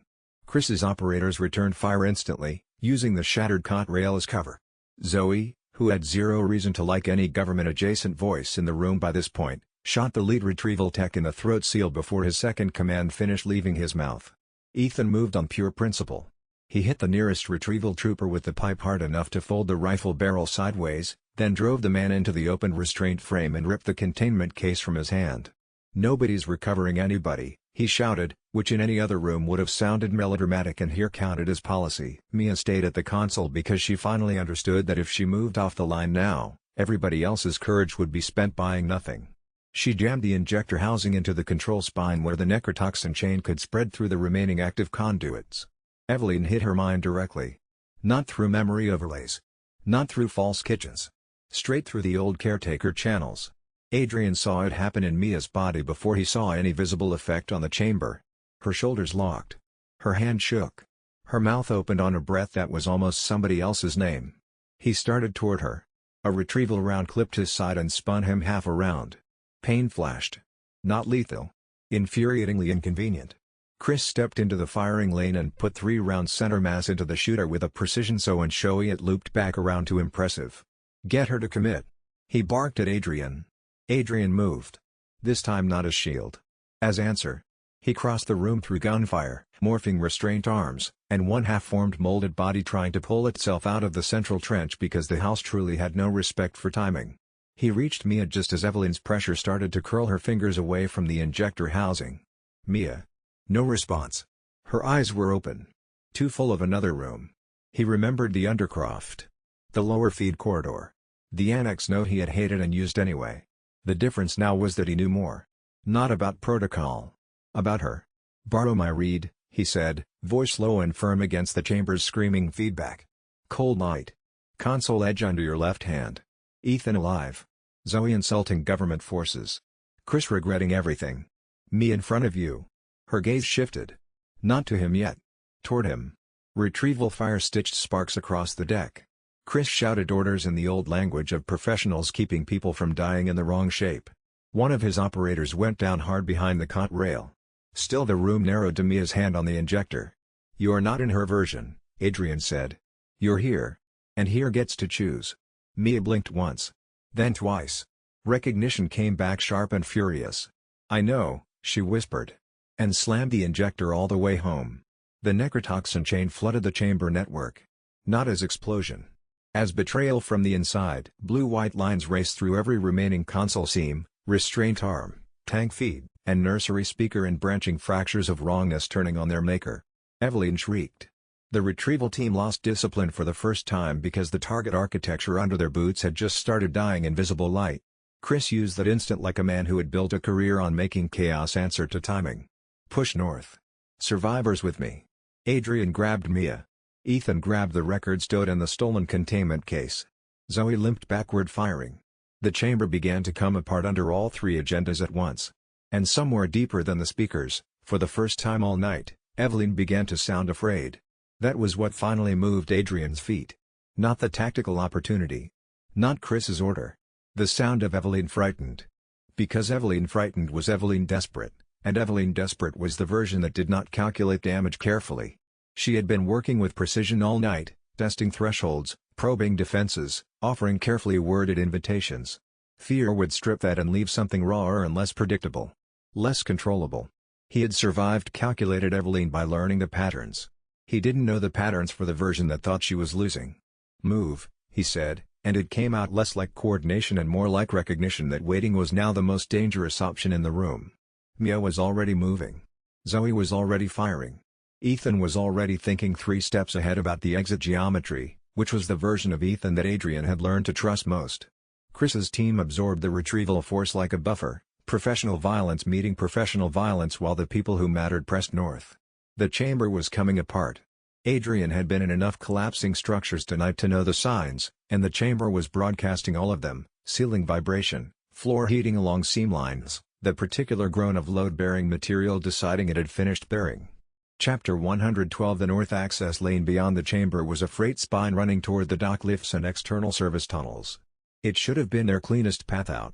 Speaker 1: Chris's operators returned fire instantly, using the shattered cot rail as cover. Zoe, who had zero reason to like any government-adjacent voice in the room by this point, shot the lead retrieval tech in the throat seal before his second command finished leaving his mouth. Ethan moved on pure principle. He hit the nearest retrieval trooper with the pipe hard enough to fold the rifle barrel sideways, then drove the man into the opened restraint frame and ripped the containment case from his hand. "Nobody's recovering anybody," he shouted, which in any other room would have sounded melodramatic and here counted as policy. Mia stayed at the console because she finally understood that if she moved off the line now, everybody else's courage would be spent buying nothing. She jammed the injector housing into the control spine where the necrotoxin chain could spread through the remaining active conduits. Eveline hit her mind directly. Not through memory overlays. Not through false kitchens. Straight through the old caretaker channels. Adrian saw it happen in Mia's body before he saw any visible effect on the chamber. Her shoulders locked. Her hand shook. Her mouth opened on a breath that was almost somebody else's name. He started toward her. A retrieval round clipped his side and spun him half around. Pain flashed. Not lethal. Infuriatingly inconvenient. Chris stepped into the firing lane and put 3 rounds center mass into the shooter with a precision so and showy it looped back around to impressive. "Get her to commit." He barked at Adrian. Adrian moved. This time not as shield. As answer. He crossed the room through gunfire, morphing restraint arms, and one half-formed molded body trying to pull itself out of the central trench because the house truly had no respect for timing. He reached Mia just as Eveline's pressure started to curl her fingers away from the injector housing. Mia. No response. Her eyes were open. Too full of another room. He remembered the undercroft. The lower feed corridor. The annex note he had hated and used anyway. The difference now was that he knew more. Not about protocol. About her. "Borrow my read," he said, voice low and firm against the chamber's screaming feedback. "Cold night. Console edge under your left hand. Ethan alive. Zoe insulting government forces. Chris regretting everything. Me in front of you." Her gaze shifted. Not to him yet. Toward him. Retrieval fire stitched sparks across the deck. Chris shouted orders in the old language of professionals keeping people from dying in the wrong shape. One of his operators went down hard behind the cot rail. Still the room narrowed to Mia's hand on the injector. "You're not in her version," Adrian said. "You're here. And here gets to choose." Mia blinked once. Then twice. Recognition came back sharp and furious. "I know," she whispered. And slammed the injector all the way home. The necrotoxin chain flooded the chamber network. Not as explosion. As betrayal from the inside. Blue-white lines raced through every remaining console seam, restraint arm, tank feed, and nursery speaker in branching fractures of wrongness turning on their maker. Eveline shrieked. The retrieval team lost discipline for the first time because the target architecture under their boots had just started dying in visible light. Chris used that instant like a man who had built a career on making chaos answer to timing. "Push north. Survivors with me." Adrian grabbed Mia. Ethan grabbed the record stowed in the stolen containment case. Zoe limped backward firing. The chamber began to come apart under all 3 agendas at once. And somewhere deeper than the speakers, for the first time all night, Eveline began to sound afraid. That was what finally moved Adrian's feet. Not the tactical opportunity. Not Chris's order. The sound of Eveline frightened. Because Eveline frightened was Eveline desperate, and Eveline desperate was the version that did not calculate damage carefully. She had been working with precision all night, testing thresholds, probing defenses, offering carefully worded invitations. Fear would strip that and leave something rawer and less predictable. Less controllable. He had survived calculated Eveline by learning the patterns. He didn't know the patterns for the version that thought she was losing. "Move," he said, and it came out less like coordination and more like recognition that waiting was now the most dangerous option in the room. Mia was already moving. Zoe was already firing. Ethan was already thinking 3 steps ahead about the exit geometry, which was the version of Ethan that Adrian had learned to trust most. Chris's team absorbed the retrieval force like a buffer, professional violence meeting professional violence while the people who mattered pressed north. The chamber was coming apart. Adrian had been in enough collapsing structures tonight to know the signs, and the chamber was broadcasting all of them: ceiling vibration, floor heating along seam lines, the particular groan of load-bearing material deciding it had finished bearing. Chapter 112. The north access lane beyond the chamber was a freight spine running toward the dock lifts and external service tunnels. It should have been their cleanest path out.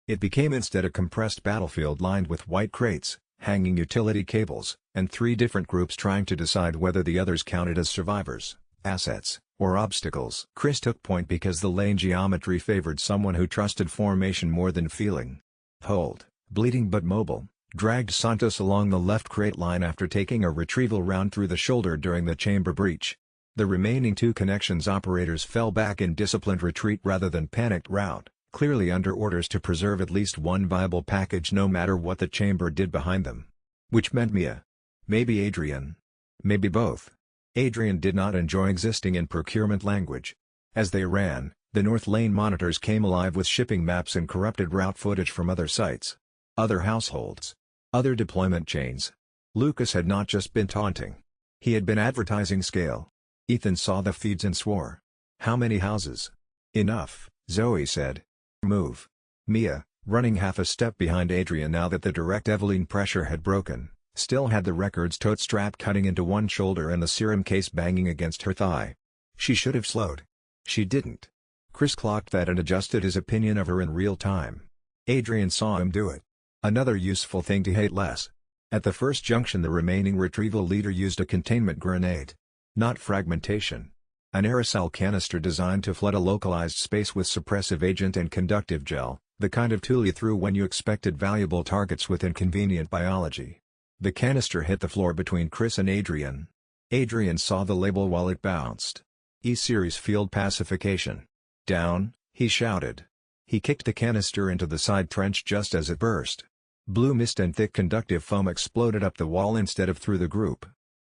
Speaker 1: It became instead a compressed battlefield lined with white crates, hanging utility cables, and 3 different groups trying to decide whether the others counted as survivors, assets, or obstacles. Chris took point because the lane geometry favored someone who trusted formation more than feeling. Hold, bleeding but mobile, dragged Santos along the left crate line after taking a retrieval round through the shoulder during the chamber breach. The remaining 2 connections operators fell back in disciplined retreat rather than panicked rout, clearly under orders to preserve at least one viable package no matter what the chamber did behind them. Which meant Mia. Maybe Adrian. Maybe both. Adrian did not enjoy existing in procurement language. As they ran, the North Lane monitors came alive with shipping maps and corrupted route footage from other sites. Other households. Other deployment chains. Lucas had not just been taunting. He had been advertising scale. Ethan saw the feeds and swore. How many houses? Enough, Zoe said. Move. Mia, running half a step behind Adrian now that the direct Eveline pressure had broken, still had the records tote strap cutting into one shoulder and the serum case banging against her thigh. She should have slowed. She didn't. Chris clocked that and adjusted his opinion of her in real time. Adrian saw him do it. Another useful thing to hate less. At the first junction the remaining retrieval leader used a containment grenade. Not fragmentation. An aerosol canister designed to flood a localized space with suppressive agent and conductive gel, the kind of tool you threw when you expected valuable targets with inconvenient biology. The canister hit the floor between Chris and Adrian. Adrian saw the label while it bounced. E-Series Field Pacification. Down, he shouted. He kicked the canister into the side trench just as it burst. Blue mist and thick conductive foam exploded up the wall instead of through the group.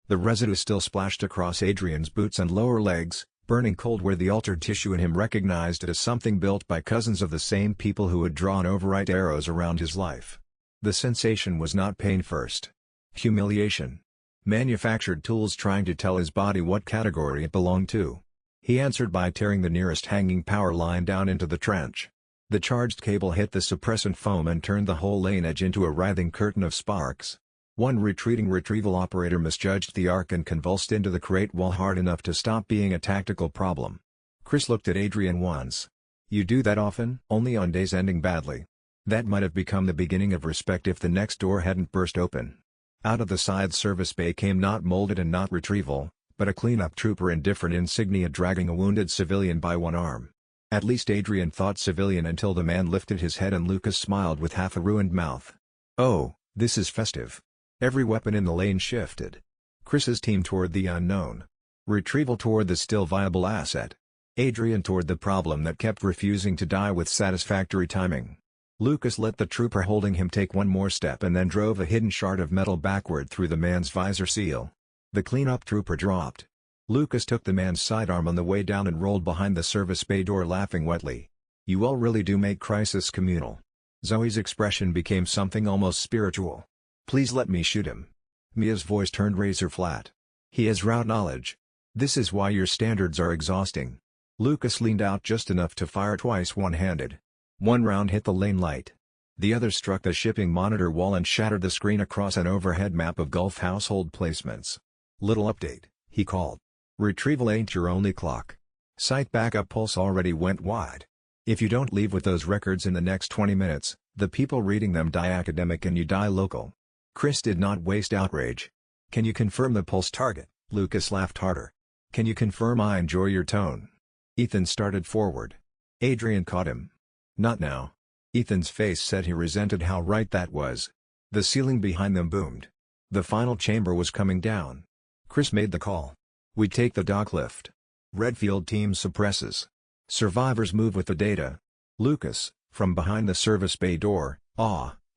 Speaker 1: The residue still splashed across Adrian's boots and lower legs, burning cold where the altered tissue in him recognized it as something built by cousins of the same people who had drawn overwrite arrows around his life. The sensation was not pain first. Humiliation. Manufactured tools trying to tell his body what category it belonged to. He answered by tearing the nearest hanging power line down into the trench. The charged cable hit the suppressant foam and turned the whole lane edge into a writhing curtain of sparks. One retreating retrieval operator misjudged the arc and convulsed into the crate wall hard enough to stop being a tactical problem. Chris looked at Adrian once. You do that often? Only on days ending badly. That might have become the beginning of respect if the next door hadn't burst open. Out of the side service bay came not molded and not retrieval, but a cleanup trooper in different insignia dragging a wounded civilian by one arm. At least Adrian thought civilian until the man lifted his head and Lucas smiled with half a ruined mouth. Oh, this is festive. Every weapon in the lane shifted. Chris's team toward the unknown. Retrieval toward the still viable asset. Adrian toward the problem that kept refusing to die with satisfactory timing. Lucas let the trooper holding him take one more step and then drove a hidden shard of metal backward through the man's visor seal. The cleanup trooper dropped. Lucas took the man's sidearm on the way down and rolled behind the service bay door laughing wetly. You all really do make crisis communal. Zoe's expression became something almost spiritual. Please let me shoot him. Mia's voice turned razor flat. He has route knowledge. This is why your standards are exhausting. Lucas leaned out just enough to fire twice one-handed. One round hit the lane light. The other struck the shipping monitor wall and shattered the screen across an overhead map of Gulf household placements. Little update, he called. Retrieval ain't your only clock. Site backup pulse already went wide. If you don't leave with those records in the next 20 minutes, the people reading them die academic and you die local. Chris did not waste outrage. Can you confirm the pulse target? Lucas laughed harder. Can you confirm I enjoy your tone? Ethan started forward. Adrian caught him. Not now. Ethan's face said he resented how right that was. The ceiling behind them boomed. The final chamber was coming down. Chris made the call. We take the dock lift. Redfield team suppresses. Survivors move with the data. Lucas, from behind the service bay door,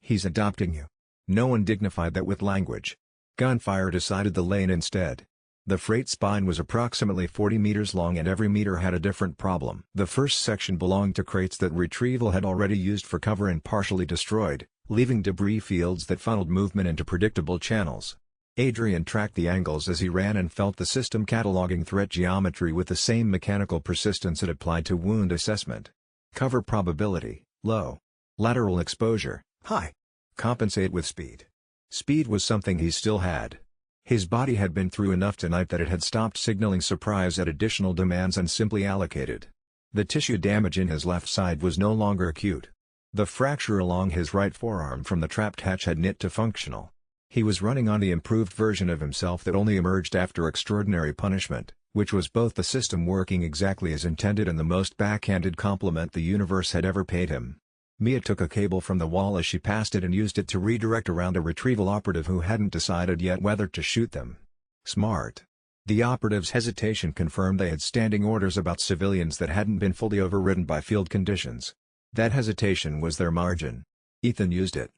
Speaker 1: he's adopting you. No one dignified that with language. Gunfire decided the lane instead. The freight spine was approximately 40 meters long and every meter had a different problem. The first section belonged to crates that Retrieval had already used for cover and partially destroyed, leaving debris fields that funneled movement into predictable channels. Adrian tracked the angles as he ran and felt the system cataloging threat geometry with the same mechanical persistence it applied to wound assessment. Cover probability, low. Lateral exposure, high. Compensate with speed. Speed was something he still had. His body had been through enough tonight that it had stopped signaling surprise at additional demands and simply allocated. The tissue damage in his left side was no longer acute. The fracture along his right forearm from the trapped hatch had knit to functional. He was running on the improved version of himself that only emerged after extraordinary punishment, which was both the system working exactly as intended and the most backhanded compliment the universe had ever paid him. Mia took a cable from the wall as she passed it and used it to redirect around a Retrieval operative who hadn't decided yet whether to shoot them. Smart. The operative's hesitation confirmed they had standing orders about civilians that hadn't been fully overridden by field conditions. That hesitation was their margin. Ethan used it.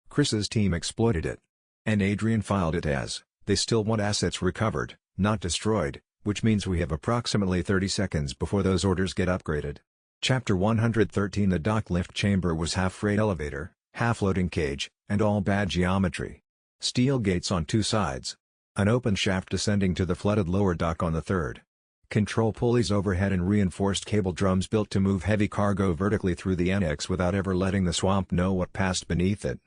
Speaker 1: Chris's team exploited it. And Adrian filed it as, they still want assets recovered, not destroyed, which means we have approximately 30 seconds before those orders get upgraded. Chapter 113 The dock lift chamber was half freight elevator, half loading cage, and all bad geometry. Steel gates on two sides. An open shaft descending to the flooded lower dock on the third. Control pulleys overhead and reinforced cable drums built to move heavy cargo vertically through the annex without ever letting the swamp know what passed beneath it.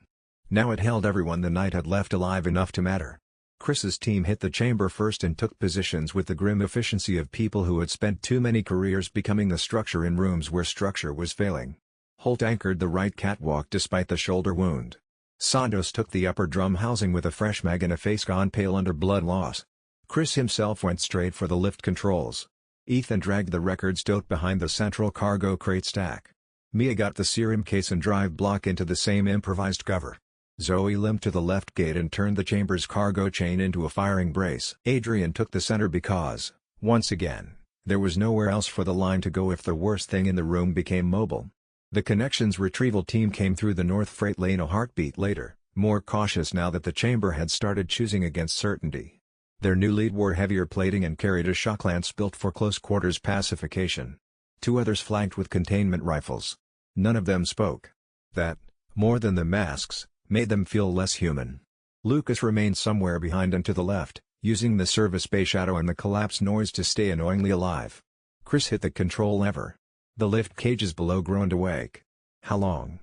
Speaker 1: Now it held everyone the night had left alive enough to matter. Chris's team hit the chamber first and took positions with the grim efficiency of people who had spent too many careers becoming the structure in rooms where structure was failing. Holt anchored the right catwalk despite the shoulder wound. Santos took the upper drum housing with a fresh mag and a face gone pale under blood loss. Chris himself went straight for the lift controls. Ethan dragged the records tote behind the central cargo crate stack. Mia got the serum case and drive block into the same improvised cover. Zoe limped to the left gate and turned the chamber's cargo chain into a firing brace. Adrian took the center because, once again, there was nowhere else for the line to go if the worst thing in the room became mobile. The connections retrieval team came through the north freight lane a heartbeat later, more cautious now that the chamber had started choosing against certainty. Their new lead wore heavier plating and carried a shock lance built for close quarters pacification. Two others flanked with containment rifles. None of them spoke. That, more than the masks, made them feel less human. Lucas remained somewhere behind and to the left, using the service bay shadow and the collapse noise to stay annoyingly alive. Chris hit the control lever. The lift cages below groaned awake. How long?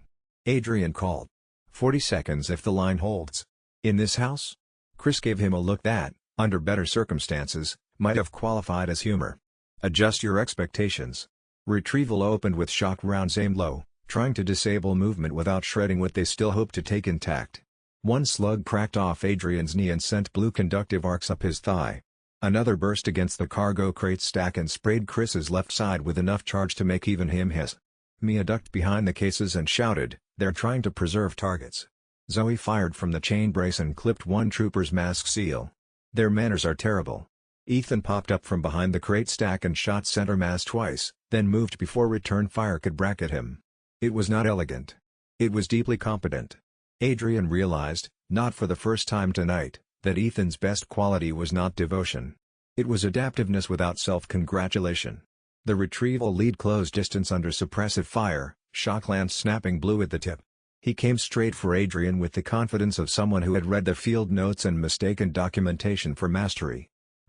Speaker 1: Adrian called. 40 seconds if the line holds. In this house? Chris gave him a look that, under better circumstances, might have qualified as humor. Adjust your expectations. Retrieval opened with shock rounds aimed low, trying to disable movement without shredding what they still hoped to take intact. One slug cracked off Adrian's knee and sent blue conductive arcs up his thigh. Another burst against the cargo crate stack and sprayed Chris's left side with enough charge to make even him hiss. Mia ducked behind the cases and shouted, "They're trying to preserve targets." Zoe fired from the chain brace and clipped one trooper's mask seal. Their manners are terrible. Ethan popped up from behind the crate stack and shot center mass twice, then moved before return fire could bracket him. It was not elegant. It was deeply competent. Adrian realized, not for the first time tonight, that Ethan's best quality was not devotion. It was adaptiveness without self-congratulation. The retrieval lead closed distance under suppressive fire, shock lance snapping blue at the tip. He came straight for Adrian with the confidence of someone who had read the field notes and mistaken documentation for mastery.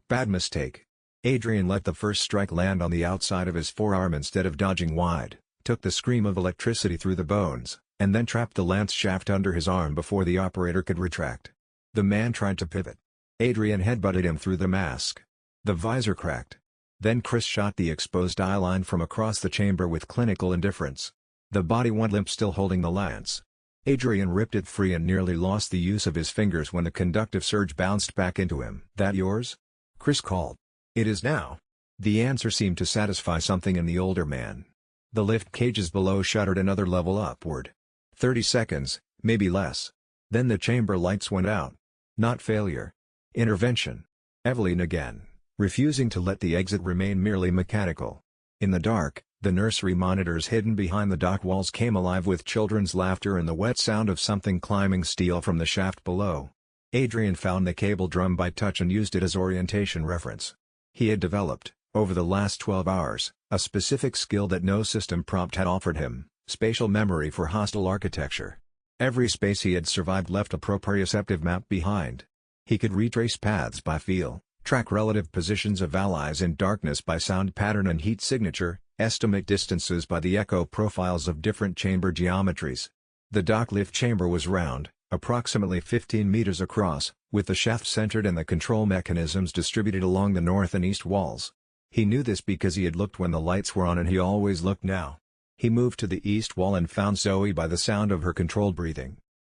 Speaker 1: Bad mistake. Adrian let the first strike land on the outside of his forearm instead of dodging wide, took the scream of electricity through the bones, and then trapped the lance shaft under his arm before the operator could retract. The man tried to pivot. Adrian headbutted him through the mask. The visor cracked. Then Chris shot the exposed eye line from across the chamber with clinical indifference. The body went limp, still holding the lance. Adrian ripped it free and nearly lost the use of his fingers when the conductive surge bounced back into him. "That yours?" Chris called. "It is now." The answer seemed to satisfy something in the older man. The lift cages below shuddered another level upward. 30 seconds, maybe less. Then the chamber lights went out. Not failure. Intervention. Eveline again. refusing to let the exit remain merely mechanical. In the dark, the nursery monitors hidden behind the dock walls came alive with children's laughter and the wet sound of something climbing steel from the shaft below. Adrian found the cable drum by touch and used it as orientation reference. He had developed, over the last 12 hours, a specific skill that no system prompt had offered him: spatial memory for hostile architecture. Every space he had survived left a proprioceptive map behind. He could retrace paths by feel, track relative positions of allies in darkness by sound pattern and heat signature, estimate distances by the echo profiles of different chamber geometries. The dock lift chamber was round, approximately 15 meters across, with the shaft centered and the control mechanisms distributed along the north and east walls. He knew this because he had looked when the lights were on and he always looked now. He moved to the east wall and found Zoe by the sound of her controlled breathing.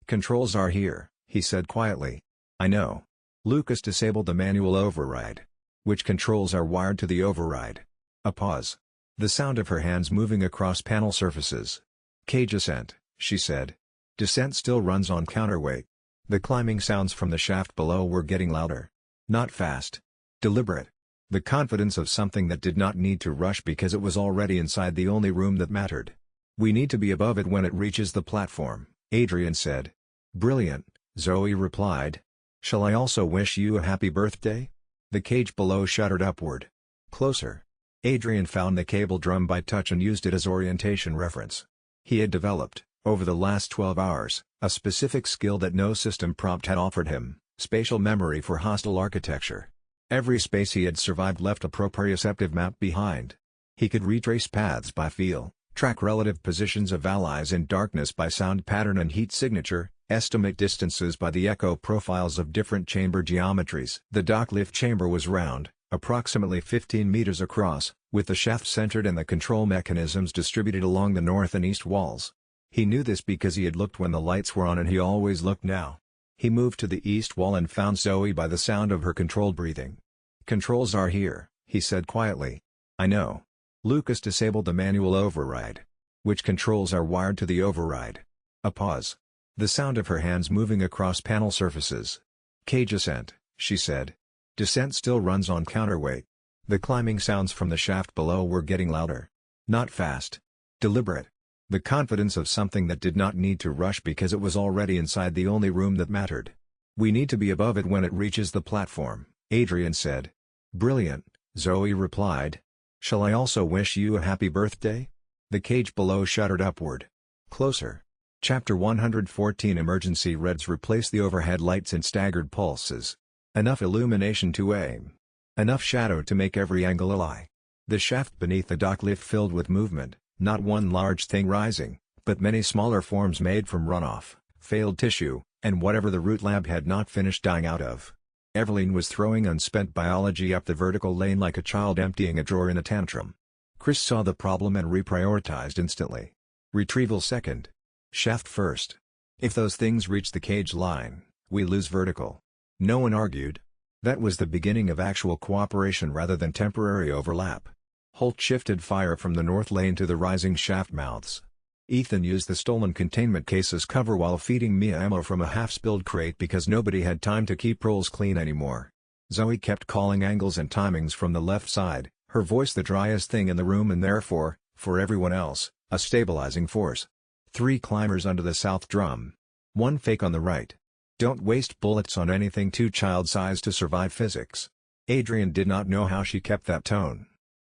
Speaker 1: "Controls are here," he said quietly. "I know. Lucas disabled the manual override. Which controls are wired to the override?" A pause. The sound of her hands moving across panel surfaces. "Cage ascent," she said. "Descent still runs on counterweight." The climbing sounds from the shaft below were getting louder. Not fast. Deliberate. The confidence of something that did not need to rush because it was already inside the only room that mattered. "We need to be above it when it reaches the platform," Adrian said. "Brilliant," Zoe replied. "Shall I also wish you a happy birthday?" The cage below shuddered upward. Closer. Adrian found the cable drum by touch and used it as orientation reference. He had developed, over the last 12 hours, a specific skill that no system prompt had offered him: spatial memory for hostile architecture. Every space he had survived left a proprioceptive map behind. He could retrace paths by feel, track relative positions of allies in darkness by sound pattern and heat signature, estimate distances by the echo profiles of different chamber geometries. The dock lift chamber was round, approximately 15 meters across, with the shaft centered and the control mechanisms distributed along the north and east walls. He knew this because he had looked when the lights were on and he always looked now. He moved to the east wall and found Zoe by the sound of her controlled breathing. "Controls are here," he said quietly. "I know. Lucas disabled the manual override. Which controls are wired to the override?" A pause. The sound of her hands moving across panel surfaces. "Cage ascent," she said. "Descent still runs on counterweight." The climbing sounds from the shaft below were getting louder. Not fast. Deliberate. The confidence of something that did not need to rush because it was already inside the only room that mattered. "We need to be above it when it reaches the platform," Adrian said. "Brilliant," Zoe replied. "Shall I also wish you a happy birthday?" The cage below shuddered upward. Closer. Chapter 114 Emergency reds replaced the overhead lights in staggered pulses. Enough illumination to aim. Enough shadow to make every angle a lie. The shaft beneath the dock lift filled with movement, not one large thing rising, but many smaller forms made from runoff, failed tissue, and whatever the root lab had not finished dying out of. Eveline was throwing unspent biology up the vertical lane like a child emptying a drawer in a tantrum. Chris saw the problem and reprioritized instantly. Retrieval second. Shaft first. If those things reach the cage line, we lose vertical. No one argued. That was the beginning of actual cooperation rather than temporary overlap. Holt shifted fire from the north lane to the rising shaft mouths. Ethan used the stolen containment case as cover while feeding Mia ammo from a half-spilled crate because nobody had time to keep rolls clean anymore. Zoe kept calling angles and timings from the left side, her voice the driest thing in the room and therefore, for everyone else, a stabilizing force. 3 climbers under the south drum. 1 fake on the right. Don't waste bullets on anything too child-sized to survive physics. Adrian did not know how she kept that tone.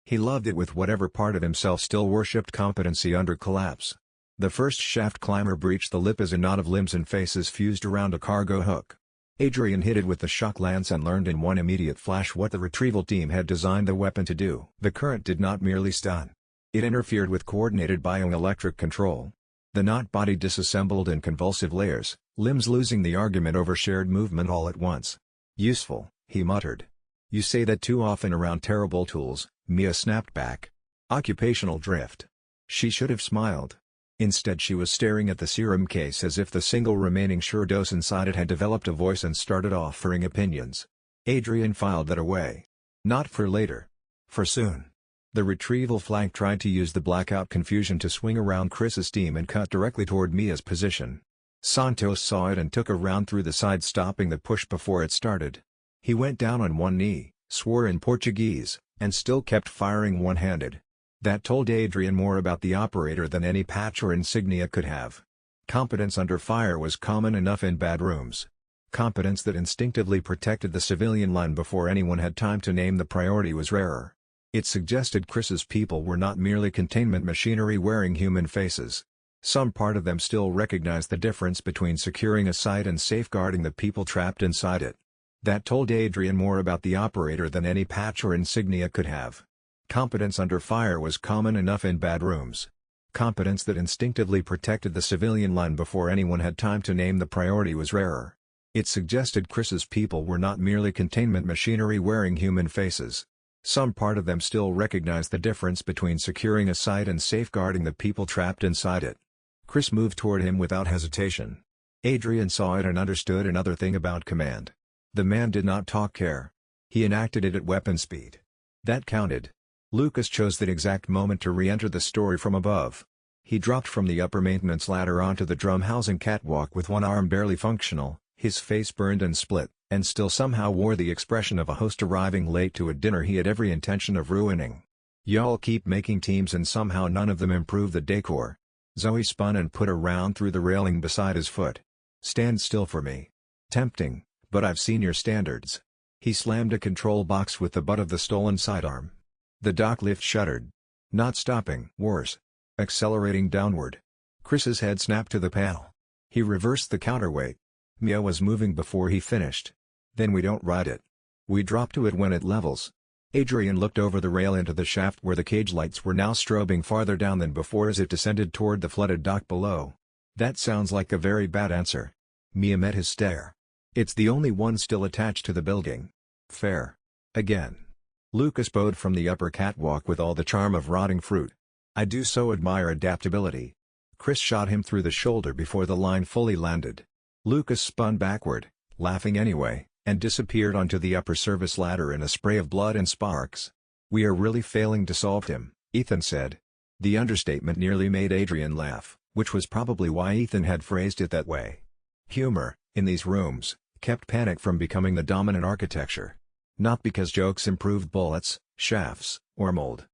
Speaker 1: He loved it with whatever part of himself still worshipped competency under collapse. The first shaft climber breached the lip as a knot of limbs and faces fused around a cargo hook. Adrian hit it with the shock lance and learned in one immediate flash what the retrieval team had designed the weapon to do. The current did not merely stun. It interfered with coordinated bioelectric control. The knot body disassembled in convulsive layers, limbs losing the argument over shared movement all at once. "Useful," he muttered. "You say that too often around terrible tools," Mia snapped back. "Occupational drift." She should have smiled. Instead she was staring at the serum case as if the single remaining sure dose inside it had developed a voice and started offering opinions. Adrian filed that away. Not for later. For soon. The retrieval flank tried to use the blackout confusion to swing around Chris's team and cut directly toward Mia's position. Santos saw it and took a round through the side stopping the push before it started. He went down on one knee, swore in Portuguese, and still kept firing one-handed. That told Adrian more about the operator than any patch or insignia could have. Competence under fire was common enough in bad rooms. Competence that instinctively protected the civilian line before anyone had time to name the priority was rarer. It suggested Chris's people were not merely containment machinery wearing human faces. Some part of them still recognized the difference between securing a site and safeguarding the people trapped inside it. That told Adrian more about the operator than any patch or insignia could have. Competence under fire was common enough in bad rooms. Competence that instinctively protected the civilian line before anyone had time to name the priority was rarer. It suggested Chris's people were not merely containment machinery wearing human faces. Some part of them still recognized the difference between securing a site and safeguarding the people trapped inside it. Chris moved toward him without hesitation. Adrian saw it and understood another thing about command. The man did not talk care. He enacted it at weapon speed. That counted. Lucas chose that exact moment to re-enter the story from above. He dropped from the upper maintenance ladder onto the drum housing catwalk with one arm barely functional, his face burned and split, and still somehow wore the expression of a host arriving late to a dinner he had every intention of ruining. "Y'all keep making teams and somehow none of them improve the decor." Zoe spun and put a round through the railing beside his foot. "Stand still for me." "Tempting, but I've seen your standards." He slammed a control box with the butt of the stolen sidearm. The dock lift shuddered. Not stopping. Worse. Accelerating downward. Chris's head snapped to the panel. He reversed the counterweight. Mia was moving before he finished. "Then we don't ride it. We drop to it when it levels." Adrian looked over the rail into the shaft where the cage lights were now strobing farther down than before as it descended toward the flooded dock below. "That sounds like a very bad answer." Mia met his stare. "It's the only one still attached to the building." "Fair." Again. Lucas bowed from the upper catwalk with all the charm of rotting fruit. "I do so admire adaptability." Chris shot him through the shoulder before the line fully landed. Lucas spun backward, laughing anyway, and disappeared onto the upper service ladder in a spray of blood and sparks. "We are really failing to solve him," Ethan said. The understatement nearly made Adrian laugh, which was probably why Ethan had phrased it that way. Humor, in these rooms, kept panic from becoming the dominant architecture. Not because jokes improved bullets, shafts, or mold.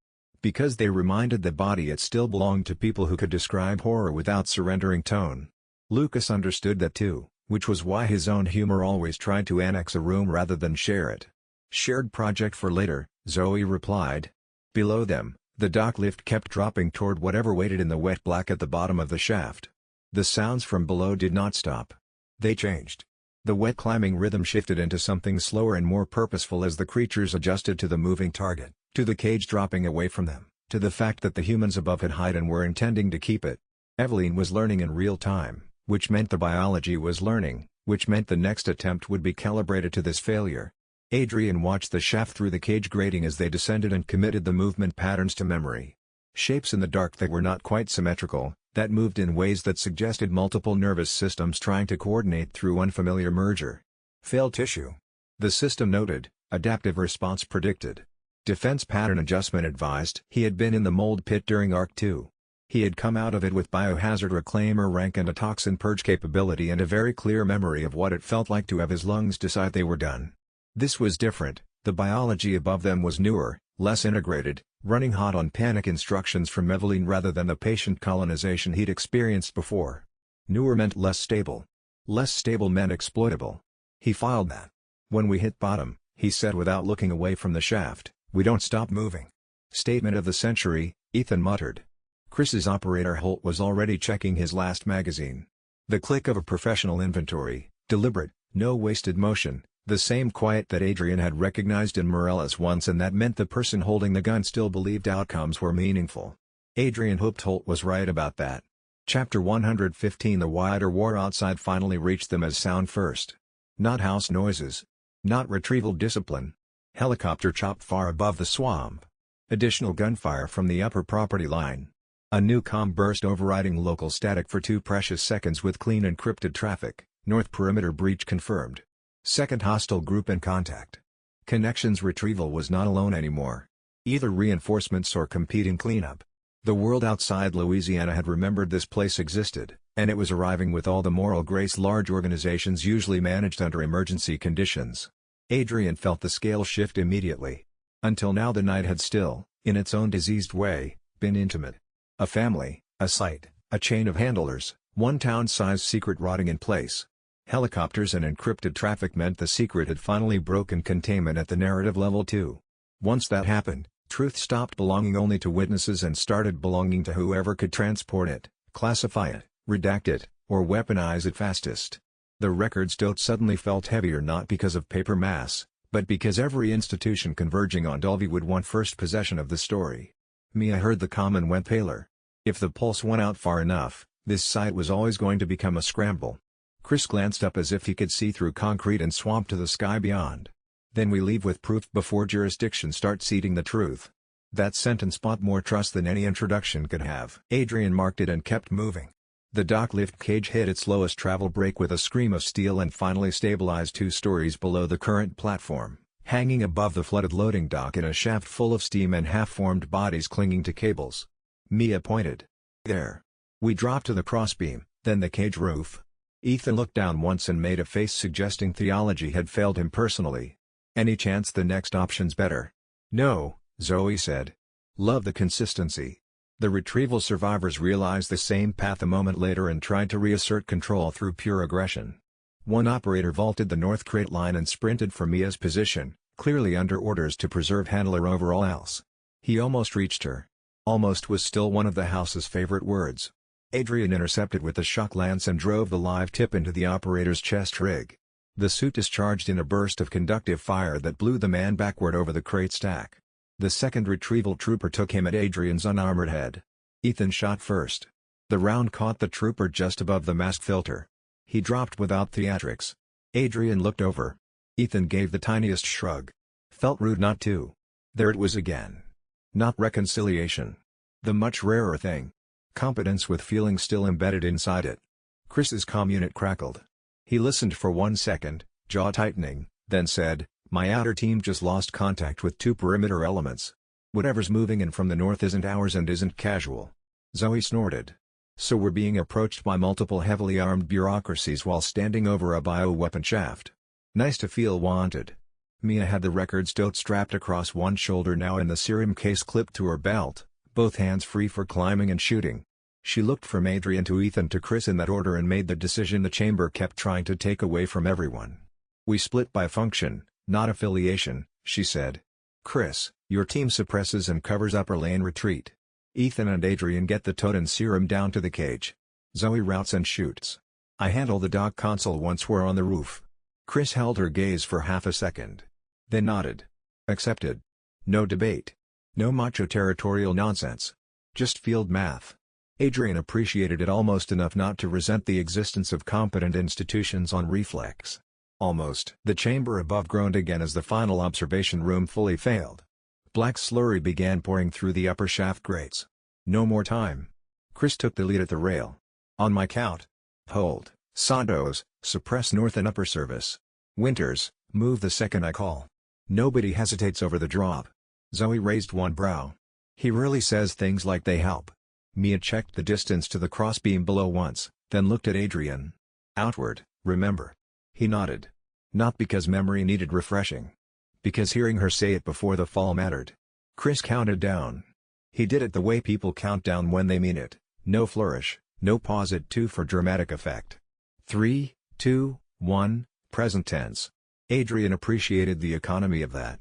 Speaker 1: Because they reminded the body it still belonged to people who could describe horror without surrendering tone. Lucas understood that too, which was why his own humor always tried to annex a room rather than share it. "Shared project for later," Zoe replied. Below them, the dock lift kept dropping toward whatever waited in the wet black at the bottom of the shaft. The sounds from below did not stop. They changed. The wet climbing rhythm shifted into something slower and more purposeful as the creatures adjusted to the moving target, to the cage dropping away from them, to the fact that the humans above had hid and were intending to keep it. Eveline was learning in real time, which meant the biology was learning, which meant the next attempt would be calibrated to this failure. Adrian watched the shaft through the cage grating as they descended and committed the movement patterns to memory. Shapes in the dark that were not quite symmetrical, that moved in ways that suggested multiple nervous systems trying to coordinate through unfamiliar merger. Failed tissue. The system noted, adaptive response predicted. Defense pattern adjustment advised. He had been in the mold pit during Arc 2. He had come out of it with biohazard reclaimer rank and a toxin purge capability and a very clear memory of what it felt like to have his lungs decide they were done. This was different. The biology above them was newer, less integrated, running hot on panic instructions from Eveline rather than the patient colonization he'd experienced before. Newer meant less stable. Less stable meant exploitable. He filed that. "When we hit bottom," he said without looking away from the shaft, "we don't stop moving." "Statement of the century," Ethan muttered. Chris's operator Holt was already checking his last magazine. The click of a professional inventory, deliberate, no wasted motion, the same quiet that Adrian had recognized in Morales once, and that meant the person holding the gun still believed outcomes were meaningful. Adrian hoped Holt was right about that. Chapter 115. The wider war outside finally reached them as sound first. Not house noises. Not retrieval discipline. Helicopter chopped far above the swamp. Additional gunfire from the upper property line. A new comm burst overriding local static for 2 precious seconds with clean encrypted traffic. North perimeter breach confirmed. Second hostile group in contact. Connections retrieval was not alone anymore. Either reinforcements or competing cleanup. The world outside Louisiana had remembered this place existed, and it was arriving with all the moral grace large organizations usually managed under emergency conditions. Adrian felt the scale shift immediately. Until now the night had still, in its own diseased way, been intimate. A family, a site, a chain of handlers, one town-sized secret rotting in place. Helicopters and encrypted traffic meant the secret had finally broken containment at the narrative level too. Once that happened, truth stopped belonging only to witnesses and started belonging to whoever could transport it, classify it, redact it, or weaponize it fastest. The records don't suddenly felt heavier not because of paper mass, but because every institution converging on Dulvey would want first possession of the story. Mia heard the comm and went paler. If the pulse went out far enough, this site was always going to become a scramble. Chris glanced up as if he could see through concrete and swamp to the sky beyond. Then we leave with proof before jurisdiction starts seeding the truth. That sentence bought more trust than any introduction could have. Adrian marked it and kept moving. The dock lift cage hit its lowest travel brake with a scream of steel and finally stabilized 2 stories below the current platform, hanging above the flooded loading dock in a shaft full of steam and half-formed bodies clinging to cables. Mia pointed. There. We dropped to the crossbeam, then the cage roof. Ethan looked down once and made a face suggesting theology had failed him personally. Any chance the next option's better? No, Zoe said. Love the consistency. The retrieval survivors realized the same path a moment later and tried to reassert control through pure aggression. One operator vaulted the north crate line and sprinted for Mia's position, clearly under orders to preserve handler over all else. He almost reached her. Almost was still one of the house's favorite words. Adrian intercepted with the shock lance and drove the live tip into the operator's chest rig. The suit discharged in a burst of conductive fire that blew the man backward over the crate stack. The second retrieval trooper took him at Adrian's unarmored head. Ethan shot first. The round caught the trooper just above the mask filter. He dropped without theatrics. Adrian looked over. Ethan gave the tiniest shrug. Felt rude not to. There it was again. Not reconciliation. The much rarer thing. Competence with feeling still embedded inside it. Chris's comm unit crackled. He listened for 1 second, jaw tightening, then said, "My outer team just lost contact with 2 perimeter elements. Whatever's moving in from the north isn't ours and isn't casual." Zoe snorted. "So we're being approached by multiple heavily armed bureaucracies while standing over a bioweapon shaft. Nice to feel wanted." Mia had the records tote strapped across one shoulder now and the serum case clipped to her belt, both hands free for climbing and shooting. She looked from Adrian to Ethan to Chris in that order and made the decision the chamber kept trying to take away from everyone. "We split by function, not affiliation," she said. "Chris, your team suppresses and covers upper lane retreat. Ethan and Adrian get the tote and serum down to the cage. Zoe routes and shoots. I handle the dock console once we're on the roof." Chris held her gaze for half a second. Then nodded. "Accepted. No debate. No macho territorial nonsense. Just field math." Adrian appreciated it almost enough not to resent the existence of competent institutions on reflex. Almost. The chamber above groaned again as the final observation room fully failed. Black slurry began pouring through the upper shaft grates. "No more time." Chris took the lead at the rail. "On my count. Hold, Santos, suppress north and upper service. Winters, move the second I call." Nobody hesitates over the drop. Zoe raised one brow. "He really says things like they help." Mia checked the distance to the crossbeam below once, then looked at Adrian. "Outward, remember." He nodded. Not because memory needed refreshing. Because hearing her say it before the fall mattered. Chris counted down. He did it the way people count down when they mean it, no flourish, no pause at 2 for dramatic effect. 3, 2, 1, present tense. Adrian appreciated the economy of that.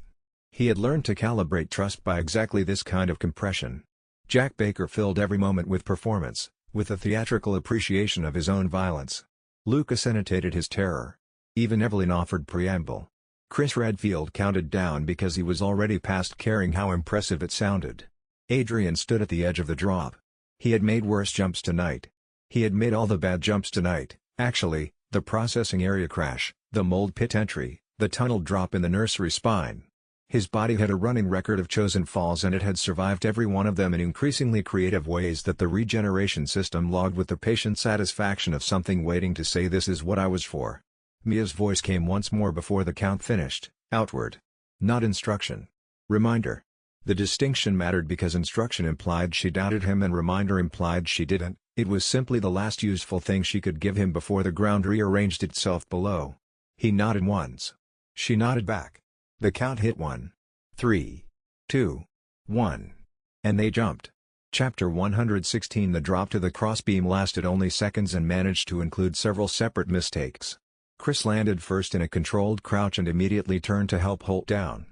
Speaker 1: He had learned to calibrate trust by exactly this kind of compression. Jack Baker filled every moment with performance, with a theatrical appreciation of his own violence. Lucas annotated his terror. Even Eveline offered preamble. Chris Redfield counted down because he was already past caring how impressive it sounded. Adrian stood at the edge of the drop. He had made worse jumps tonight. He had made all the bad jumps tonight, actually, the processing area crash, the mold pit entry, the tunnel drop in the nursery spine. His body had a running record of chosen falls and it had survived every one of them in increasingly creative ways that the regeneration system logged with the patient satisfaction of something waiting to say "This is what I was for." Mia's voice came once more before the count finished, outward. Not instruction. Reminder. The distinction mattered because instruction implied she doubted him and reminder implied she didn't. It was simply the last useful thing she could give him before the ground rearranged itself below. He nodded once. She nodded back. The count hit 1, 3, 2, 1. And they jumped. Chapter 116. The drop to the crossbeam lasted only seconds and managed to include several separate mistakes. Chris landed first in a controlled crouch and immediately turned to help Holt down.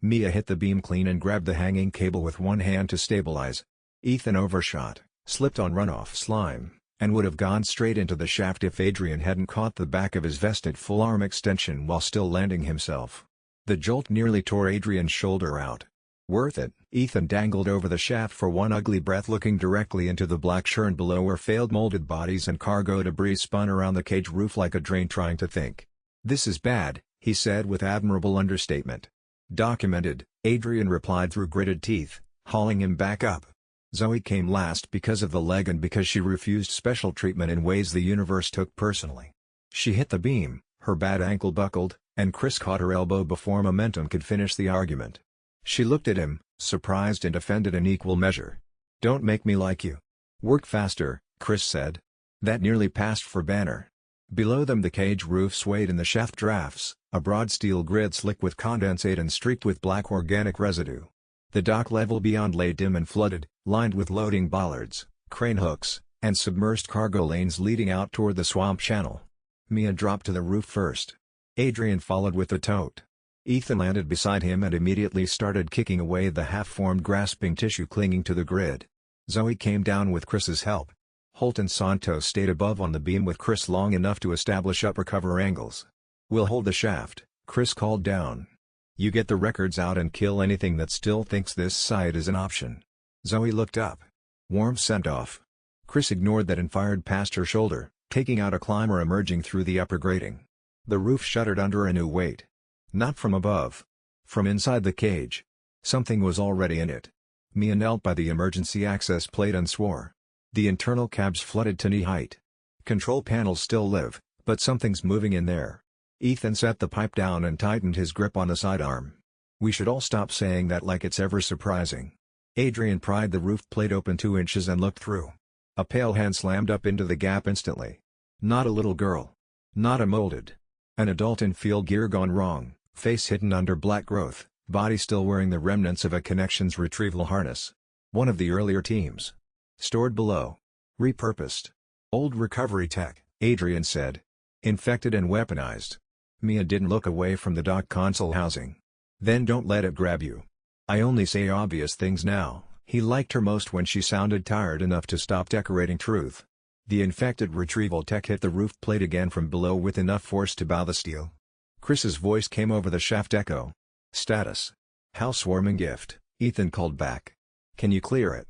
Speaker 1: Mia hit the beam clean and grabbed the hanging cable with one hand to stabilize. Ethan overshot, slipped on runoff slime, and would have gone straight into the shaft if Adrian hadn't caught the back of his vest at full arm extension while still landing himself. The jolt nearly tore Adrian's shoulder out. Worth it. Ethan dangled over the shaft for one ugly breath, looking directly into the black churn below where failed molded bodies and cargo debris spun around the cage roof like a drain. Trying to think. "This is bad," he said with admirable understatement. "Documented," Adrian replied through gritted teeth, hauling him back up. Zoe came last because of the leg and because she refused special treatment in ways the universe took personally. She hit the beam, her bad ankle buckled, and Chris caught her elbow before momentum could finish the argument. She looked at him, surprised and offended in equal measure. "Don't make me like you. Work faster," Chris said. That nearly passed for Banner. Below them the cage roof swayed in the shaft drafts, a broad steel grid slick with condensate and streaked with black organic residue. The dock level beyond lay dim and flooded, lined with loading bollards, crane hooks, and submersed cargo lanes leading out toward the swamp channel. Mia dropped to the roof first. Adrian followed with the tote. Ethan landed beside him and immediately started kicking away the half-formed grasping tissue clinging to the grid. Zoe came down with Chris's help. Holt and Santos stayed above on the beam with Chris long enough to establish upper cover angles. "We'll hold the shaft," Chris called down. "You get the records out and kill anything that still thinks this side is an option." Zoe looked up. "Warm send-off." Chris ignored that and fired past her shoulder, taking out a climber emerging through the upper grating. The roof shuddered under a new weight. Not from above. From inside the cage. Something was already in it. Mia knelt by the emergency access plate and swore. The internal cabs flooded to knee height. Control panels still live, but something's moving in there. Ethan set the pipe down and tightened his grip on the sidearm. "We should all stop saying that like it's ever surprising." Adrian pried the roof plate open 2 inches and looked through. A pale hand slammed up into the gap instantly. Not a little girl. Not a molded. An adult in field gear gone wrong. Face hidden under black growth, body still wearing the remnants of a connections retrieval harness. One of the earlier teams. Stored below. Repurposed. Old recovery tech, Adrian said. Infected and weaponized. Mia didn't look away from the dock console housing. "Then don't let it grab you. I only say obvious things now." He liked her most when she sounded tired enough to stop decorating truth. The infected retrieval tech hit the roof plate again from below with enough force to bow the steel. Chris's voice came over the shaft echo. "Status. Housewarming gift," Ethan called back. "Can you clear it?"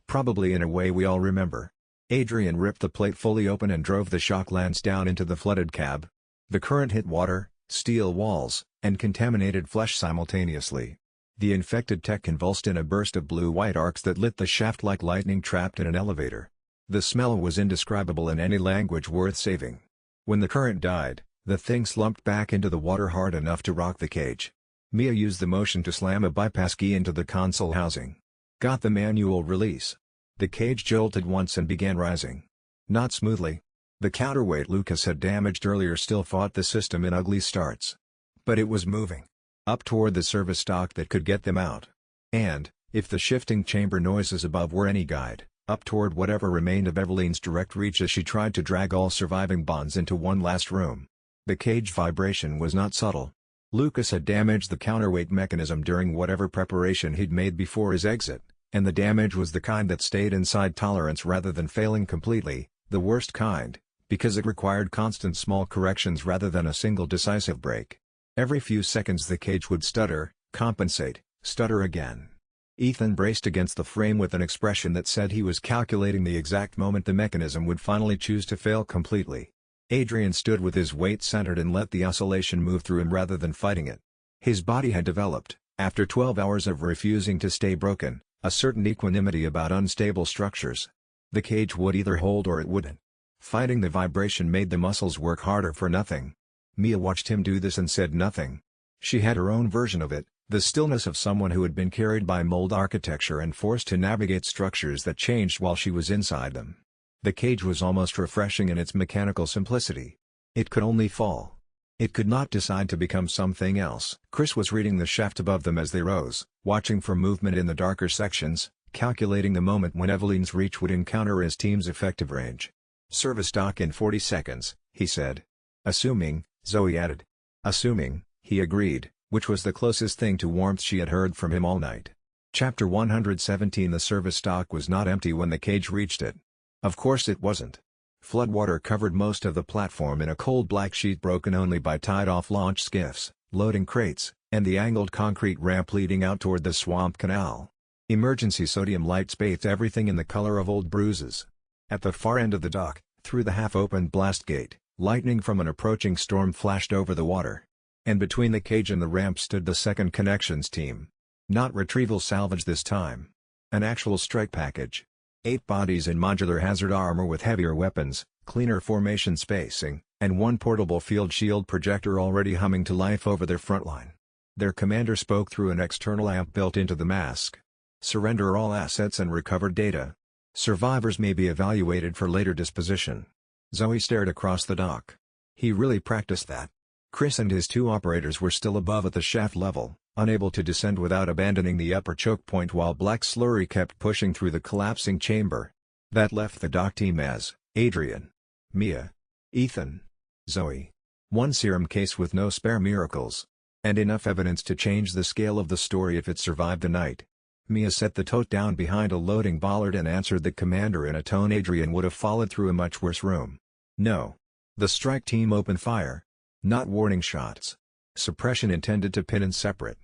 Speaker 1: "Probably in a way we all remember." Adrian ripped the plate fully open and drove the shock lance down into the flooded cab. The current hit water, steel walls, and contaminated flesh simultaneously. The infected tech convulsed in a burst of blue-white arcs that lit the shaft like lightning trapped in an elevator. The smell was indescribable in any language worth saving. When the current died, the thing slumped back into the water hard enough to rock the cage. Mia used the motion to slam a bypass key into the console housing. Got the manual release. The cage jolted once and began rising. Not smoothly. The counterweight Lucas had damaged earlier still fought the system in ugly starts. But it was moving. Up toward the service dock that could get them out. And, if the shifting chamber noises above were any guide, up toward whatever remained of Eveline's direct reach as she tried to drag all surviving bonds into one last room. The cage vibration was not subtle. Lucas had damaged the counterweight mechanism during whatever preparation he'd made before his exit, and the damage was the kind that stayed inside tolerance rather than failing completely, the worst kind, because it required constant small corrections rather than a single decisive break. Every few seconds the cage would stutter, compensate, stutter again. Ethan braced against the frame with an expression that said he was calculating the exact moment the mechanism would finally choose to fail completely. Adrian stood with his weight centered and let the oscillation move through him rather than fighting it. His body had developed, after 12 hours of refusing to stay broken, a certain equanimity about unstable structures. The cage would either hold or it wouldn't. Fighting the vibration made the muscles work harder for nothing. Mia watched him do this and said nothing. She had her own version of it, the stillness of someone who had been carried by mold architecture and forced to navigate structures that changed while she was inside them. The cage was almost refreshing in its mechanical simplicity. It could only fall. It could not decide to become something else. Chris was reading the shaft above them as they rose, watching for movement in the darker sections, calculating the moment when Eveline's reach would encounter his team's effective range. "Service dock in 40 seconds, he said. "Assuming," Zoe added. "Assuming," he agreed, which was the closest thing to warmth she had heard from him all night. Chapter 117. The service dock was not empty when the cage reached it. Of course it wasn't. Floodwater covered most of the platform in a cold black sheet broken only by tied-off launch skiffs, loading crates, and the angled concrete ramp leading out toward the swamp canal. Emergency sodium lights bathed everything in the color of old bruises. At the far end of the dock, through the half-opened blast gate, lightning from an approaching storm flashed over the water. And between the cage and the ramp stood the second connections team. Not retrieval salvage this time. An actual strike package. 8 bodies in modular hazard armor with heavier weapons, cleaner formation spacing, and one portable field shield projector already humming to life over their front line. Their commander spoke through an external amp built into the mask. "Surrender all assets and recovered data. Survivors may be evaluated for later disposition." Zoe stared across the dock. He really practiced that. Chris and his 2 operators were still above at the shaft level, unable to descend without abandoning the upper choke point while black slurry kept pushing through the collapsing chamber. That left the dock team as Adrian, Mia, Ethan, Zoe. 1 serum case with no spare miracles. And enough evidence to change the scale of the story if it survived the night. Mia set the tote down behind a loading bollard and answered the commander in a tone Adrian would have followed through a much worse room. "No." The strike team opened fire. Not warning shots. Suppression intended to pin and separate.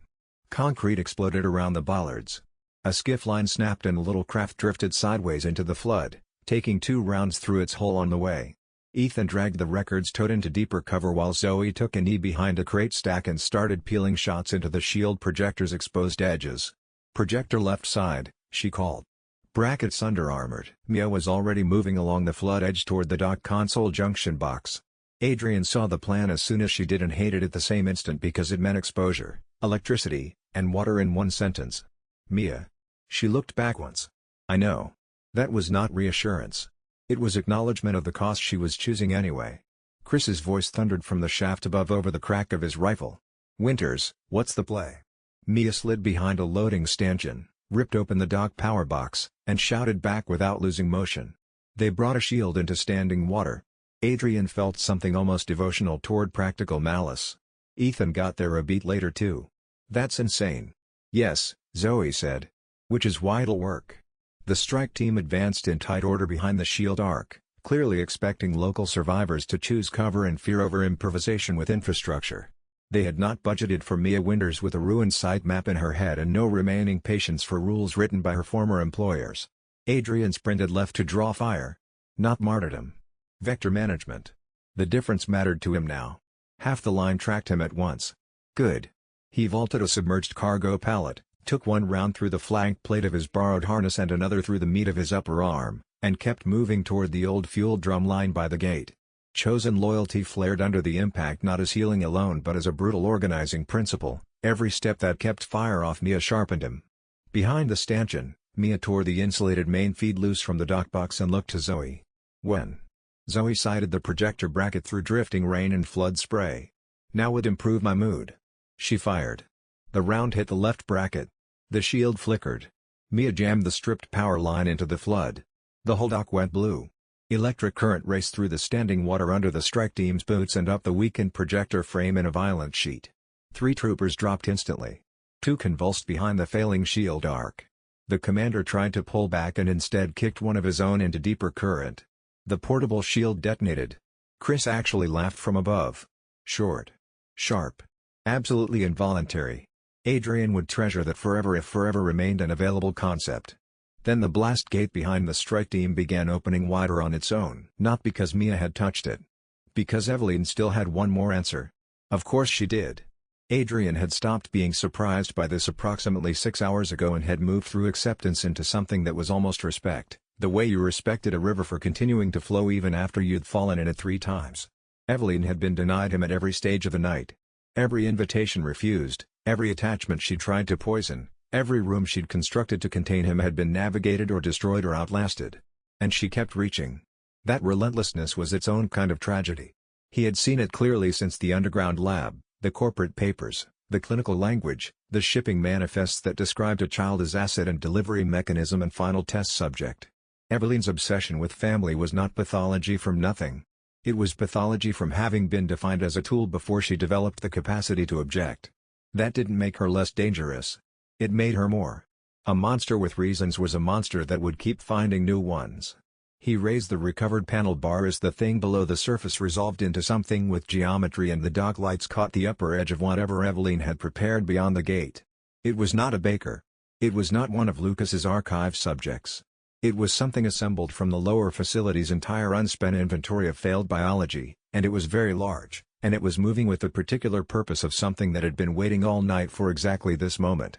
Speaker 1: Concrete exploded around the bollards. A skiff line snapped and a little craft drifted sideways into the flood, taking 2 rounds through its hull on the way. Ethan dragged the records tote into deeper cover while Zoe took a knee behind a crate stack and started peeling shots into the shield projector's exposed edges. "Projector left side," she called. "Brackets under-armored." Mia was already moving along the flood edge toward the dock console junction box. Adrian saw the plan as soon as she did and hated it the same instant because it meant exposure, electricity, and water in one sentence. "Mia." She looked back once. "I know." That was not reassurance. It was acknowledgement of the cost she was choosing anyway. Chris's voice thundered from the shaft above over the crack of his rifle. "Winters, what's the play?" Mia slid behind a loading stanchion, ripped open the dock power box, and shouted back without losing motion. They brought a shield into standing water. Adrian felt something almost devotional toward practical malice. Ethan got there a beat later too. "That's insane." "Yes," Zoe said. "Which is why it'll work." The strike team advanced in tight order behind the shield arc, clearly expecting local survivors to choose cover and fear over improvisation with infrastructure. They had not budgeted for Mia Winters with a ruined site map in her head and no remaining patience for rules written by her former employers. Adrian sprinted left to draw fire. Not martyrdom. Vector management. The difference mattered to him now. Half the line tracked him at once. Good. He vaulted a submerged cargo pallet, took 1 round through the flank plate of his borrowed harness and another through the meat of his upper arm, and kept moving toward the old fuel drum line by the gate. Chosen loyalty flared under the impact not as healing alone but as a brutal organizing principle. Every step that kept fire off Mia sharpened him. Behind the stanchion, Mia tore the insulated main feed loose from the dock box and looked to Zoe. "When?" Zoe sighted the projector bracket through drifting rain and flood spray. "Now would improve my mood." She fired. The round hit the left bracket. The shield flickered. Mia jammed the stripped power line into the flood. The whole dock went blue. Electric current raced through the standing water under the strike team's boots and up the weakened projector frame in a violent sheet. 3 troopers dropped instantly. 2 convulsed behind the failing shield arc. The commander tried to pull back and instead kicked one of his own into deeper current. The portable shield detonated. Chris actually laughed from above. Short. Sharp. Absolutely involuntary. Adrian would treasure that forever if forever remained an available concept. Then the blast gate behind the strike team began opening wider on its own. Not because Mia had touched it. Because Eveline still had one more answer. Of course she did. Adrian had stopped being surprised by this approximately 6 hours ago and had moved through acceptance into something that was almost respect, the way you respected a river for continuing to flow even after you'd fallen in it 3 times. Eveline had been denied him at every stage of the night. Every invitation refused, every attachment she'd tried to poison. Every room she'd constructed to contain him had been navigated or destroyed or outlasted. And she kept reaching. That relentlessness was its own kind of tragedy. He had seen it clearly since the underground lab, the corporate papers, the clinical language, the shipping manifests that described a child as asset and delivery mechanism and final test subject. Eveline's obsession with family was not pathology from nothing. It was pathology from having been defined as a tool before she developed the capacity to object. That didn't make her less dangerous. It made her more. A monster with reasons was a monster that would keep finding new ones. He raised the recovered panel bar as the thing below the surface resolved into something with geometry, and the dock lights caught the upper edge of whatever Eveline had prepared beyond the gate. It was not a baker. It was not one of Lucas's archive subjects. It was something assembled from the lower facility's entire unspent inventory of failed biology, and it was very large, and it was moving with the particular purpose of something that had been waiting all night for exactly this moment.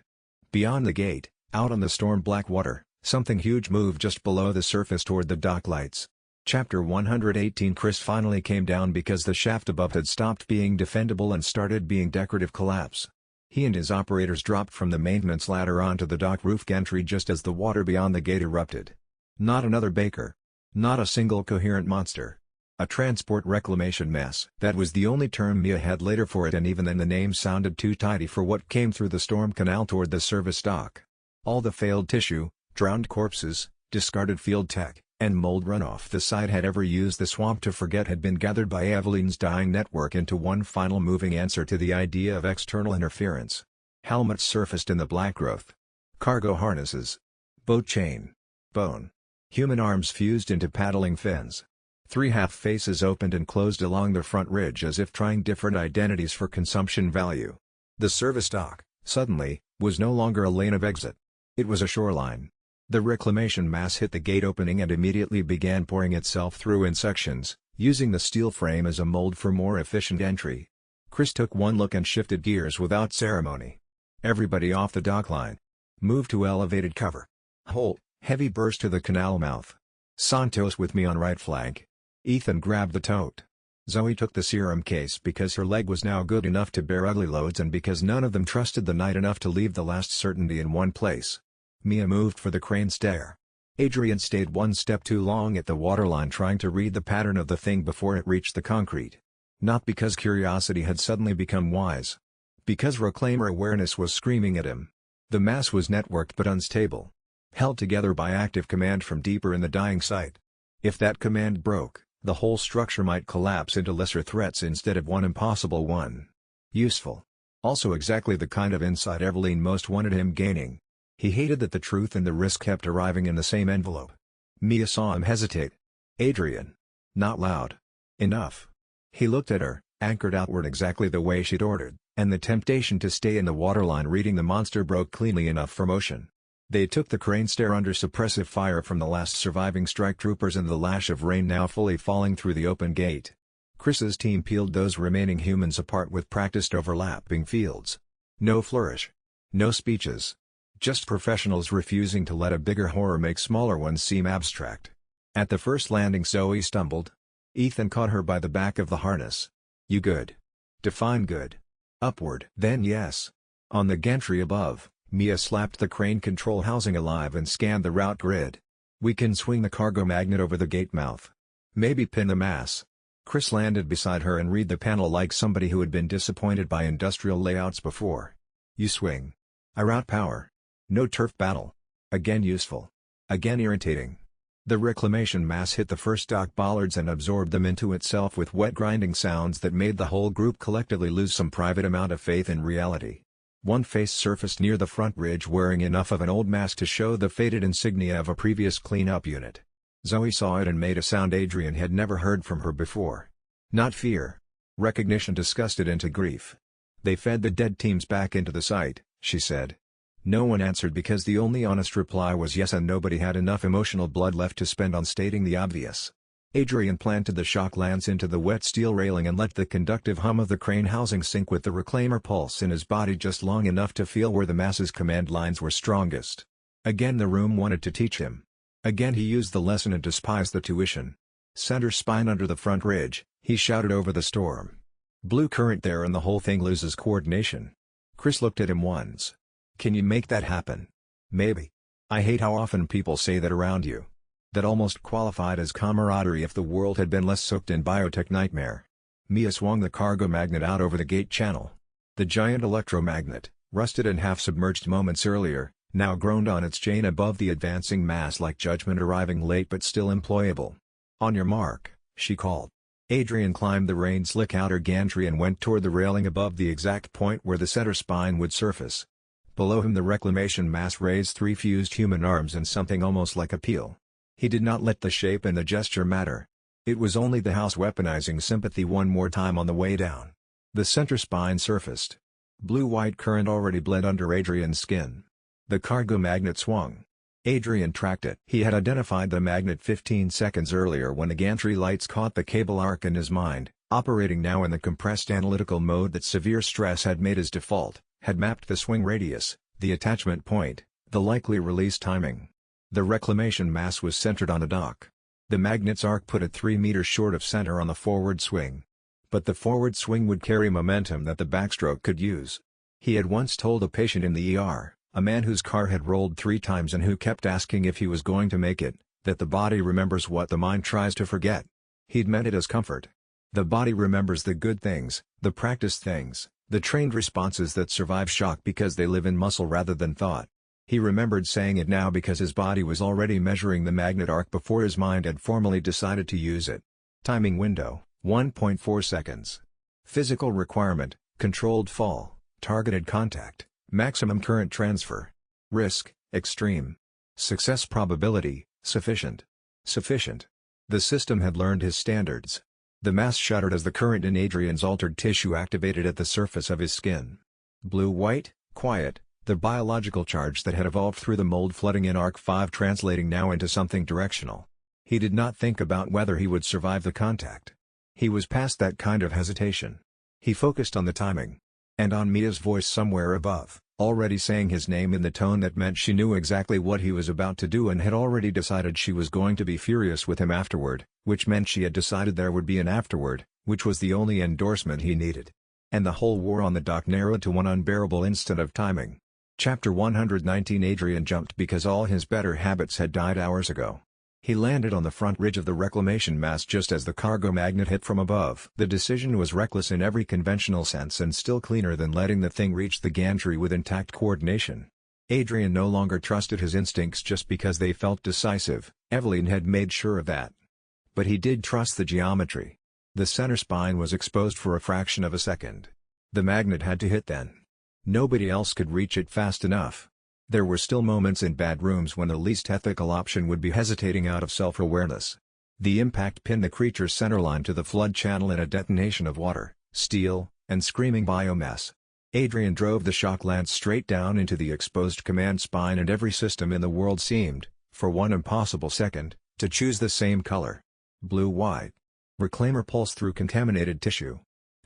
Speaker 1: Beyond the gate, out on the storm-black water, something huge moved just below the surface toward the dock lights. Chapter 118. Chris finally came down because the shaft above had stopped being defendable and started being decorative collapse. He and his operators dropped from the maintenance ladder onto the dock roof gantry just as the water beyond the gate erupted. Not another baker. Not a single coherent monster. A transport reclamation mess. That was the only term Mia had later for it, and even then the name sounded too tidy for what came through the storm canal toward the service dock. All the failed tissue, drowned corpses, discarded field tech, and mold runoff the site had ever used the swamp to forget had been gathered by Eveline's dying network into one final moving answer to the idea of external interference. Helmets surfaced in the black growth. Cargo harnesses. Boat chain. Bone. Human arms fused into paddling fins. 3 half-faces opened and closed along the front ridge as if trying different identities for consumption value. The service dock, suddenly, was no longer a lane of exit. It was a shoreline. The reclamation mass hit the gate opening and immediately began pouring itself through in sections, using the steel frame as a mold for more efficient entry. Chris took one look and shifted gears without ceremony. Everybody off the dock line. Move to elevated cover. Holt, heavy burst to the canal mouth. Santos with me on right flank. Ethan grabbed the tote. Zoe took the serum case because her leg was now good enough to bear ugly loads and because none of them trusted the night enough to leave the last certainty in one place. Mia moved for the crane stair. Adrian stayed one step too long at the waterline trying to read the pattern of the thing before it reached the concrete. Not because curiosity had suddenly become wise. Because reclaimer awareness was screaming at him. The mass was networked but unstable. Held together by active command from deeper in the dying site. If that command broke, the whole structure might collapse into lesser threats instead of one impossible one. Useful. Also exactly the kind of insight Eveline most wanted him gaining. He hated that the truth and the risk kept arriving in the same envelope. Mia saw him hesitate. Adrian. Not loud. Enough. He looked at her, anchored outward exactly the way she'd ordered, and the temptation to stay in the waterline reading the monster broke cleanly enough for motion. They took the crane stair under suppressive fire from the last surviving strike troopers and the lash of rain now fully falling through the open gate. Chris's team peeled those remaining humans apart with practiced overlapping fields. No flourish. No speeches. Just professionals refusing to let a bigger horror make smaller ones seem abstract. At the first landing Zoe stumbled. Ethan caught her by the back of the harness. You good? Define good. Upward. Then yes. On the gantry above, Mia slapped the crane control housing alive and scanned the route grid. We can swing the cargo magnet over the gate mouth. Maybe pin the mass. Chris landed beside her and read the panel like somebody who had been disappointed by industrial layouts before. You swing. I route power. No turf battle. Again useful. Again irritating. The reclamation mass hit the first dock bollards and absorbed them into itself with wet grinding sounds that made the whole group collectively lose some private amount of faith in reality. One face surfaced near the front ridge wearing enough of an old mask to show the faded insignia of a previous cleanup unit. Zoe saw it and made a sound Adrian had never heard from her before. Not fear. Recognition disgusted into grief. They fed the dead teams back into the site, she said. No one answered because the only honest reply was yes, and nobody had enough emotional blood left to spend on stating the obvious. Adrian planted the shock lance into the wet steel railing and let the conductive hum of the crane housing sink with the reclaimer pulse in his body just long enough to feel where the mass's command lines were strongest. Again the room wanted to teach him. Again he used the lesson and despised the tuition. Center spine under the front ridge, he shouted over the storm. Blue current there and the whole thing loses coordination. Chris looked at him once. Can you make that happen? Maybe. I hate how often people say that around you. That almost qualified as camaraderie if the world had been less soaked in biotech nightmare. Mia swung the cargo magnet out over the gate channel. The giant electromagnet, rusted and half-submerged moments earlier, now groaned on its chain above the advancing mass like judgment arriving late but still employable. "On your mark," she called. Adrian climbed the rain-slick outer gantry and went toward the railing above the exact point where the center spine would surface. Below him the reclamation mass raised 3 fused human arms in something almost like a peel. He did not let the shape and the gesture matter. It was only the house weaponizing sympathy one more time on the way down. The center spine surfaced. Blue-white current already bled under Adrian's skin. The cargo magnet swung. Adrian tracked it. He had identified the magnet 15 seconds earlier when the gantry lights caught the cable arc in his mind, operating now in the compressed analytical mode that severe stress had made his default, had mapped the swing radius, the attachment point, the likely release timing. The reclamation mass was centered on a dock. The magnet's arc put it 3 meters short of center on the forward swing. But the forward swing would carry momentum that the backstroke could use. He had once told a patient in the ER, a man whose car had rolled 3 times and who kept asking if he was going to make it, that the body remembers what the mind tries to forget. He'd meant it as comfort. The body remembers the good things, the practiced things, the trained responses that survive shock because they live in muscle rather than thought. He remembered saying it now because his body was already measuring the magnet arc before his mind had formally decided to use it. Timing window, 1.4 seconds. Physical requirement, controlled fall, targeted contact, maximum current transfer. Risk, extreme. Success probability, sufficient. Sufficient. The system had learned his standards. The mass shuddered as the current in Adrian's altered tissue activated at the surface of his skin. Blue-white, quiet, the biological charge that had evolved through the mold flooding in Arc 5 translating now into something directional. He did not think about whether he would survive the contact. He was past that kind of hesitation. He focused on the timing. And on Mia's voice somewhere above, already saying his name in the tone that meant she knew exactly what he was about to do and had already decided she was going to be furious with him afterward, which meant she had decided there would be an afterward, which was the only endorsement he needed. And the whole war on the dock narrowed to one unbearable instant of timing. Chapter 119. Adrian jumped because all his better habits had died hours ago. He landed on the front ridge of the reclamation mast just as the cargo magnet hit from above. The decision was reckless in every conventional sense and still cleaner than letting the thing reach the gantry with intact coordination. Adrian no longer trusted his instincts just because they felt decisive, Eveline had made sure of that. But he did trust the geometry. The center spine was exposed for a fraction of a second. The magnet had to hit then. Nobody else could reach it fast enough. There were still moments in bad rooms when the least ethical option would be hesitating out of self-awareness. The impact pinned the creature's centerline to the flood channel in a detonation of water, steel, and screaming biomass. Adrian drove the shock lance straight down into the exposed command spine and every system in the world seemed, for one impossible second, to choose the same color. Blue-white. Reclaimer pulse through contaminated tissue.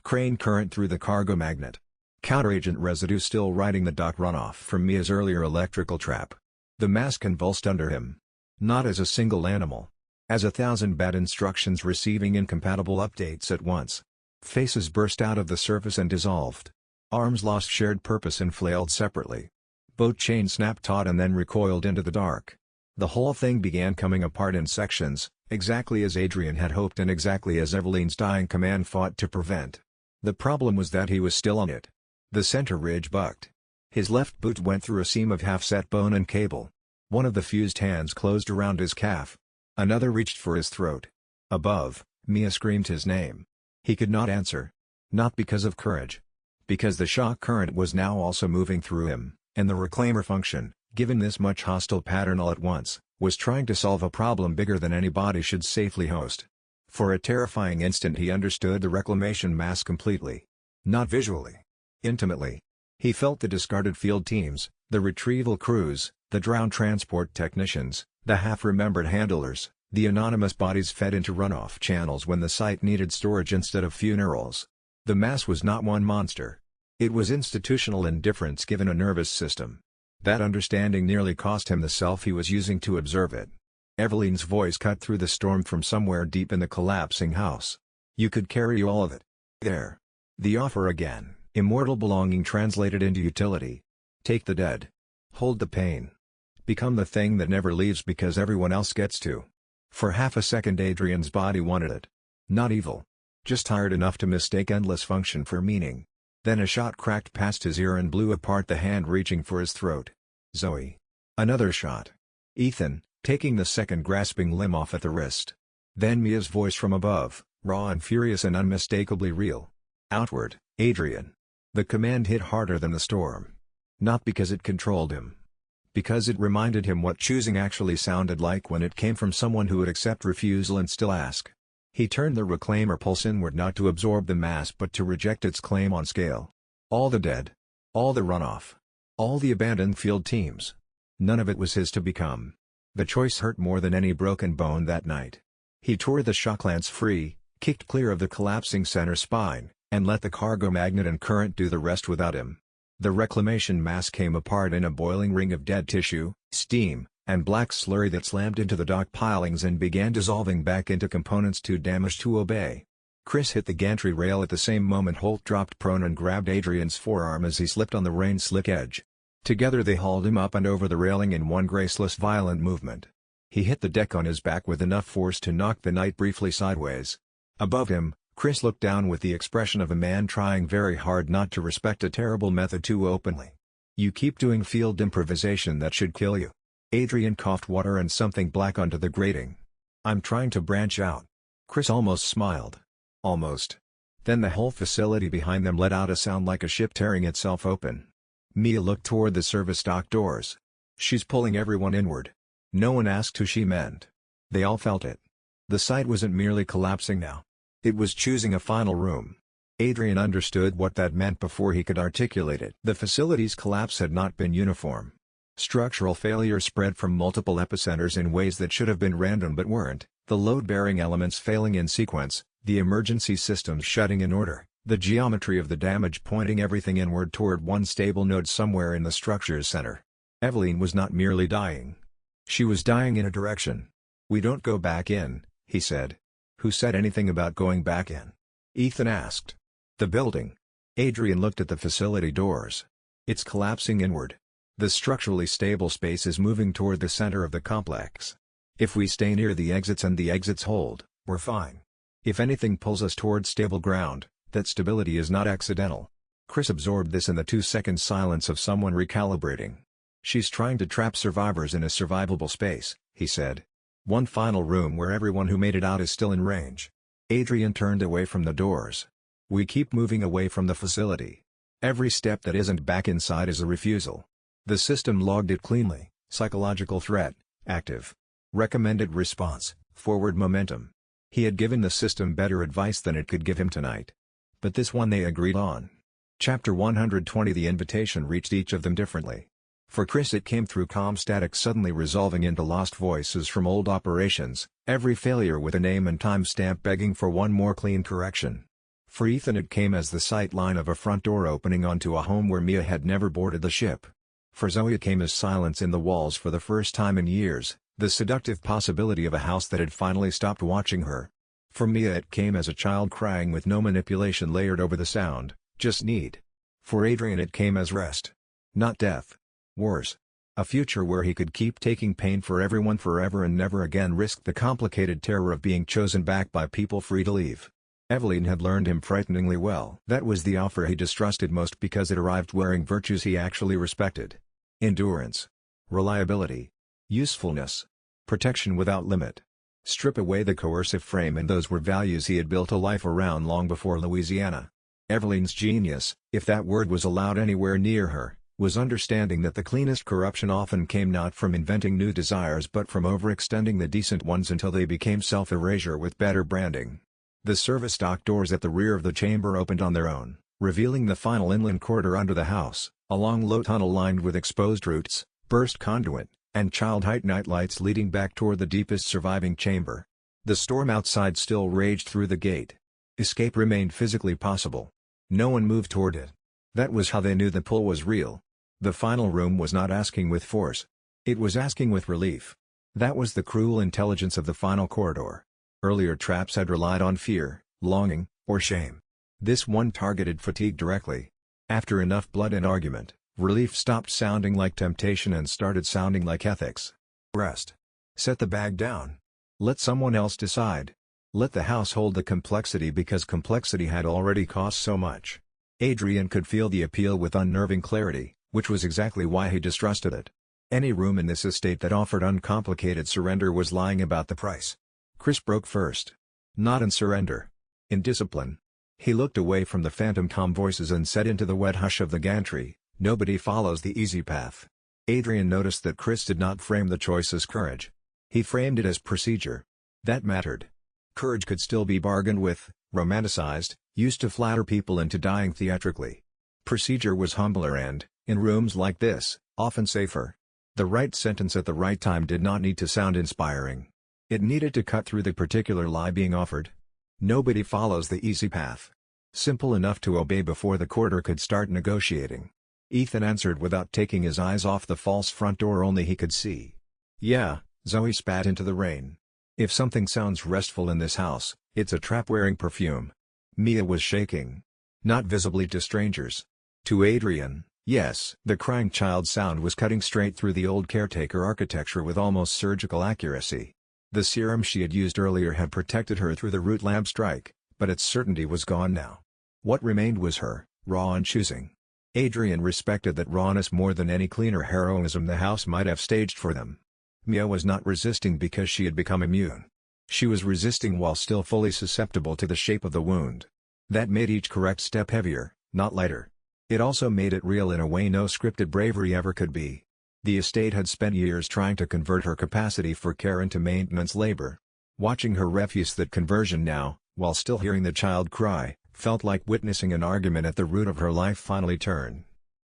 Speaker 1: Crane current through the cargo magnet. Counteragent residue still riding the dock runoff from Mia's earlier electrical trap. The mass convulsed under him. Not as a single animal. As 1,000 bad instructions receiving incompatible updates at once. Faces burst out of the surface and dissolved. Arms lost shared purpose and flailed separately. Boat chain snapped taut and then recoiled into the dark. The whole thing began coming apart in sections, exactly as Adrian had hoped and exactly as Eveline's dying command fought to prevent. The problem was that he was still on it. The center ridge bucked. His left boot went through a seam of half-set bone and cable. One of the fused hands closed around his calf. Another reached for his throat. Above, Mia screamed his name. He could not answer. Not because of courage. Because the shock current was now also moving through him, and the reclaimer function, given this much hostile pattern all at once, was trying to solve a problem bigger than any body should safely host. For a terrifying instant he understood the reclamation mass completely. Not visually. Intimately. He felt the discarded field teams, the retrieval crews, the drowned transport technicians, the half-remembered handlers, the anonymous bodies fed into runoff channels when the site needed storage instead of funerals. The mass was not one monster. It was institutional indifference given a nervous system. That understanding nearly cost him the self he was using to observe it. Eveline's voice cut through the storm from somewhere deep in the collapsing house. You could carry all of it. There. The offer again. Immortal belonging translated into utility. Take the dead. Hold the pain. Become the thing that never leaves because everyone else gets to. For half a second Adrian's body wanted it. Not evil. Just tired enough to mistake endless function for meaning. Then a shot cracked past his ear and blew apart the hand reaching for his throat. Zoe. Another shot. Ethan, taking the second grasping limb off at the wrist. Then Mia's voice from above, raw and furious and unmistakably real. Outward, Adrian. The command hit harder than the storm. Not because it controlled him. Because it reminded him what choosing actually sounded like when it came from someone who would accept refusal and still ask. He turned the reclaimer pulse inward not to absorb the mass but to reject its claim on scale. All the dead. All the runoff. All the abandoned field teams. None of it was his to become. The choice hurt more than any broken bone that night. He tore the shock lance free, kicked clear of the collapsing center spine, and let the cargo magnet and current do the rest without him. The reclamation mass came apart in a boiling ring of dead tissue, steam, and black slurry that slammed into the dock pilings and began dissolving back into components too damaged to obey. Chris hit the gantry rail at the same moment Holt dropped prone and grabbed Adrian's forearm as he slipped on the rain-slick edge. Together they hauled him up and over the railing in one graceless violent movement. He hit the deck on his back with enough force to knock the knight briefly sideways. Above him, Chris looked down with the expression of a man trying very hard not to respect a terrible method too openly. You keep doing field improvisation that should kill you. Adrian coughed water and something black onto the grating. I'm trying to branch out. Chris almost smiled. Almost. Then the whole facility behind them let out a sound like a ship tearing itself open. Mia looked toward the service dock doors. She's pulling everyone inward. No one asked who she meant. They all felt it. The site wasn't merely collapsing now. It was choosing a final room. Adrian understood what that meant before he could articulate it. The facility's collapse had not been uniform. Structural failure spread from multiple epicenters in ways that should have been random but weren't, the load-bearing elements failing in sequence, the emergency systems shutting in order, the geometry of the damage pointing everything inward toward one stable node somewhere in the structure's center. Eveline was not merely dying. She was dying in a direction. We don't go back in, he said. Who said anything about going back in? Ethan asked. The building. Adrian looked at the facility doors. It's collapsing inward. The structurally stable space is moving toward the center of the complex. If we stay near the exits and the exits hold, we're fine. If anything pulls us toward stable ground, that stability is not accidental. Chris absorbed this in the 2-second silence of someone recalibrating. She's trying to trap survivors in a survivable space, he said. One final room where everyone who made it out is still in range. Adrian turned away from the doors. We keep moving away from the facility. Every step that isn't back inside is a refusal. The system logged it cleanly. Psychological threat, active. Recommended response, forward momentum. He had given the system better advice than it could give him tonight. But this one they agreed on. Chapter 120. The invitation reached each of them differently. For Chris it came through comm static suddenly resolving into lost voices from old operations, every failure with a name and timestamp begging for one more clean correction. For Ethan it came as the sight line of a front door opening onto a home where Mia had never boarded the ship. For Zoe it came as silence in the walls for the first time in years, the seductive possibility of a house that had finally stopped watching her. For Mia it came as a child crying with no manipulation layered over the sound, just need. For Adrian it came as rest. Not death. Worse. A future where he could keep taking pain for everyone forever and never again risk the complicated terror of being chosen back by people free to leave. Eveline had learned him frighteningly well. That was the offer he distrusted most because it arrived wearing virtues he actually respected. Endurance. Reliability. Usefulness. Protection without limit. Strip away the coercive frame and those were values he had built a life around long before Louisiana. Eveline's genius, if that word was allowed anywhere near her, was understanding that the cleanest corruption often came not from inventing new desires but from overextending the decent ones until they became self-erasure with better branding. The service dock doors at the rear of the chamber opened on their own, revealing the final inland corridor under the house, a long low tunnel lined with exposed roots, burst conduit, and child-height nightlights leading back toward the deepest surviving chamber. The storm outside still raged through the gate. Escape remained physically possible. No one moved toward it. That was how they knew the pull was real. The final room was not asking with force. It was asking with relief. That was the cruel intelligence of the final corridor. Earlier traps had relied on fear, longing, or shame. This one targeted fatigue directly. After enough blood and argument, relief stopped sounding like temptation and started sounding like ethics. Rest. Set the bag down. Let someone else decide. Let the house hold the complexity because complexity had already cost so much. Adrian could feel the appeal with unnerving clarity, which was exactly why he distrusted it. Any room in this estate that offered uncomplicated surrender was lying about the price. Chris broke first. Not in surrender. In discipline. He looked away from the phantom calm voices and said into the wet hush of the gantry, "Nobody follows the easy path." Adrian noticed that Chris did not frame the choice as courage. He framed it as procedure. That mattered. Courage could still be bargained with, romanticized, used to flatter people into dying theatrically. Procedure was humbler and, in rooms like this, often safer. The right sentence at the right time did not need to sound inspiring. It needed to cut through the particular lie being offered. Nobody follows the easy path. Simple enough to obey before the quarter could start negotiating. Ethan answered without taking his eyes off the false front door only he could see. "Yeah," Zoe spat into the rain. "If something sounds restful in this house, it's a trap-wearing perfume." Mia was shaking. Not visibly to strangers. To Adrian, yes. The crying child sound was cutting straight through the old caretaker architecture with almost surgical accuracy. The serum she had used earlier had protected her through the root lab strike, but its certainty was gone now. What remained was her, raw and choosing. Adrian respected that rawness more than any cleaner heroism the house might have staged for them. Mia was not resisting because she had become immune. She was resisting while still fully susceptible to the shape of the wound. That made each correct step heavier, not lighter. It also made it real in a way no scripted bravery ever could be. The estate had spent years trying to convert her capacity for care into maintenance labor. Watching her refuse that conversion now, while still hearing the child cry, felt like witnessing an argument at the root of her life finally turn.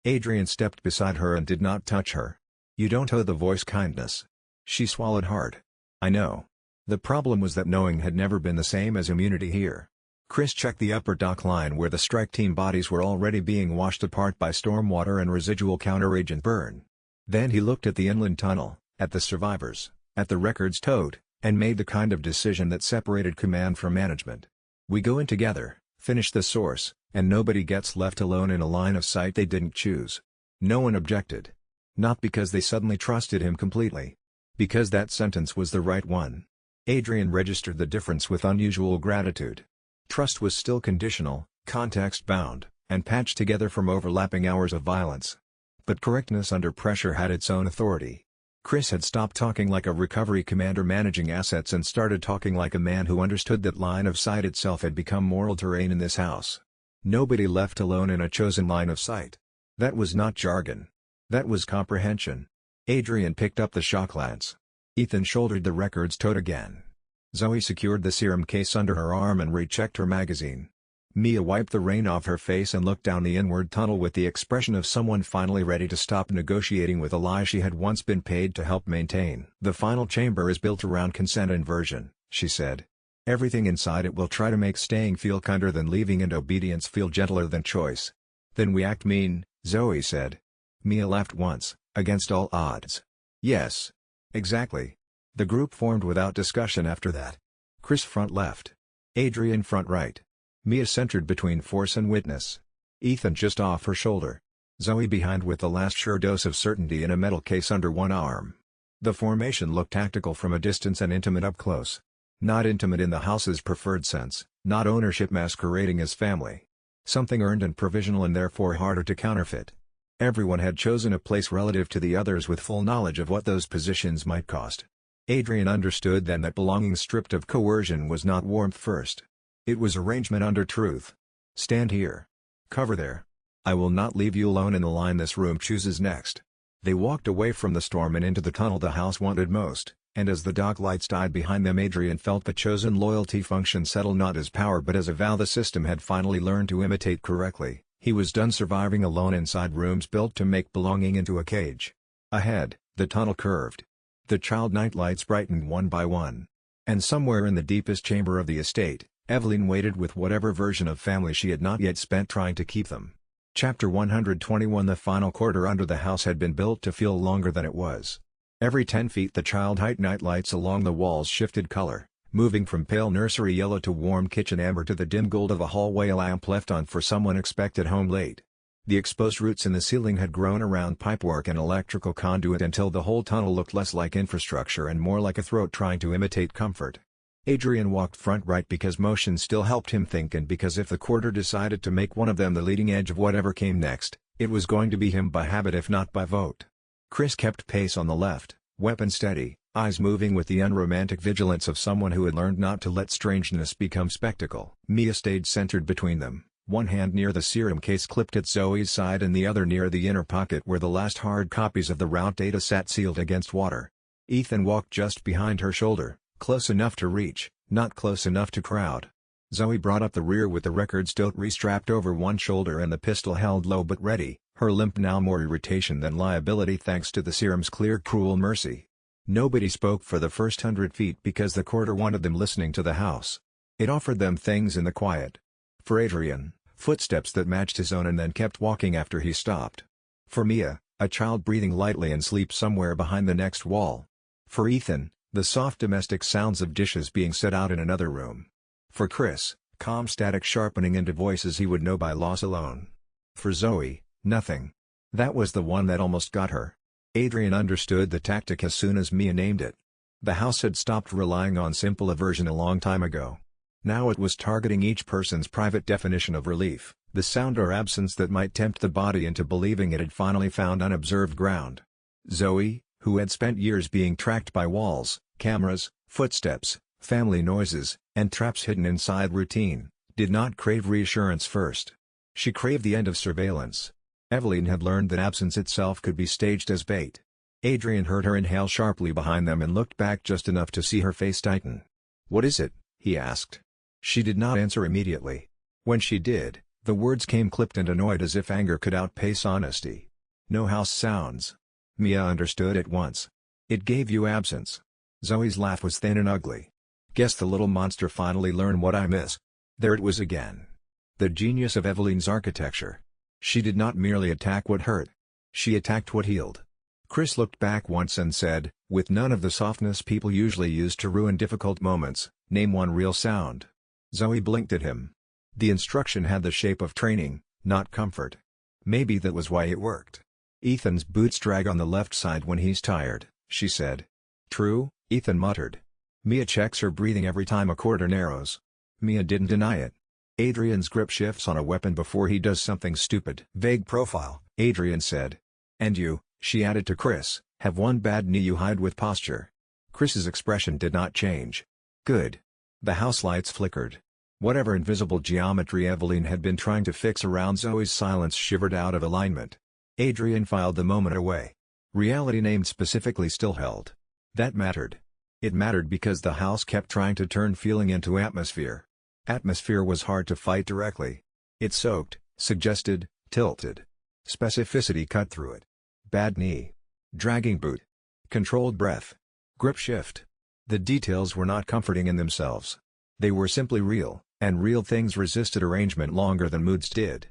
Speaker 1: Adrian stepped beside her and did not touch her. "You don't owe the voice kindness." She swallowed hard. "I know." The problem was that knowing had never been the same as immunity here. Chris checked the upper dock line where the strike team bodies were already being washed apart by stormwater and residual counteragent burn. Then he looked at the inland tunnel, at the survivors, at the records towed, and made the kind of decision that separated command from management. We go in together, finish the source, and nobody gets left alone in a line of sight they didn't choose. No one objected. Not because they suddenly trusted him completely. Because that sentence was the right one. Adrian registered the difference with unusual gratitude. Trust was still conditional, context-bound, and patched together from overlapping hours of violence. But correctness under pressure had its own authority. Chris had stopped talking like a recovery commander managing assets and started talking like a man who understood that line of sight itself had become moral terrain in this house. Nobody left alone in a chosen line of sight. That was not jargon. That was comprehension. Adrian picked up the shock lance. Ethan shouldered the records tote again. Zoe secured the serum case under her arm and rechecked her magazine. Mia wiped the rain off her face and looked down the inward tunnel with the expression of someone finally ready to stop negotiating with a lie she had once been paid to help maintain. "The final chamber is built around consent inversion," she said. "Everything inside it will try to make staying feel kinder than leaving and obedience feel gentler than choice." "Then we act mean," Zoe said. Mia laughed once, against all odds. "Yes. Exactly." The group formed without discussion after that. Chris front left. Adrian front right. Mia centered between force and witness. Ethan just off her shoulder. Zoe behind with the last sure dose of certainty in a metal case under one arm. The formation looked tactical from a distance and intimate up close. Not intimate in the house's preferred sense, not ownership masquerading as family. Something earned and provisional and therefore harder to counterfeit. Everyone had chosen a place relative to the others with full knowledge of what those positions might cost. Adrian understood then that belonging stripped of coercion was not warmth first. It was arrangement under truth. "Stand here. Cover there. I will not leave you alone in the line this room chooses next." They walked away from the storm and into the tunnel the house wanted most, and as the dock lights died behind them Adrian felt the chosen loyalty function settle not as power but as a vow the system had finally learned to imitate correctly. He was done surviving alone inside rooms built to make belonging into a cage. Ahead, the tunnel curved. The child night lights brightened one by one. And somewhere in the deepest chamber of the estate, Eveline waited with whatever version of family she had not yet spent trying to keep them. Chapter 121 The final quarter under the house had been built to feel longer than it was. Every 10 feet the child-height nightlights along the walls shifted color, moving from pale nursery yellow to warm kitchen amber to the dim gold of a hallway lamp left on for someone expected home late. The exposed roots in the ceiling had grown around pipework and electrical conduit until the whole tunnel looked less like infrastructure and more like a throat trying to imitate comfort. Adrian walked front right because motion still helped him think, and because if the quarter decided to make one of them the leading edge of whatever came next, it was going to be him by habit if not by vote. Chris kept pace on the left, weapon steady, eyes moving with the unromantic vigilance of someone who had learned not to let strangeness become spectacle. Mia stayed centered between them, one hand near the serum case clipped at Zoe's side and the other near the inner pocket where the last hard copies of the route data sat sealed against water. Ethan walked just behind her shoulder, close enough to reach, not close enough to crowd. Zoe brought up the rear with the records tote restrapped over one shoulder and the pistol held low but ready, her limp now more irritation than liability thanks to the serum's clear cruel mercy. Nobody spoke for the first 100 feet because the quarter wanted them listening to the house. It offered them things in the quiet. For Adrian, footsteps that matched his own and then kept walking after he stopped. For Mia, a child breathing lightly and sleep somewhere behind the next wall. For Ethan, the soft domestic sounds of dishes being set out in another room. For Chris, calm static sharpening into voices he would know by loss alone. For Zoe, nothing. That was the one that almost got her. Adrian understood the tactic as soon as Mia named it. The house had stopped relying on simple aversion a long time ago. Now it was targeting each person's private definition of relief, the sound or absence that might tempt the body into believing it had finally found unobserved ground. Zoe, who had spent years being tracked by walls, cameras, footsteps, family noises, and traps hidden inside routine, did not crave reassurance first. She craved the end of surveillance. Eveline had learned that absence itself could be staged as bait. Adrian heard her inhale sharply behind them and looked back just enough to see her face tighten. "What is it?" he asked. She did not answer immediately. When she did, the words came clipped and annoyed as if anger could outpace honesty. "No house sounds." Mia understood at once. "It gave you absence." Zoe's laugh was thin and ugly. "Guess the little monster finally learned what I miss." There it was again. The genius of Eveline's architecture. She did not merely attack what hurt. She attacked what healed. Chris looked back once and said, with none of the softness people usually use to ruin difficult moments, "Name one real sound." Zoe blinked at him. The instruction had the shape of training, not comfort. Maybe that was why it worked. "Ethan's boots drag on the left side when he's tired," she said. "True," Ethan muttered. "Mia checks her breathing every time a quarter narrows." Mia didn't deny it. Adrian's grip shifts on a weapon before he does something stupid. "Vague profile," Adrian said. "And you," she added to Chris, "have one bad knee you hide with posture." Chris's expression did not change. "Good." The house lights flickered. Whatever invisible geometry Eveline had been trying to fix around Zoe's silence shivered out of alignment. Adrian filed the moment away. Reality named specifically still held. That mattered. It mattered because the house kept trying to turn feeling into atmosphere. Atmosphere was hard to fight directly. It soaked, suggested, tilted. Specificity cut through it. Bad knee. Dragging boot. Controlled breath. Grip shift. The details were not comforting in themselves. They were simply real, and real things resisted arrangement longer than moods did.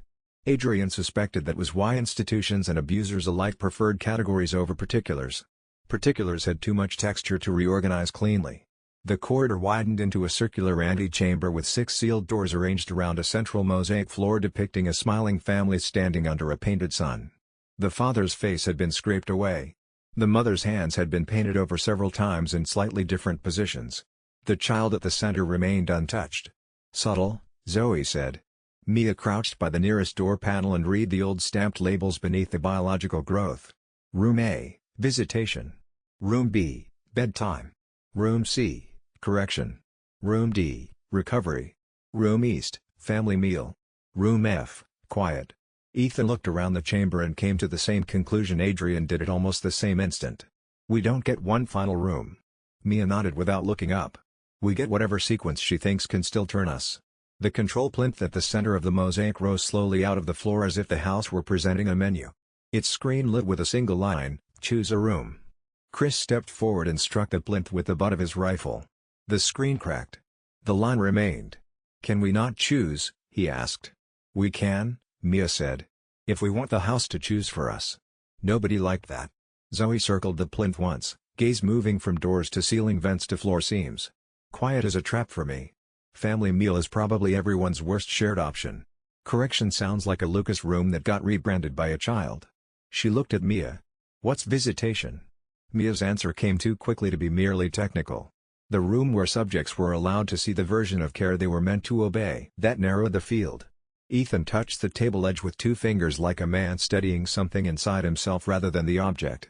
Speaker 1: Adrian suspected that was why institutions and abusers alike preferred categories over particulars. Particulars had too much texture to reorganize cleanly. The corridor widened into a circular antechamber with 6 sealed doors arranged around a central mosaic floor depicting a smiling family standing under a painted sun. The father's face had been scraped away. The mother's hands had been painted over several times in slightly different positions. The child at the center remained untouched. "Subtle," Zoe said. Mia crouched by the nearest door panel and read the old stamped labels beneath the biological growth. Room A, visitation. Room B, bedtime. Room C, correction. Room D, recovery. Room East, family meal. Room F, quiet. Ethan looked around the chamber and came to the same conclusion Adrian did at almost the same instant. "We don't get one final room." Mia nodded without looking up. "We get whatever sequence she thinks can still turn us." The control plinth at the center of the mosaic rose slowly out of the floor as if the house were presenting a menu. Its screen lit with a single line, "Choose a room." Chris stepped forward and struck the plinth with the butt of his rifle. The screen cracked. The line remained. "Can we not choose?" he asked. "We can," Mia said. "If we want the house to choose for us." Nobody liked that. Zoe circled the plinth once, gaze moving from doors to ceiling vents to floor seams. "Quiet is a trap for me. Family meal is probably everyone's worst shared option. Correction sounds like a Lucas room that got rebranded by a child." She looked at Mia. "What's visitation?" Mia's answer came too quickly to be merely technical. The room where subjects were allowed to see the version of care they were meant to obey. That narrowed the field. Ethan touched the table edge with 2 fingers like a man studying something inside himself rather than the object.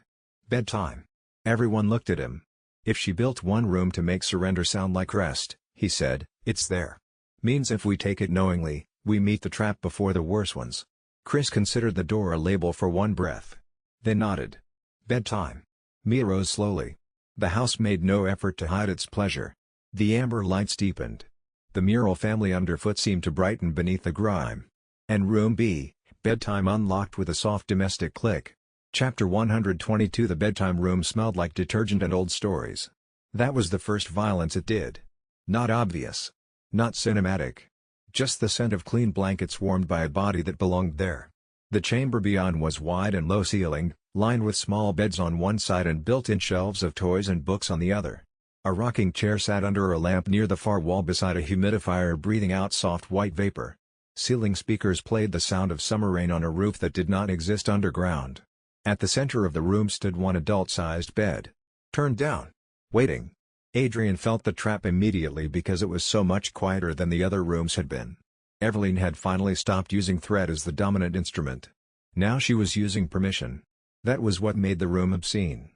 Speaker 1: Bedtime. Everyone looked at him. If she built one room to make surrender sound like rest, he said, it's there. Means if we take it knowingly, we meet the trap before the worse ones. Chris considered the door a label for one breath. Then nodded. Bedtime. Mia rose slowly. The house made no effort to hide its pleasure. The amber lights deepened. The mural family underfoot seemed to brighten beneath the grime. And room B, bedtime unlocked with a soft domestic click. Chapter 122. The bedtime room smelled like detergent and old stories. That was the first violence it did. Not obvious. Not cinematic. Just the scent of clean blankets warmed by a body that belonged there. The chamber beyond was wide and low-ceilinged, lined with small beds on one side and built-in shelves of toys and books on the other. A rocking chair sat under a lamp near the far wall beside a humidifier breathing out soft white vapor. Ceiling speakers played the sound of summer rain on a roof that did not exist underground. At the center of the room stood one adult-sized bed. Turned down. Waiting. Adrian felt the trap immediately because it was so much quieter than the other rooms had been. Eveline had finally stopped using threat as the dominant instrument. Now she was using permission. That was what made the room obscene.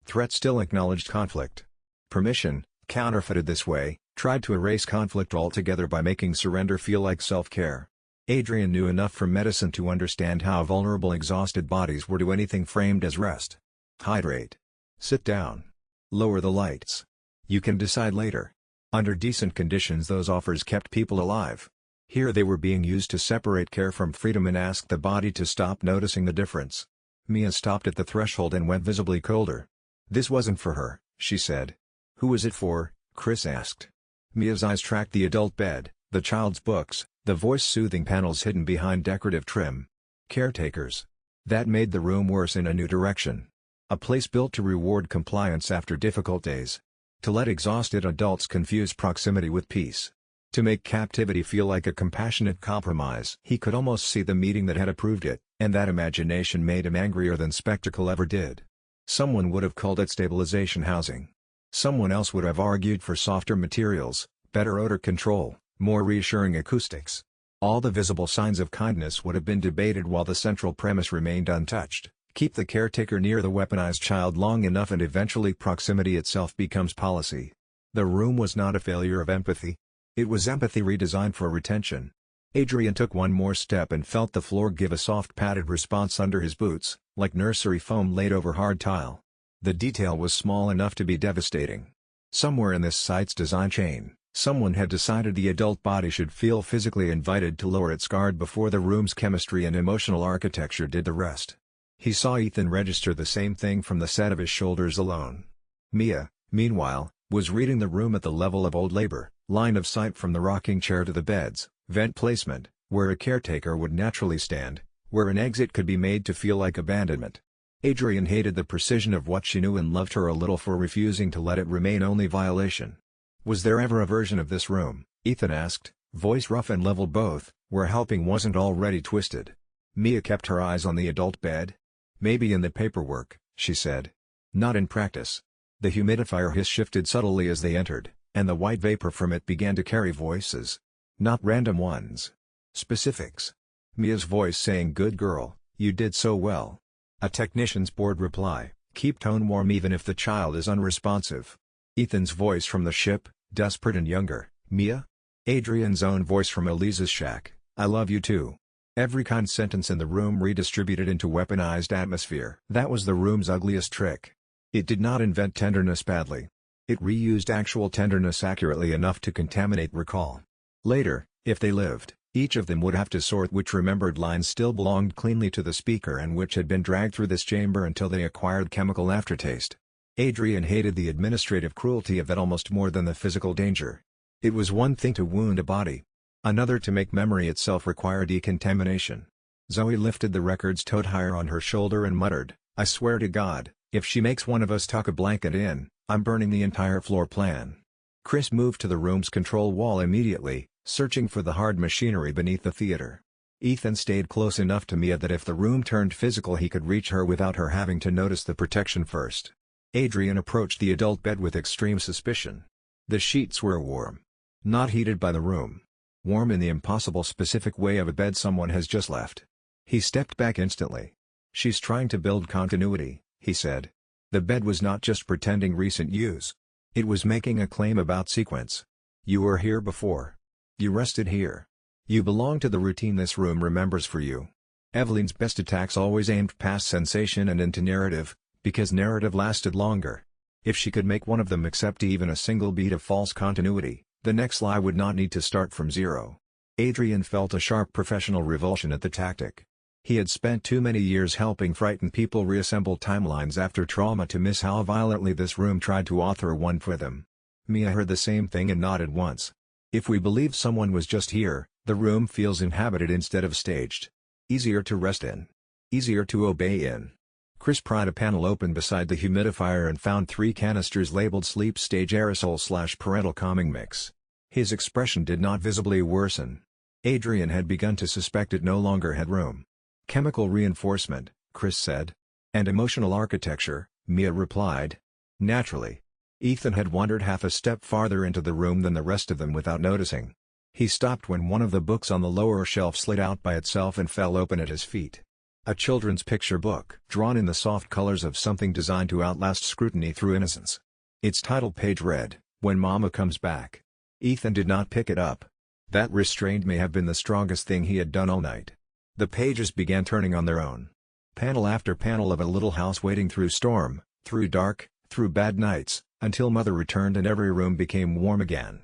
Speaker 1: Threat still acknowledged conflict. Permission, counterfeited this way, tried to erase conflict altogether by making surrender feel like self-care. Adrian knew enough from medicine to understand how vulnerable exhausted bodies were to anything framed as rest. Hydrate. Sit down. Lower the lights. You can decide later. Under decent conditions those offers kept people alive. Here they were being used to separate care from freedom and ask the body to stop noticing the difference. Mia stopped at the threshold and went visibly colder. This wasn't for her, she said. Who is it for? Chris asked. Mia's eyes tracked the adult bed, the child's books, the voice-soothing panels hidden behind decorative trim. Caretakers. That made the room worse in a new direction. A place built to reward compliance after difficult days. To let exhausted adults confuse proximity with peace. To make captivity feel like a compassionate compromise. He could almost see the meeting that had approved it, and that imagination made him angrier than spectacle ever did. Someone would have called it stabilization housing. Someone else would have argued for softer materials, better odor control, more reassuring acoustics. All the visible signs of kindness would have been debated while the central premise remained untouched. Keep the caretaker near the weaponized child long enough and eventually proximity itself becomes policy. The room was not a failure of empathy. It was empathy redesigned for retention. Adrian took one more step and felt the floor give a soft padded response under his boots, like nursery foam laid over hard tile. The detail was small enough to be devastating. Somewhere in this site's design chain, someone had decided the adult body should feel physically invited to lower its guard before the room's chemistry and emotional architecture did the rest. He saw Ethan register the same thing from the set of his shoulders alone. Mia, meanwhile, was reading the room at the level of old labor, line of sight from the rocking chair to the beds, vent placement, where a caretaker would naturally stand, where an exit could be made to feel like abandonment. Adrian hated the precision of what she knew and loved her a little for refusing to let it remain only violation. Was there ever a version of this room, Ethan asked, voice rough and level both, where helping wasn't already twisted? Mia kept her eyes on the adult bed. Maybe in the paperwork, she said. Not in practice. The humidifier hiss shifted subtly as they entered, and the white vapor from it began to carry voices. Not random ones. Specifics. Mia's voice saying, "Good girl, you did so well." A technician's bored reply, "Keep tone warm even if the child is unresponsive." Ethan's voice from the ship, desperate and younger, "Mia?" Adrian's own voice from Elise's shack, "I love you too." Every kind sentence in the room redistributed into weaponized atmosphere. That was the room's ugliest trick. It did not invent tenderness badly. It reused actual tenderness accurately enough to contaminate recall. Later, if they lived, each of them would have to sort which remembered lines still belonged cleanly to the speaker and which had been dragged through this chamber until they acquired chemical aftertaste. Adrian hated the administrative cruelty of that almost more than the physical danger. It was one thing to wound a body. Another to make memory itself require decontamination. Zoe lifted the record's tote higher on her shoulder and muttered, "I swear to God, if she makes one of us tuck a blanket in, I'm burning the entire floor plan." Chris moved to the room's control wall immediately, searching for the hard machinery beneath the theater. Ethan stayed close enough to Mia that if the room turned physical he could reach her without her having to notice the protection first. Adrian approached the adult bed with extreme suspicion. The sheets were warm. Not heated by the room. Warm in the impossible specific way of a bed someone has just left. He stepped back instantly. "She's trying to build continuity," he said. The bed was not just pretending recent use. It was making a claim about sequence. "You were here before. You rested here. You belong to the routine this room remembers for you." Eveline's best attacks always aimed past sensation and into narrative, because narrative lasted longer. If she could make one of them accept even a single beat of false continuity, the next lie would not need to start from zero. Adrian felt a sharp professional revulsion at the tactic. He had spent too many years helping frightened people reassemble timelines after trauma to miss how violently this room tried to author one for them. Mia heard the same thing and nodded once. If we believe someone was just here, the room feels inhabited instead of staged. Easier to rest in. Easier to obey in. Chris pried a panel open beside the humidifier and found 3 canisters labeled Sleep Stage Aerosol/Parental Calming Mix. His expression did not visibly worsen. Adrian had begun to suspect it no longer had room. "Chemical reinforcement," Chris said. "And emotional architecture," Mia replied. Naturally. Ethan had wandered half a step farther into the room than the rest of them without noticing. He stopped when one of the books on the lower shelf slid out by itself and fell open at his feet. A children's picture book drawn in the soft colors of something designed to outlast scrutiny through innocence. Its title page read, "When Mama Comes Back." Ethan did not pick it up. That restraint may have been the strongest thing he had done all night. The pages began turning on their own. Panel after panel of A Little House Waiting through storm, through dark, through bad nights, until Mother returned and every room became warm again.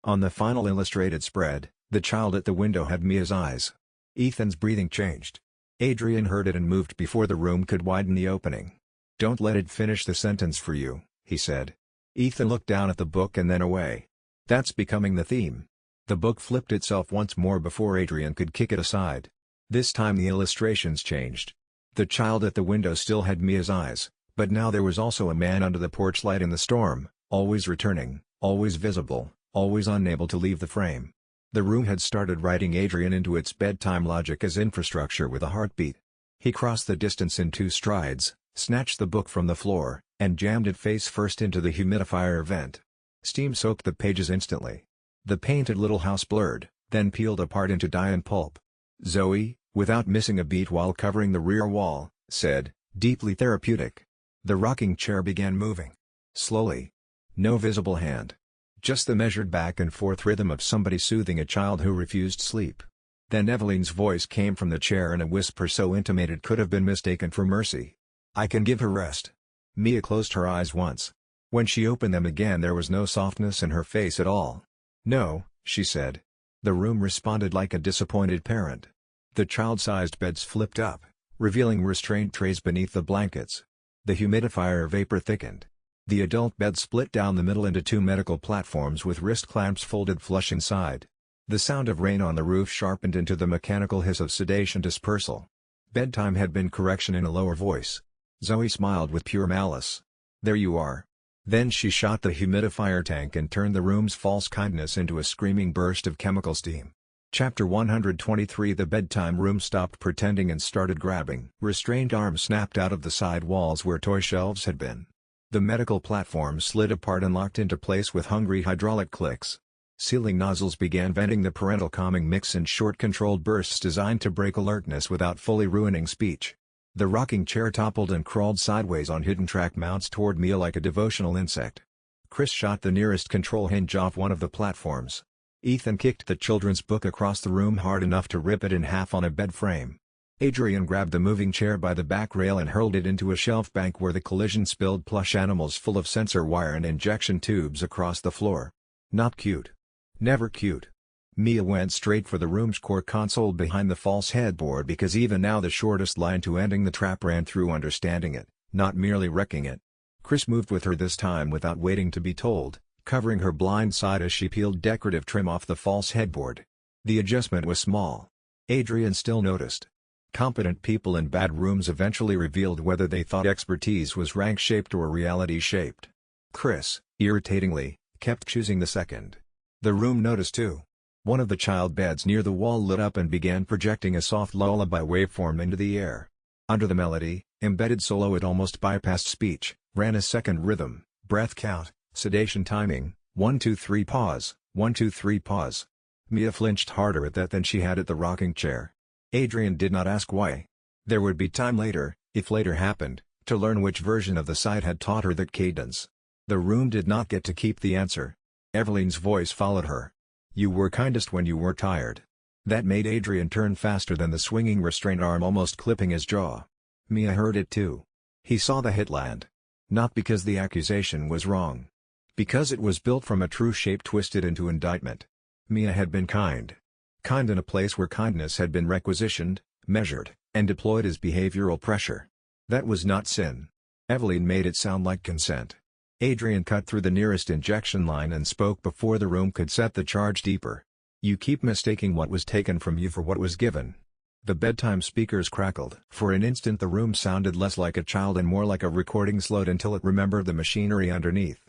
Speaker 1: On the final illustrated spread, the child at the window had Mia's eyes. Ethan's breathing changed. Adrian heard it and moved before the room could widen the opening. "Don't let it finish the sentence for you," he said. Ethan looked down at the book and then away. "That's becoming the theme." The book flipped itself once more before Adrian could kick it aside. This time the illustrations changed. The child at the window still had Mia's eyes, but now there was also a man under the porch light in the storm, always returning, always visible, always unable to leave the frame. The room had started writing Adrian into its bedtime logic as infrastructure with a heartbeat. He crossed the distance in 2 strides, snatched the book from the floor, and jammed it face first into the humidifier vent. Steam soaked the pages instantly. The painted little house blurred, then peeled apart into dye and pulp. Zoe, without missing a beat while covering the rear wall, said, "Deeply therapeutic." The rocking chair began moving. Slowly. No visible hand. Just the measured back and forth rhythm of somebody soothing a child who refused sleep. Then Eveline's voice came from the chair in a whisper so intimate it could have been mistaken for mercy. "I can give her rest." Mia closed her eyes once. When she opened them again there was no softness in her face at all. "No," she said. The room responded like a disappointed parent. The child-sized beds flipped up, revealing restraint trays beneath the blankets. The humidifier vapor thickened. The adult bed split down the middle into 2 medical platforms with wrist clamps folded flush inside. The sound of rain on the roof sharpened into the mechanical hiss of sedation dispersal. Bedtime had been correction in a lower voice. Zoe smiled with pure malice. "There you are." Then she shot the humidifier tank and turned the room's false kindness into a screaming burst of chemical steam. Chapter 123 The bedtime room stopped pretending and started grabbing. Restrained arms snapped out of the side walls where toy shelves had been. The medical platform slid apart and locked into place with hungry hydraulic clicks. Ceiling nozzles began venting the parental calming mix in short controlled bursts designed to break alertness without fully ruining speech. The rocking chair toppled and crawled sideways on hidden track mounts toward Mia like a devotional insect. Chris shot the nearest control hinge off one of the platforms. Ethan kicked the children's book across the room hard enough to rip it in half on a bed frame. Adrian grabbed the moving chair by the back rail and hurled it into a shelf bank where the collision spilled plush animals full of sensor wire and injection tubes across the floor. Not cute. Never cute. Mia went straight for the room's core console behind the false headboard because even now the shortest line to ending the trap ran through understanding it, not merely wrecking it. Chris moved with her this time without waiting to be told, covering her blind side as she peeled decorative trim off the false headboard. The adjustment was small. Adrian still noticed. Competent people in bad rooms eventually revealed whether they thought expertise was rank-shaped or reality-shaped. Chris, irritatingly, kept choosing the second. The room noticed too. One of the child beds near the wall lit up and began projecting a soft lullaby waveform into the air. Under the melody, embedded solo it almost bypassed speech, ran a second rhythm, breath count, sedation timing, 1 2 3 pause, 1 2 3 pause. Mia flinched harder at that than she had at the rocking chair. Adrian did not ask why. There would be time later, if later happened, to learn which version of the site had taught her that cadence. The room did not get to keep the answer. Eveline's voice followed her. You were kindest when you were tired. That made Adrian turn faster than the swinging restraint arm, almost clipping his jaw. Mia heard it too. He saw the hit land. Not because the accusation was wrong. Because it was built from a true shape twisted into indictment. Mia had been kind. Kind in a place where kindness had been requisitioned, measured, and deployed as behavioral pressure. That was not sin. Eveline made it sound like consent. Adrian cut through the nearest injection line and spoke before the room could set the charge deeper. You keep mistaking what was taken from you for what was given. The bedtime speakers crackled. For an instant the room sounded less like a child and more like a recording slowed until it remembered the machinery underneath.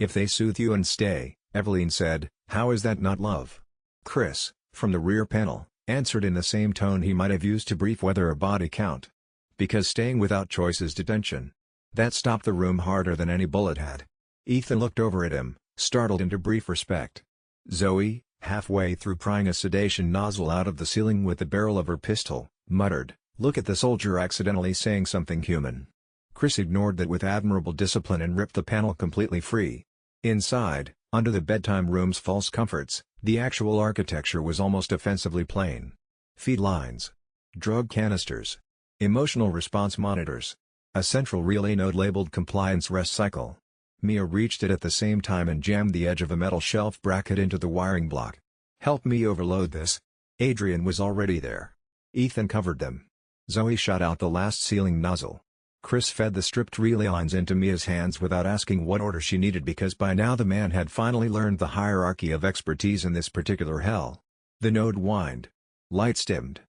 Speaker 1: If they soothe you and stay, Eveline said, how is that not love? Chris, from the rear panel, answered in the same tone he might have used to brief whether a body count. Because staying without choice is detention. That stopped the room harder than any bullet had. Ethan looked over at him, startled into brief respect. Zoe, halfway through prying a sedation nozzle out of the ceiling with the barrel of her pistol, muttered, look at the soldier accidentally saying something human. Chris ignored that with admirable discipline and ripped the panel completely free. Inside, under the bedtime room's false comforts, the actual architecture was almost offensively plain. Feed lines. Drug canisters. Emotional response monitors. A central relay node labeled compliance rest cycle. Mia reached it at the same time and jammed the edge of a metal shelf bracket into the wiring block. Help me overload this. Adrian was already there. Ethan covered them. Zoe shot out the last sealing nozzle. Chris fed the stripped relay lines into Mia's hands without asking what order she needed because by now the man had finally learned the hierarchy of expertise in this particular hell. The node whined. Lights dimmed.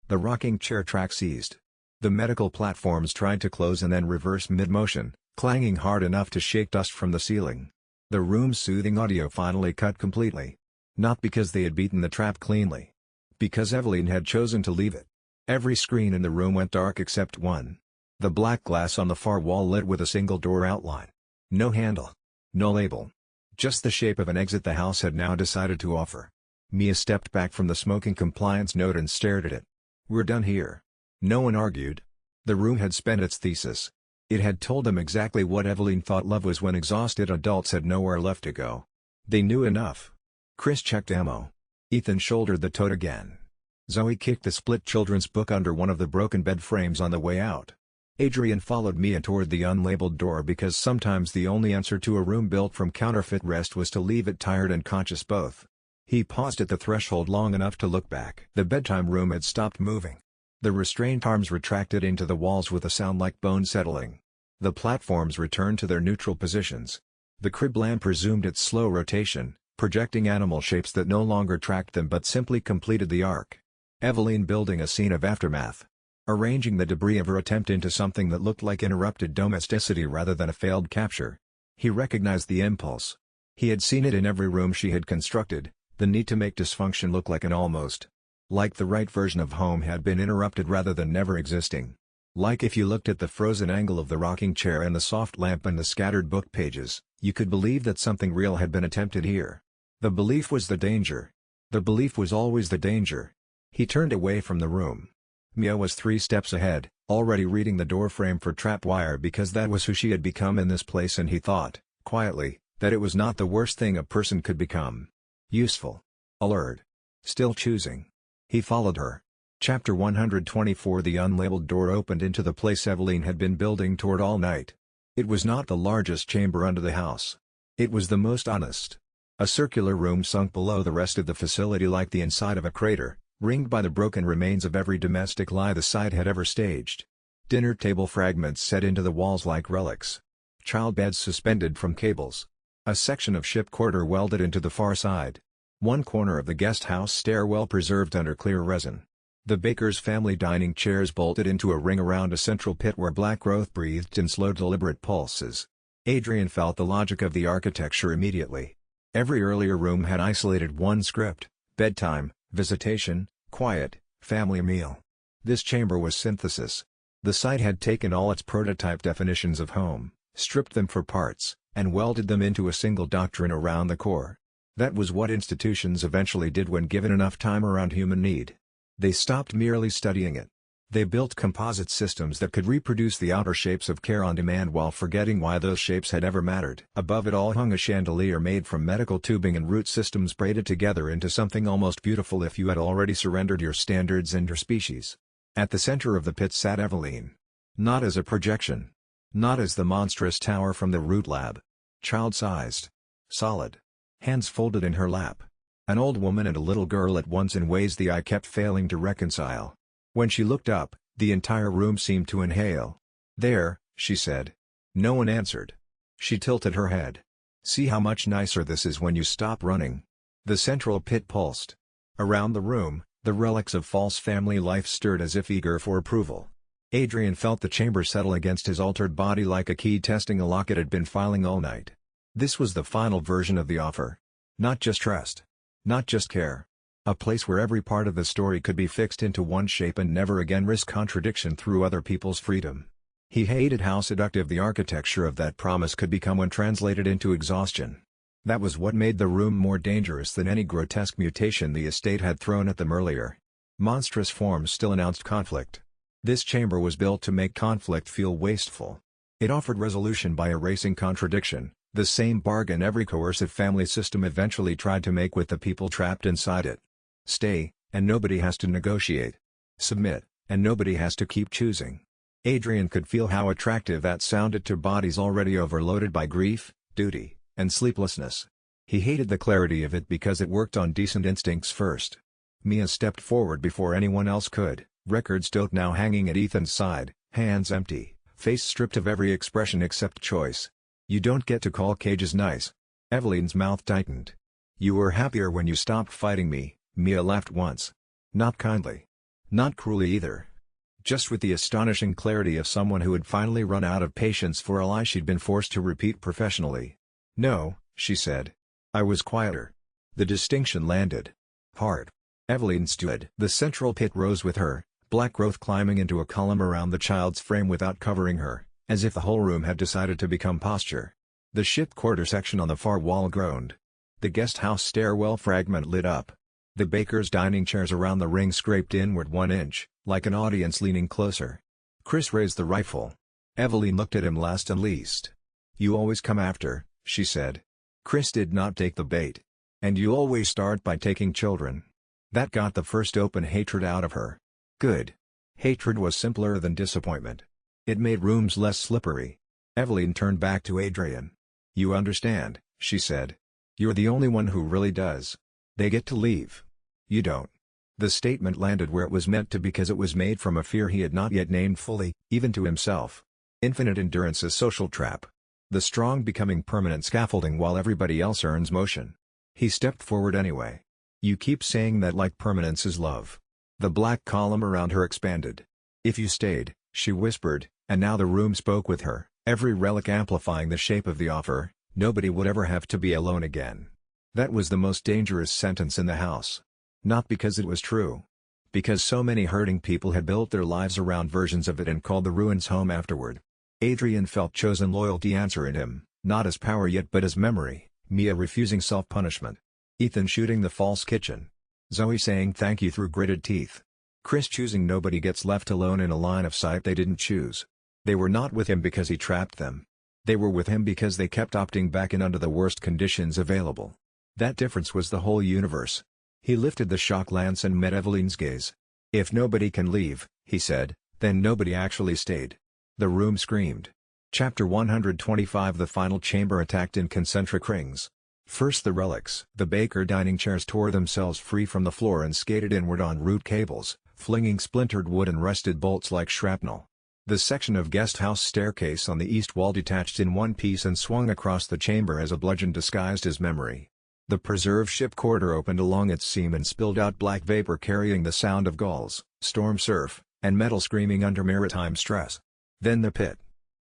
Speaker 1: The rocking chair track seized. The medical platforms tried to close and then reverse mid-motion, clanging hard enough to shake dust from the ceiling. The room's soothing audio finally cut completely. Not because they had beaten the trap cleanly. Because Eveline had chosen to leave it. Every screen in the room went dark except one. The black glass on the far wall lit with a single door outline. No handle. No label. Just the shape of an exit the house had now decided to offer. Mia stepped back from the smoking compliance node and stared at it. We're done here. No one argued. The room had spent its thesis. It had told them exactly what Eveline thought love was when exhausted adults had nowhere left to go. They knew enough. Chris checked ammo. Ethan shouldered the tote again. Zoe kicked the split children's book under one of the broken bed frames on the way out. Adrian followed Mia toward the unlabeled door because sometimes the only answer to a room built from counterfeit rest was to leave it tired and conscious both. He paused at the threshold long enough to look back. The bedtime room had stopped moving. The restrained arms retracted into the walls with a sound like bone settling. The platforms returned to their neutral positions. The crib lamp resumed its slow rotation, projecting animal shapes that no longer tracked them but simply completed the arc. Eveline building a scene of aftermath. Arranging the debris of her attempt into something that looked like interrupted domesticity rather than a failed capture. He recognized the impulse. He had seen it in every room she had constructed, the need to make dysfunction look like an almost. Like the right version of home had been interrupted rather than never existing. Like if you looked at the frozen angle of the rocking chair and the soft lamp and the scattered book pages, you could believe that something real had been attempted here. The belief was the danger. The belief was always the danger. He turned away from the room. Mia was 3 steps ahead, already reading the doorframe for trapwire because that was who she had become in this place, and he thought, quietly, that it was not the worst thing a person could become. Useful. Alert. Still choosing. He followed her. Chapter 124. The unlabeled door opened into the place Eveline had been building toward all night. It was not the largest chamber under the house. It was the most honest. A circular room sunk below the rest of the facility like the inside of a crater, ringed by the broken remains of every domestic lie the site had ever staged. Dinner table fragments set into the walls like relics. Child beds suspended from cables. A section of ship quarter welded into the far side. One corner of the guest house stairwell preserved under clear resin. The baker's family dining chairs bolted into a ring around a central pit where black growth breathed in slow deliberate pulses. Adrian felt the logic of the architecture immediately. Every earlier room had isolated one script: bedtime, visitation, quiet, family meal. This chamber was synthesis. The site had taken all its prototype definitions of home, stripped them for parts, and welded them into a single doctrine around the core. That was what institutions eventually did when given enough time around human need. They stopped merely studying it. They built composite systems that could reproduce the outer shapes of care on demand while forgetting why those shapes had ever mattered. Above it all hung a chandelier made from medical tubing and root systems braided together into something almost beautiful if you had already surrendered your standards and your species. At the center of the pit sat Eveline. Not as a projection. Not as the monstrous tower from the root lab. Child-sized. Solid. Hands folded in her lap. An old woman and a little girl at once in ways the eye kept failing to reconcile. When she looked up, the entire room seemed to inhale. "There," she said. No one answered. She tilted her head. "See how much nicer this is when you stop running." The central pit pulsed. Around the room, the relics of false family life stirred as if eager for approval. Adrian felt the chamber settle against his altered body like a key testing a lock it had been filing all night. This was the final version of the offer. Not just trust. Not just care. A place where every part of the story could be fixed into one shape and never again risk contradiction through other people's freedom. He hated how seductive the architecture of that promise could become when translated into exhaustion. That was what made the room more dangerous than any grotesque mutation the estate had thrown at them earlier. Monstrous forms still announced conflict. This chamber was built to make conflict feel wasteful. It offered resolution by erasing contradiction, the same bargain every coercive family system eventually tried to make with the people trapped inside it. Stay, and nobody has to negotiate. Submit, and nobody has to keep choosing. Adrian could feel how attractive that sounded to bodies already overloaded by grief, duty, and sleeplessness. He hated the clarity of it because it worked on decent instincts first. Mia stepped forward before anyone else could, record stoat now hanging at Ethan's side, hands empty, face stripped of every expression except choice. "You don't get to call cages nice." Eveline's mouth tightened. "You were happier when you stopped fighting me," Mia laughed once. Not kindly. Not cruelly either. Just with the astonishing clarity of someone who had finally run out of patience for a lie she'd been forced to repeat professionally. "No," she said. "I was quieter." The distinction landed hard. Eveline stood. The central pit rose with her, black growth climbing into a column around the child's frame without covering her, as if the whole room had decided to become posture. The ship quarter section on the far wall groaned. The guest house stairwell fragment lit up. The baker's dining chairs around the ring scraped inward 1 inch, like an audience leaning closer. Chris raised the rifle. Eveline looked at him last and least. "You always come after," she said. Chris did not take the bait. "And you always start by taking children." That got the first open hatred out of her. Good. Hatred was simpler than disappointment. It made rooms less slippery. Eveline turned back to Adrian. "You understand," she said. "You're the only one who really does. They get to leave. You don't." The statement landed where it was meant to because it was made from a fear he had not yet named fully, even to himself. Infinite endurance's social trap. The strong becoming permanent scaffolding while everybody else earns motion. He stepped forward anyway. "You keep saying that like permanence is love." The black column around her expanded. "If you stayed," she whispered, and now the room spoke with her, every relic amplifying the shape of the offer, "nobody would ever have to be alone again." That was the most dangerous sentence in the house. Not because it was true. Because so many hurting people had built their lives around versions of it and called the ruins home afterward. Adrian felt chosen loyalty answer in him, not as power yet but as memory, Mia refusing self-punishment. Ethan shooting the false kitchen. Zoe saying thank you through gritted teeth. Chris choosing nobody gets left alone in a line of sight they didn't choose. They were not with him because he trapped them. They were with him because they kept opting back in under the worst conditions available. That difference was the whole universe. He lifted the shock lance and met Eveline's gaze. "If nobody can leave," he said, "then nobody actually stayed." The room screamed. Chapter 125 The final chamber attacked in concentric rings. First the relics. The baker dining chairs tore themselves free from the floor and skated inward on root cables, flinging splintered wood and rusted bolts like shrapnel. The section of guest house staircase on the east wall detached in one piece and swung across the chamber as a bludgeon disguised as memory. The preserved ship corridor opened along its seam and spilled out black vapor carrying the sound of gulls, storm surf, and metal screaming under maritime stress. Then the pit.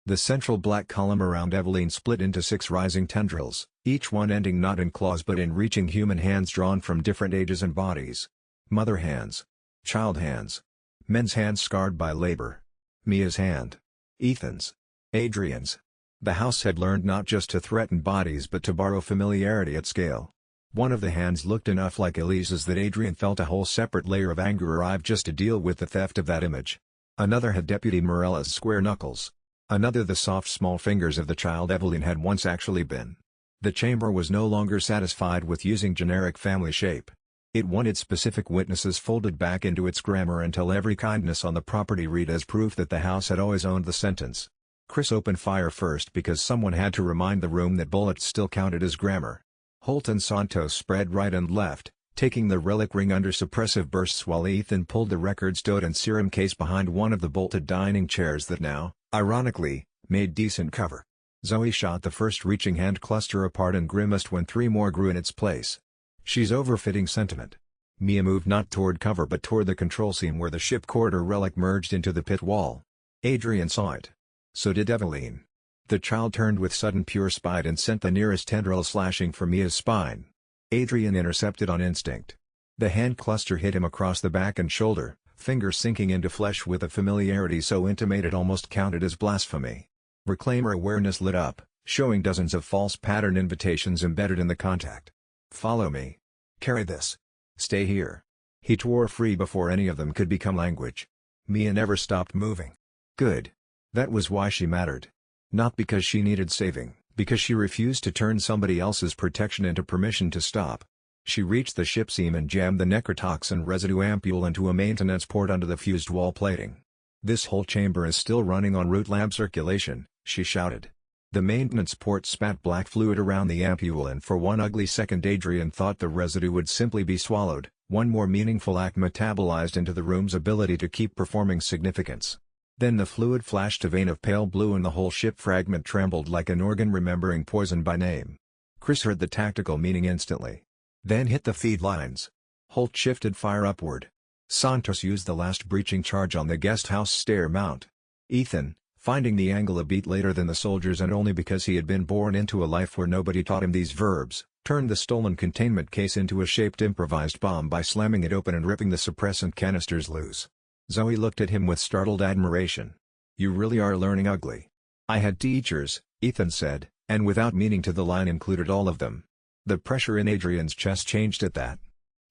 Speaker 1: The central black column around Eveline split into 6 rising tendrils, each one ending not in claws but in reaching human hands drawn from different ages and bodies. Mother hands. Child hands. Men's hands scarred by labor. Mia's hand. Ethan's. Adrian's. The house had learned not just to threaten bodies but to borrow familiarity at scale. One of the hands looked enough like Elise's that Adrian felt a whole separate layer of anger arrive just to deal with the theft of that image. Another had Deputy Morella's square knuckles. Another the soft small fingers of the child Eveline had once actually been. The chamber was no longer satisfied with using generic family shape. It wanted specific witnesses folded back into its grammar until every kindness on the property read as proof that the house had always owned the sentence. Chris opened fire first because someone had to remind the room that bullets still counted as grammar. Holt and Santos spread right and left, taking the relic ring under suppressive bursts while Ethan pulled the records tote and serum case behind one of the bolted dining chairs that now, ironically, made decent cover. Zoe shot the first reaching hand cluster apart and grimaced when three more grew in its place. She's overfitting sentiment. Mia moved not toward cover but toward the control scene where the ship corridor relic merged into the pit wall. Adrian saw it. So did Eveline. The child turned with sudden pure spite and sent the nearest tendril slashing for Mia's spine. Adrian intercepted on instinct. The hand cluster hit him across the back and shoulder, fingers sinking into flesh with a familiarity so intimate it almost counted as blasphemy. Reclaimer awareness lit up, showing dozens of false pattern invitations embedded in the contact. Follow me. Carry this. Stay here. He tore free before any of them could become language. Mia never stopped moving. Good. That was why she mattered. Not because she needed saving, because she refused to turn somebody else's protection into permission to stop. She reached the ship seam and jammed the necrotoxin residue ampule into a maintenance port under the fused wall plating. This whole chamber is still running on root lab circulation, she shouted. The maintenance port spat black fluid around the ampule and for one ugly second Adrian thought the residue would simply be swallowed, one more meaningful act metabolized into the room's ability to keep performing significance. Then the fluid flashed a vein of pale blue and the whole ship fragment trembled like an organ remembering poison by name. Chris heard the tactical meaning instantly. Then hit the feed lines. Holt shifted fire upward. Santos used the last breaching charge on the guest house stair mount. Ethan, finding the angle a beat later than the soldiers and only because he had been born into a life where nobody taught him these verbs, turned the stolen containment case into a shaped improvised bomb by slamming it open and ripping the suppressant canisters loose. Zoe looked at him with startled admiration. You really are learning ugly. I had teachers, Ethan said, and without meaning to the line included all of them. The pressure in Adrian's chest changed at that.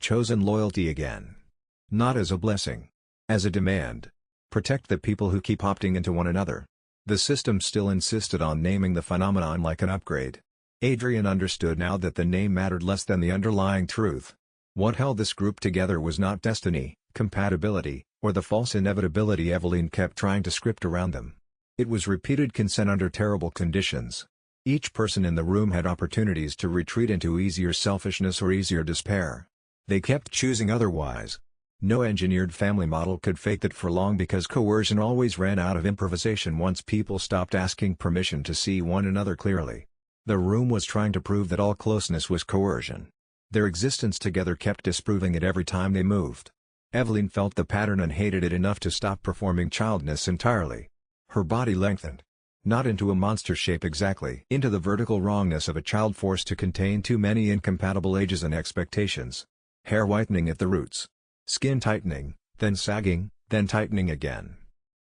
Speaker 1: Chosen loyalty again. Not as a blessing. As a demand. Protect the people who keep opting into one another. The system still insisted on naming the phenomenon like an upgrade. Adrian understood now that the name mattered less than the underlying truth. What held this group together was not destiny, compatibility, or the false inevitability Eveline kept trying to script around them. It was repeated consent under terrible conditions. Each person in the room had opportunities to retreat into easier selfishness or easier despair. They kept choosing otherwise. No engineered family model could fake that for long because coercion always ran out of improvisation once people stopped asking permission to see one another clearly. The room was trying to prove that all closeness was coercion. Their existence together kept disproving it every time they moved. Eveline felt the pattern and hated it enough to stop performing childness entirely. Her body lengthened. Not into a monster shape exactly. Into the vertical wrongness of a child forced to contain too many incompatible ages and expectations. Hair whitening at the roots. Skin tightening, then sagging, then tightening again.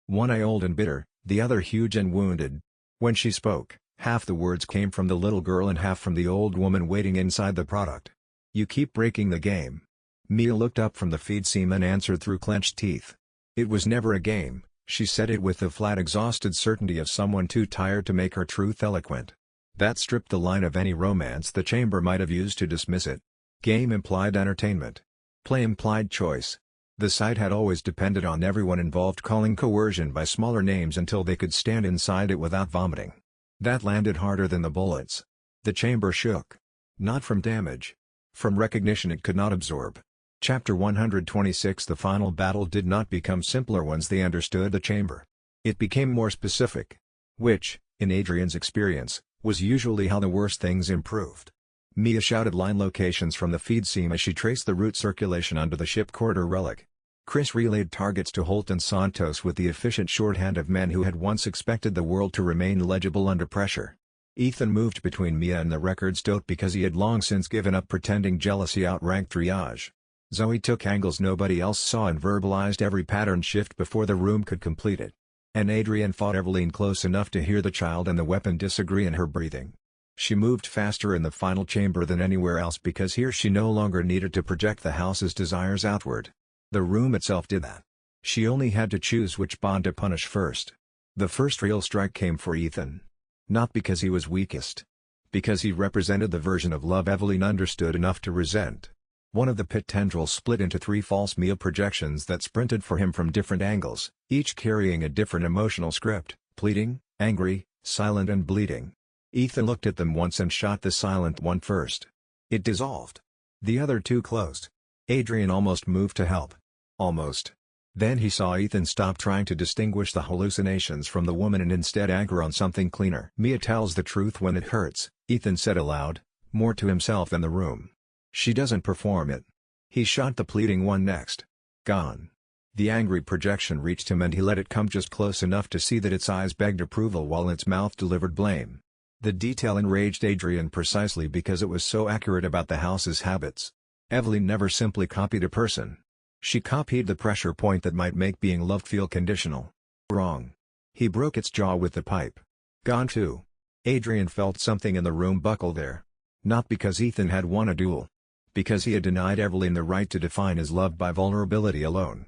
Speaker 1: One eye old and bitter, the other huge and wounded. When she spoke, half the words came from the little girl and half from the old woman waiting inside the product. You keep breaking the game. Mia looked up from the feed seam and answered through clenched teeth. It was never a game, she said it with the flat exhausted certainty of someone too tired to make her truth eloquent. That stripped the line of any romance the chamber might have used to dismiss it. Game implied entertainment. Play implied choice. The site had always depended on everyone involved calling coercion by smaller names until they could stand inside it without vomiting. That landed harder than the bullets. The chamber shook. Not from damage. From recognition it could not absorb. Chapter 126 The final battle did not become simpler once they understood the chamber. It became more specific. Which, in Adrian's experience, was usually how the worst things improved. Mia shouted line locations from the feed seam as she traced the route circulation under the ship corridor relic. Chris relayed targets to Holt and Santos with the efficient shorthand of men who had once expected the world to remain legible under pressure. Ethan moved between Mia and the records tote because he had long since given up pretending jealousy outranked triage. Zoe took angles nobody else saw and verbalized every pattern shift before the room could complete it. and Adrian fought Eveline close enough to hear the child and the weapon disagree in her breathing. She moved faster in the final chamber than anywhere else because here she no longer needed to project the house's desires outward. The room itself did that. She only had to choose which bond to punish first. The first real strike came for Ethan. Not because he was weakest. Because he represented the version of love Eveline understood enough to resent. One of the pit tendrils split into 3 false Mia projections that sprinted for him from different angles, each carrying a different emotional script: pleading, angry, silent and bleeding. Ethan looked at them once and shot the silent one first. It dissolved. The other 2 closed. Adrian almost moved to help. Almost. Then he saw Ethan stop trying to distinguish the hallucinations from the woman and instead anchor on something cleaner. Mia tells the truth when it hurts, Ethan said aloud, more to himself than the room. She doesn't perform it. He shot the pleading one next. Gone. The angry projection reached him and he let it come just close enough to see that its eyes begged approval while its mouth delivered blame. The detail enraged Adrian precisely because it was so accurate about the house's habits. Eveline never simply copied a person. She copied the pressure point that might make being loved feel conditional. Wrong. He broke its jaw with the pipe. Gone too. Adrian felt something in the room buckle there. Not because Ethan had won a duel. Because he had denied Eveline the right to define his love by vulnerability alone.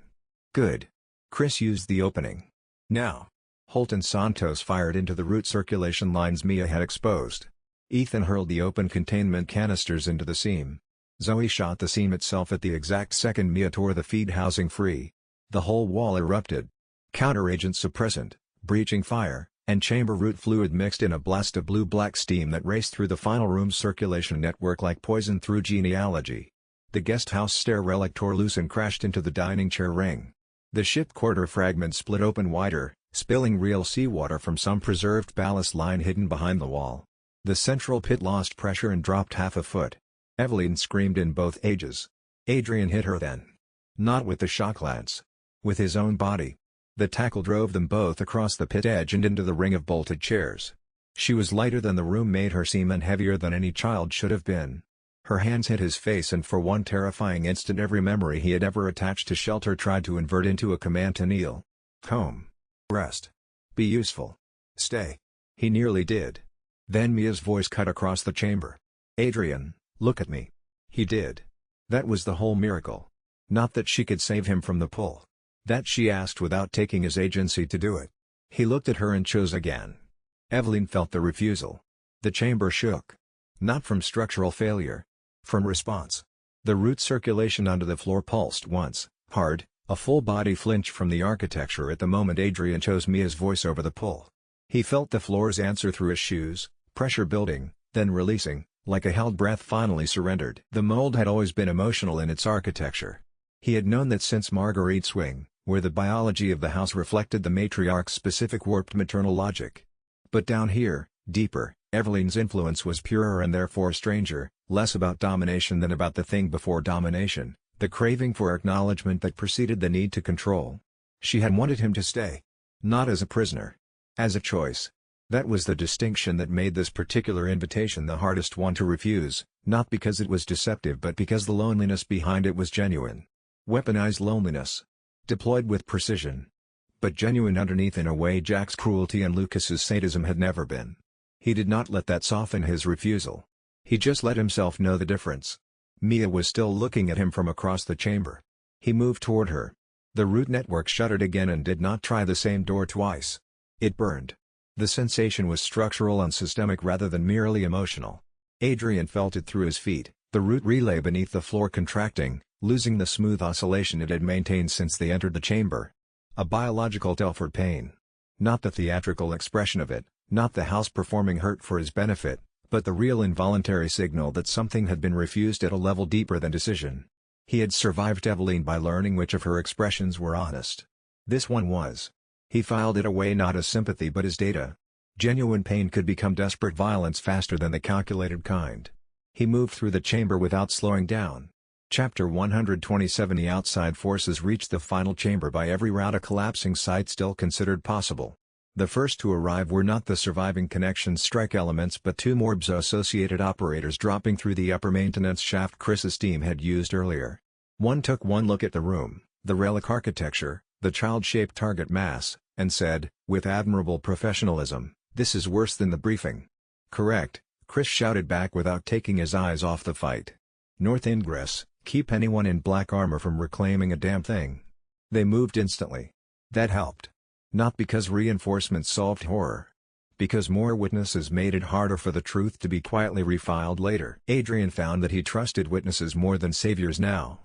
Speaker 1: Good. Chris used the opening. Now. Holt and Santos fired into the root circulation lines Mia had exposed. Ethan hurled the open containment canisters into the seam. Zoe shot the seam itself at the exact second Mia tore the feed housing free. The whole wall erupted. Counteragent suppressant, breaching fire, and chamber root fluid mixed in a blast of blue-black steam that raced through the final room's circulation network like poison through genealogy. The guest house stair relic tore loose and crashed into the dining chair ring. The ship quarter fragment split open wider, spilling real seawater from some preserved ballast line hidden behind the wall. The central pit lost pressure and dropped half a foot. Eveline screamed in both ages. Adrian hit her then. Not with the shock lance. With his own body. The tackle drove them both across the pit edge and into the ring of bolted chairs. She was lighter than the room made her seem and heavier than any child should have been. Her hands hit his face and for one terrifying instant every memory he had ever attached to shelter tried to invert into a command to kneel. Home. Rest. Be useful. Stay. He nearly did. Then Mia's voice cut across the chamber. Adrian, look at me. He did. That was the whole miracle. Not that she could save him from the pull. That she asked without taking his agency to do it. He looked at her and chose again. Eveline felt the refusal. The chamber shook. Not from structural failure. From response. The root circulation under the floor pulsed once, hard, a full body flinch from the architecture at the moment Adrian chose Mia's voice over the pull. He felt the floor's answer through his shoes, pressure building, then releasing, like a held breath finally surrendered. The mold had always been emotional in its architecture. He had known that since Marguerite's wing, where the biology of the house reflected the matriarch's specific warped maternal logic. But down here, deeper, Eveline's influence was purer and therefore stranger, less about domination than about the thing before domination, the craving for acknowledgement that preceded the need to control. She had wanted him to stay. Not as a prisoner. As a choice. That was the distinction that made this particular invitation the hardest one to refuse, not because it was deceptive but because the loneliness behind it was genuine. Weaponized loneliness. Deployed with precision. But genuine underneath in a way Jack's cruelty and Lucas's sadism had never been. He did not let that soften his refusal. He just let himself know the difference. Mia was still looking at him from across the chamber. He moved toward her. The root network shuttered again and did not try the same door twice. It burned. The sensation was structural and systemic rather than merely emotional. Adrian felt it through his feet, the root relay beneath the floor contracting, losing the smooth oscillation it had maintained since they entered the chamber. A biological Telford pain. Not the theatrical expression of it, not the house performing hurt for his benefit, but the real involuntary signal that something had been refused at a level deeper than decision. He had survived Eveline by learning which of her expressions were honest. This one was. He filed it away not as sympathy but as data. Genuine pain could become desperate violence faster than the calculated kind. He moved through the chamber without slowing down. Chapter 127. The outside forces reached the final chamber by every route a collapsing site still considered possible. The first to arrive were not the surviving connection's strike elements but 2 Morbs-associated operators dropping through the upper maintenance shaft Chris's team had used earlier. One took one look at the room, the relic architecture, the child-shaped target mass, and said, with admirable professionalism, "This is worse than the briefing." "Correct," Chris shouted back without taking his eyes off the fight. "North ingress, keep anyone in black armor from reclaiming a damn thing." They moved instantly. That helped. Not because reinforcements solved horror. Because more witnesses made it harder for the truth to be quietly refiled later. Adrian found that he trusted witnesses more than saviors now.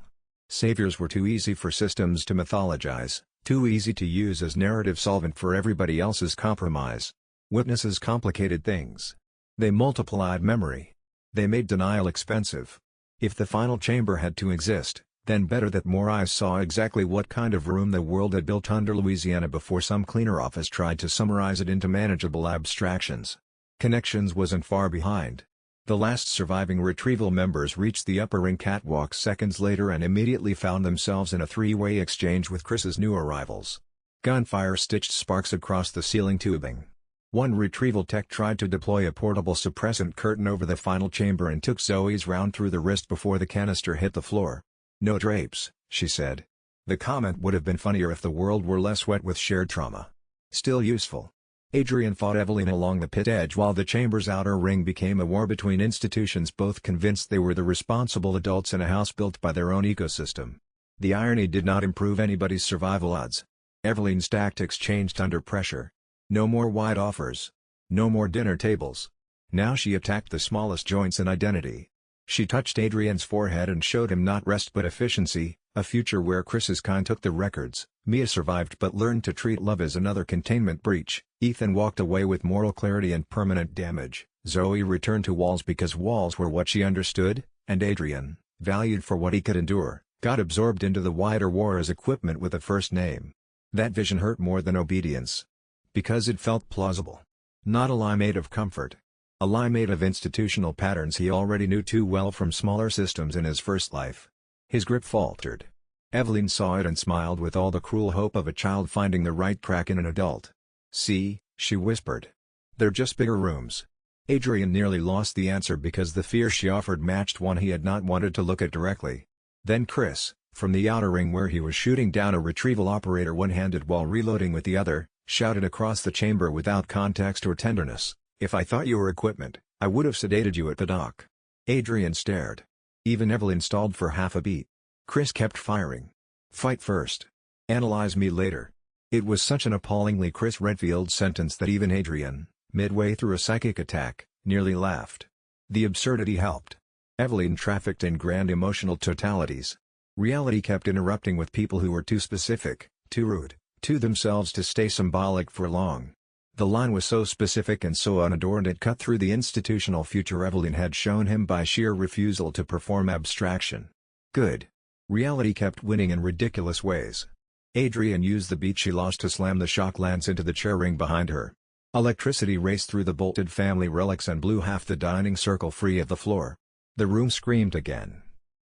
Speaker 1: Saviors were too easy for systems to mythologize, too easy to use as narrative solvent for everybody else's compromise. Witnesses complicated things. They multiplied memory. They made denial expensive. If the final chamber had to exist, then better that more eyes saw exactly what kind of room the world had built under Louisiana before some cleaner office tried to summarize it into manageable abstractions. Connections wasn't far behind. The last surviving retrieval members reached the upper ring catwalk seconds later and immediately found themselves in a three-way exchange with Chris's new arrivals. Gunfire stitched sparks across the ceiling tubing. One retrieval tech tried to deploy a portable suppressant curtain over the final chamber and took Zoe's round through the wrist before the canister hit the floor. "No drapes," she said. The comment would have been funnier if the world were less wet with shared trauma. Still useful. Adrian fought Eveline along the pit edge while the chamber's outer ring became a war between institutions both convinced they were the responsible adults in a house built by their own ecosystem. The irony did not improve anybody's survival odds. Eveline's tactics changed under pressure. No more wide offers. No more dinner tables. Now she attacked the smallest joints in identity. She touched Adrian's forehead and showed him not rest but efficiency, a future where Chris's kind took the records. Mia survived but learned to treat love as another containment breach. Ethan walked away with moral clarity and permanent damage. Zoe returned to walls because walls were what she understood, and Adrian, valued for what he could endure, got absorbed into the wider war as equipment with a first name. That vision hurt more than obedience. Because it felt plausible. Not a lie made of comfort. A lie made of institutional patterns he already knew too well from smaller systems in his first life. His grip faltered. Eveline saw it and smiled with all the cruel hope of a child finding the right crack in an adult. "See," she whispered. "They're just bigger rooms." Adrian nearly lost the answer because the fear she offered matched one he had not wanted to look at directly. Then Chris, from the outer ring where he was shooting down a retrieval operator one-handed while reloading with the other, shouted across the chamber without context or tenderness, "If I thought you were equipment, I would have sedated you at the dock." Adrian stared. Even Eveline stalled for half a beat. Chris kept firing. "Fight first. Analyze me later." It was such an appallingly Chris Redfield sentence that even Adrian, midway through a psychic attack, nearly laughed. The absurdity helped. Eveline trafficked in grand emotional totalities. Reality kept interrupting with people who were too specific, too rude, too themselves to stay symbolic for long. The line was so specific and so unadorned it cut through the institutional future Eveline had shown him by sheer refusal to perform abstraction. Good. Reality kept winning in ridiculous ways. Adrian used the beat she lost to slam the shock lance into the chair ring behind her. Electricity raced through the bolted family relics and blew half the dining circle free of the floor. The room screamed again.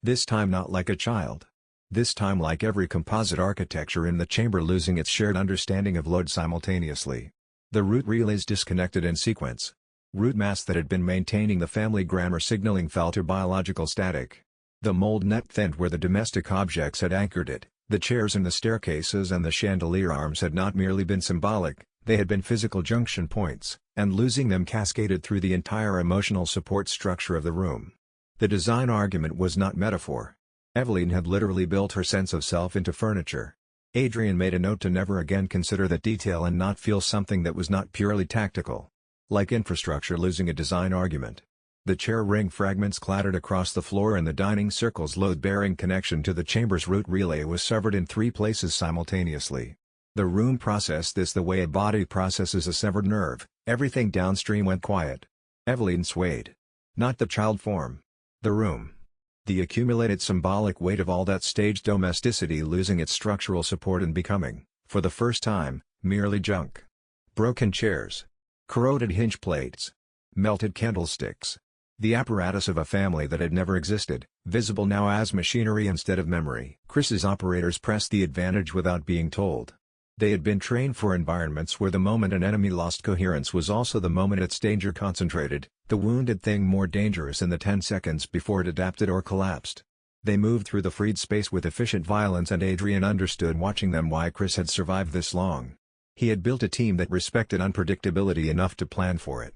Speaker 1: This time not like a child. This time like every composite architecture in the chamber losing its shared understanding of load simultaneously. The root relays disconnected in sequence. Root mass that had been maintaining the family grammar signaling fell to biological static. The mold net thinned where the domestic objects had anchored it. The chairs and the staircases and the chandelier arms had not merely been symbolic, they had been physical junction points, and losing them cascaded through the entire emotional support structure of the room. The design argument was not metaphor. Eveline had literally built her sense of self into furniture. Adrian made a note to never again consider that detail and not feel something that was not purely tactical. Like infrastructure losing a design argument. The chair ring fragments clattered across the floor and the dining circle's load-bearing connection to the chamber's root relay was severed in 3 places simultaneously. The room processed this the way a body processes a severed nerve. Everything downstream went quiet. Eveline swayed. Not the child form. The room. The accumulated symbolic weight of all that staged domesticity losing its structural support and becoming, for the first time, merely junk. Broken chairs. Corroded hinge plates. Melted candlesticks. The apparatus of a family that had never existed, visible now as machinery instead of memory. Chris's operators pressed the advantage without being told. They had been trained for environments where the moment an enemy lost coherence was also the moment its danger concentrated, the wounded thing more dangerous in the 10 seconds before it adapted or collapsed. They moved through the freed space with efficient violence and Adrian understood watching them why Chris had survived this long. He had built a team that respected unpredictability enough to plan for it.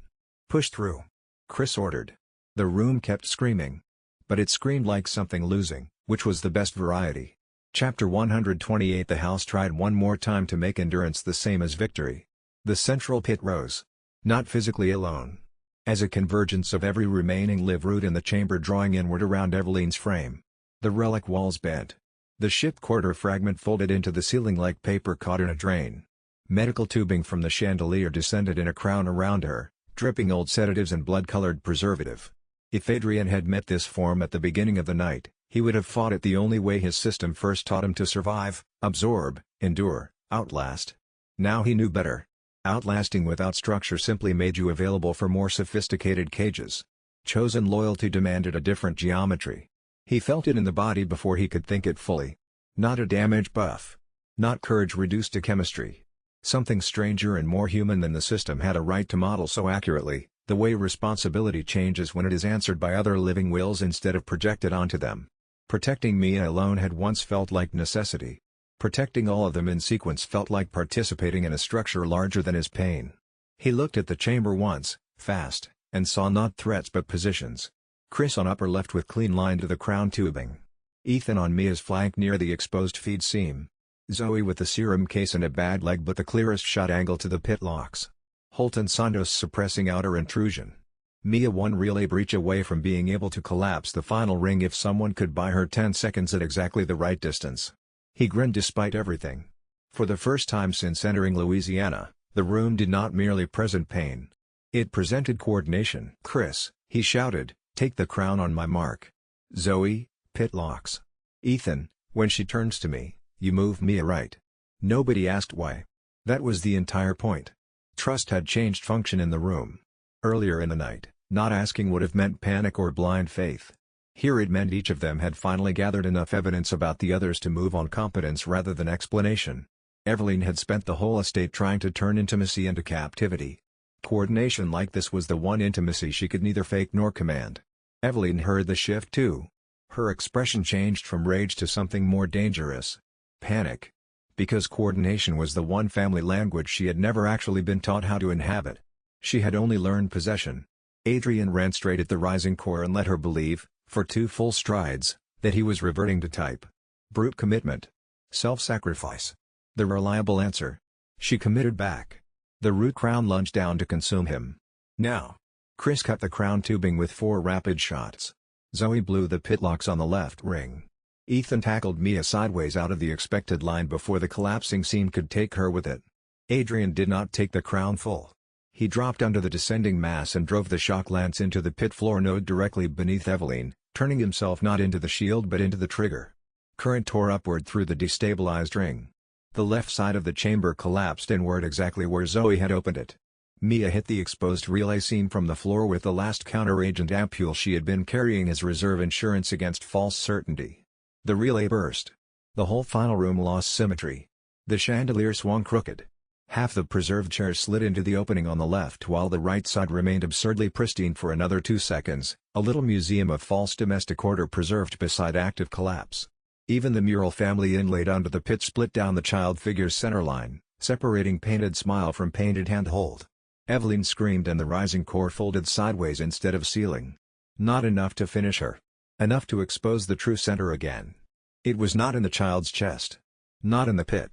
Speaker 1: "Push through," Chris ordered. The room kept screaming. But it screamed like something losing, which was the best variety. Chapter 128. The house tried one more time to make endurance the same as victory. The central pit rose. Not physically alone. As a convergence of every remaining live root in the chamber drawing inward around Eveline's frame. The relic walls bent. The ship quarter fragment folded into the ceiling like paper caught in a drain. Medical tubing from the chandelier descended in a crown around her, dripping old sedatives and blood-colored preservative. If Adrian had met this form at the beginning of the night, he would have fought it the only way his system first taught him to survive, absorb, endure, outlast. Now he knew better. Outlasting without structure simply made you available for more sophisticated cages. Chosen loyalty demanded a different geometry. He felt it in the body before he could think it fully. Not a damage buff. Not courage reduced to chemistry. Something stranger and more human than the system had a right to model so accurately, the way responsibility changes when it is answered by other living wills instead of projected onto them. Protecting Mia alone had once felt like necessity. Protecting all of them in sequence felt like participating in a structure larger than his pain. He looked at the chamber once, fast, and saw not threats but positions. Chris on upper left with clean line to the crown tubing. Ethan on Mia's flank near the exposed feed seam. Zoe with the serum case and a bad leg but the clearest shot angle to the pit locks. Holt and Santos suppressing outer intrusion. Mia one relay breach away from being able to collapse the final ring if someone could buy her 10 seconds at exactly the right distance. He grinned despite everything. For the first time since entering Louisiana, the room did not merely present pain. It presented coordination. "Chris," he shouted, "take the crown on my mark." Zoe, pit locks. Ethan, when she turns to me, you move Mia right. Nobody asked why. That was the entire point. Trust had changed function in the room. Earlier in the night, not asking would have meant panic or blind faith. Here it meant each of them had finally gathered enough evidence about the others to move on competence rather than explanation. Eveline had spent the whole estate trying to turn intimacy into captivity. Coordination like this was the one intimacy she could neither fake nor command. Eveline heard the shift too. Her expression changed from rage to something more dangerous. Panic. Because coordination was the one family language she had never actually been taught how to inhabit. She had only learned possession. Adrian ran straight at the rising core and let her believe, for 2 full strides, that he was reverting to type. Brute commitment. Self-sacrifice. The reliable answer. She committed back. The root crown lunged down to consume him. Now. Chris cut the crown tubing with 4 rapid shots. Zoe blew the pitlocks on the left ring. Ethan tackled Mia sideways out of the expected line before the collapsing seam could take her with it. Adrian did not take the crown full. He dropped under the descending mass and drove the shock lance into the pit floor node directly beneath Eveline, turning himself not into the shield but into the trigger. Current tore upward through the destabilized ring. The left side of the chamber collapsed inward exactly where Zoe had opened it. Mia hit the exposed relay seam from the floor with the last counteragent ampule she had been carrying as reserve insurance against false certainty. The relay burst. The whole final room lost symmetry. The chandelier swung crooked. Half the preserved chairs slid into the opening on the left while the right side remained absurdly pristine for another 2 seconds, a little museum of false domestic order preserved beside active collapse. Even the mural family inlaid onto the pit split down the child figure's centerline, separating painted smile from painted handhold. Eveline screamed and the rising core folded sideways instead of sealing. Not enough to finish her. Enough to expose the true center again. It was not in the child's chest. Not in the pit.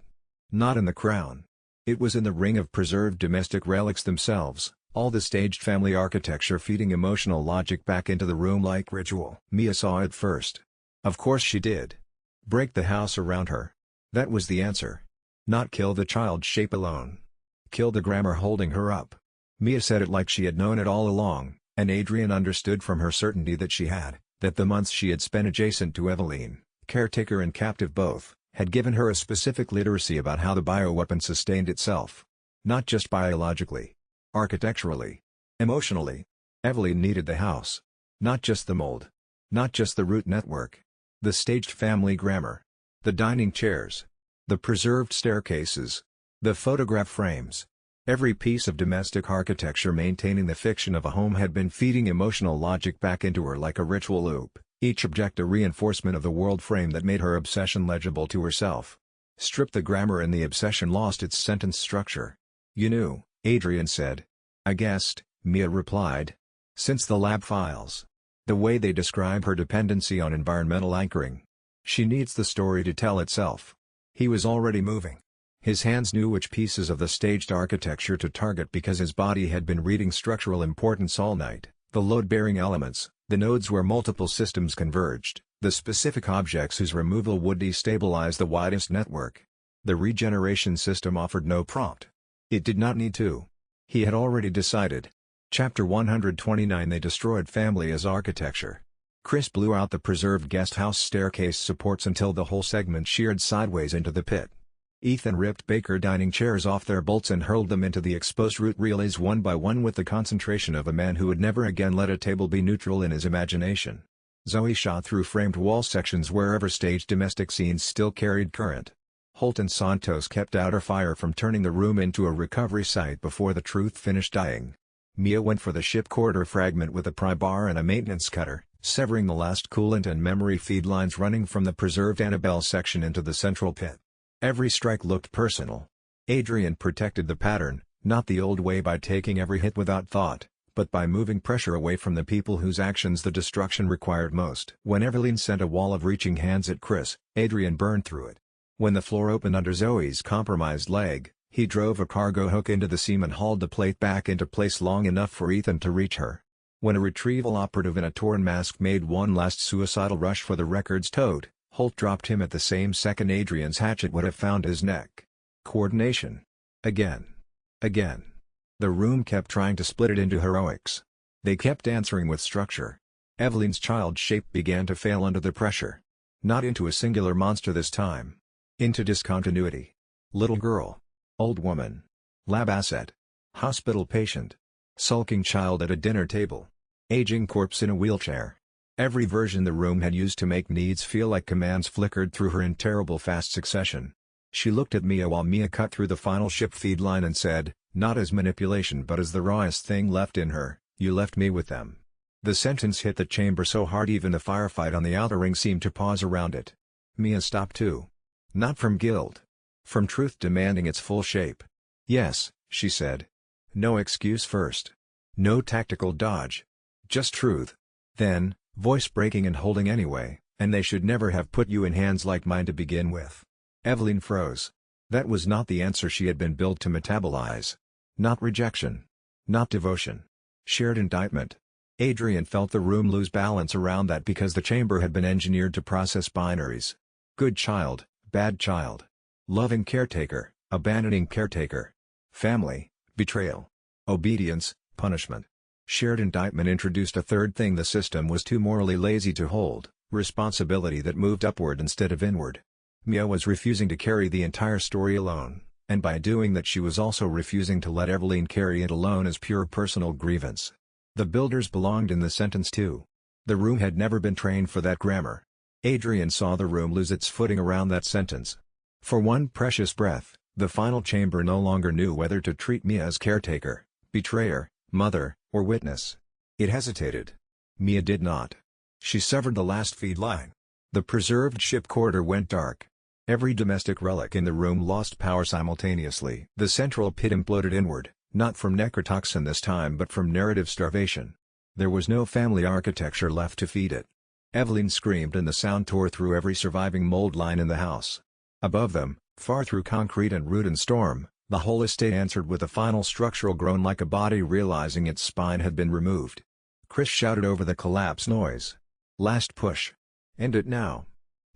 Speaker 1: Not in the crown. It was in the ring of preserved domestic relics themselves, all the staged family architecture feeding emotional logic back into the room like ritual. Mia saw it first. Of course she did. Break the house around her. That was the answer. Not kill the child's shape alone. Kill the grammar holding her up. Mia said it like she had known it all along, and Adrian understood from her certainty that she had. That the months she had spent adjacent to Eveline, caretaker and captive both, had given her a specific literacy about how the bioweapon sustained itself. Not just biologically. Architecturally. Emotionally. Eveline needed the house. Not just the mold. Not just the root network. The staged family grammar. The dining chairs. The preserved staircases. The photograph frames. Every piece of domestic architecture maintaining the fiction of a home had been feeding emotional logic back into her like a ritual loop, each object a reinforcement of the world frame that made her obsession legible to herself. Strip the grammar and the obsession lost its sentence structure. "You knew," Adrian said. "I guessed," Mia replied. "Since the lab files. The way they describe her dependency on environmental anchoring. She needs the story to tell itself." He was already moving. His hands knew which pieces of the staged architecture to target because his body had been reading structural importance all night: the load-bearing elements, the nodes where multiple systems converged, the specific objects whose removal would destabilize the widest network. The regeneration system offered no prompt. It did not need to. He had already decided. Chapter 129 They destroyed family as architecture. Chris blew out the preserved guest house staircase supports until the whole segment sheared sideways into the pit. Ethan ripped Baker dining chairs off their bolts and hurled them into the exposed root relays one by one with the concentration of a man who would never again let a table be neutral in his imagination. Zoe shot through framed wall sections wherever staged domestic scenes still carried current. Holt and Santos kept outer fire from turning the room into a recovery site before the truth finished dying. Mia went for the ship corridor fragment with a pry bar and a maintenance cutter, severing the last coolant and memory feed lines running from the preserved Annabelle section into the central pit. Every strike looked personal. Adrian protected the pattern, not the old way by taking every hit without thought, but by moving pressure away from the people whose actions the destruction required most. When Eveline sent a wall of reaching hands at Chris, Adrian burned through it. When the floor opened under Zoe's compromised leg, he drove a cargo hook into the seam and hauled the plate back into place long enough for Ethan to reach her. When a retrieval operative in a torn mask made one last suicidal rush for the records tote, Holt dropped him at the same second Adrian's hatchet would have found his neck. Coordination. Again. Again. The room kept trying to split it into heroics. They kept answering with structure. Eveline's child shape began to fail under the pressure. Not into a singular monster this time. Into discontinuity. Little girl. Old woman. Lab asset. Hospital patient. Sulking child at a dinner table. Aging corpse in a wheelchair. Every version the room had used to make needs feel like commands flickered through her in terrible fast succession. She looked at Mia while Mia cut through the final ship feed line and said, not as manipulation but as the rawest thing left in her, "You left me with them." The sentence hit the chamber so hard even the firefight on the outer ring seemed to pause around it. Mia stopped too. Not from guilt. From truth demanding its full shape. "Yes," she said. No excuse first. No tactical dodge. Just truth. Then, voice breaking and holding anyway, "And they should never have put you in hands like mine to begin with." Eveline froze. That was not the answer she had been built to metabolize. Not rejection. Not devotion. Shared indictment. Adrian felt the room lose balance around that because the chamber had been engineered to process binaries. Good child, bad child. Loving caretaker, abandoning caretaker. Family, betrayal. Obedience, punishment. Shared indictment introduced a third thing the system was too morally lazy to hold: responsibility that moved upward instead of inward. Mia was refusing to carry the entire story alone, and by doing that she was also refusing to let Eveline carry it alone as pure personal grievance. The builders belonged in the sentence too. The room had never been trained for that grammar. Adrian saw the room lose its footing around that sentence. For one precious breath, the final chamber no longer knew whether to treat Mia as caretaker, betrayer, mother, or witness. It hesitated. Mia did not. She severed the last feed line. The preserved ship corridor went dark. Every domestic relic in the room lost power simultaneously. The central pit imploded inward, not from necrotoxin this time but from narrative starvation. There was no family architecture left to feed it. Eveline screamed and the sound tore through every surviving mold line in the house. Above them, far through concrete and root and storm, the whole estate answered with a final structural groan like a body realizing its spine had been removed. Chris shouted over the collapse noise. "Last push. End it now."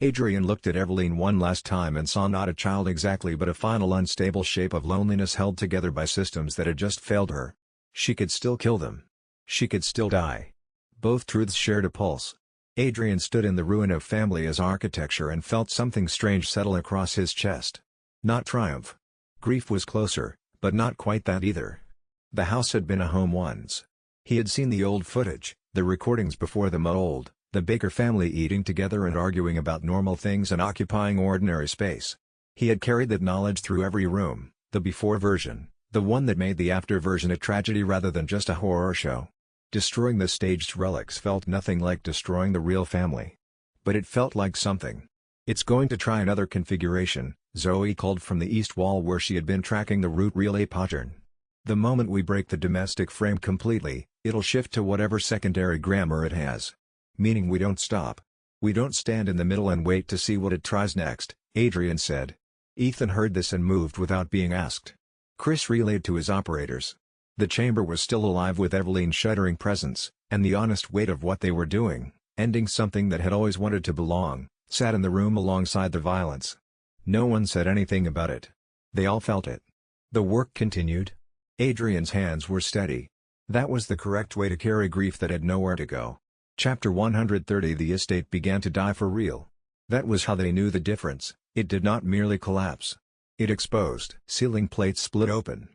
Speaker 1: Adrian looked at Eveline one last time and saw not a child exactly but a final unstable shape of loneliness held together by systems that had just failed her. She could still kill them. She could still die. Both truths shared a pulse. Adrian stood in the ruin of family as architecture and felt something strange settle across his chest. Not triumph. Grief was closer, but not quite that either. The house had been a home once. He had seen the old footage, the recordings before the mold, the Baker family eating together and arguing about normal things and occupying ordinary space. He had carried that knowledge through every room, the before version, the one that made the after version a tragedy rather than just a horror show. Destroying the staged relics felt nothing like destroying the real family. But it felt like something. "It's going to try another configuration," Zoe called from the east wall where she had been tracking the route relay pattern. The moment we break the domestic frame completely, it'll shift to whatever secondary grammar it has. Meaning we don't stop. We don't stand in the middle and wait to see what it tries next, Adrian said. Ethan heard this and moved without being asked. Chris relayed to his operators. The chamber was still alive with Eveline's shuddering presence, and the honest weight of what they were doing, ending something that had always wanted to belong, sat in the room alongside the violence. No one said anything about it. They all felt it. The work continued. Adrian's hands were steady. That was the correct way to carry grief that had nowhere to go. Chapter 130. The estate began to die for real. That was how they knew the difference. It did not merely collapse. It exposed. Ceiling plates split open.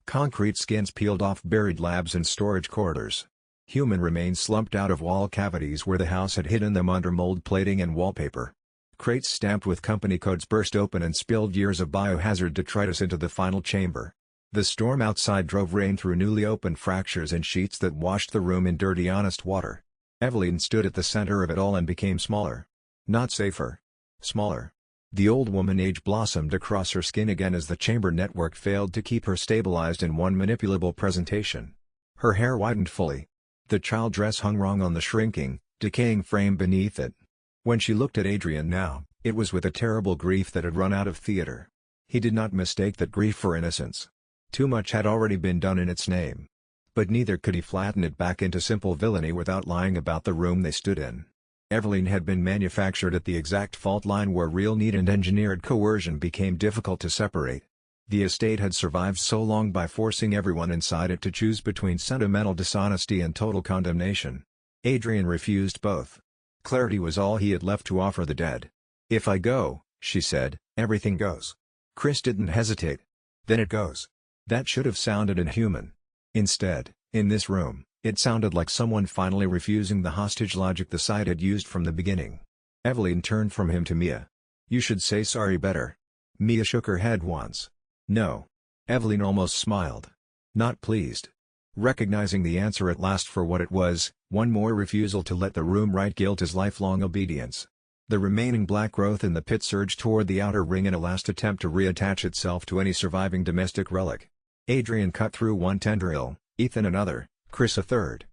Speaker 1: Concrete skins peeled off buried labs and storage corridors. Human remains slumped out of wall cavities where the house had hidden them under mold plating and wallpaper. Crates stamped with company codes burst open and spilled years of biohazard detritus into the final chamber. The storm outside drove rain through newly opened fractures and sheets that washed the room in dirty honest water. Eveline stood at the center of it all and became smaller. Not safer. Smaller. The old woman age blossomed across her skin again as the chamber network failed to keep her stabilized in one manipulable presentation. Her hair whitened fully. The child dress hung wrong on the shrinking, decaying frame beneath it. When she looked at Adrian now, it was with a terrible grief that had run out of theater. He did not mistake that grief for innocence. Too much had already been done in its name. But neither could he flatten it back into simple villainy without lying about the room they stood in. Eveline had been manufactured at the exact fault line where real need and engineered coercion became difficult to separate. The estate had survived so long by forcing everyone inside it to choose between sentimental dishonesty and total condemnation. Adrian refused both. Clarity was all he had left to offer the dead. "If I go," she said, "everything goes." Chris didn't hesitate. "Then it goes." That should have sounded inhuman. Instead, in this room, it sounded like someone finally refusing the hostage logic the site had used from the beginning. Eveline turned from him to Mia. "You should say sorry better." Mia shook her head once. "No." Eveline almost smiled. Not pleased. Recognizing the answer at last for what it was, one more refusal to let the room write guilt as lifelong obedience. The remaining black growth in the pit surged toward the outer ring in a last attempt to reattach itself to any surviving domestic relic. Adrian cut through one tendril, Ethan another, Chris a third.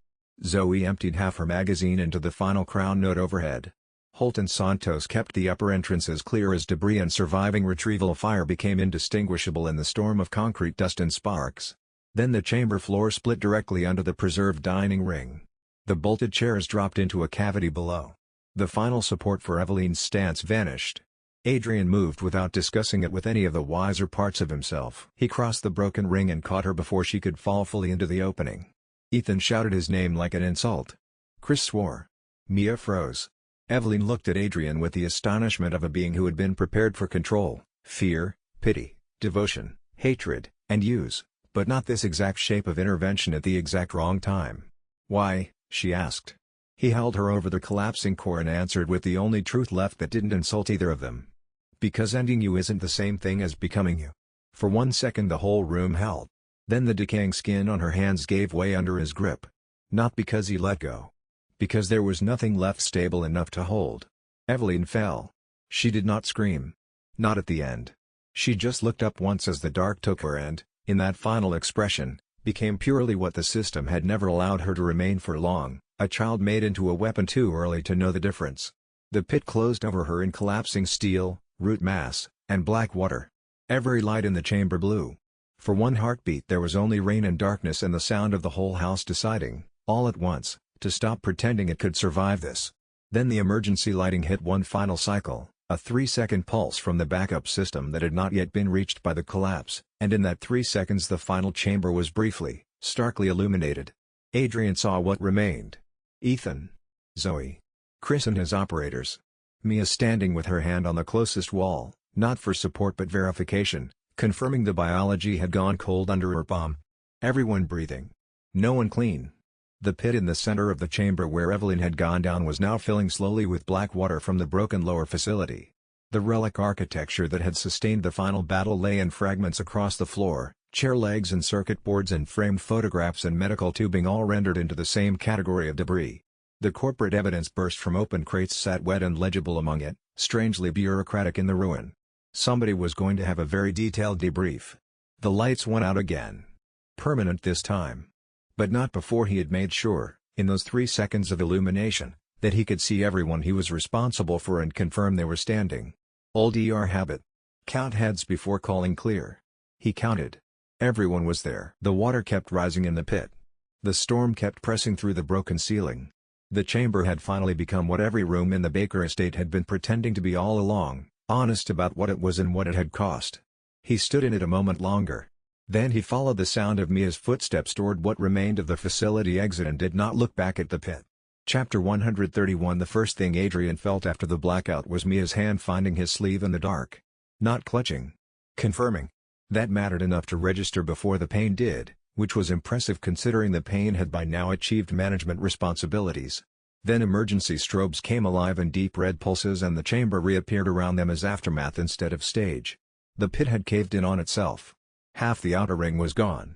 Speaker 1: Zoe emptied half her magazine into the final crown node overhead. Holt and Santos kept the upper entrances clear as debris and surviving retrieval fire became indistinguishable in the storm of concrete dust and sparks. Then the chamber floor split directly under the preserved dining ring. The bolted chairs dropped into a cavity below. The final support for Eveline's stance vanished. Adrian moved without discussing it with any of the wiser parts of himself. He crossed the broken ring and caught her before she could fall fully into the opening. Ethan shouted his name like an insult. Chris swore. Mia froze. Eveline looked at Adrian with the astonishment of a being who had been prepared for control, fear, pity, devotion, hatred, and use, but not this exact shape of intervention at the exact wrong time. "Why?" she asked. He held her over the collapsing core and answered with the only truth left that didn't insult either of them. "Because ending you isn't the same thing as becoming you." For 1 second the whole room held. Then the decaying skin on her hands gave way under his grip. Not because he let go. Because there was nothing left stable enough to hold. Eveline fell. She did not scream. Not at the end. She just looked up once as the dark took her and, in that final expression, became purely what the system had never allowed her to remain for long, a child made into a weapon too early to know the difference. The pit closed over her in collapsing steel, root mass, and black water. Every light in the chamber blew. For one heartbeat there was only rain and darkness and the sound of the whole house deciding, all at once, to stop pretending it could survive this. Then the emergency lighting hit one final cycle, a 3-second pulse from the backup system that had not yet been reached by the collapse, and in that 3 seconds the final chamber was briefly, starkly illuminated. Adrian saw what remained. Ethan. Zoe. Chris and his operators. Mia standing with her hand on the closest wall, not for support but verification, confirming the biology had gone cold under her palm. Everyone breathing. No one clean. The pit in the center of the chamber where Eveline had gone down was now filling slowly with black water from the broken lower facility. The relic architecture that had sustained the final battle lay in fragments across the floor, chair legs and circuit boards and framed photographs and medical tubing all rendered into the same category of debris. The corporate evidence burst from open crates sat wet and legible among it, strangely bureaucratic in the ruin. Somebody was going to have a very detailed debrief. The lights went out again. Permanent this time. But not before he had made sure, in those 3 seconds of illumination, that he could see everyone he was responsible for and confirm they were standing. Old habit. Count heads before calling clear. He counted. Everyone was there. The water kept rising in the pit. The storm kept pressing through the broken ceiling. The chamber had finally become what every room in the Baker estate had been pretending to be all along, honest about what it was and what it had cost. He stood in it a moment longer. Then he followed the sound of Mia's footsteps toward what remained of the facility exit and did not look back at the pit. Chapter 131. The first thing Adrian felt after the blackout was Mia's hand finding his sleeve in the dark. Not clutching. Confirming. That mattered enough to register before the pain did, which was impressive considering the pain had by now achieved management responsibilities. Then emergency strobes came alive in deep red pulses and the chamber reappeared around them as aftermath instead of stage. The pit had caved in on itself. Half the outer ring was gone.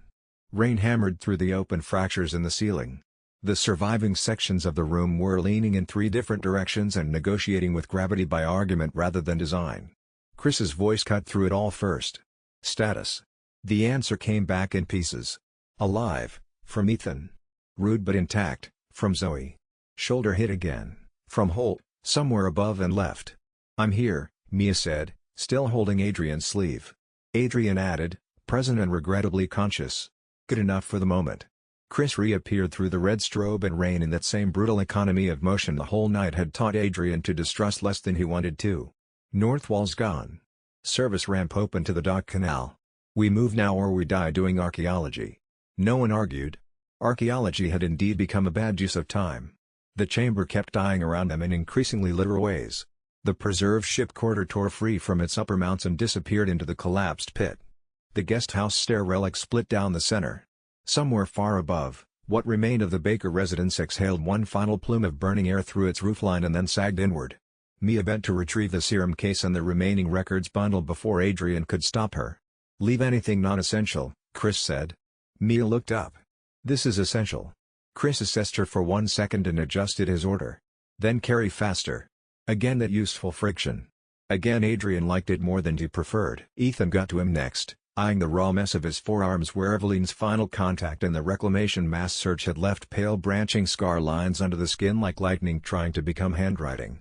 Speaker 1: Rain hammered through the open fractures in the ceiling. The surviving sections of the room were leaning in 3 different directions and negotiating with gravity by argument rather than design. Chris's voice cut through it all first. Status. The answer came back in pieces. Alive, from Ethan. Rude but intact, from Zoe. Shoulder hit again, from Holt, somewhere above and left. I'm here, Mia said, still holding Adrian's sleeve. Adrian added, present and regrettably conscious. Good enough for the moment. Chris reappeared through the red strobe and rain in that same brutal economy of motion the whole night had taught Adrian to distrust less than he wanted to. North wall's gone. Service ramp open to the dock canal. We move now or we die doing archaeology. No one argued. Archaeology had indeed become a bad use of time. The chamber kept dying around them in increasingly literal ways. The preserved ship quarter tore free from its upper mounts and disappeared into the collapsed pit. The guest house stair relic split down the center. Somewhere far above, what remained of the Baker residence exhaled one final plume of burning air through its roofline and then sagged inward. Mia bent to retrieve the serum case and the remaining records bundle before Adrian could stop her. Leave anything non-essential, Chris said. Mia looked up. This is essential. Chris assessed her for 1 second and adjusted his order. Then carry faster. Again that useful friction. Again Adrian liked it more than he preferred. Ethan got to him next, eyeing the raw mess of his forearms where Eveline's final contact in the reclamation mass search had left pale branching scar lines under the skin like lightning trying to become handwriting.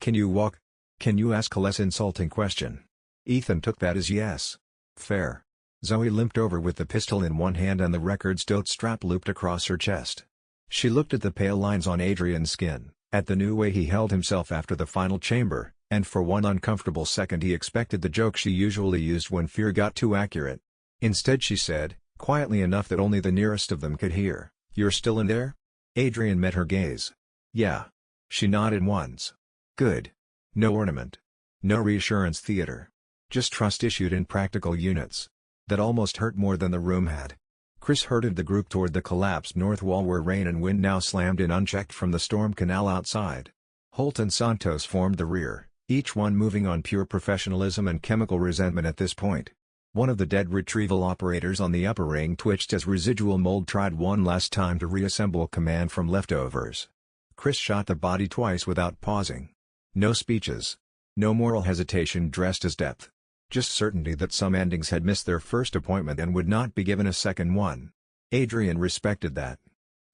Speaker 1: Can you walk? Can you ask a less insulting question? Ethan took that as yes. Fair. Zoe limped over with the pistol in one hand and the records tote strap looped across her chest. She looked at the pale lines on Adrian's skin, at the new way he held himself after the final chamber, and for one uncomfortable second he expected the joke she usually used when fear got too accurate. Instead she said, quietly enough that only the nearest of them could hear, "You're still in there?" Adrian met her gaze. Yeah. She nodded once. Good. No ornament. No reassurance theater. Just trust issued in practical units. That almost hurt more than the room had. Chris herded the group toward the collapsed north wall where rain and wind now slammed in unchecked from the storm canal outside. Holt and Santos formed the rear, each one moving on pure professionalism and chemical resentment at this point. One of the dead retrieval operators on the upper ring twitched as residual mold tried one last time to reassemble command from leftovers. Chris shot the body twice without pausing. No speeches. No moral hesitation dressed as depth. Just certainty that some endings had missed their first appointment and would not be given a second one. Adrian respected that.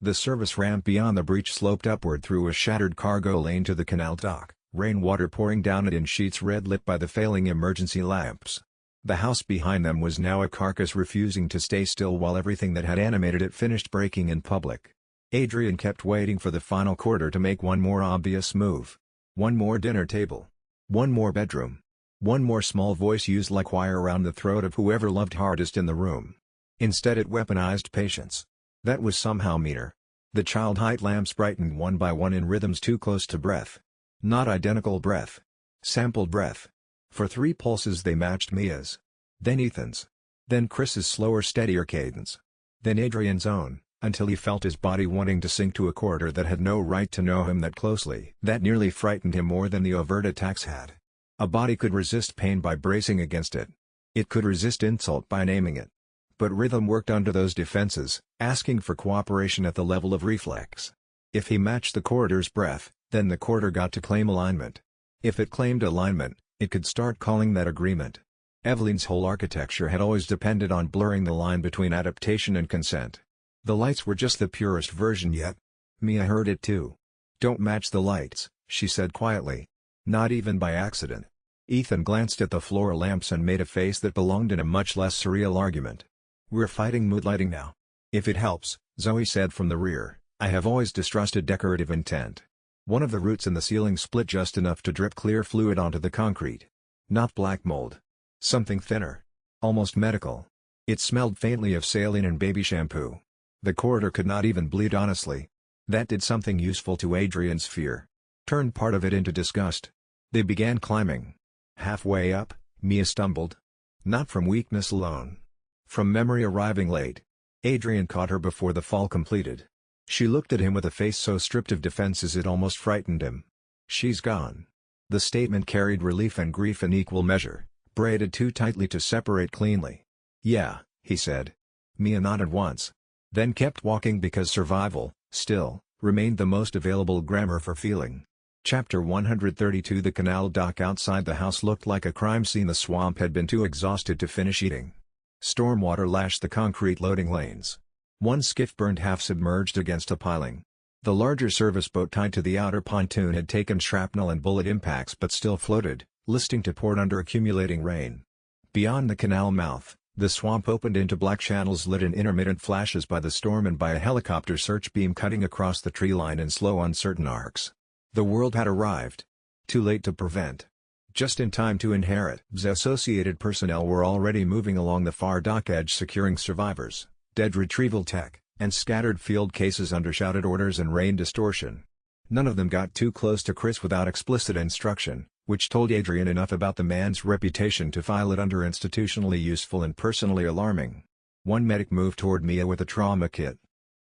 Speaker 1: The service ramp beyond the breach sloped upward through a shattered cargo lane to the canal dock, rainwater pouring down it in sheets red lit by the failing emergency lamps. The house behind them was now a carcass refusing to stay still while everything that had animated it finished breaking in public. Adrian kept waiting for the final quarter to make one more obvious move. One more dinner table. One more bedroom. One more small voice used like wire around the throat of whoever loved hardest in the room. Instead it weaponized patience. That was somehow meaner. The child height lamps brightened one by one in rhythms too close to breath. Not identical breath. Sampled breath. For 3 pulses they matched Mia's. Then Ethan's. Then Chris's slower steadier cadence. Then Adrian's own, until he felt his body wanting to sink to a quarter that had no right to know him that closely. That nearly frightened him more than the overt attacks had. A body could resist pain by bracing against it. It could resist insult by naming it. But rhythm worked under those defenses, asking for cooperation at the level of reflex. If he matched the quarter's breath, then the quarter got to claim alignment. If it claimed alignment, It could start calling that agreement. Eveline's whole architecture had always depended on blurring the line between adaptation and consent. The lights were just the purest version yet. Mia heard it too. "Don't match the lights," she said quietly. "Not even by accident." Ethan glanced at the floor lamps and made a face that belonged in a much less surreal argument. "We're fighting mood lighting now. If it helps," Zoe said from the rear, "I have always distrusted decorative intent." One of the roots in the ceiling split just enough to drip clear fluid onto the concrete. Not black mold. Something thinner. Almost medical. It smelled faintly of saline and baby shampoo. The corridor could not even bleed honestly. That did something useful to Adrian's fear. Turned part of it into disgust. They began climbing. Halfway up, Mia stumbled. Not from weakness alone. From memory arriving late. Adrian caught her before the fall completed. She looked at him with a face so stripped of defenses it almost frightened him. "She's gone." The statement carried relief and grief in equal measure, braided too tightly to separate cleanly. "Yeah," he said. Mia nodded once. Then kept walking because survival, still, remained the most available grammar for feeling. Chapter 132. The canal dock outside the house looked like a crime scene the swamp had been too exhausted to finish eating. Stormwater lashed the concrete loading lanes. One skiff burned half submerged against a piling. The larger service boat tied to the outer pontoon had taken shrapnel and bullet impacts but still floated, listing to port under accumulating rain. Beyond the canal mouth, the swamp opened into black channels lit in intermittent flashes by the storm and by a helicopter search beam cutting across the tree line in slow uncertain arcs. The world had arrived. Too late to prevent. Just in time to inherit. The associated personnel were already moving along the far dock edge securing survivors, dead retrieval tech, and scattered field cases under shouted orders and rain distortion. None of them got too close to Chris without explicit instruction, which told Adrian enough about the man's reputation to file it under institutionally useful and personally alarming. One medic moved toward Mia with a trauma kit.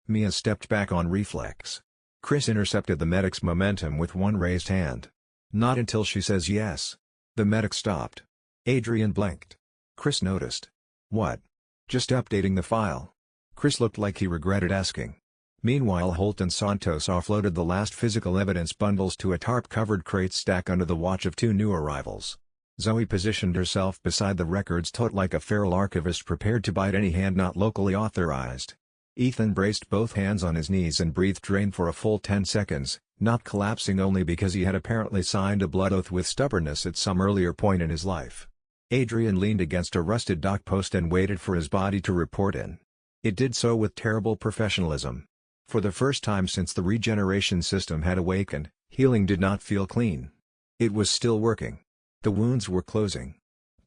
Speaker 1: Mia stepped back on reflex. Chris intercepted the medic's momentum with one raised hand. "Not until she says yes." The medic stopped. Adrian blinked. Chris noticed. "What?" "Just updating the file." Chris looked like he regretted asking. Meanwhile, Holt and Santos offloaded the last physical evidence bundles to a tarp-covered crate stack under the watch of two new arrivals. Zoe positioned herself beside the records tote like a feral archivist prepared to bite any hand not locally authorized. Ethan braced both hands on his knees and breathed rain for a full 10 seconds, not collapsing only because he had apparently signed a blood oath with stubbornness at some earlier point in his life. Adrian leaned against a rusted dock post and waited for his body to report in. It did so with terrible professionalism. For the first time since the regeneration system had awakened, healing did not feel clean. It was still working. The wounds were closing.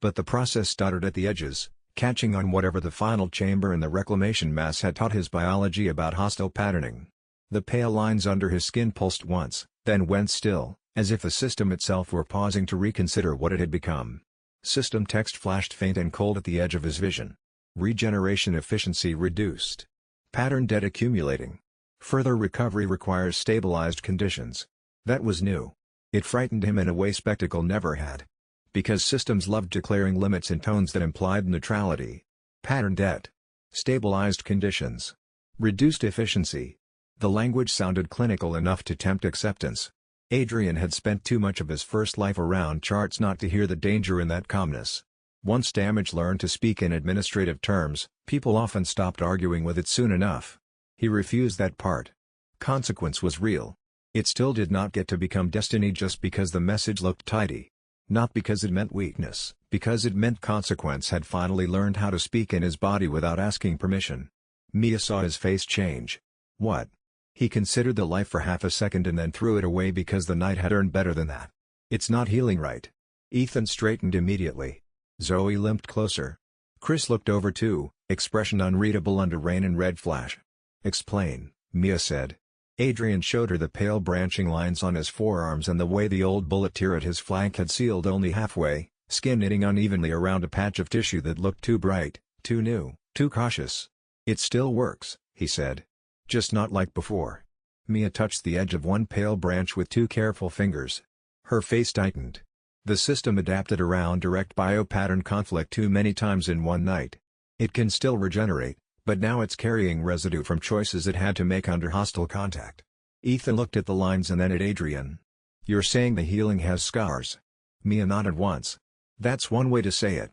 Speaker 1: But the process stuttered at the edges, catching on whatever the final chamber in the reclamation mass had taught his biology about hostile patterning. The pale lines under his skin pulsed once, then went still, as if the system itself were pausing to reconsider what it had become. System text flashed faint and cold at the edge of his vision. Regeneration efficiency reduced. Pattern debt accumulating. Further recovery requires stabilized conditions. That was new. It frightened him in a way spectacle never had. Because systems loved declaring limits in tones that implied neutrality. Pattern debt. Stabilized conditions. Reduced efficiency. The language sounded clinical enough to tempt acceptance. Adrian had spent too much of his first life around charts not to hear the danger in that calmness. Once Damage learned to speak in administrative terms, people often stopped arguing with it soon enough. He refused that part. Consequence was real. It still did not get to become destiny just because the message looked tidy. Not because it meant weakness, because it meant Consequence had finally learned how to speak in his body without asking permission. Mia saw his face change. What? He considered the life for half a second and then threw it away because the night had earned better than that. It's not healing right. Ethan straightened immediately. Zoe limped closer. Chris looked over too, expression unreadable under rain and red flash. "Explain," Mia said. Adrian showed her the pale branching lines on his forearms and the way the old bullet tear at his flank had sealed only halfway, skin knitting unevenly around a patch of tissue that looked too bright, too new, too cautious. "It still works," he said. "Just not like before." Mia touched the edge of one pale branch with two careful fingers. Her face tightened. The system adapted around direct biopattern conflict too many times in one night. It can still regenerate, but now it's carrying residue from choices it had to make under hostile contact. Ethan looked at the lines and then at Adrian. "You're saying the healing has scars?" Mia nodded once. That's one way to say it.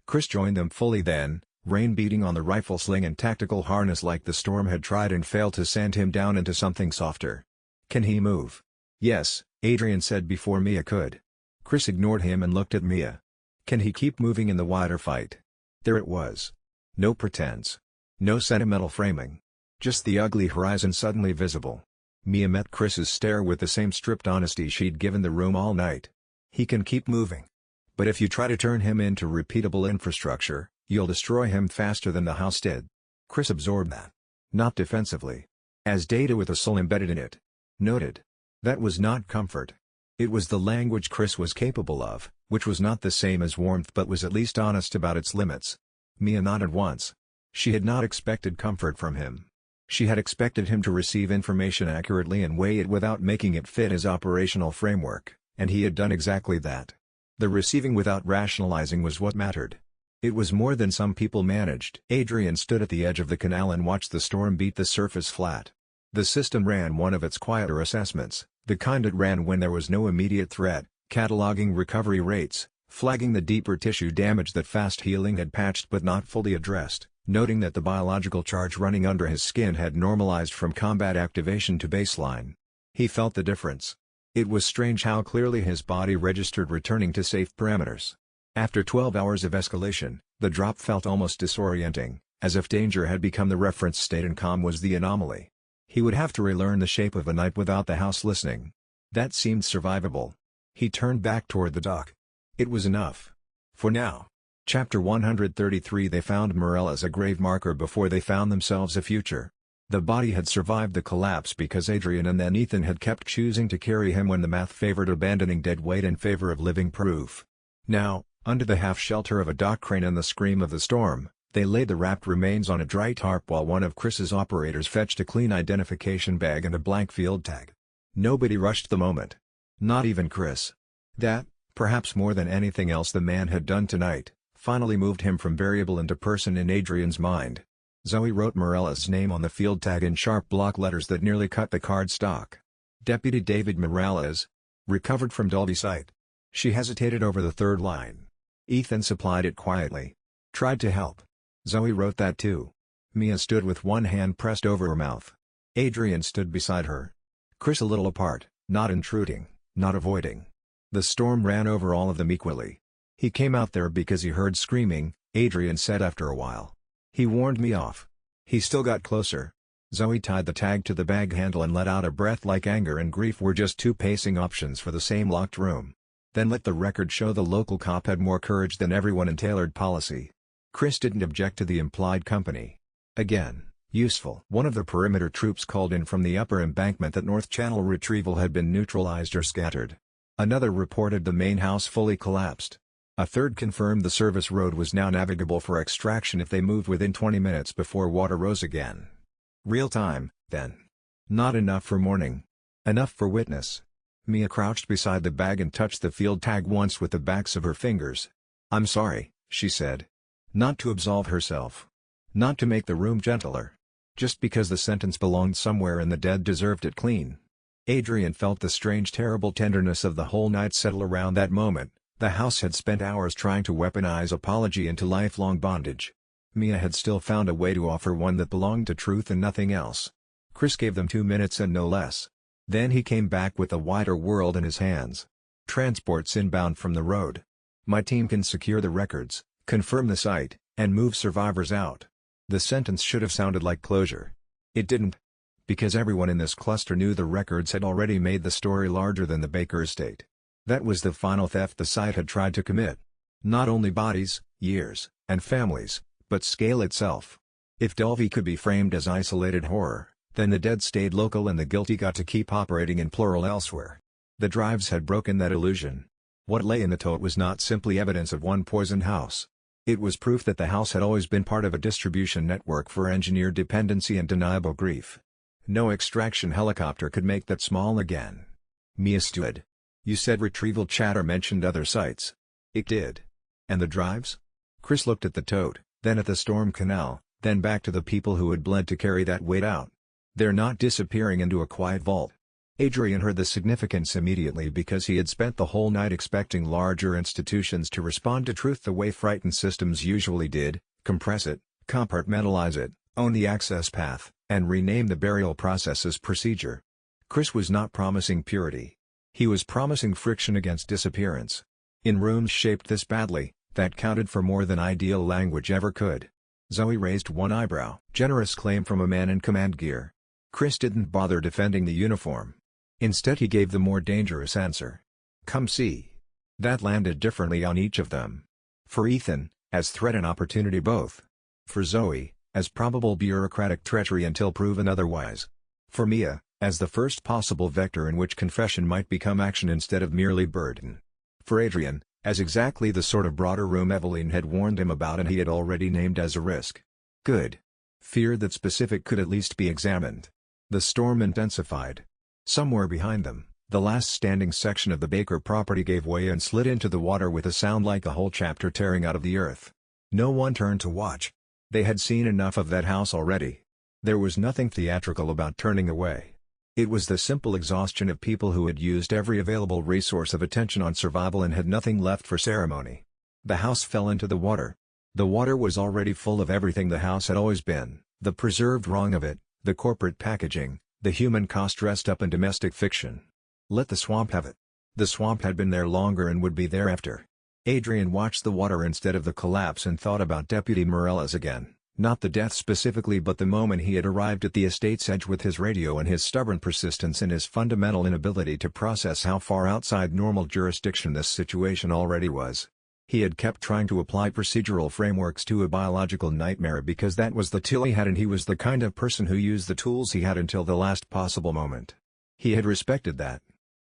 Speaker 1: Chris joined them fully then, rain beating on the rifle sling and tactical harness like the storm had tried and failed to sand him down into something softer. Can he move? Yes, Adrian said before Mia could. Chris ignored him and looked at Mia. Can he keep moving in the wider fight? There it was. No pretense. No sentimental framing. Just the ugly horizon suddenly visible. Mia met Chris's stare with the same stripped honesty she'd given the room all night. He can keep moving. But if you try to turn him into repeatable infrastructure, you'll destroy him faster than the house did. Chris absorbed that. Not defensively. As data with a soul embedded in it. Noted. That was not comfort. It was the language Chris was capable of, which was not the same as warmth but was at least honest about its limits. Mia nodded once. She had not expected comfort from him. She had expected him to receive information accurately and weigh it without making it fit his operational framework, and he had done exactly that. The receiving without rationalizing was what mattered. It was more than some people managed. Adrian stood at the edge of the canal and watched the storm beat the surface flat. The system ran one of its quieter assessments, the kind it ran when there was no immediate threat, cataloging recovery rates, flagging the deeper tissue damage that fast healing had patched but not fully addressed, noting that the biological charge running under his skin had normalized from combat activation to baseline. He felt the difference. It was strange how clearly his body registered returning to safe parameters. After 12 hours of escalation, the drop felt almost disorienting, as if danger had become the reference state and calm was the anomaly. He would have to relearn the shape of a night without the house listening. That seemed survivable. He turned back toward the dock. It was enough. For now. Chapter 133. They found Morel as a grave marker before they found themselves a future. The body had survived the collapse because Adrian and then Ethan had kept choosing to carry him when the math favored abandoning dead weight in favor of living proof. Now, under the half-shelter of a dock crane and the scream of the storm, they laid the wrapped remains on a dry tarp while one of Chris's operators fetched a clean identification bag and a blank field tag. Nobody rushed the moment. Not even Chris. That, perhaps more than anything else the man had done tonight, finally moved him from variable into person in Adrian's mind. Zoe wrote Morales' name on the field tag in sharp block letters that nearly cut the cardstock. Deputy David Morales. Recovered from Dolby sight. She hesitated over the third line. Ethan supplied it quietly. Tried to help. Zoe wrote that too. Mia stood with one hand pressed over her mouth. Adrian stood beside her. Chris a little apart, not intruding, not avoiding. The storm ran over all of them equally. He came out there because he heard screaming, Adrian said after a while. He warned me off. He still got closer. Zoe tied the tag to the bag handle and let out a breath like anger and grief were just two pacing options for the same locked room. Then let the record show the local cop had more courage than everyone in tailored policy. Chris didn't object to the implied company. Again, useful. One of the perimeter troops called in from the upper embankment that North Channel retrieval had been neutralized or scattered. Another reported the main house fully collapsed. A third confirmed the service road was now navigable for extraction if they moved within 20 minutes before water rose again. Real time, then. Not enough for morning. Enough for witness. Mia crouched beside the bag and touched the field tag once with the backs of her fingers. I'm sorry, she said. Not to absolve herself. Not to make the room gentler. Just because the sentence belonged somewhere and the dead deserved it clean. Adrian felt the strange terrible tenderness of the whole night settle around that moment. The house had spent hours trying to weaponize apology into lifelong bondage. Mia had still found a way to offer one that belonged to truth and nothing else. Chris gave them 2 minutes and no less. Then he came back with the wider world in his hands. Transports inbound from the road. My team can secure the records, confirm the site, and move survivors out. The sentence should have sounded like closure. It didn't. Because everyone in this cluster knew the records had already made the story larger than the Baker estate. That was the final theft the site had tried to commit. Not only bodies, years, and families, but scale itself. If Dolby could be framed as isolated horror, then the dead stayed local and the guilty got to keep operating in plural elsewhere. The drives had broken that illusion. What lay in the tote was not simply evidence of one poisoned house. It was proof that the house had always been part of a distribution network for engineered dependency and deniable grief. No extraction helicopter could make that small again. Mia stood. You said retrieval chatter mentioned other sites. It did. And the drives? Chris looked at the tote, then at the storm canal, then back to the people who had bled to carry that weight out. They're not disappearing into a quiet vault. Adrian heard the significance immediately because he had spent the whole night expecting larger institutions to respond to truth the way frightened systems usually did: compress it, compartmentalize it, own the access path, and rename the burial process as procedure. Chris was not promising purity. He was promising friction against disappearance. In rooms shaped this badly, that counted for more than ideal language ever could. Zoe raised one eyebrow. Generous claim from a man in command gear. Chris didn't bother defending the uniform. Instead he gave the more dangerous answer. Come see. That landed differently on each of them. For Ethan, as threat and opportunity both. For Zoe, as probable bureaucratic treachery until proven otherwise. For Mia, as the first possible vector in which confession might become action instead of merely burden. For Adrian, as exactly the sort of broader room Eveline had warned him about and he had already named as a risk. Good. Fear that specific could at least be examined. The storm intensified. Somewhere behind them, the last standing section of the Baker property gave way and slid into the water with a sound like a whole chapter tearing out of the earth. No one turned to watch. They had seen enough of that house already. There was nothing theatrical about turning away. It was the simple exhaustion of people who had used every available resource of attention on survival and had nothing left for ceremony. The house fell into the water. The water was already full of everything the house had always been: the preserved wrong of it, the corporate packaging, the human cost dressed up in domestic fiction. Let the swamp have it. The swamp had been there longer and would be there after. Adrian watched the water instead of the collapse and thought about Deputy Morellas again, not the death specifically but the moment he had arrived at the estate's edge with his radio and his stubborn persistence and his fundamental inability to process how far outside normal jurisdiction this situation already was. He had kept trying to apply procedural frameworks to a biological nightmare because that was the tool he had and he was the kind of person who used the tools he had until the last possible moment. He had respected that.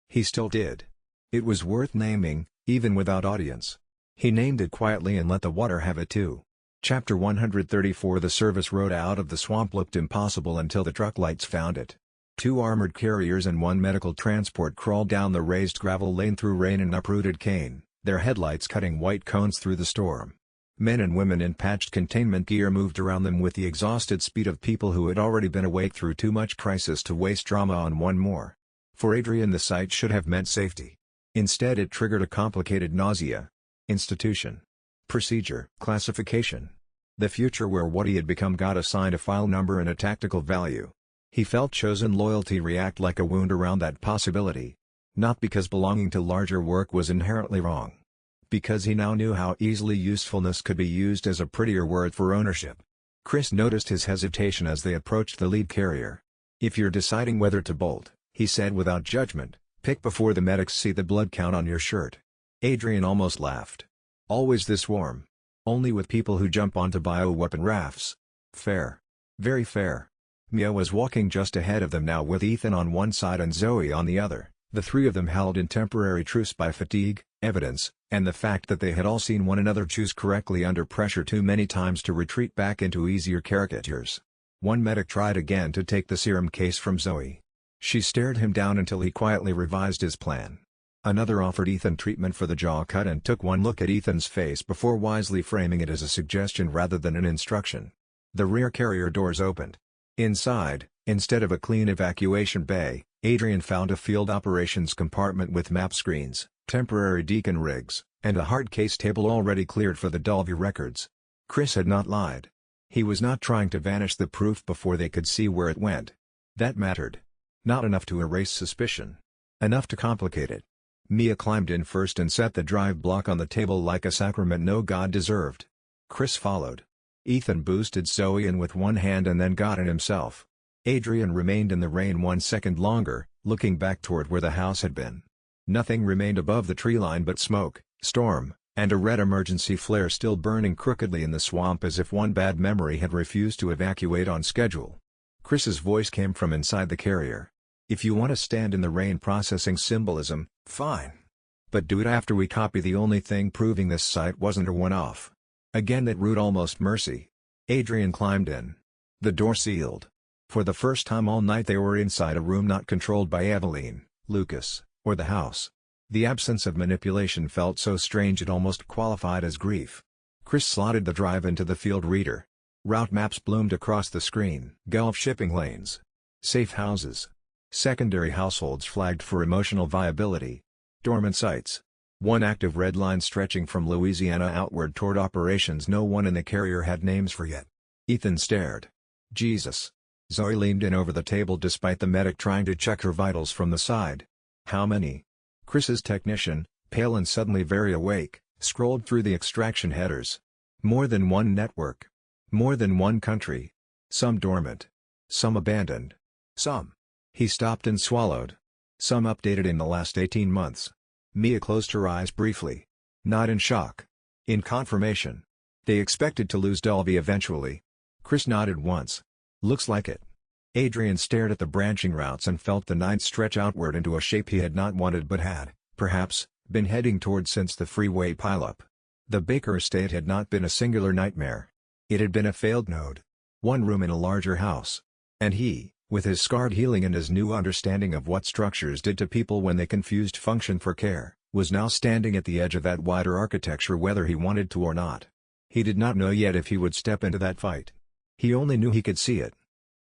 Speaker 1: He still did. It was worth naming, even without audience. He named it quietly and let the water have it too. Chapter 134. The service road out of the swamp looked impossible until the truck lights found it. 2 armored carriers and 1 medical transport crawled down the raised gravel lane through rain and uprooted cane, their headlights cutting white cones through the storm. Men and women in patched containment gear moved around them with the exhausted speed of people who had already been awake through too much crisis to waste drama on one more. For Adrian the sight should have meant safety. Instead it triggered a complicated nausea. Institution. Procedure. Classification. The future where what he had become got assigned a file number and a tactical value. He felt chosen loyalty react like a wound around that possibility. Not because belonging to larger work was inherently wrong. Because he now knew how easily usefulness could be used as a prettier word for ownership. Chris noticed his hesitation as they approached the lead carrier. If you're deciding whether to bolt, he said without judgment, pick before the medics see the blood count on your shirt. Adrian almost laughed. Always this warm. Only with people who jump onto bioweapon rafts. Fair. Very fair. Mia was walking just ahead of them now with Ethan on one side and Zoe on the other. The 3 of them held in temporary truce by fatigue, evidence, and the fact that they had all seen one another choose correctly under pressure too many times to retreat back into easier caricatures. One medic tried again to take the serum case from Zoe. She stared him down until he quietly revised his plan. Another offered Ethan treatment for the jaw cut and took one look at Ethan's face before wisely framing it as a suggestion rather than an instruction. The rear carrier doors opened. Inside, instead of a clean evacuation bay, Adrian found a field operations compartment with map screens, temporary deacon rigs, and a hard case table already cleared for the Dolby records. Chris had not lied. He was not trying to vanish the proof before they could see where it went. That mattered. Not enough to erase suspicion. Enough to complicate it. Mia climbed in first and set the drive block on the table like a sacrament no god deserved. Chris followed. Ethan boosted Zoe in with one hand and then got in himself. Adrian remained in the rain 1 second longer, looking back toward where the house had been. Nothing remained above the tree line but smoke, storm, and a red emergency flare still burning crookedly in the swamp as if one bad memory had refused to evacuate on schedule. Chris's voice came from inside the carrier. If you want to stand in the rain processing symbolism, fine. But do it after we copy the only thing proving this site wasn't a one-off. Again that rude almost mercy. Adrian climbed in. The door sealed. For the first time all night they were inside a room not controlled by Eveline, Lucas, or the house. The absence of manipulation felt so strange it almost qualified as grief. Chris slotted the drive into the field reader. Route maps bloomed across the screen. Gulf shipping lanes. Safe houses. Secondary households flagged for emotional viability. Dormant sites. One active red line stretching from Louisiana outward toward operations no one in the carrier had names for yet. Ethan stared. Jesus. Zoe leaned in over the table despite the medic trying to check her vitals from the side. How many? Chris's technician, pale and suddenly very awake, scrolled through the extraction headers. More than one network. More than one country. Some dormant. Some abandoned. Some. He stopped and swallowed. Some updated in the last 18 months. Mia closed her eyes briefly. Not in shock. In confirmation. They expected to lose Dolby eventually. Chris nodded once. Looks like it. Adrian stared at the branching routes and felt the night stretch outward into a shape he had not wanted but had, perhaps, been heading toward since the freeway pileup. The Baker estate had not been a singular nightmare. It had been a failed node. One room in a larger house. And he, with his scarred healing and his new understanding of what structures did to people when they confused function for care, was now standing at the edge of that wider architecture whether he wanted to or not. He did not know yet if he would step into that fight. He only knew he could see it.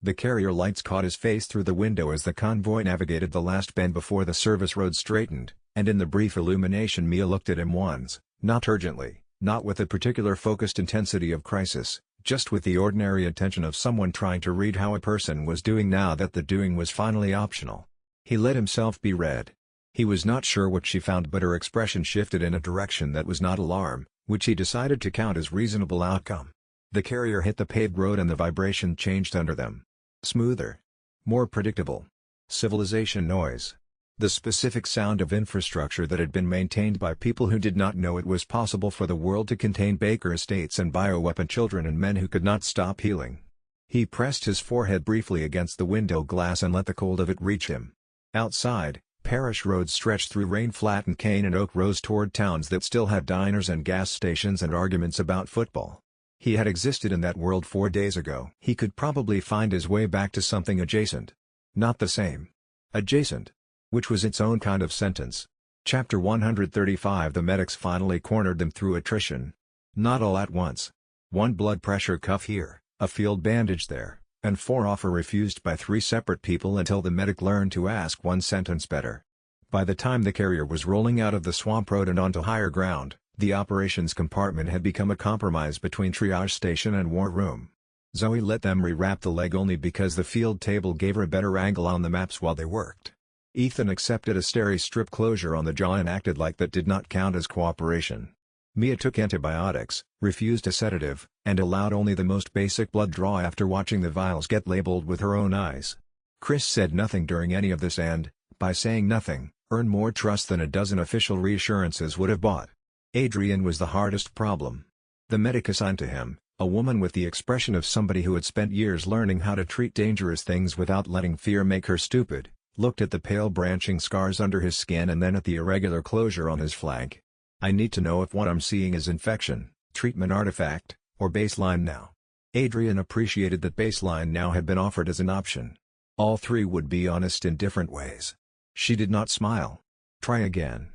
Speaker 1: The carrier lights caught his face through the window as the convoy navigated the last bend before the service road straightened, and in the brief illumination Mia looked at him once, not urgently, not with a particular focused intensity of crisis, just with the ordinary attention of someone trying to read how a person was doing now that the doing was finally optional. He let himself be read. He was not sure what she found but her expression shifted in a direction that was not alarm, which he decided to count as reasonable outcome. The carrier hit the paved road and the vibration changed under them. Smoother. More predictable. Civilization noise. The specific sound of infrastructure that had been maintained by people who did not know it was possible for the world to contain Baker estates and bioweapon children and men who could not stop healing. He pressed his forehead briefly against the window glass and let the cold of it reach him. Outside, parish roads stretched through rain-flattened cane and oak rows toward towns that still had diners and gas stations and arguments about football. He had existed in that world 4 days ago. He could probably find his way back to something adjacent. Not the same. Adjacent. Which was its own kind of sentence. Chapter 135 The medics finally cornered them through attrition. Not all at once. One blood pressure cuff here, a field bandage there, and 4 offer refused by 3 separate people until the medic learned to ask one sentence better. By the time the carrier was rolling out of the swamp road and onto higher ground, the operations compartment had become a compromise between triage station and war room. Zoe let them rewrap the leg only because the field table gave her a better angle on the maps while they worked. Ethan accepted a steri strip closure on the jaw and acted like that did not count as cooperation. Mia took antibiotics, refused a sedative, and allowed only the most basic blood draw after watching the vials get labeled with her own eyes. Chris said nothing during any of this and, by saying nothing, earned more trust than a dozen official reassurances would have bought. Adrian was the hardest problem. The medic assigned to him, a woman with the expression of somebody who had spent years learning how to treat dangerous things without letting fear make her stupid, looked at the pale branching scars under his skin and then at the irregular closure on his flank. I need to know if what I'm seeing is infection, treatment artifact, or baseline now. Adrian appreciated that baseline now had been offered as an option. All 3 would be honest in different ways. She did not smile. Try again.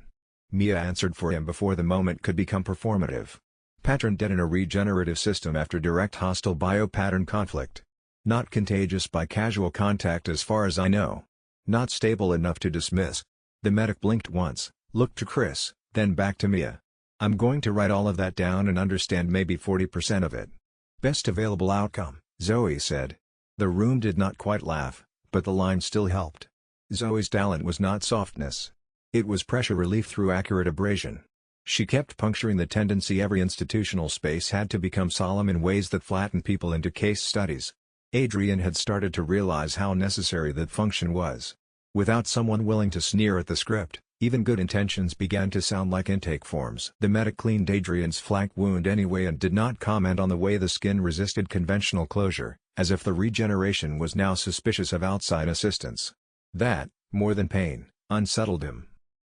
Speaker 1: Mia answered for him before the moment could become performative. Pattern dead in a regenerative system after direct hostile biopattern conflict. Not contagious by casual contact as far as I know. Not stable enough to dismiss. The medic blinked once, looked to Chris, then back to Mia. I'm going to write all of that down and understand maybe 40% of it. Best available outcome, Zoe said. The room did not quite laugh, but the line still helped. Zoe's talent was not softness. It was pressure relief through accurate abrasion. She kept puncturing the tendency every institutional space had to become solemn in ways that flattened people into case studies. Adrian had started to realize how necessary that function was. Without someone willing to sneer at the script, even good intentions began to sound like intake forms. The medic cleaned Adrian's flank wound anyway and did not comment on the way the skin resisted conventional closure, as if the regeneration was now suspicious of outside assistance. That, more than pain, unsettled him.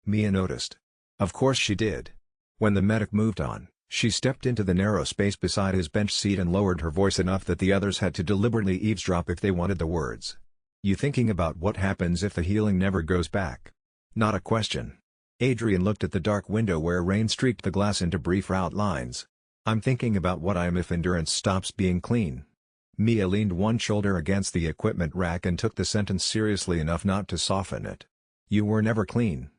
Speaker 1: Mia noticed. Of course she did. When the medic moved on, she stepped into the narrow space beside his bench seat and lowered her voice enough that the others had to deliberately eavesdrop if they wanted the words. You thinking about what happens if the healing never goes back? Not a question. Adrian looked at the dark window where rain streaked the glass into brief outlines. I'm thinking about what I am if endurance stops being clean. Mia leaned one shoulder against the equipment rack and took the sentence seriously enough not to soften it. You were never clean.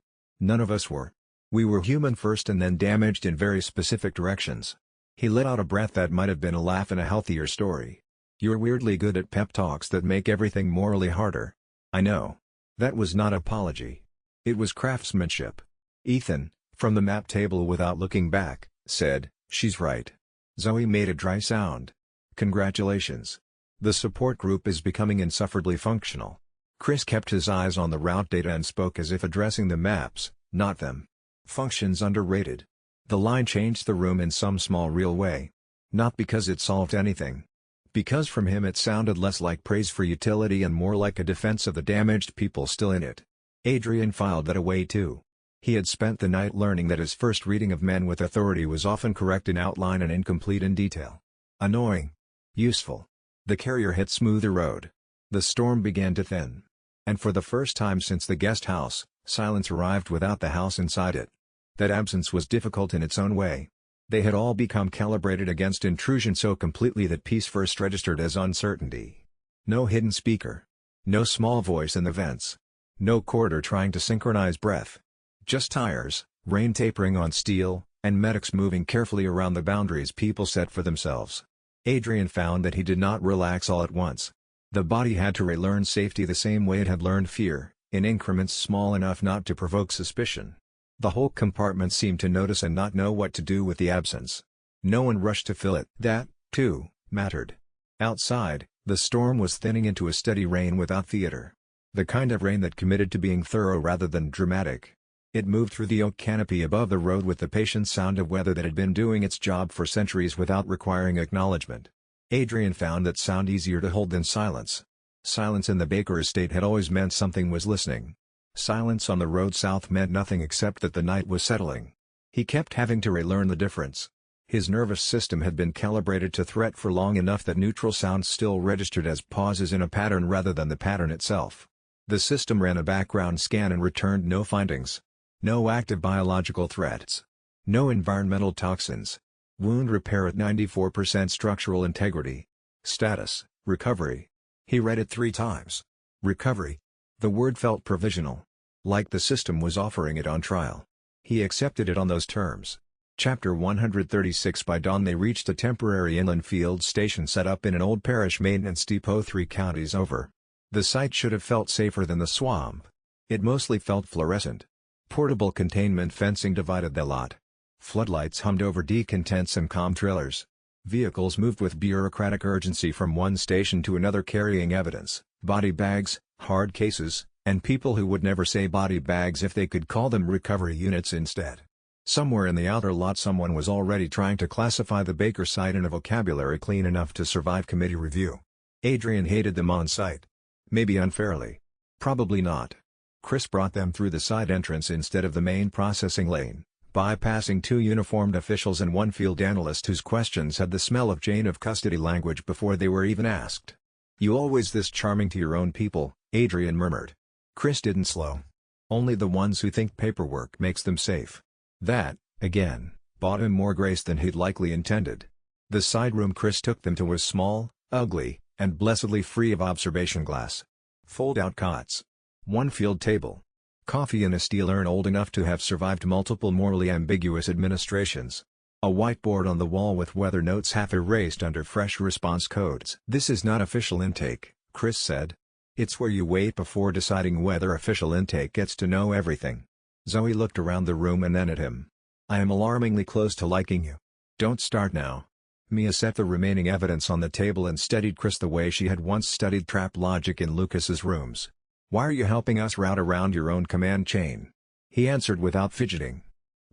Speaker 1: None of us were. We were human first and then damaged in very specific directions. He let out a breath that might have been a laugh in a healthier story. You're weirdly good at pep talks that make everything morally harder. I know. That was not apology. It was craftsmanship. Ethan, from the map table without looking back, said, "She's right." Zoe made a dry sound. "Congratulations. The support group is becoming insufferably functional." Chris kept his eyes on the route data and spoke as if addressing the maps, not them. "Function's underrated." The line changed the room in some small real way. Not because it solved anything. Because from him it sounded less like praise for utility and more like a defense of the damaged people still in it. Adrian filed that away too. He had spent the night learning that his first reading of Men with Authority was often correct in outline and incomplete in detail. Annoying. Useful. The carrier hit smoother road. The storm began to thin. And for the first time since the guest house, silence arrived without the house inside it. That absence was difficult in its own way. They had all become calibrated against intrusion so completely that peace first registered as uncertainty. No hidden speaker. No small voice in the vents. No corridor trying to synchronize breath. Just tires, rain tapering on steel, and medics moving carefully around the boundaries people set for themselves. Adrian found that he did not relax all at once. The body had to relearn safety the same way it had learned fear, in increments small enough not to provoke suspicion. The whole compartment seemed to notice and not know what to do with the absence. No one rushed to fill it. That, too, mattered. Outside, the storm was thinning into a steady rain without theater. The kind of rain that committed to being thorough rather than dramatic. It moved through the oak canopy above the road with the patient sound of weather that had been doing its job for centuries without requiring acknowledgement. Adrian found that sound easier to hold than silence. Silence in the Baker estate had always meant something was listening. Silence on the road south meant nothing except that the night was settling. He kept having to relearn the difference. His nervous system had been calibrated to threat for long enough that neutral sounds still registered as pauses in a pattern rather than the pattern itself. The system ran a background scan and returned no findings. No active biological threats. No environmental toxins. Wound repair at 94% structural integrity. Status, recovery. He read it 3 times. Recovery. The word felt provisional. Like the system was offering it on trial. He accepted it on those terms. Chapter 136. By dawn they reached a temporary inland field station set up in an old parish maintenance depot 3 counties over. The site should have felt safer than the swamp. It mostly felt fluorescent. Portable containment fencing divided the lot. Floodlights hummed over decantents and comm trailers. Vehicles moved with bureaucratic urgency from one station to another carrying evidence, body bags, hard cases, and people who would never say body bags if they could call them recovery units instead. Somewhere in the outer lot someone was already trying to classify the Baker site in a vocabulary clean enough to survive committee review. Adrian hated them on site. Maybe unfairly. Probably not. Chris brought them through the side entrance instead of the main processing lane, bypassing 2 uniformed officials and 1 field analyst whose questions had the smell of chain of custody language before they were even asked. "You always this charming to your own people," Adrian murmured. Chris didn't slow. "Only the ones who think paperwork makes them safe." That, again, bought him more grace than he'd likely intended. The side room Chris took them to was small, ugly, and blessedly free of observation glass. Fold-out cots. 1 field table. Coffee in a steel urn old enough to have survived multiple morally ambiguous administrations. A whiteboard on the wall with weather notes half erased under fresh response codes. "This is not official intake," Chris said. "It's where you wait before deciding whether official intake gets to know everything." Zoe looked around the room and then at him. "I am alarmingly close to liking you." "Don't start now." Mia set the remaining evidence on the table and studied Chris the way she had once studied trap logic in Lucas's rooms. "Why are you helping us route around your own command chain?" He answered without fidgeting.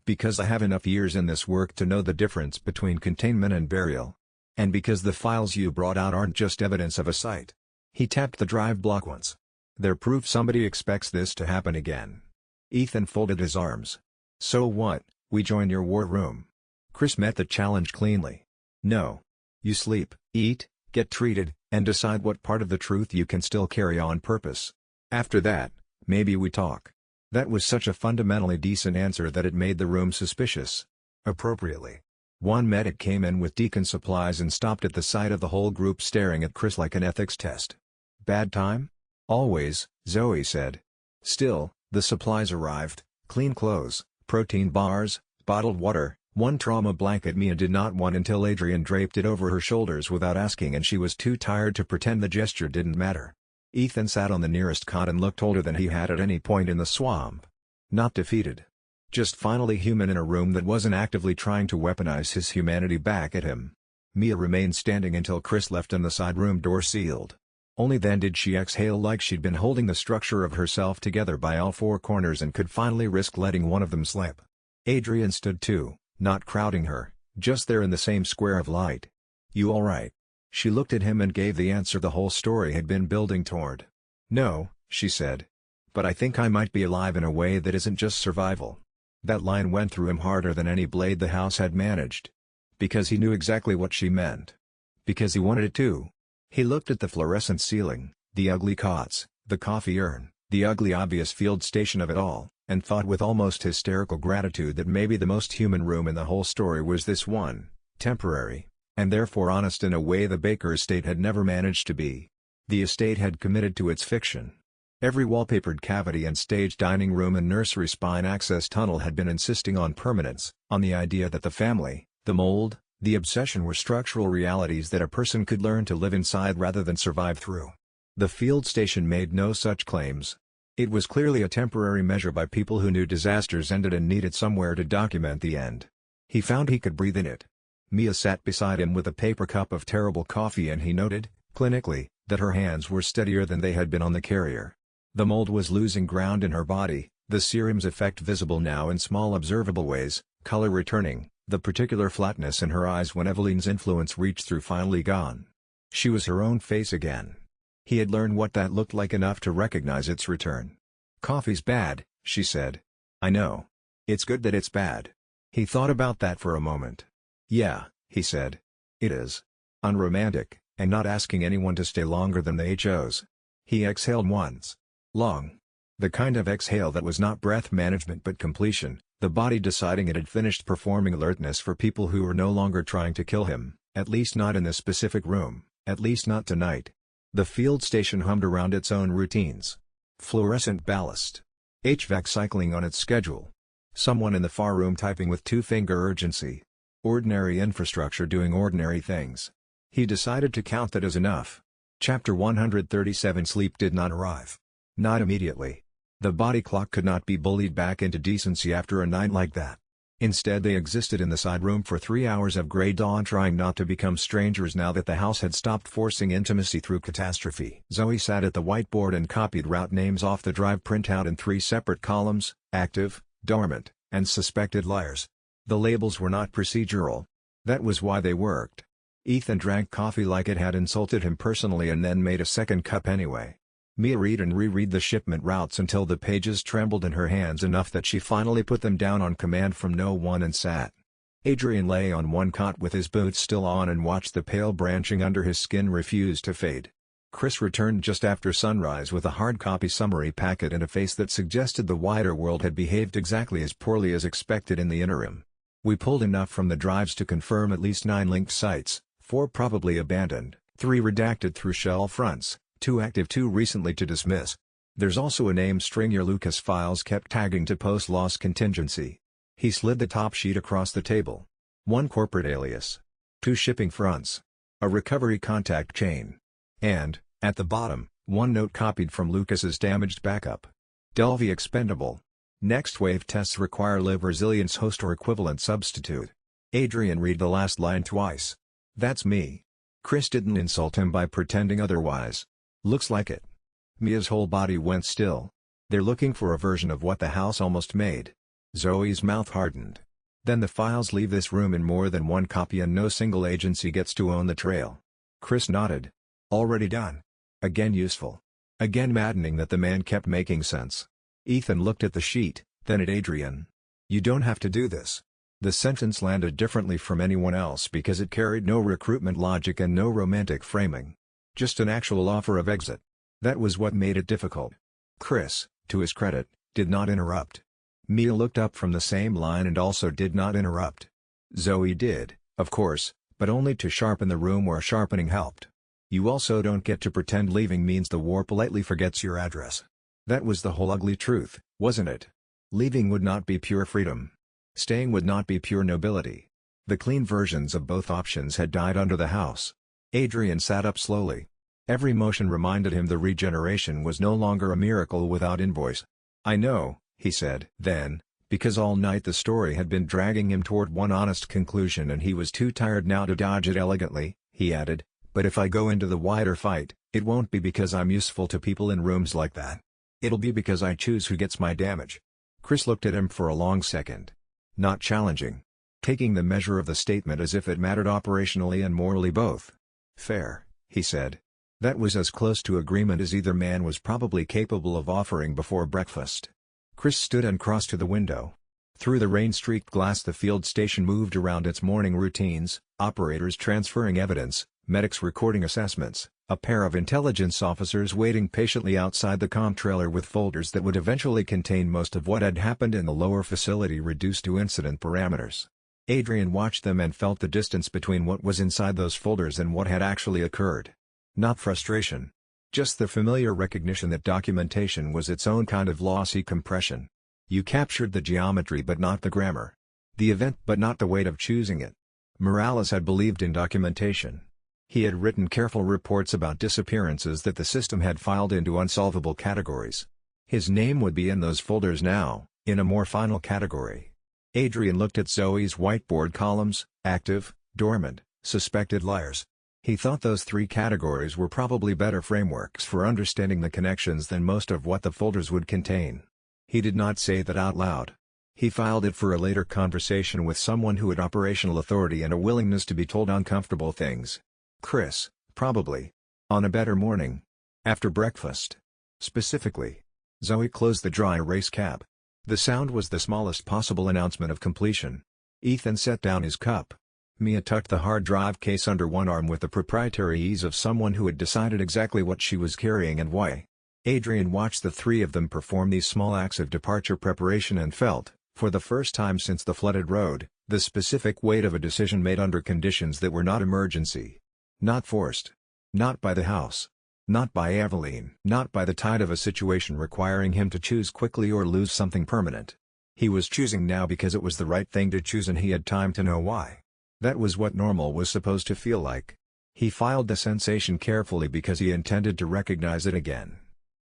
Speaker 1: "Because I have enough years in this work to know the difference between containment and burial. And because the files you brought out aren't just evidence of a site." He tapped the drive block once. "They're proof somebody expects this to happen again." Ethan folded his arms. "So what, we join your war room?" Chris met the challenge cleanly. "No. You sleep, eat, get treated, and decide what part of the truth you can still carry on purpose. After that, maybe we talk." That was such a fundamentally decent answer that it made the room suspicious. Appropriately. One medic came in with deacon supplies and stopped at the sight of the whole group staring at Chris like an ethics test. "Bad time?" "Always," Zoe said. Still, the supplies arrived: clean clothes, protein bars, bottled water, one trauma blanket Mia did not want until Adrian draped it over her shoulders without asking, and she was too tired to pretend the gesture didn't matter. Ethan sat on the nearest cot and looked older than he had at any point in the swamp. Not defeated. Just finally human in a room that wasn't actively trying to weaponize his humanity back at him. Mia remained standing until Chris left and the side room door sealed. Only then did she exhale like she'd been holding the structure of herself together by all four corners and could finally risk letting one of them slip. Adrian stood too, not crowding her, just there in the same square of light. "You all right?" She looked at him and gave the answer the whole story had been building toward. "No," she said. "But I think I might be alive in a way that isn't just survival." That line went through him harder than any blade the house had managed. Because he knew exactly what she meant. Because he wanted it too. He looked at the fluorescent ceiling, the ugly cots, the coffee urn, the ugly obvious field station of it all, and thought with almost hysterical gratitude that maybe the most human room in the whole story was this one, temporary, and therefore honest in a way the Baker estate had never managed to be. The estate had committed to its fiction. Every wallpapered cavity and staged dining room and nursery spine access tunnel had been insisting on permanence, on the idea that the family, the mold, the obsession were structural realities that a person could learn to live inside rather than survive through. The field station made no such claims. It was clearly a temporary measure by people who knew disasters ended and needed somewhere to document the end. He found he could breathe in it. Mia sat beside him with a paper cup of terrible coffee and he noted, clinically, that her hands were steadier than they had been on the carrier. The mold was losing ground in her body, the serum's effect visible now in small observable ways, color returning, the particular flatness in her eyes when Eveline's influence reached through finally gone. She was her own face again. He had learned what that looked like enough to recognize its return. "Coffee's bad," she said. "I know. It's good that it's bad." He thought about that for a moment. "Yeah," he said. "It is. Unromantic, and not asking anyone to stay longer than they chose." He exhaled once. Long. The kind of exhale that was not breath management but completion, the body deciding it had finished performing alertness for people who were no longer trying to kill him, at least not in this specific room, at least not tonight. The field station hummed around its own routines. Fluorescent ballast. HVAC cycling on its schedule. Someone in the far room typing with two-finger urgency. Ordinary infrastructure doing ordinary things. He decided to count that as enough. Chapter 137. Sleep did not arrive. Not immediately. The body clock could not be bullied back into decency after a night like that. Instead they existed in the side room for 3 hours of grey dawn, trying not to become strangers now that the house had stopped forcing intimacy through catastrophe. Zoe sat at the whiteboard and copied route names off the drive printout in 3 separate columns: active, dormant, and suspected liars. The labels were not procedural. That was why they worked. Ethan drank coffee like it had insulted him personally and then made a second cup anyway. Mia read and reread the shipment routes until the pages trembled in her hands enough that she finally put them down on command from no one and sat. Adrian lay on one cot with his boots still on and watched the pale branching under his skin refuse to fade. Chris returned just after sunrise with a hard copy summary packet and a face that suggested the wider world had behaved exactly as poorly as expected in the interim. "We pulled enough from the drives to confirm at least 9 linked sites, 4 probably abandoned, 3 redacted through shell fronts, 2 active, 2 recently to dismiss. There's also a name string your Lucas files kept tagging to post-loss contingency." He slid the top sheet across the table. 1 corporate alias. 2 shipping fronts. A recovery contact chain. And, at the bottom, 1 note copied from Lucas's damaged backup. Delphi expendable. Next wave tests require live resilience host or equivalent substitute. Adrian read the last line twice. "That's me." Chris didn't insult him by pretending otherwise. "Looks like it." Mia's whole body went still. "They're looking for a version of what the house almost made." Zoe's mouth hardened. "Then the files leave this room in more than 1 copy and no single agency gets to own the trail." Chris nodded. "Already done. Again useful. Again maddening that the man kept making sense." Ethan looked at the sheet, then at Adrian. "You don't have to do this." The sentence landed differently from anyone else because it carried no recruitment logic and no romantic framing. Just an actual offer of exit. That was what made it difficult. Chris, to his credit, did not interrupt. Mia looked up from the same line and also did not interrupt. Zoe did, of course, but only to sharpen the room where sharpening helped. You also don't get to pretend leaving means the war politely forgets your address. That was the whole ugly truth, wasn't it? Leaving would not be pure freedom. Staying would not be pure nobility. The clean versions of both options had died under the house. Adrian sat up slowly. Every motion reminded him the regeneration was no longer a miracle without invoice. "I know," he said. Then, because all night the story had been dragging him toward one honest conclusion and he was too tired now to dodge it elegantly, he added, "But if I go into the wider fight, it won't be because I'm useful to people in rooms like that. It'll be because I choose who gets my damage." Chris looked at him for a long second. Not challenging. Taking the measure of the statement as if it mattered operationally and morally both. "Fair," he said. That was as close to agreement as either man was probably capable of offering before breakfast. Chris stood and crossed to the window. Through the rain-streaked glass the field station moved around its morning routines, operators transferring evidence, medics recording assessments, a pair of intelligence officers waiting patiently outside the comm trailer with folders that would eventually contain most of what had happened in the lower facility reduced to incident parameters. Adrian watched them and felt the distance between what was inside those folders and what had actually occurred. Not frustration. Just the familiar recognition that documentation was its own kind of lossy compression. You captured the geometry but not the grammar. The event but not the weight of choosing it. Morales had believed in documentation. He had written careful reports about disappearances that the system had filed into unsolvable categories. His name would be in those folders now, in a more final category. Adrian looked at Zoe's whiteboard columns: active, dormant, suspected liars. He thought those three categories were probably better frameworks for understanding the connections than most of what the folders would contain. He did not say that out loud. He filed it for a later conversation with someone who had operational authority and a willingness to be told uncomfortable things. Chris, probably. On a better morning. After breakfast. Specifically. Zoe closed the dry erase cap. The sound was the smallest possible announcement of completion. Ethan set down his cup. Mia tucked the hard drive case under one arm with the proprietary ease of someone who had decided exactly what she was carrying and why. Adrian watched the three of them perform these small acts of departure preparation and felt, for the first time since the flooded road, the specific weight of a decision made under conditions that were not emergency. Not forced. Not by the house. Not by Eveline. Not by the tide of a situation requiring him to choose quickly or lose something permanent. He was choosing now because it was the right thing to choose and he had time to know why. That was what normal was supposed to feel like. He filed the sensation carefully because he intended to recognize it again.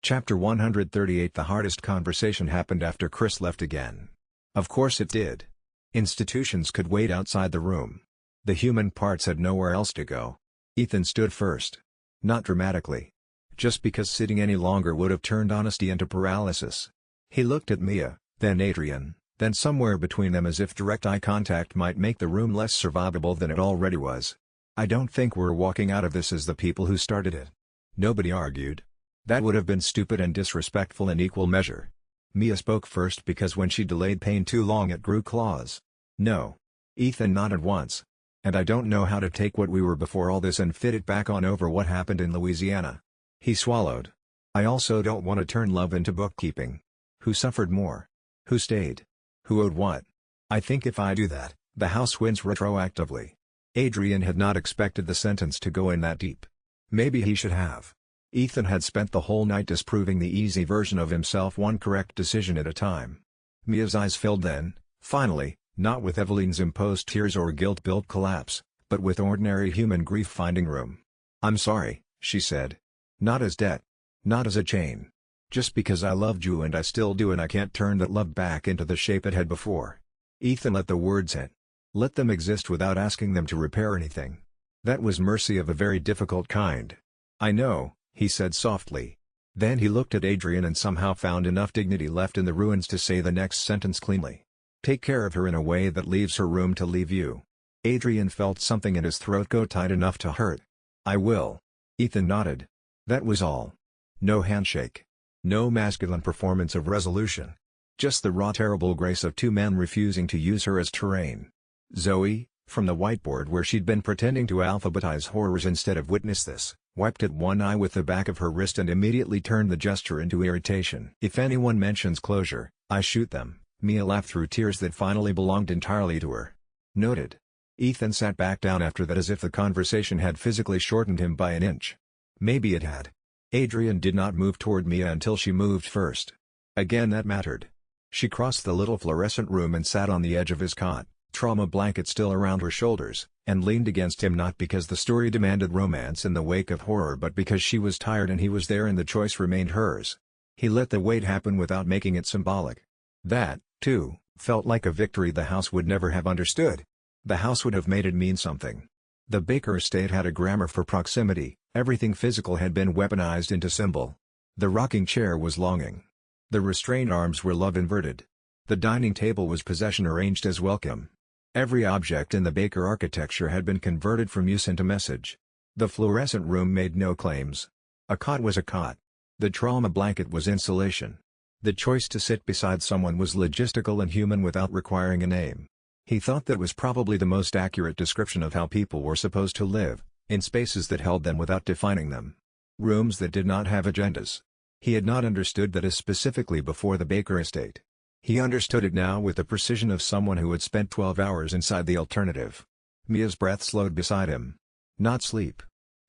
Speaker 1: Chapter 138. The hardest conversation happened after Chris left again. Of course it did. Institutions could wait outside the room. The human parts had nowhere else to go. Ethan stood first. Not dramatically. Just because sitting any longer would have turned honesty into paralysis. He looked at Mia, then Adrian, then somewhere between them as if direct eye contact might make the room less survivable than it already was. "I don't think we're walking out of this as the people who started it." Nobody argued. That would have been stupid and disrespectful in equal measure. Mia spoke first because when she delayed pain too long it grew claws. "No." Ethan nodded once. "And I don't know how to take what we were before all this and fit it back on over what happened in Louisiana." He swallowed. "I also don't want to turn love into bookkeeping. Who suffered more? Who stayed? Who owed what? I think if I do that, the house wins retroactively." Adrian had not expected the sentence to go in that deep. Maybe he should have. Ethan had spent the whole night disproving the easy version of himself one correct decision at a time. Mia's eyes filled then, finally, not with Eveline's imposed tears or guilt-built collapse, but with ordinary human grief finding room. "I'm sorry," she said. "Not as debt. Not as a chain. Just because I loved you and I still do and I can't turn that love back into the shape it had before." Ethan let the words hit. Let them exist without asking them to repair anything. That was mercy of a very difficult kind. "I know," he said softly. Then he looked at Adrian and somehow found enough dignity left in the ruins to say the next sentence cleanly. "Take care of her in a way that leaves her room to leave you." Adrian felt something in his throat go tight enough to hurt. "I will." Ethan nodded. That was all. No handshake. No masculine performance of resolution. Just the raw terrible grace of two men refusing to use her as terrain. Zoe, from the whiteboard where she'd been pretending to alphabetize horrors instead of witness this, wiped at one eye with the back of her wrist and immediately turned the gesture into irritation. "If anyone mentions closure, I shoot them." Mia laughed through tears that finally belonged entirely to her. Noted. Ethan sat back down after that as if the conversation had physically shortened him by an inch. Maybe it had. Adrian did not move toward Mia until she moved first. Again that mattered. She crossed the little fluorescent room and sat on the edge of his cot, trauma blanket still around her shoulders, and leaned against him not because the story demanded romance in the wake of horror but because she was tired and he was there and the choice remained hers. He let the wait happen without making it symbolic. That, too, felt like a victory the house would never have understood. The house would have made it mean something. The Baker estate had a grammar for proximity, everything physical had been weaponized into symbol. The rocking chair was longing. The restrained arms were love inverted. The dining table was possession arranged as welcome. Every object in the Baker architecture had been converted from use into message. The fluorescent room made no claims. A cot was a cot. The trauma blanket was insulation. The choice to sit beside someone was logistical and human without requiring a name. He thought that was probably the most accurate description of how people were supposed to live, in spaces that held them without defining them. Rooms that did not have agendas. He had not understood that as specifically before the Baker estate. He understood it now with the precision of someone who had spent 12 hours inside the alternative. Mia's breath slowed beside him. Not sleep.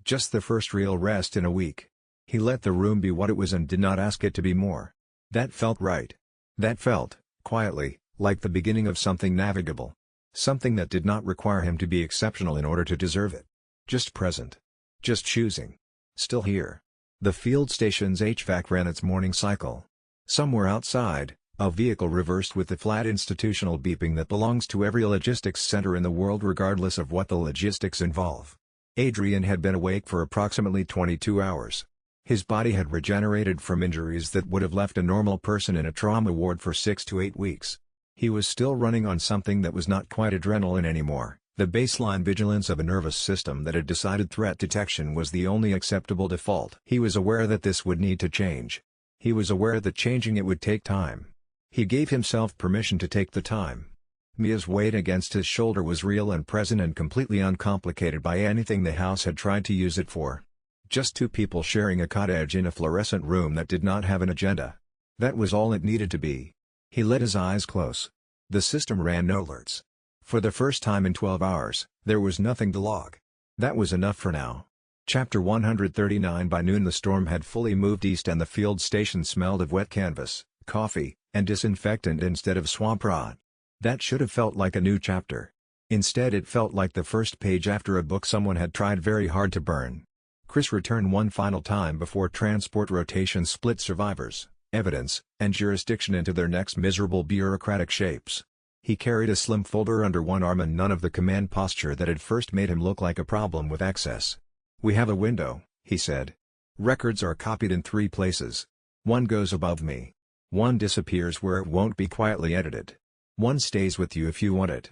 Speaker 1: Just the first real rest in a week. He let the room be what it was and did not ask it to be more. That felt right. That felt, quietly, like the beginning of something navigable. Something that did not require him to be exceptional in order to deserve it. Just present. Just choosing. Still here. The field station's HVAC ran its morning cycle. Somewhere outside, a vehicle reversed with the flat institutional beeping that belongs to every logistics center in the world regardless of what the logistics involve. Adrian had been awake for approximately 22 hours. His body had regenerated from injuries that would have left a normal person in a trauma ward for 6 to 8 weeks. He was still running on something that was not quite adrenaline anymore. The baseline vigilance of a nervous system that had decided threat detection was the only acceptable default. He was aware that this would need to change. He was aware that changing it would take time. He gave himself permission to take the time. Mia's weight against his shoulder was real and present and completely uncomplicated by anything the house had tried to use it for. Just two people sharing a cottage in a fluorescent room that did not have an agenda. That was all it needed to be. He let his eyes close. The system ran no alerts. For the first time in 12 hours, there was nothing to log. That was enough for now. Chapter 139. By noon the storm had fully moved east and the field station smelled of wet canvas, coffee, and disinfectant instead of swamp rot. That should have felt like a new chapter. Instead it felt like the first page after a book someone had tried very hard to burn. Chris returned one final time before transport rotation split survivors, evidence, and jurisdiction into their next miserable bureaucratic shapes. He carried a slim folder under one arm and none of the command posture that had first made him look like a problem with access. "We have a window," he said. "Records are copied in 3 places. One goes above me. One disappears where it won't be quietly edited. One stays with you if you want it."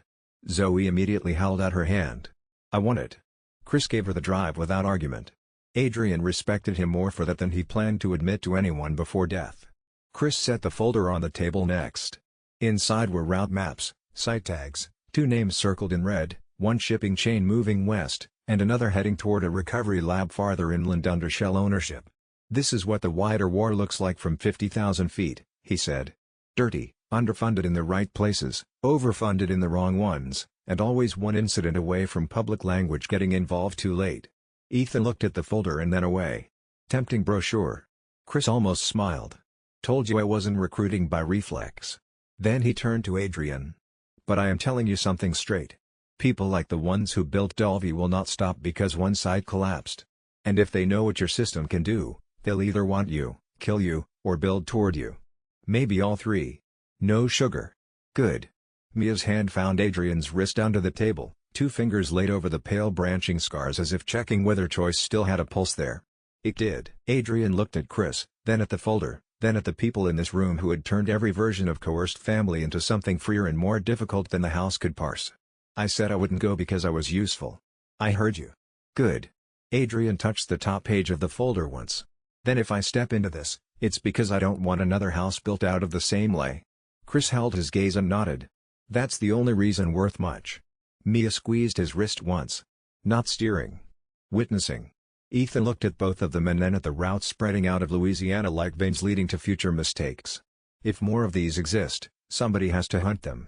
Speaker 1: Zoe immediately held out her hand. "I want it." Chris gave her the drive without argument. Adrian respected him more for that than he planned to admit to anyone before death. Chris set the folder on the table next. Inside were route maps, site tags, 2 names circled in red, one shipping chain moving west, and another heading toward a recovery lab farther inland under Shell ownership. "This is what the wider war looks like from 50,000 feet, he said. "Dirty, underfunded in the right places, overfunded in the wrong ones, and always one incident away from public language getting involved too late." Ethan looked at the folder and then away. Tempting brochure. Chris almost smiled. "Told you I wasn't recruiting by reflex." Then he turned to Adrian. "But I am telling you something straight. People like the ones who built Dalvey will not stop because one side collapsed. And if they know what your system can do, they'll either want you, kill you, or build toward you. Maybe all 3. No sugar." "Good." Mia's hand found Adrian's wrist under the table, 2 fingers laid over the pale branching scars as if checking whether choice still had a pulse there. It did. Adrian looked at Chris, then at the folder, then at the people in this room who had turned every version of coerced family into something freer and more difficult than the house could parse. "I said I wouldn't go because I was useful. I heard you." "Good." Adrian touched the top page of the folder once. "Then if I step into this, it's because I don't want another house built out of the same lay." Chris held his gaze and nodded. "That's the only reason worth much." Mia squeezed his wrist once. "Not steering. Witnessing." Ethan looked at both of them and then at the routes spreading out of Louisiana like veins leading to future mistakes. "If more of these exist, somebody has to hunt them."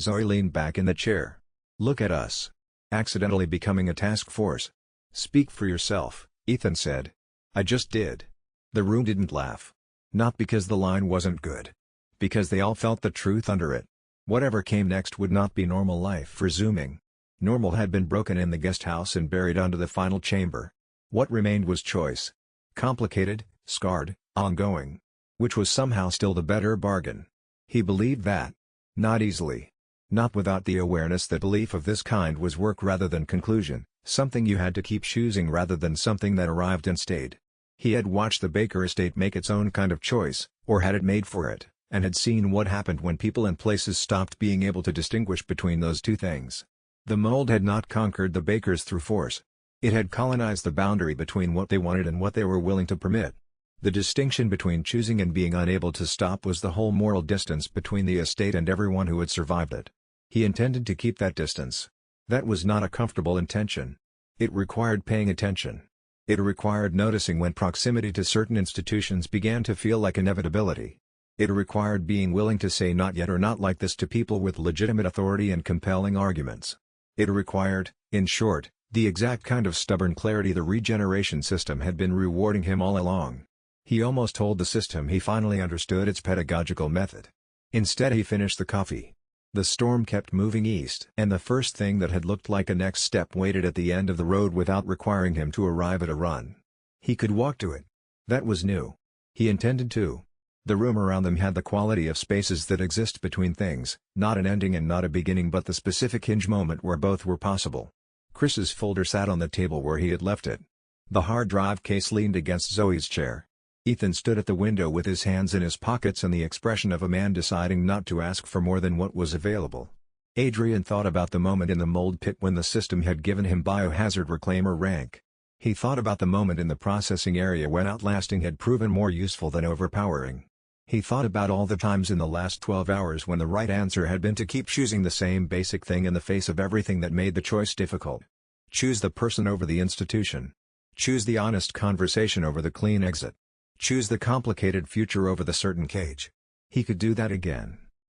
Speaker 1: Zoe leaned back in the chair. Look at us. Accidentally becoming a task force. Speak for yourself, Ethan said. I just did. The room didn't laugh. Not because the line wasn't good. Because they all felt the truth under it. Whatever came next would not be normal life resuming. Normal had been broken in the guest house and buried under the final chamber. What remained was choice. Complicated, scarred, ongoing. Which was somehow still the better bargain. He believed that. Not easily. Not without the awareness that belief of this kind was work rather than conclusion, something you had to keep choosing rather than something that arrived and stayed. He had watched the Baker estate make its own kind of choice, or had it made for it, and had seen what happened when people and places stopped being able to distinguish between those two things. The mold had not conquered the Bakers through force. It had colonized the boundary between what they wanted and what they were willing to permit. The distinction between choosing and being unable to stop was the whole moral distance between the estate and everyone who had survived it. He intended to keep that distance. That was not a comfortable intention. It required paying attention. It required noticing when proximity to certain institutions began to feel like inevitability. It required being willing to say not yet or not like this to people with legitimate authority and compelling arguments. It required, in short, the exact kind of stubborn clarity the regeneration system had been rewarding him all along. He almost told the system he finally understood its pedagogical method. Instead he finished the coffee. The storm kept moving east, and the first thing that had looked like a next step waited at the end of the road without requiring him to arrive at a run. He could walk to it. That was new. He intended to. The room around them had the quality of spaces that exist between things, not an ending and not a beginning but the specific hinge moment where both were possible. Chris's folder sat on the table where he had left it. The hard drive case leaned against Zoe's chair. Ethan stood at the window with his hands in his pockets and the expression of a man deciding not to ask for more than what was available. Adrian thought about the moment in the mold pit when the system had given him biohazard reclaimer rank. He thought about the moment in the processing area when outlasting had proven more useful than overpowering. He thought about all the times in the last 12 hours when the right answer had been to keep choosing the same basic thing in the face of everything that made the choice difficult. Choose the person over the institution. Choose the honest conversation over the clean exit. Choose the complicated future over the certain cage. He could do that again.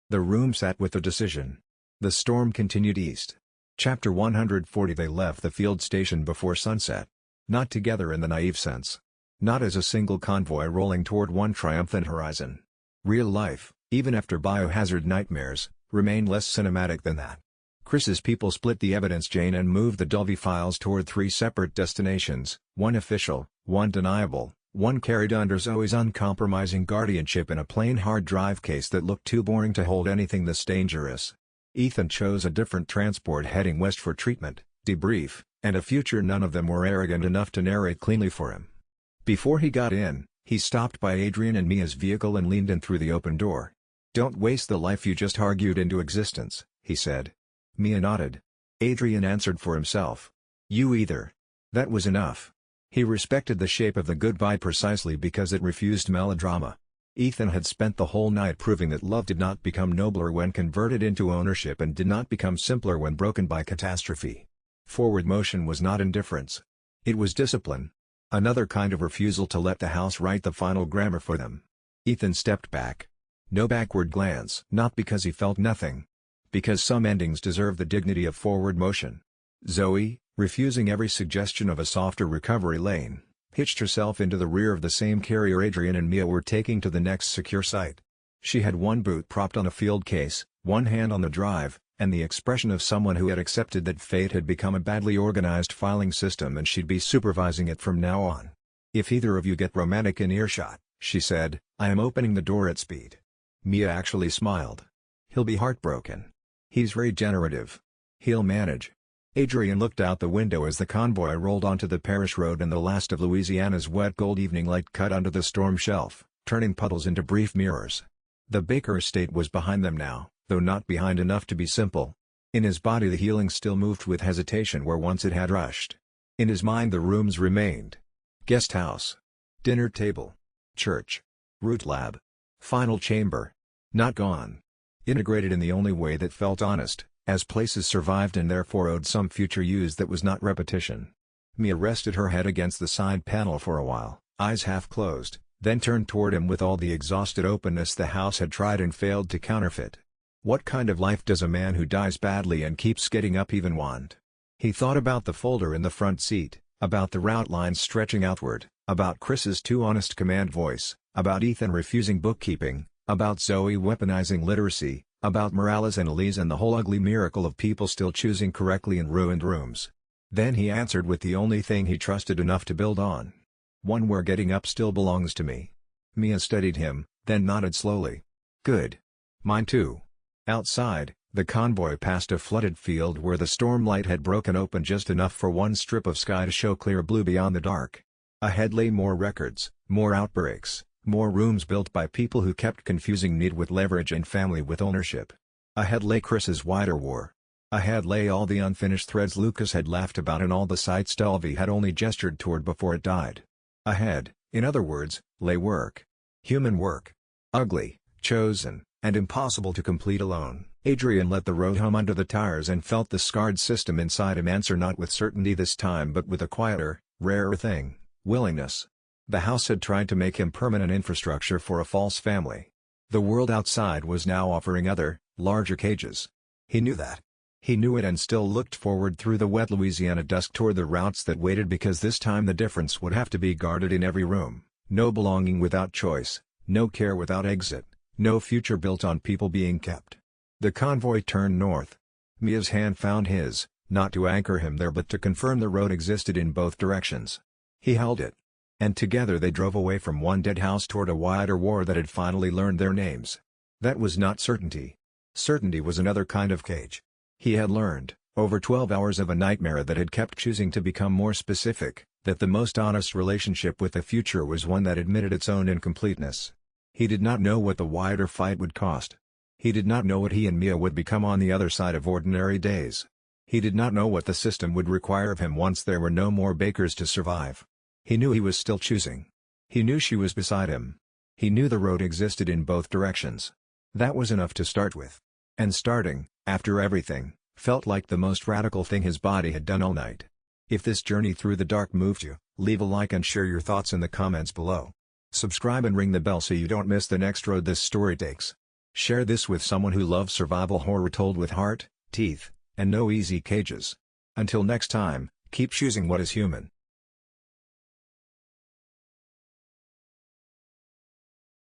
Speaker 1: The room sat with the decision. The storm continued east. Chapter 140. They left the field station before sunset. Not together in the naive sense. Not as a single convoy rolling toward one triumphant horizon. Real life, even after biohazard nightmares, remained less cinematic than that. Chris's people split the evidence chain and moved the Dolby files toward three separate destinations, one official, one deniable, one carried under Zoe's uncompromising guardianship in a plain hard drive case that looked too boring to hold anything this dangerous. Ethan chose a different transport heading west for treatment, debrief, and a future none of them were arrogant enough to narrate cleanly for him. Before he got in, he stopped by Adrian and Mia's vehicle and leaned in through the open door. "Don't waste the life you just argued into existence," he said. Mia nodded. Adrian answered for himself. "You either." That was enough. He respected the shape of the goodbye precisely because it refused melodrama. Ethan had spent the whole night proving that love did not become nobler when converted into ownership and did not become simpler when broken by catastrophe. Forward motion was not indifference. It was discipline. Another kind of refusal to let the house write the final grammar for them. Ethan stepped back. No backward glance. Not because he felt nothing. Because some endings deserve the dignity of forward motion. Zoe, refusing every suggestion of a softer recovery lane, hitched herself into the rear of the same carrier Adrian and Mia were taking to the next secure site. She had one boot propped on a field case, one hand on the drive, and the expression of someone who had accepted that fate had become a badly organized filing system and she'd be supervising it from now on. "If either of you get romantic in earshot," she said, "I am opening the door at speed." Mia actually smiled. "He'll be heartbroken. He's regenerative. He'll manage." Adrian looked out the window as the convoy rolled onto the parish road and the last of Louisiana's wet gold evening light cut under the storm shelf, turning puddles into brief mirrors. The Baker estate was behind them now, though not behind enough to be simple. In his body the healing still moved with hesitation where once it had rushed. In his mind the rooms remained. Guest house. Dinner table. Church. Root lab. Final chamber. Not gone. Integrated in the only way that felt honest, as places survived and therefore owed some future use that was not repetition. Mia rested her head against the side panel for a while, eyes half closed, then turned toward him with all the exhausted openness the house had tried and failed to counterfeit. What kind of life does a man who dies badly and keeps getting up even want? He thought about the folder in the front seat, about the route lines stretching outward, about Chris's too honest command voice, about Ethan refusing bookkeeping, about Zoe weaponizing literacy, about Morales and Elise and the whole ugly miracle of people still choosing correctly in ruined rooms. Then he answered with the only thing he trusted enough to build on. One where getting up still belongs to me. Mia studied him, then nodded slowly. Good. Mine too. Outside, the convoy passed a flooded field where the stormlight had broken open just enough for one strip of sky to show clear blue beyond the dark. Ahead lay more records, more outbreaks, more rooms built by people who kept confusing need with leverage and family with ownership. Ahead lay Chris's wider war. Ahead lay all the unfinished threads Lucas had laughed about and all the sights Delvey had only gestured toward before it died. Ahead, in other words, lay work. Human work. Ugly, chosen, and impossible to complete alone. Adrian let the road hum under the tires and felt the scarred system inside him answer not with certainty this time but with a quieter, rarer thing, willingness. The house had tried to make him permanent infrastructure for a false family. The world outside was now offering other, larger cages. He knew that. He knew it and still looked forward through the wet Louisiana dusk toward the routes that waited because this time the difference would have to be guarded in every room. No belonging without choice, no care without exit, no future built on people being kept. The convoy turned north. Mia's hand found his, not to anchor him there but to confirm the road existed in both directions. He held it. And together they drove away from one dead house toward a wider war that had finally learned their names. That was not certainty. Certainty was another kind of cage. He had learned, over 12 hours of a nightmare that had kept choosing to become more specific, that the most honest relationship with the future was one that admitted its own incompleteness. He did not know what the wider fight would cost. He did not know what he and Mia would become on the other side of ordinary days. He did not know what the system would require of him once there were no more bakers to survive. He knew he was still choosing. He knew she was beside him. He knew the road existed in both directions. That was enough to start with. And starting, after everything, felt like the most radical thing his body had done all night. If this journey through the dark moved you, leave a like and share your thoughts in the comments below. Subscribe and ring the bell so you don't miss the next road this story takes. Share this with someone who loves survival horror told with heart, teeth, and no easy cages. Until next time, keep choosing what is human.